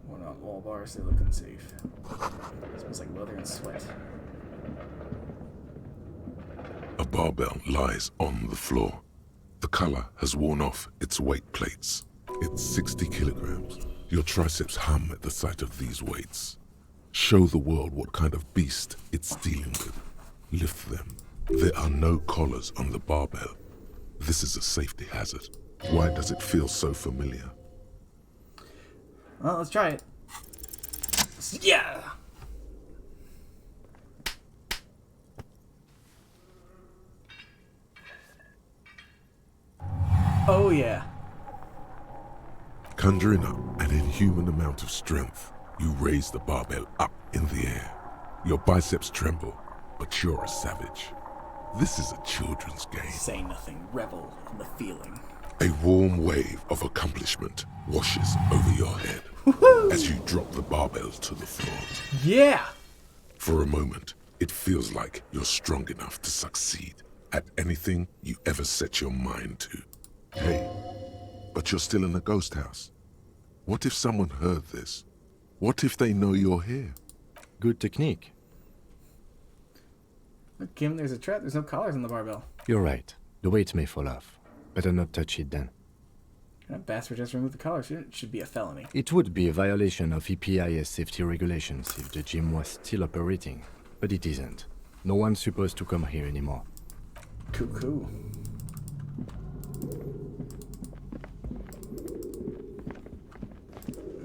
Well, not all bars, they look unsafe. Smells like leather and sweat. A barbell lies on the floor. The color has worn off its weight plates. It's 60 kilograms. Your triceps hum at the sight of these weights. Show the world what kind of beast it's dealing with. Lift them There are no collars on the barbell. This is a safety hazard. Why does it feel so familiar? Well, let's try it. Yeah! Oh yeah. Conjuring up an inhuman amount of strength, you raise the barbell up in the air. Your biceps tremble, but you're a savage. This is a children's game. Say nothing, revel in the feeling. A warm wave of accomplishment washes over your head as you drop the barbell to the floor. Yeah! For a moment, it feels like you're strong enough to succeed at anything you ever set your mind to. Hey, but you're still in a ghost house. What if someone heard this? What if they know you're here? Good technique. Look, Kim, there's a trap. There's no collars on the barbell. You're right. The weight may fall off. Better not touch it then. That bastard just removed the collars. It should be a felony. It would be a violation of EPIS safety regulations if the gym was still operating, but it isn't. No one's supposed to come here anymore. Cool.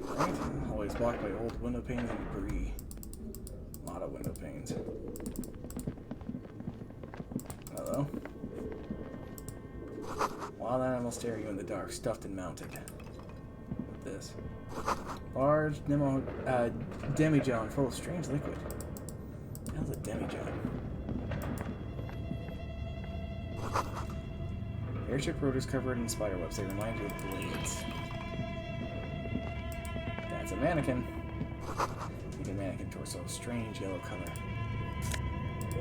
Right. Always blocked by old window panes and debris. A lot of window panes. Hello? Wild animal stare you in the dark, stuffed and mounted. With this. Large demijohn full of strange liquid. What the hell's a demijohn? Airship rotors covered in spider webs. They remind you of blades. That's a mannequin. Need a mannequin torso. Strange yellow color.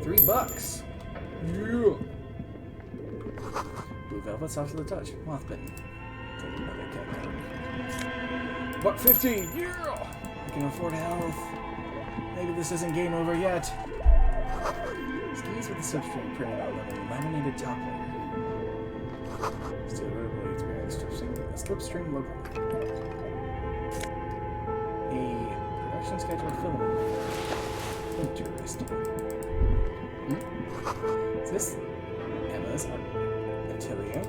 $3. Yeah. Blue velvet, soft to the touch. Moth bitten. Another cat coat. $1.50. Yeah. I can afford health. Maybe this isn't game over yet. Skis with the substrate printed on them and laminated top layer. Still road blades bearing a slipstream logo. A production schedule filament. Interesting. Is this Emma's atelier?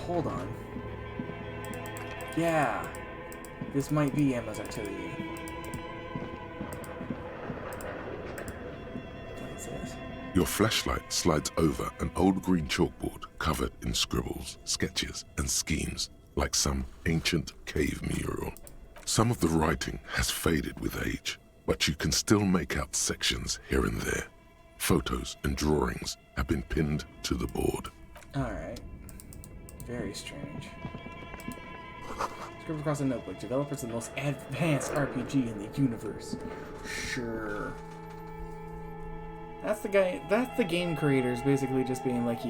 Hold on. Yeah. This might be Emma's atelier. What is this? Your flashlight slides over an old green chalkboard covered in scribbles, sketches, and schemes like some ancient cave mural. Some of the writing has faded with age, but you can still make out sections here and there. Photos and drawings have been pinned to the board. Alright. Very strange. Scribbled across a notebook. Developers of the most advanced RPG in the universe. Sure. That's the guy. That's the game creators basically just being like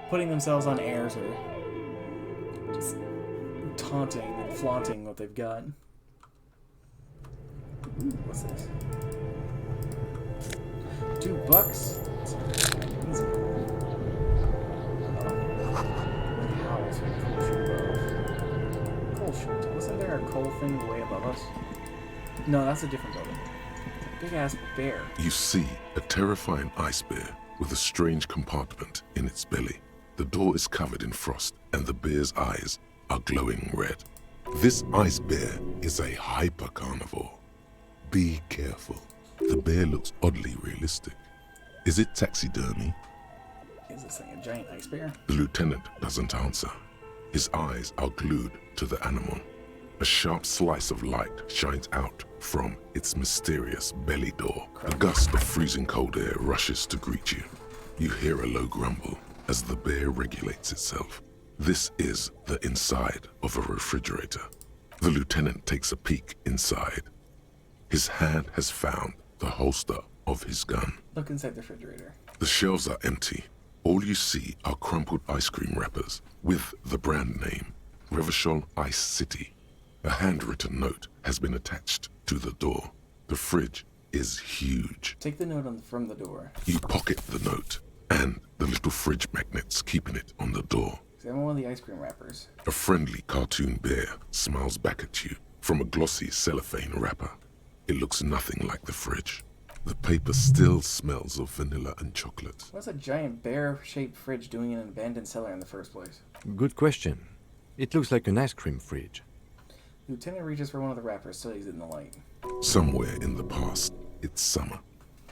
putting themselves on airs or just taunting and flaunting what they've got. Ooh, what's this? $2. Easy. Howls from coal chute above. Coal chute. Wasn't there a coal thing way above us? No, that's a different building. Big ass bear. You see a terrifying ice bear with a strange compartment in its belly. The door is covered in frost and the bear's eyes are glowing red. This ice bear is a hyper carnivore. Be careful. The bear looks oddly realistic. Is it taxidermy? Is this thing a giant ice bear? The lieutenant doesn't answer. His eyes are glued to the animal. A sharp slice of light shines out from its mysterious belly door. A gust of freezing cold air rushes to greet you. You hear a low grumble as the bear regulates itself. This is the inside of a refrigerator. The lieutenant takes a peek inside. His hand has found the holster of his gun. Look inside the refrigerator. The shelves are empty. All you see are crumpled ice cream wrappers with the brand name, Revachol Ice City. A handwritten note has been attached to the door. The fridge is huge. Take the note from the door. You pocket the note and the little fridge magnets keeping it on the door. I'm one of the ice cream wrappers. A friendly cartoon bear smiles back at you from a glossy cellophane wrapper. It looks nothing like the fridge. The paper still smells of vanilla and chocolate. What's a giant bear-shaped fridge doing in an abandoned cellar in the first place? Good question. It looks like an ice cream fridge. Lieutenant reaches for one of the wrappers, studies it in the light. Somewhere in the past, it's summer.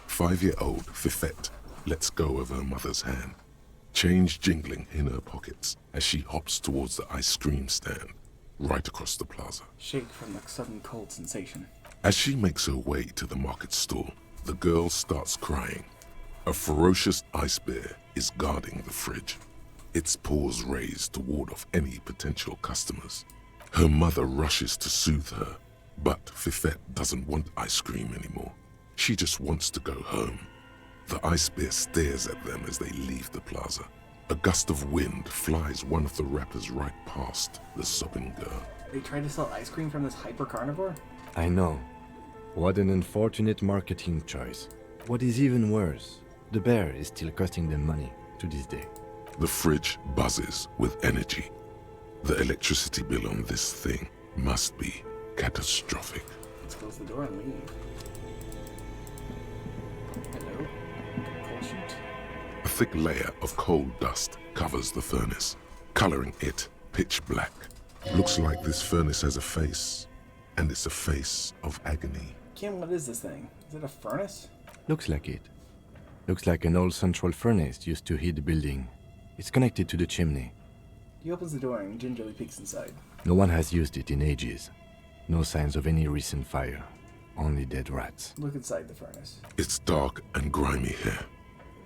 5-year-old Fifette lets go of her mother's hand, change jingling in her pockets as she hops towards the ice cream stand right across the plaza. Shake from the sudden cold sensation. As she makes her way to the market stall, the girl starts crying. A ferocious ice bear is guarding the fridge, its paws raised to ward off any potential customers. Her mother rushes to soothe her, but Fifette doesn't want ice cream anymore. She just wants to go home. The ice bear stares at them as they leave the plaza. A gust of wind flies one of the wrappers right past the sobbing girl. They tried to sell ice cream from this hyper carnivore? I know. What an unfortunate marketing choice. What is even worse, the bear is still costing them money to this day. The fridge buzzes with energy. The electricity bill on this thing must be catastrophic. Let's close the door and leave. Hello? Coal chute? A thick layer of coal dust covers the furnace, coloring it pitch black. Looks like this furnace has a face, and it's a face of agony. Kim, what is this thing? Is it a furnace? Looks like it. Looks like an old central furnace used to heat the building. It's connected to the chimney. He opens the door and gingerly peeks inside. No one has used it in ages. No signs of any recent fire. Only dead rats. Look inside the furnace. It's dark and grimy here.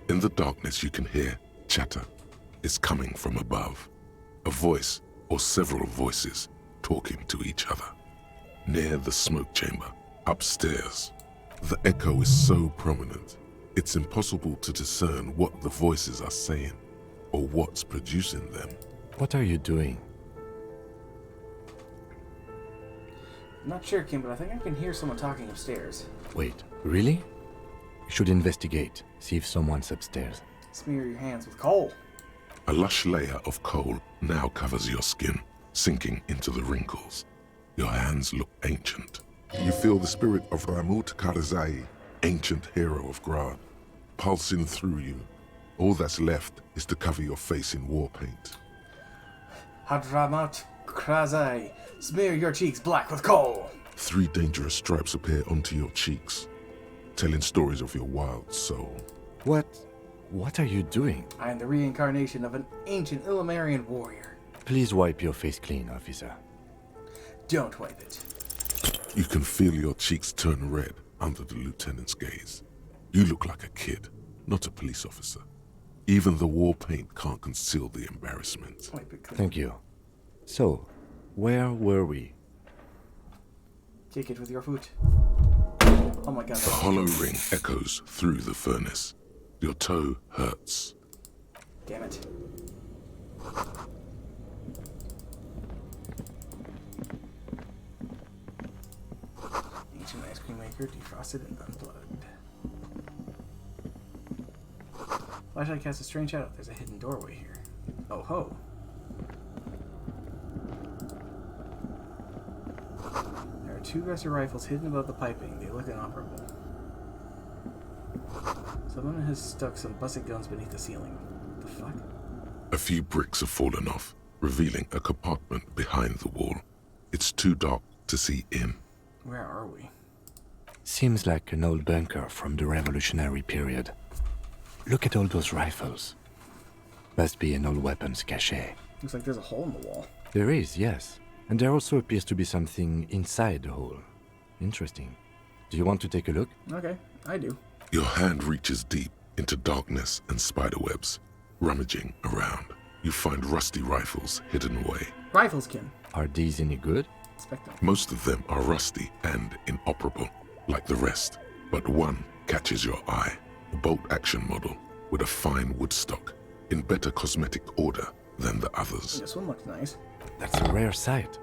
In the darkness you can hear chatter. It's coming from above. A voice or several voices talking to each other. Near the smoke chamber, upstairs. The echo is so prominent, it's impossible to discern what the voices are saying or what's producing them. What are you doing? I'm not sure, Kim, but I think I can hear someone talking upstairs. Wait, really? You should investigate, see if someone's upstairs. Smear your hands with coal. A lush layer of coal now covers your skin, sinking into the wrinkles. Your hands look ancient. You feel the spirit of Ramut Karzai, ancient hero of Grad, pulsing through you. All that's left is to cover your face in war paint. Hadramat Krazai, smear your cheeks black with coal. 3 dangerous stripes appear onto your cheeks, telling stories of your wild soul. What are you doing? I am the reincarnation of an ancient Illimarian warrior. Please wipe your face clean, officer. Don't wipe it. You can feel your cheeks turn red under the lieutenant's gaze. You look like a kid, not a police officer. Even the war paint can't conceal the embarrassment. Thank you. So, where were we? Kick it with your foot. Oh my god. The hollow ring echoes through the furnace. Your toe hurts. Damn it. Ancient ice cream maker, defrosted and unplugged. Flashlight casts a strange shadow. There's a hidden doorway here. Oh ho. There are 2 aggressor rifles hidden above the piping. They look inoperable. Someone has stuck some busted guns beneath the ceiling. What the fuck? A few bricks have fallen off, revealing a compartment behind the wall. It's too dark to see in. Where are we? Seems like an old bunker from the revolutionary period. Look at all those rifles. Must be an old weapons cache. Looks like there's a hole in the wall. There is, yes. And there also appears to be something inside the hole. Interesting. Do you want to take a look? Okay, I do. Your hand reaches deep into darkness and spiderwebs. Rummaging around, you find rusty rifles hidden away. Rifles, Kim. Are these any good? Inspect them. Most of them are rusty and inoperable, like the rest. But one catches your eye. A bolt-action model with a fine wood stock, in better cosmetic order than the others. This one looks nice. That's a rare sight.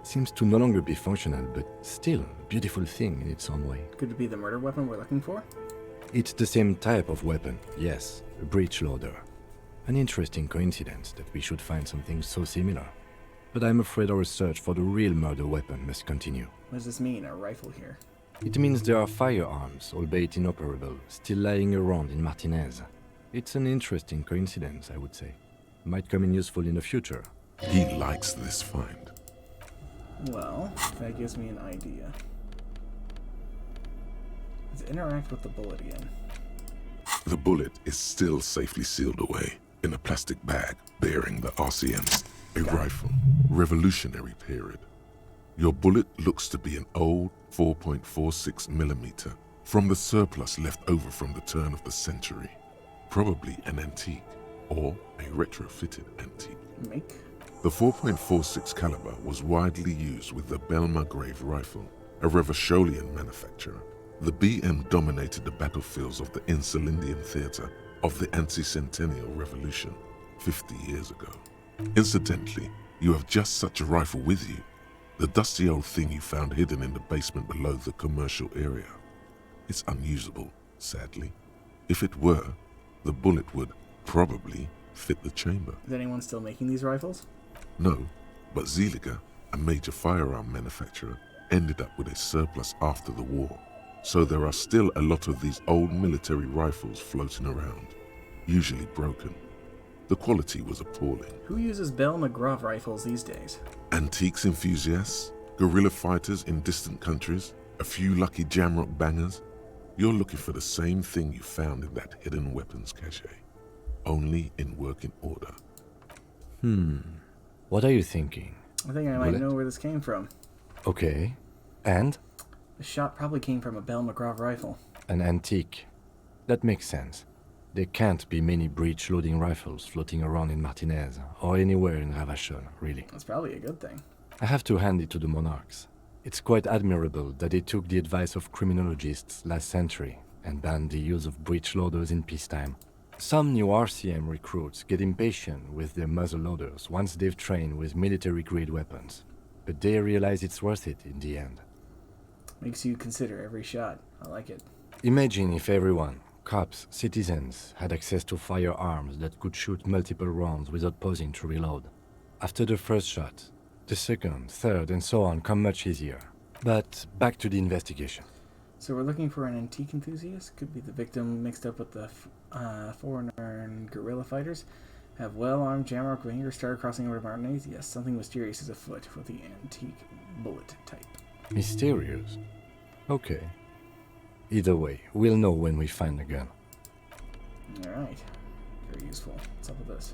Seems to no longer be functional, but still a beautiful thing in its own way. Could it be the murder weapon we're looking for? It's the same type of weapon, yes, a breech loader. An interesting coincidence that we should find something so similar. But I'm afraid our search for the real murder weapon must continue. What does this mean, a rifle here? It means there are firearms, albeit inoperable, still lying around in Martinez. It's an interesting coincidence, I would say. Might come in useful in the future. He likes this find. Well, that gives me an idea. Let's interact with the bullet again. The bullet is still safely sealed away in a plastic bag bearing the RCMs, a rifle, Revolutionary period. Your bullet looks to be an old 4.46mm from the surplus left over from the turn of the century. Probably an antique or a retrofitted antique. Make? The 4.46 caliber was widely used with the Belmargrave rifle, a Revacholian manufacturer. The BM dominated the battlefields of the Insulindian theater of the anti-centennial revolution 50 years ago. Incidentally, you have just such a rifle with you, the dusty old thing you found hidden in the basement below the commercial area. It's unusable, sadly. If it were, the bullet would probably fit the chamber. Is anyone still making these rifles? No, but Zeliger, a major firearm manufacturer, ended up with a surplus after the war. So there are still a lot of these old military rifles floating around, usually broken. The quality was appalling. Who uses Bell McGraw rifles these days? Antiques enthusiasts, guerrilla fighters in distant countries, a few lucky jamrock bangers. You're looking for the same thing you found in that hidden weapons cache, only in working order. What are you thinking? I think I might know where this came from. Okay. And? The shot probably came from a Bell McGraw rifle. An antique. That makes sense. There can't be many breech-loading rifles floating around in Martinez, or anywhere in Ravachol, really. That's probably a good thing. I have to hand it to the monarchs. It's quite admirable that they took the advice of criminologists last century and banned the use of breech-loaders in peacetime. Some new RCM recruits get impatient with their muzzle-loaders once they've trained with military-grade weapons, but they realize it's worth it in the end. Makes you consider every shot. I like it. Imagine if everyone, cops, citizens, had access to firearms that could shoot multiple rounds without pausing to reload. After the first shot, the second, third, and so on come much easier. But back to the investigation. So we're looking for an antique enthusiast. Could be the victim mixed up with the foreigner and guerrilla fighters. Have well-armed jamrock ringers started crossing over to Martinez. Yes, something mysterious is afoot with the antique bullet type. Mysterious? Okay. Either way, we'll know when we find the gun. Alright. Very useful. What's up with this?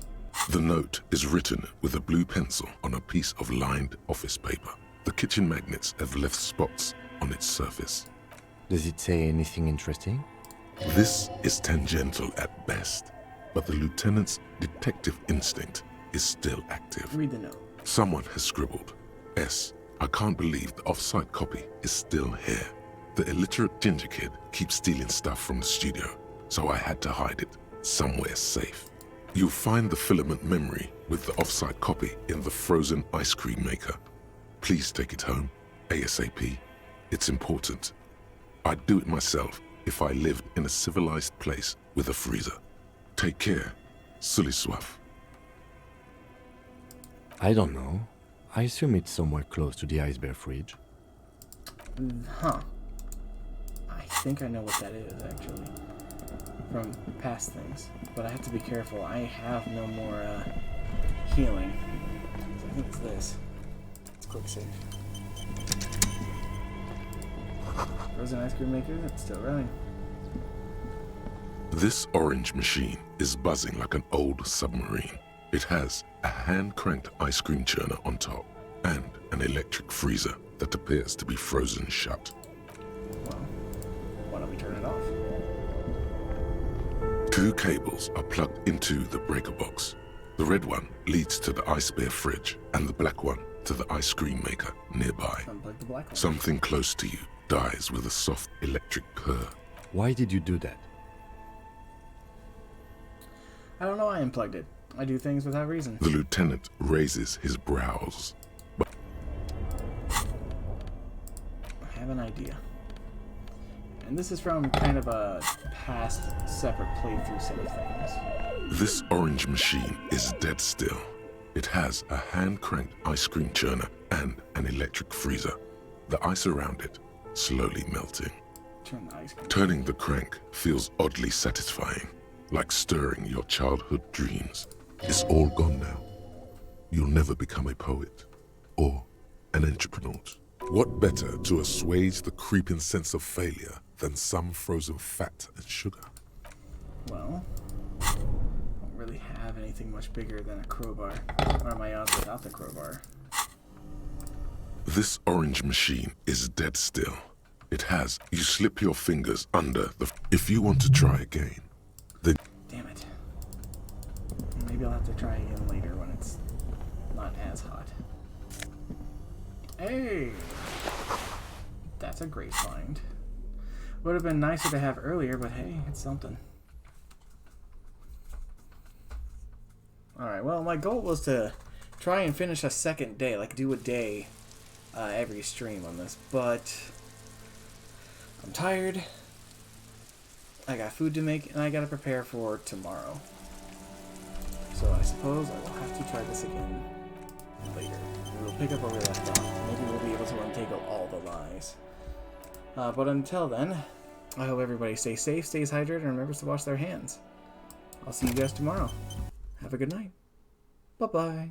The note is written with a blue pencil on a piece of lined office paper. The kitchen magnets have left spots on its surface. Does it say anything interesting? This is tangential at best, but the lieutenant's detective instinct is still active. Read the note. Someone has scribbled, S. I can't believe the off-site copy is still here. The illiterate ginger kid keeps stealing stuff from the studio, so I had to hide it somewhere safe. You'll find the filament memory with the off-site copy in the frozen ice cream maker. Please take it home, ASAP. It's important. I'd do it myself if I lived in a civilized place with a freezer. Take care, Suliswaf. I don't know. I assume it's somewhere close to the Ice Bear fridge. Huh. I think I know what that is, actually. From past things. But I have to be careful. I have no more healing. So I think it's this. Let's click save. Frozen ice cream maker, it's still running. This orange machine is buzzing like an old submarine. It has a hand-cranked ice cream churner on top and an electric freezer that appears to be frozen shut. Well, why don't we turn it off? 2 cables are plugged into the breaker box. The red one leads to the Ice Bear fridge and the black one to the ice cream maker nearby. Unplug the black one. Something close to you dies with a soft electric purr. Why did you do that? I don't know. I unplugged it. I do things without reason. The lieutenant raises his brows. I have an idea. And this is from kind of a past separate playthrough set of things. This orange machine is dead still. It has a hand-cranked ice cream churner and an electric freezer. The ice around it slowly melting. Turn the ice cream. Turning the crank feels oddly satisfying, like stirring your childhood dreams. It's all gone now. You'll never become a poet or an entrepreneur. What better to assuage the creeping sense of failure than some frozen fat and sugar? Well, I don't really have anything much bigger than a crowbar. What are my odds without the crowbar? This orange machine is dead still. It has. You slip your fingers under the... If you want to try again, then... Damn it. Maybe I'll have to try again later when it's not as hot. Hey! That's a great find. Would have been nicer to have earlier, but hey, it's something. Alright, well, my goal was to try and finish a second day, like do a day every stream on this, but I'm tired, I got food to make, and I gotta prepare for tomorrow. So I suppose I will have to try this again later. We'll pick up where we left off. Maybe we'll be able to untangle all the lies. But until then, I hope everybody stays safe, stays hydrated, and remembers to wash their hands. I'll see you guys tomorrow. Have a good night. Bye-bye.